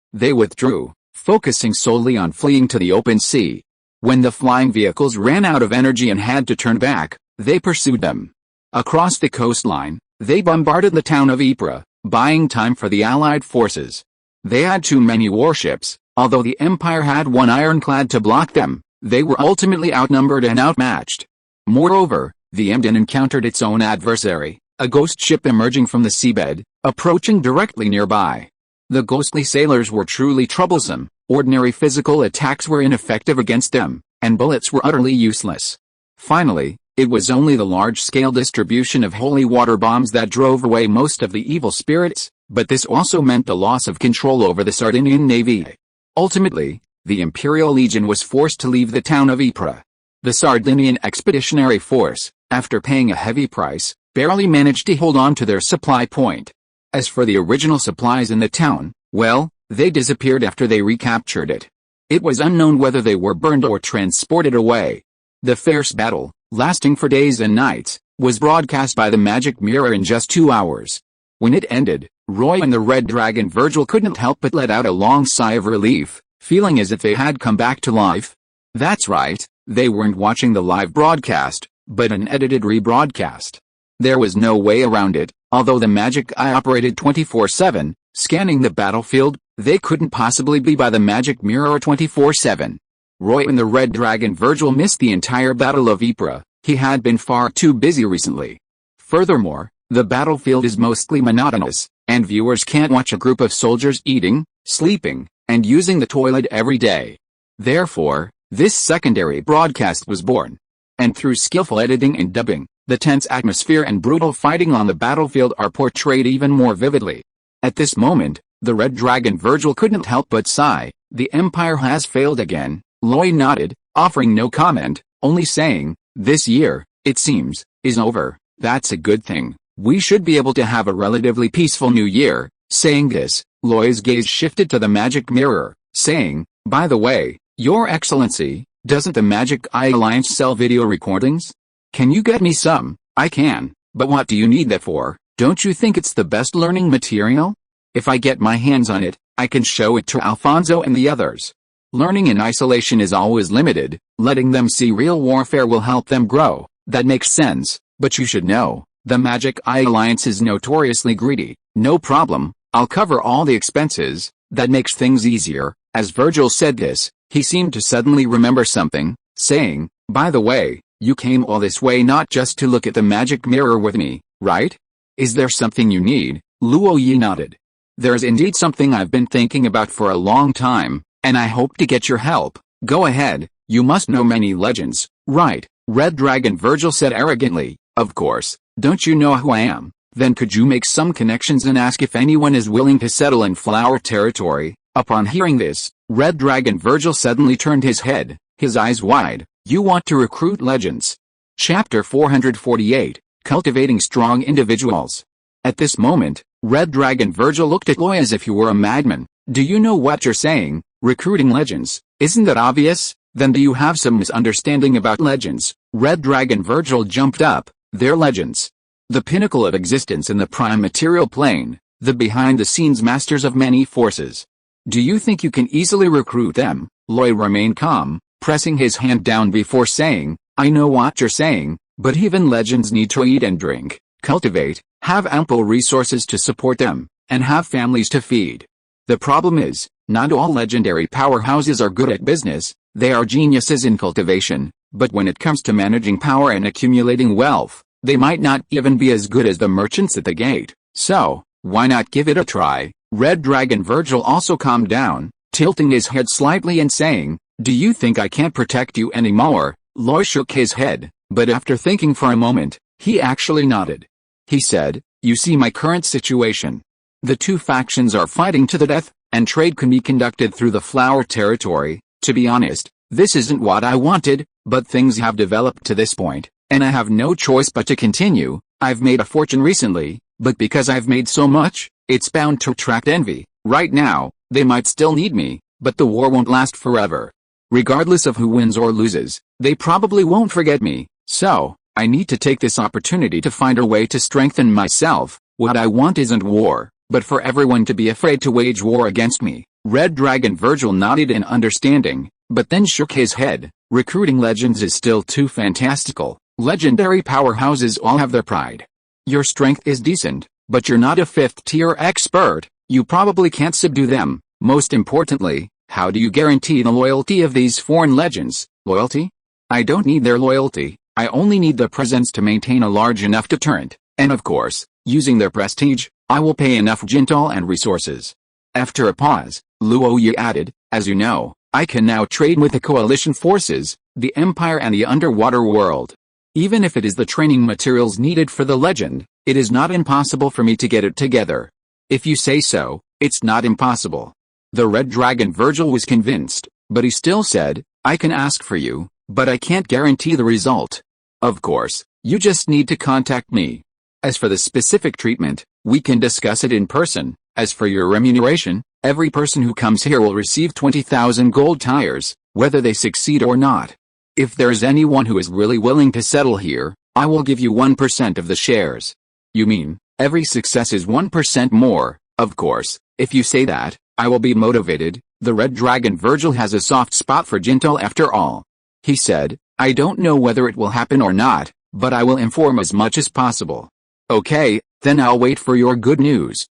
Speaker 1: they withdrew, focusing solely on fleeing to the open sea. When the flying vehicles ran out of energy and had to turn back, they pursued them. Across the coastline, they bombarded the town of Ypres, buying time for the Allied forces. They had too many warships, although the Empire had one ironclad to block them. They were ultimately outnumbered and outmatched. Moreover, the Emden encountered its own adversary, a ghost ship emerging from the seabed, approaching directly nearby. The ghostly sailors were truly troublesome, ordinary physical attacks were ineffective against them, and bullets were utterly useless. Finally, It was only the large-scale distribution of holy water bombs that drove away most of the evil spirits, but this also meant the loss of control over the Sardinian navy. Ultimately, the Imperial Legion was forced to leave the town of Ypres. The Sardinian Expeditionary Force, after paying a heavy price, barely managed to hold on to their supply point. As for the original supplies in the town, well, they disappeared after they recaptured it. It was unknown whether they were burned or transported away. The fierce battle, lasting for days and nights, was broadcast by the magic mirror in just 2 hours. When it ended, Roy and the Red Dragon Virgil couldn't help but let out a long sigh of relief, feeling as if they had come back to life. That's right, they weren't watching the live broadcast, but an edited rebroadcast. There was no way around it. Although the magic eye operated 24/7, scanning the battlefield, they couldn't possibly be by the magic mirror 24/7. Roy and the Red Dragon Virgil missed the entire Battle of Ypres. He had been far too busy recently. Furthermore, the battlefield is mostly monotonous, and viewers can't watch a group of soldiers eating, sleeping, and using the toilet every day. Therefore, this secondary broadcast was born. And through skillful editing and dubbing, the tense atmosphere and brutal fighting on the battlefield are portrayed even more vividly. At this moment, the Red Dragon Virgil couldn't help but sigh. The Empire has failed again. Roy nodded, offering no comment, only saying, "This year, it seems, is over. That's a good thing. We should be able to have a relatively peaceful new year." Saying this, Roy's gaze shifted to the magic mirror, saying, "By the way, Your Excellency, doesn't the Magic Eye Alliance sell video recordings? Can you get me some?" "I can, but what do you need that for? Don't you think it's the best learning material? If I get my hands on it, I can show it to Alfonso and the others. Learning in isolation is always limited. Letting them see real warfare will help them grow." "That makes sense, but you should know, the Magic Eye Alliance is notoriously greedy." "No problem, I'll cover all the expenses. That makes things easier." As Virgil said this, he seemed to suddenly remember something, saying, "By the way, you came all this way not just to look at the magic mirror with me, right? Is there something you need?" Luo Yi nodded. "There's indeed something I've been thinking about for a long time, and I hope to get your help." "Go ahead, you must know many legends, right?" Red Dragon Virgil said arrogantly. "Of course, don't you know who I am? Then could you make some connections and ask if anyone is willing to settle in flower territory?" Upon hearing this, Red Dragon Virgil suddenly turned his head, his eyes wide. "You want to recruit legends?" Chapter 448, Cultivating Strong Individuals. At this moment, Red Dragon Virgil looked at Loy as if he were a madman. "Do you know what you're saying? Recruiting legends? Isn't that obvious? Then do you have some misunderstanding about legends?" Red Dragon Virgil jumped up. "They're legends. The pinnacle of existence in the prime material plane, the behind-the-scenes masters of many forces. Do you think you can easily recruit them?" Loy remained calm, pressing his hand down before saying, "I know what you're saying, but even legends need to eat and drink, cultivate, have ample resources to support them, and have families to feed. The problem is, not all legendary powerhouses are good at business. They are geniuses in cultivation, but when it comes to managing power and accumulating wealth, they might not even be as good as the merchants at the gate. So, why not give it a try?" Red Dragon Virgil also calmed down, tilting his head slightly and saying, "Do you think I can't protect you anymore?" Loy shook his head, but after thinking for a moment, he actually nodded. He said, "You see my current situation. The two factions are fighting to the death, and trade can be conducted through the flower territory. To be honest, this isn't what I wanted, but things have developed to this point, and I have no choice but to continue. I've made a fortune recently, but because I've made so much, it's bound to attract envy. Right now, they might still need me, but the war won't last forever. Regardless of who wins or loses, they probably won't forget me. So, I need to take this opportunity to find a way to strengthen myself. What I want isn't war, but for everyone to be afraid to wage war against me." Red Dragon Virgil nodded in understanding, but then shook his head. "Recruiting legends is still too fantastical. Legendary powerhouses all have their pride. Your strength is decent, but you're not a fifth-tier expert. You probably can't subdue them. Most importantly, how do you guarantee the loyalty of these foreign legends?" "Loyalty? I don't need their loyalty. I only need their presence to maintain a large enough deterrent, and of course, using their prestige, I will pay enough jintal and resources." After a pause, Luo Yi added, "As you know, I can now trade with the coalition forces, the Empire and the underwater world. Even if it is the training materials needed for the legend, it is not impossible for me to get it together. If you say so, it's not impossible. The Red Dragon Virgil was convinced, but he still said, I can ask for you, but I can't guarantee the result. Of course, you just need to contact me. As for the specific treatment, we can discuss it in person. As for your remuneration, every person who comes here will receive 20,000 gold tires, whether they succeed or not. If there is anyone who is really willing to settle here, I will give you 1% of the shares. You mean, every success is 1% more? Of course, if you say that, I will be motivated. The Red Dragon Virgil has a soft spot for Jintel after all. He said, I don't know whether it will happen or not, but I will inform as much as possible. Okay, then I'll wait for your good news.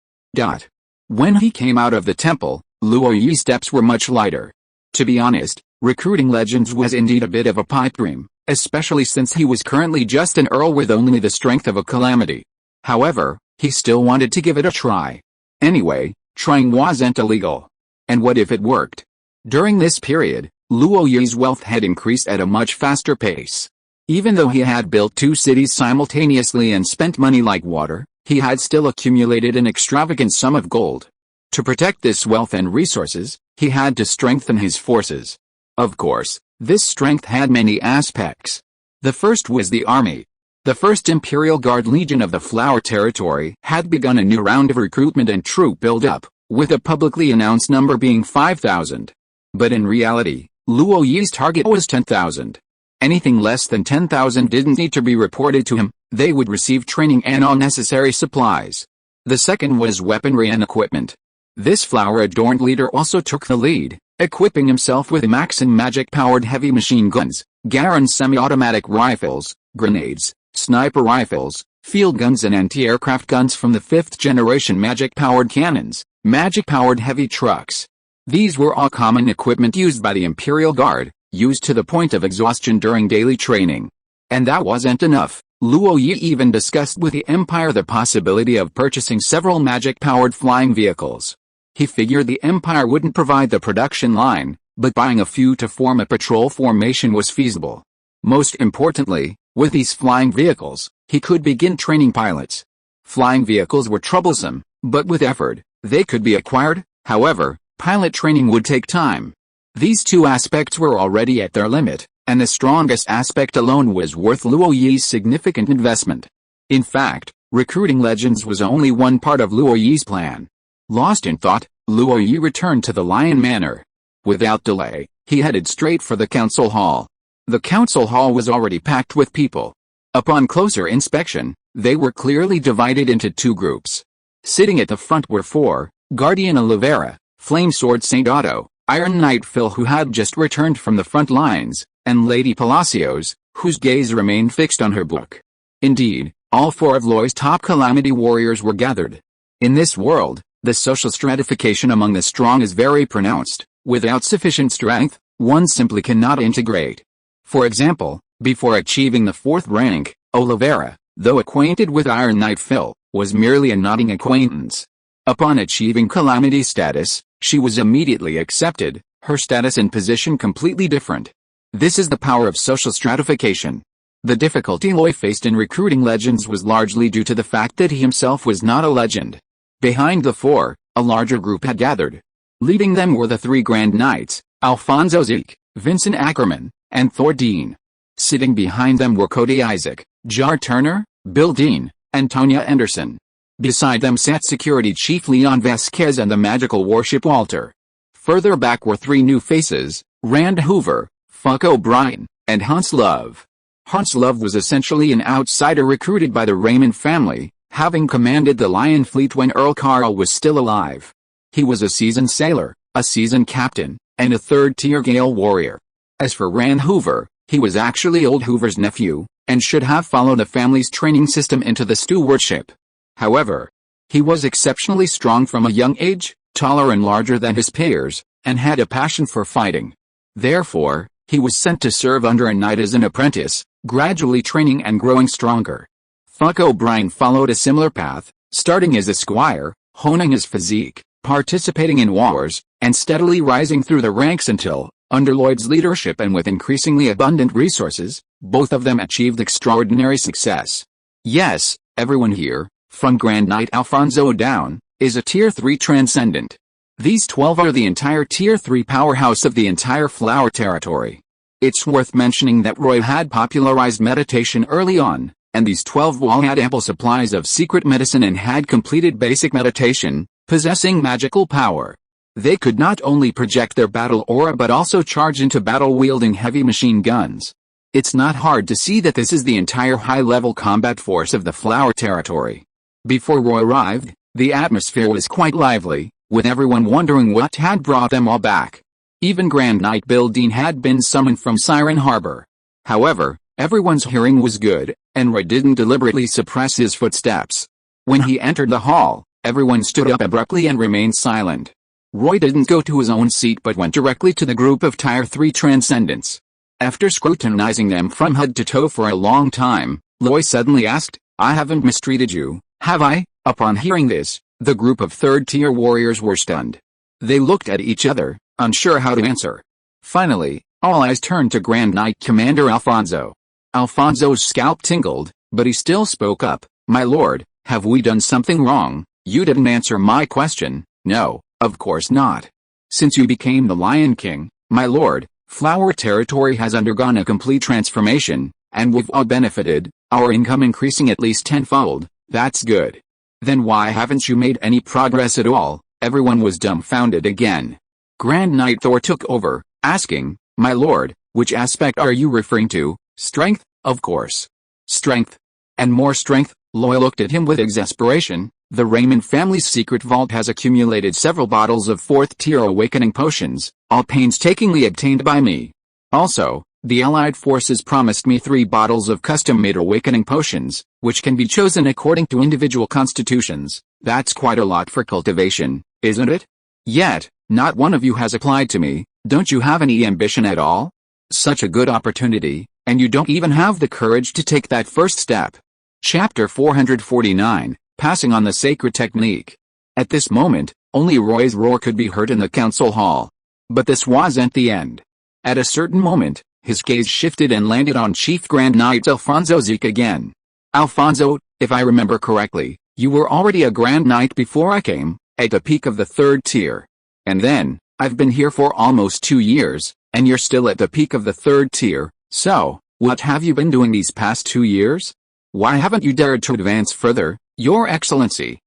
Speaker 1: When he came out of the temple, Luo Yi's steps were much lighter. To be honest, recruiting legends was indeed a bit of a pipe dream, especially since he was currently just an earl with only the strength of a calamity. However, he still wanted to give it a try. Anyway, trying wasn't illegal. And what if it worked? During this period, Luo Yi's wealth had increased at a much faster pace. Even though he had built 2 cities simultaneously and spent money like water, he had still accumulated an extravagant sum of gold. To protect this wealth and resources, he had to strengthen his forces. Of course, this strength had many aspects. The first was the army. The 1st Imperial Guard Legion of the Flower Territory had begun a new round of recruitment and troop build-up, with a publicly announced number being 5,000. But in reality, Luo Yi's target was 10,000. Anything less than 10,000 didn't need to be reported to him, they would receive training and all necessary supplies. The second was weaponry and equipment. This flower-adorned leader also took the lead, equipping himself with Maxim magic-powered heavy machine guns, Garin semi-automatic rifles, grenades, sniper rifles, field guns and anti-aircraft guns from the 5th generation magic-powered cannons, magic-powered heavy trucks. These were all common equipment used by the Imperial Guard, used to the point of exhaustion during daily training. And that wasn't enough. Luo Yi even discussed with the Empire the possibility of purchasing several magic-powered flying vehicles. He figured the Empire wouldn't provide the production line, but buying a few to form a patrol formation was feasible. Most importantly, with these flying vehicles, he could begin training pilots. Flying vehicles were troublesome, but with effort, they could be acquired. However, pilot training would take time. These 2 aspects were already at their limit, and the strongest aspect alone was worth Luo Yi's significant investment. In fact, recruiting legends was only one part of Luo Yi's plan. Lost in thought, Luo Yi returned to the Lion Manor. Without delay, he headed straight for the council hall. The council hall was already packed with people. Upon closer inspection, they were clearly divided into 2 groups. Sitting at the front were 4, Guardian Olivera, Flame Sword Saint Otto, Iron Knight Phil who had just returned from the front lines, and Lady Palacios, whose gaze remained fixed on her book. Indeed, all 4 of Loi's top calamity warriors were gathered. In this world, the social stratification among the strong is very pronounced. Without sufficient strength, one simply cannot integrate. For example, before achieving the 4th rank, Olivera, though acquainted with Iron Knight Phil, was merely a nodding acquaintance. Upon achieving calamity status, she was immediately accepted, her status and position completely different. This is the power of social stratification. The difficulty Loi faced in recruiting legends was largely due to the fact that he himself was not a legend. Behind the 4, a larger group had gathered. Leading them were the 3 Grand Knights, Alfonso Zeke, Vincent Ackerman, and Thor Dean. Sitting behind them were Cody Isaac, Jar Turner, Bill Dean, and Tonya Anderson. Beside them sat Security Chief Leon Vasquez and the Magical Warship Walter. Further back were 3 new faces, Rand Hoover, Fuck O'Brien, and Hans Love. Hans Love was essentially an outsider recruited by the Raymond family, having commanded the Lion Fleet when Earl Carl was still alive. He was a seasoned sailor, a seasoned captain, and a 3rd-tier Gale warrior. As for Rand Hoover, he was actually old Hoover's nephew, and should have followed the family's training system into the stewardship. However, he was exceptionally strong from a young age, taller and larger than his peers, and had a passion for fighting. Therefore, he was sent to serve under a knight as an apprentice, gradually training and growing stronger. Fuck O'Brien followed a similar path, starting as a squire, honing his physique, participating in wars, and steadily rising through the ranks until, Under Lloyd's leadership and with increasingly abundant resources, both of them achieved extraordinary success. Yes, everyone here, from Grand Knight Alfonso down, is a Tier 3 Transcendent. These 12 are the entire Tier 3 powerhouse of the entire Flower Territory. It's worth mentioning that Roy had popularized meditation early on, and these 12 all had ample supplies of secret medicine and had completed basic meditation, possessing magical power. They could not only project their battle aura but also charge into battle wielding heavy machine guns. It's not hard to see that this is the entire high-level combat force of the Flower Territory. Before Roy arrived, the atmosphere was quite lively, with everyone wondering what had brought them all back. Even Grand Knight Bill Dean had been summoned from Siren Harbor. However, everyone's hearing was good, and Roy didn't deliberately suppress his footsteps. When he entered the hall, everyone stood up abruptly and remained silent. Roy didn't go to his own seat but went directly to the group of Tier 3 Transcendents. After scrutinizing them from head to toe for a long time, Roy suddenly asked, "I haven't mistreated you, have I?" Upon hearing this, the group of third-tier warriors were stunned. They looked at each other, unsure how to answer. Finally, all eyes turned to Grand Knight Commander Alfonso. Alfonso's scalp tingled, but he still spoke up. "My lord, have we done something wrong? You didn't answer my question." "No, of course not. Since you became the Lion King, my lord, Flower Territory has undergone a complete transformation, and we've all benefited, our income increasing at least tenfold." "That's good. Then why haven't you made any progress at all?" Everyone was dumbfounded again. Grand Knight Thor took over, asking, "My lord, which aspect are you referring to?" "Strength, of course." "Strength? And more strength?" Loy looked at him with exasperation. "The Raymond family's secret vault has accumulated several bottles of 4th-tier awakening potions, all painstakingly obtained by me. Also, the Allied forces promised me 3 bottles of custom-made awakening potions, which can be chosen according to individual constitutions. That's quite a lot for cultivation, isn't it? Yet, not one of you has applied to me. Don't you have any ambition at all? Such a good opportunity, and you don't even have the courage to take that first step." Chapter 449, Passing on the Sacred Technique. At this moment, only Roy's roar could be heard in the council hall. But this wasn't the end. At a certain moment, his gaze shifted and landed on Chief Grand Knight Alfonso Zeke again. "Alfonso, if I remember correctly, you were already a Grand Knight before I came, at the peak of the 3rd tier. And then, I've been here for almost 2 years, and you're still at the peak of the 3rd tier, so, what have you been doing these past 2 years? Why haven't you dared to advance further, Your Excellency?"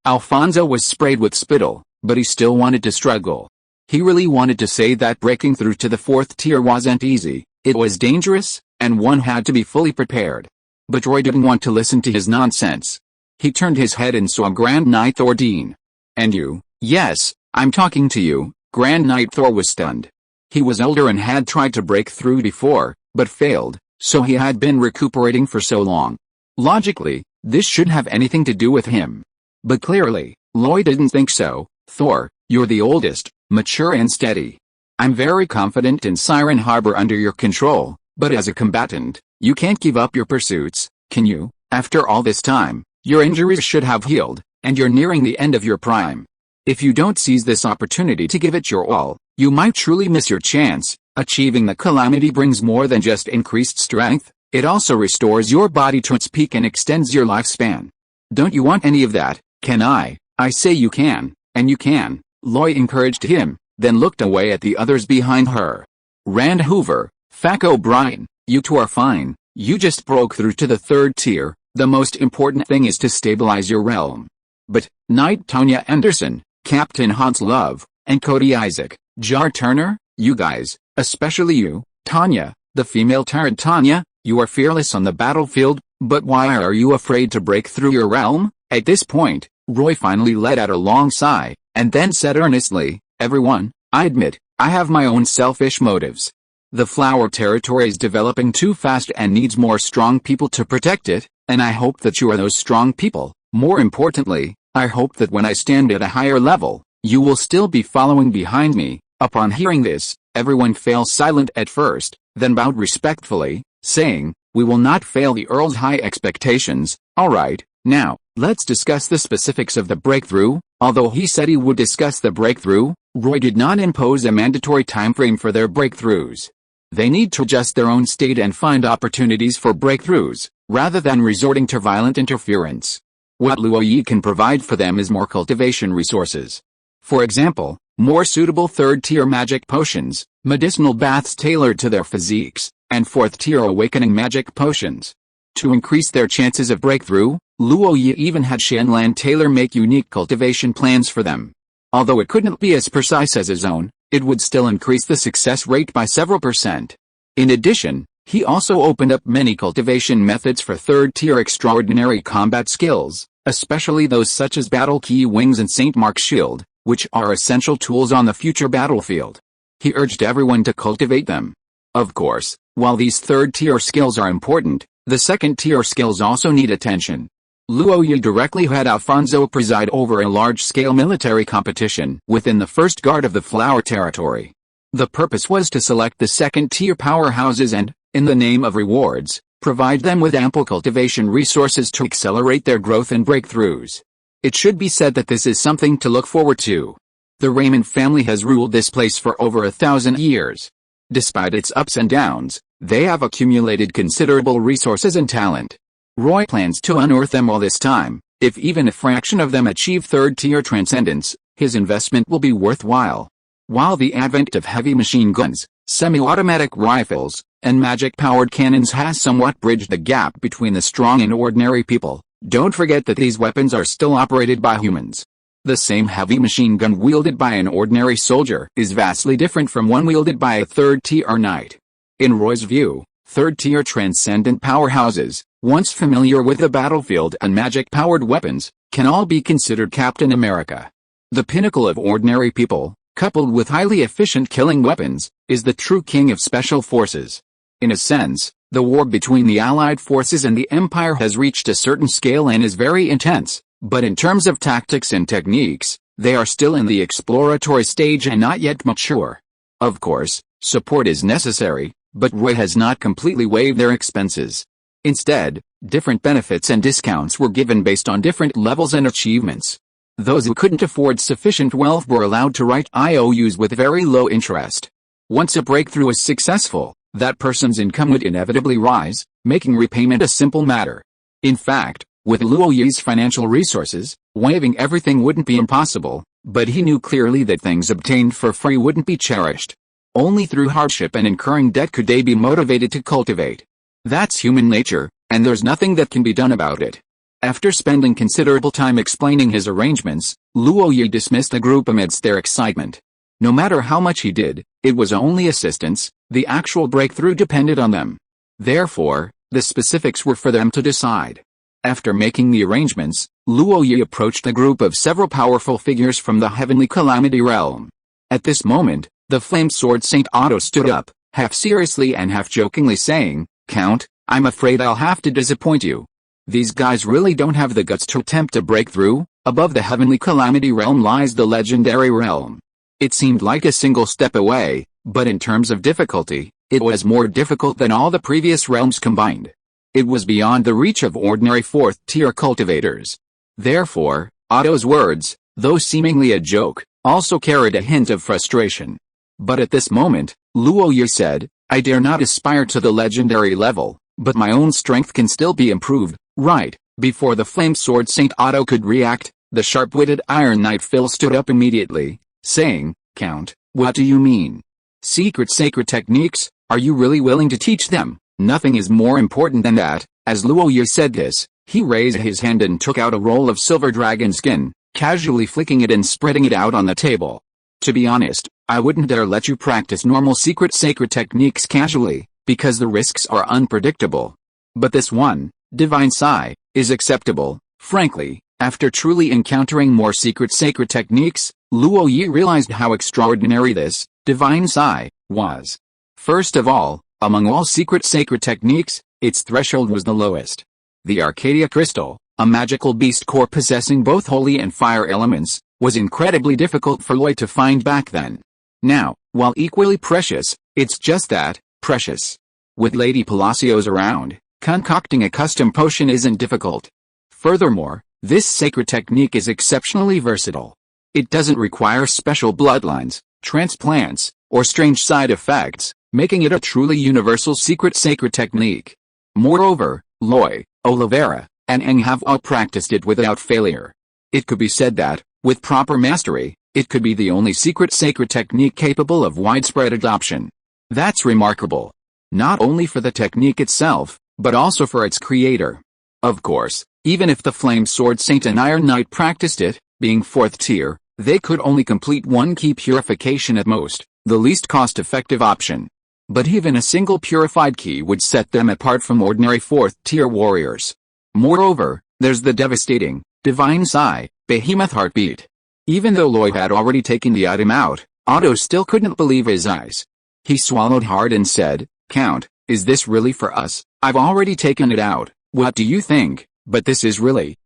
Speaker 1: Alfonso was sprayed with spittle, but he still wanted to struggle. He really wanted to say that breaking through to the 4th tier wasn't easy, it was dangerous, and one had to be fully prepared. But Roy didn't want to listen to his nonsense. He turned his head and saw Grand Knight Thor Dean. "And you?" "Yes, I'm talking to you." Grand Knight Thor was stunned. He was older and had tried to break through before, but failed, so he had been recuperating for so long. Logically, this shouldn't have anything to do with him. But clearly, Lloyd didn't think so. "Thor, you're the oldest, mature and steady. I'm very confident in Siren Harbor under your control, but as a combatant, you can't give up your pursuits, can you? After all this time, your injuries should have healed, and you're nearing the end of your prime. If you don't seize this opportunity to give it your all, you might truly miss your chance. Achieving the calamity brings more than just increased strength, it also restores your body to its peak and extends your lifespan. Don't you want any of that? Can I say you can, and you can." Loy encouraged him, then looked away at the others behind her. "Rand Hoover, Fac O'Brien, you two are fine, you just broke through to the 3rd tier, the most important thing is to stabilize your realm. But, Knight Tanya Anderson, Captain Hans Love, and Cody Isaac, Jar Turner, you guys, especially you, Tanya, the female tyrant Tanya, you are fearless on the battlefield, but why are you afraid to break through your realm?" At this point, Roy finally let out a long sigh, and then said earnestly, "Everyone, I admit, I have my own selfish motives. The Flower Territory is developing too fast and needs more strong people to protect it, and I hope that you are those strong people. More importantly, I hope that when I stand at a higher level, you will still be following behind me." Upon hearing this, everyone fell silent at first, then bowed respectfully, saying, "We will not fail the Earl's high expectations. All right, now, Let's discuss the specifics of the breakthrough. Although he said he would discuss the breakthrough, Roy did not impose a mandatory timeframe for their breakthroughs. They need to adjust their own state and find opportunities for breakthroughs, rather than resorting to violent interference. What Luo Yi can provide for them is more cultivation resources. For example, more suitable third-tier magic potions, medicinal baths tailored to their physiques, and fourth-tier awakening magic potions. To increase their chances of breakthrough, Luo Yi even had Shanlan tailor make unique cultivation plans for them. Although it couldn't be as precise as his own, it would still increase the success rate by several %. In addition, he also opened up many cultivation methods for third-tier extraordinary combat skills, especially those such as Battle Key Wings and St. Mark's Shield, which are essential tools on the future battlefield. He urged everyone to cultivate them. Of course, while these third-tier skills are important, the second-tier skills also need attention. Luo Yi directly had Alfonso preside over a large-scale military competition within the first guard of the Flower Territory. The purpose was to select the second-tier powerhouses and, in the name of rewards, provide them with ample cultivation resources to accelerate their growth and breakthroughs. It should be said that this is something to look forward to. The Raymond family has ruled this place for over 1,000 years. Despite its ups and downs, they have accumulated considerable resources and talent. Roy plans to unearth them all this time. If even a fraction of them achieve third-tier transcendence, his investment will be worthwhile. While the advent of heavy machine guns, semi-automatic rifles, and magic-powered cannons has somewhat bridged the gap between the strong and ordinary people, don't forget that these weapons are still operated by humans. The same heavy machine gun wielded by an ordinary soldier is vastly different from one wielded by a third-tier knight. In Roy's view, third-tier transcendent powerhouses, once familiar with the battlefield and magic-powered weapons, can all be considered Captain America. The pinnacle of ordinary people, coupled with highly efficient killing weapons, is the true king of special forces. In a sense, the war between the Allied forces and the Empire has reached a certain scale and is very intense, but in terms of tactics and techniques, they are still in the exploratory stage and not yet mature. Of course, support is necessary, but Roy has not completely waived their expenses. Instead, different benefits and discounts were given based on different levels and achievements. Those who couldn't afford sufficient wealth were allowed to write IOUs with very low interest. Once a breakthrough is successful, that person's income would inevitably rise, making repayment a simple matter. In fact, with Luo Yi's financial resources, waiving everything wouldn't be impossible, but he knew clearly that things obtained for free wouldn't be cherished. Only through hardship and incurring debt could they be motivated to cultivate. That's human nature, and there's nothing that can be done about it. After spending considerable time explaining his arrangements, Luo Yi dismissed the group amidst their excitement. No matter how much he did, it was only assistance, the actual breakthrough depended on them. Therefore, the specifics were for them to decide. After making the arrangements, Luo Yi approached a group of several powerful figures from the Heavenly Calamity realm. At this moment, the Flame Sword Saint Otto stood up, half seriously and half jokingly saying, "Count, I'm afraid I'll have to disappoint you. These guys really don't have the guts to attempt a breakthrough. Above the Heavenly Calamity realm lies the Legendary realm. It seemed like a single step away, but in terms of difficulty, it was more difficult than all the previous realms combined. It was beyond the reach of ordinary fourth-tier cultivators." Therefore, Otto's words, though seemingly a joke, also carried a hint of frustration. But at this moment, Luo Yi said, "I dare not aspire to the legendary level, but my own strength can still be improved, right?" Before the Flame Sword Saint Otto could react, the sharp-witted Iron Knight Phil stood up immediately, saying, "Count, what do you mean? Secret sacred techniques, are you really willing to teach them?" "Nothing is more important than that." As Luo Yi said this, he raised his hand and took out a roll of silver dragon skin, casually flicking it and spreading it out on the table. "To be honest, I wouldn't dare let you practice normal secret sacred techniques casually, because the risks are unpredictable. But this one, Divine Psi, is acceptable." Frankly, after truly encountering more secret sacred techniques, Luo Yi realized how extraordinary this, Divine Psi, was. First of all, among all secret sacred techniques, its threshold was the lowest. The Arcadia Crystal, a magical beast core possessing both holy and fire elements, was incredibly difficult for Roy to find back then. Now, while equally precious, it's just that, precious. With Lady Palacios around, concocting a custom potion isn't difficult. Furthermore, This sacred technique is exceptionally versatile. It doesn't require special bloodlines, transplants, or strange side effects, making it a truly universal secret sacred technique. Moreover, Loy, Oliveira, and Eng have all practiced it without failure. It could be said that, with proper mastery, it could be the only secret sacred technique capable of widespread adoption. That's remarkable. Not only for the technique itself, but also for its creator. Of course, even if the Flame Sword Saint and Iron Knight practiced it, being 4th tier, they could only complete one key purification at most, the least cost-effective option. But even a single purified key would set them apart from ordinary 4th tier warriors. Moreover, there's the devastating, divine sigh, behemoth heartbeat. Even though Loy had already taken the item out, Otto still couldn't believe his eyes. He swallowed hard and said, "Count, is this really for us? I've already taken it out, what do you think? But this is really,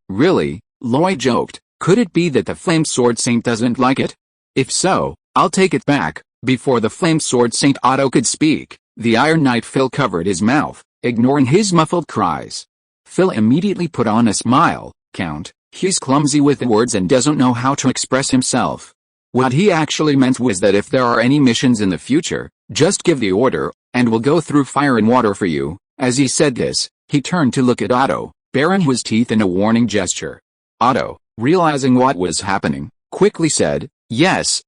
Speaker 1: Loy joked. Could it be that the Flame Sword Saint doesn't like it? If so, I'll take it back." Before the Flame Sword Saint Otto could speak, the Iron Knight Phil covered his mouth, ignoring his muffled cries. Phil immediately put on a smile. "Count, he's clumsy with words and doesn't know how to express himself." What he actually meant was that if there are any missions in the future, just give the order, and we'll go through fire and water for you. As he said this, he turned to look at Otto, baring his teeth in a warning gesture. Otto, realizing what was happening, quickly said, yes,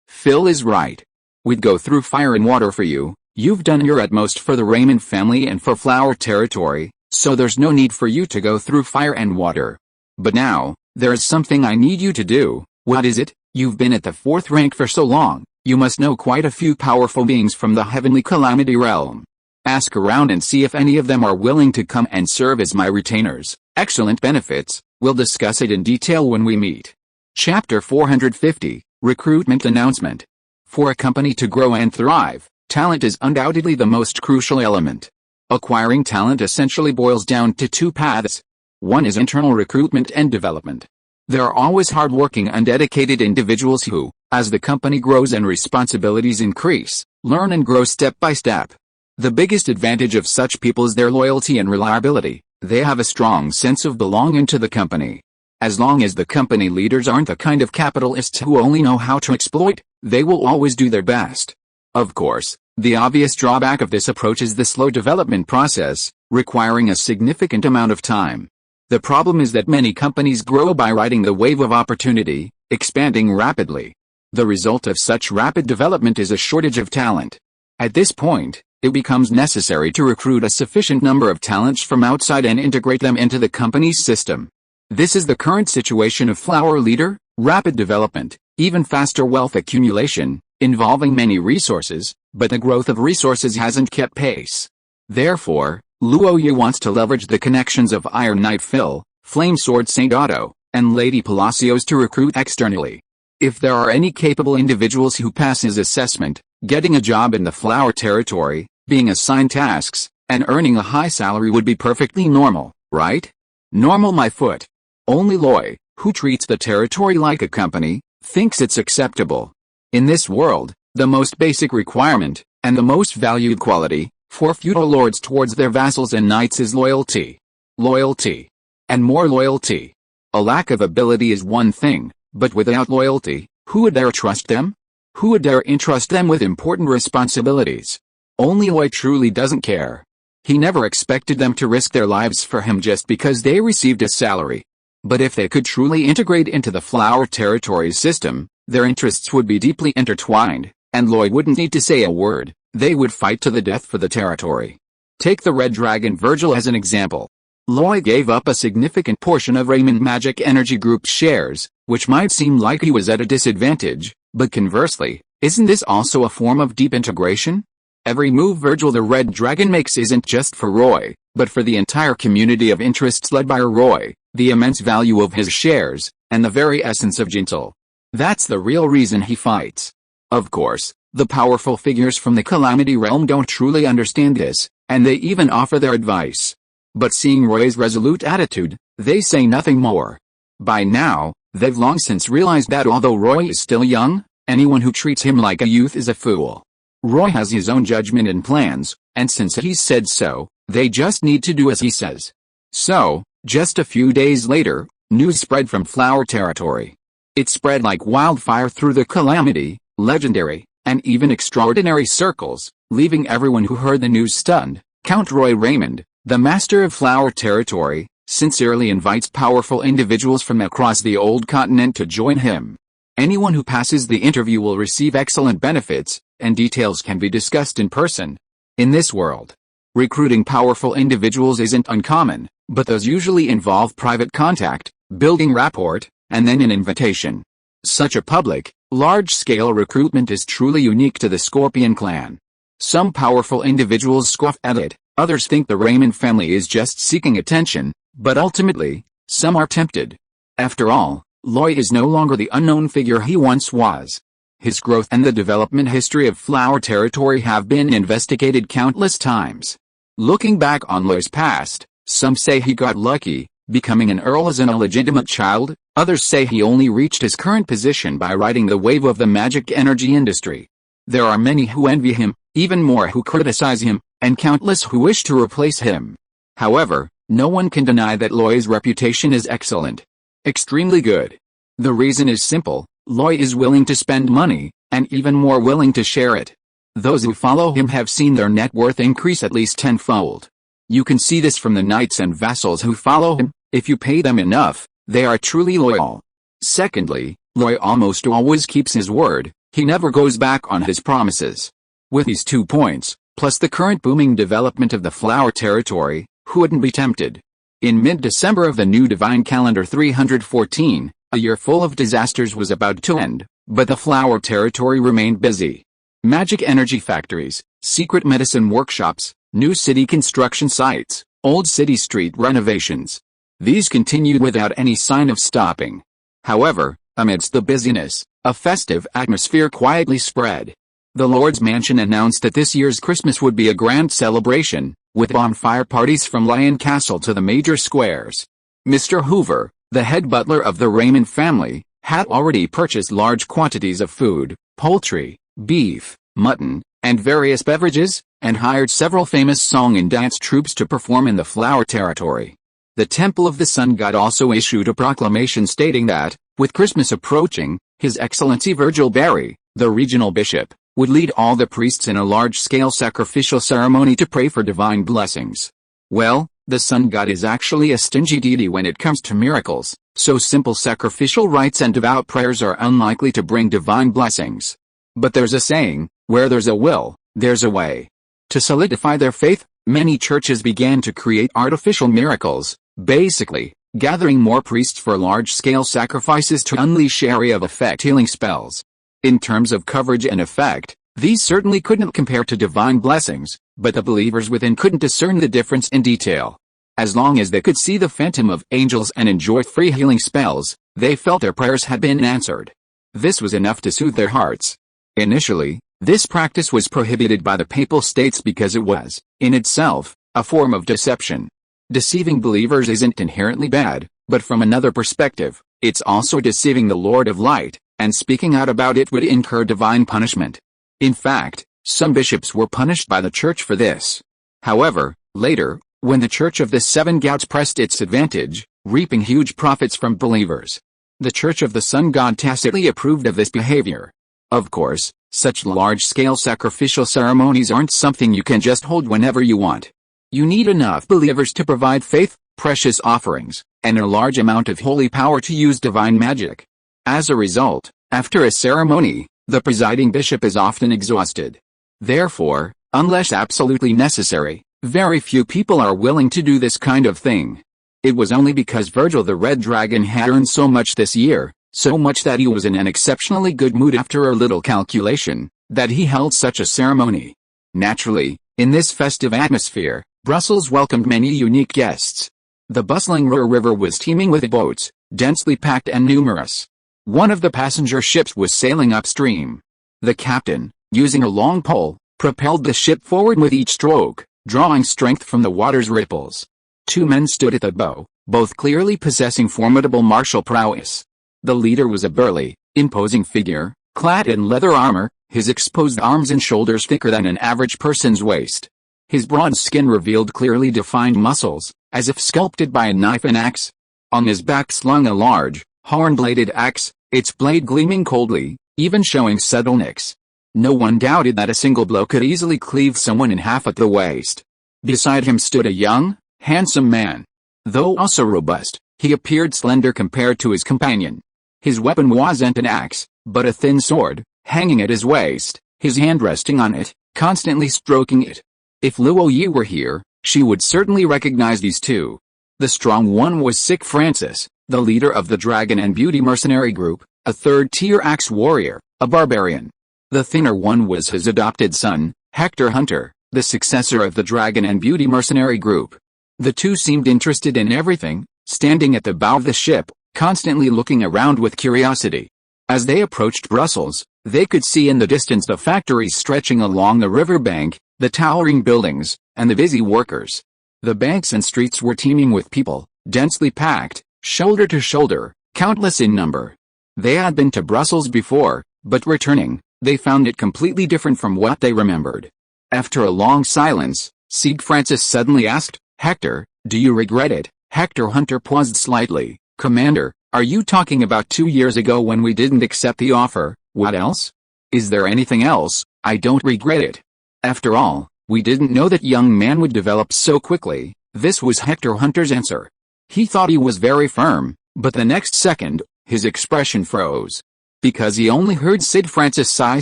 Speaker 1: Phil is right. We'd go through fire and water for you. You've done your utmost for the Raymond family and for Flower Territory, so there's no need for you to go through fire and water. But now, there is something I need you to do. What is it? You've been at the 4th rank for so long, you must know quite a few powerful beings from the Heavenly Calamity Realm. Ask around and see if any of them are willing to come and serve as my retainers. Excellent benefits, we'll discuss it in detail when we meet. Chapter 450, Recruitment Announcement. For a company to grow and thrive, talent is undoubtedly the most crucial element. Acquiring talent essentially boils down to 2 paths. One is internal recruitment and development. There are always hardworking and dedicated individuals who, as the company grows and responsibilities increase, learn and grow step by step. The biggest advantage of such people is their loyalty and reliability. They have a strong sense of belonging to the company. As long as the company leaders aren't the kind of capitalists who only know how to exploit, they will always do their best. Of course, the obvious drawback of this approach is the slow development process, requiring a significant amount of time. The problem is that many companies grow by riding the wave of opportunity, expanding rapidly. The result of such rapid development is a shortage of talent. At this point, it becomes necessary to recruit a sufficient number of talents from outside and integrate them into the company's system. This is the current situation of Flower Leader, rapid development, even faster wealth accumulation, involving many resources, but the growth of resources hasn't kept pace. Therefore, Luoya wants to leverage the connections of Iron Knight Phil, Flame Sword Saint Otto, and Lady Palacios to recruit externally. If there are any capable individuals who pass his assessment, getting a job in the Flower Territory, being assigned tasks, and earning a high salary would be perfectly normal, right? Normal, my foot. Only Loy, who treats the territory like a company, thinks it's acceptable. In this world, the most basic requirement, and the most valued quality, for feudal lords towards their vassals and knights is loyalty. Loyalty. And more loyalty. A lack of ability is one thing, but without loyalty, who would dare trust them? Who would dare entrust them with important responsibilities? Only Loy truly doesn't care. He never expected them to risk their lives for him just because they received a salary. But if they could truly integrate into the Flower Territory's system, their interests would be deeply intertwined, and Loy wouldn't need to say a word. They would fight to the death for the territory. Take the Red Dragon Virgil as an example. Loy gave up a significant portion of Raymond Magic Energy Group's shares, which might seem like he was at a disadvantage, but conversely, isn't this also a form of deep integration? Every move Virgil the Red Dragon makes isn't just for Roy, but for the entire community of interests led by Roy, the immense value of his shares, and the very essence of Gentle. That's the real reason he fights. Of course, the powerful figures from the Calamity Realm don't truly understand this, and they even offer their advice. But seeing Roy's resolute attitude, they say nothing more. By now, they've long since realized that although Roy is still young, anyone who treats him like a youth is a fool. Roy has his own judgment and plans, and since he's said so, they just need to do as he says. So, just a few days later, news spread from flower territory. It spread like wildfire through the calamity, legendary, and even extraordinary circles, leaving everyone who heard the news stunned. Count Roy Raymond, the master of flower territory, sincerely invites powerful individuals from across the old continent to join him. Anyone who passes the interview will receive excellent benefits, and details can be discussed in person. In this world, recruiting powerful individuals isn't uncommon, but those usually involve private contact, building rapport, and then an invitation. Such a public, large-scale recruitment is truly unique to the Scorpion clan. Some powerful individuals scoff at it, others think the Raymond family is just seeking attention, but ultimately, some are tempted. After all, Roy is no longer the unknown figure he once was. His growth and the development history of flower territory have been investigated countless times. Looking back on Roy's past, some say he got lucky, becoming an earl as an illegitimate child, others say he only reached his current position by riding the wave of the magic energy industry. There are many who envy him, even more who criticize him, and countless who wish to replace him. However, no one can deny that Roy's reputation is excellent. Extremely good. The reason is simple: Roy is willing to spend money, and even more willing to share it. Those who follow him have seen their net worth increase at least tenfold. You can see this from the knights and vassals who follow him. If you pay them enough, they are truly loyal. Secondly, Roy almost always keeps his word. He never goes back on his promises. With these 2 points, plus the current booming development of the flower territory, who wouldn't be tempted? In mid-December of the new divine calendar 314, a year full of disasters was about to end, but the flower territory remained busy. Magic energy factories, secret medicine workshops, new city construction sites, old city street renovations. These continued without any sign of stopping. However, amidst the busyness, a festive atmosphere quietly spread. The Lord's Mansion announced that this year's Christmas would be a grand celebration, with bonfire parties from Lion Castle to the major squares. Mr. Hoover, the head butler of the Raymond family, had already purchased large quantities of food, poultry, beef, mutton, and various beverages, and hired several famous song and dance troupes to perform in the flower territory. The Temple of the Sun God also issued a proclamation stating that, with Christmas approaching, His Excellency Virgil Berry, the regional bishop, would lead all the priests in a large-scale sacrificial ceremony to pray for divine blessings. Well, the sun god is actually a stingy deity when it comes to miracles, so simple sacrificial rites and devout prayers are unlikely to bring divine blessings. But there's a saying, where there's a will, there's a way. To solidify their faith, many churches began to create artificial miracles, basically, gathering more priests for large-scale sacrifices to unleash area of effect healing spells. In terms of coverage and effect, these certainly couldn't compare to divine blessings, but the believers within couldn't discern the difference in detail. As long as they could see the phantom of angels and enjoy free healing spells, they felt their prayers had been answered. This was enough to soothe their hearts. Initially, this practice was prohibited by the Papal States because it was, in itself, a form of deception. Deceiving believers isn't inherently bad, but from another perspective, it's also deceiving the Lord of Light, and speaking out about it would incur divine punishment. In fact, some bishops were punished by the Church for this. However, later, when the Church of the Seven Gods pressed its advantage, reaping huge profits from believers, the Church of the Sun God tacitly approved of this behavior. Of course, such large-scale sacrificial ceremonies aren't something you can just hold whenever you want. You need enough believers to provide faith, precious offerings, and a large amount of holy power to use divine magic. As a result, after a ceremony, the presiding bishop is often exhausted. Therefore, unless absolutely necessary, very few people are willing to do this kind of thing. It was only because Virgil the Red Dragon had earned so much this year, so much that he was in an exceptionally good mood after a little calculation, that he held such a ceremony. Naturally, in this festive atmosphere, Brussels welcomed many unique guests. The bustling Ruhr River was teeming with boats, densely packed and numerous. One of the passenger ships was sailing upstream. The captain, using a long pole, propelled the ship forward with each stroke, drawing strength from the water's ripples. Two men stood at the bow, both clearly possessing formidable martial prowess. The leader was a burly, imposing figure, clad in leather armor, his exposed arms and shoulders thicker than an average person's waist. His broad skin revealed clearly defined muscles, as if sculpted by a knife and axe. On his back slung a large, horn-bladed axe, its blade gleaming coldly, even showing subtle nicks. No one doubted that a single blow could easily cleave someone in half at the waist. Beside him stood a young, handsome man. Though also robust, he appeared slender compared to his companion. His weapon wasn't an axe, but a thin sword, hanging at his waist, his hand resting on it, constantly stroking it. If Luo Yi were here, she would certainly recognize these two. The strong one was Sick Francis, the leader of the Dragon and Beauty mercenary group, a third-tier axe warrior, a barbarian. The thinner one was his adopted son, Hector Hunter, the successor of the Dragon and Beauty mercenary group. The two seemed interested in everything, standing at the bow of the ship, constantly looking around with curiosity. As they approached Brussels, they could see in the distance the factories stretching along the riverbank, the towering buildings, and the busy workers. The banks and streets were teeming with people, densely packed, shoulder to shoulder, countless in number. They had been to Brussels before, but returning, they found it completely different from what they remembered. After a long silence, Sieg Francis suddenly asked, "Hector, do you regret it?" Hector Hunter paused slightly. "Commander, are you talking about 2 years ago when we didn't accept the offer? What else? Is there anything else?" "I don't regret it. After all, we didn't know that young man would develop so quickly." This was Hector Hunter's answer. He thought he was very firm, but the next second, his expression froze. Because he only heard Sid Francis sigh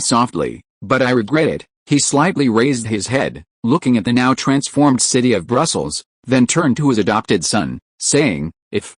Speaker 1: softly. "But I regret it." He slightly raised his head, looking at the now transformed city of Brussels, then turned to his adopted son, saying, If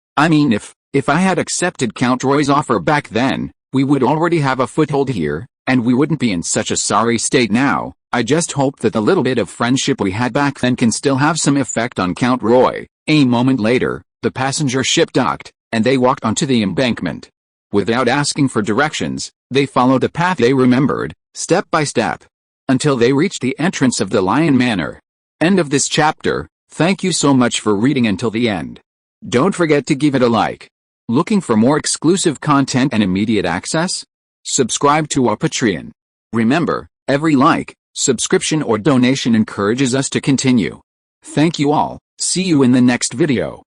Speaker 1: I had accepted Count Roy's offer back then, we would already have a foothold here, and we wouldn't be in such a sorry state now. I just hope that the little bit of friendship we had back then can still have some effect on Count Roy." A moment later, the passenger ship docked, and they walked onto the embankment. Without asking for directions, they followed a path they remembered, step by step, until they reached the entrance of the Lion Manor. End of this chapter. Thank you so much for reading until the end. Don't forget to give it a like. Looking for more exclusive content and immediate access? Subscribe to our Patreon. Remember, every like, subscription or donation encourages us to continue. Thank you all. See you in the next video.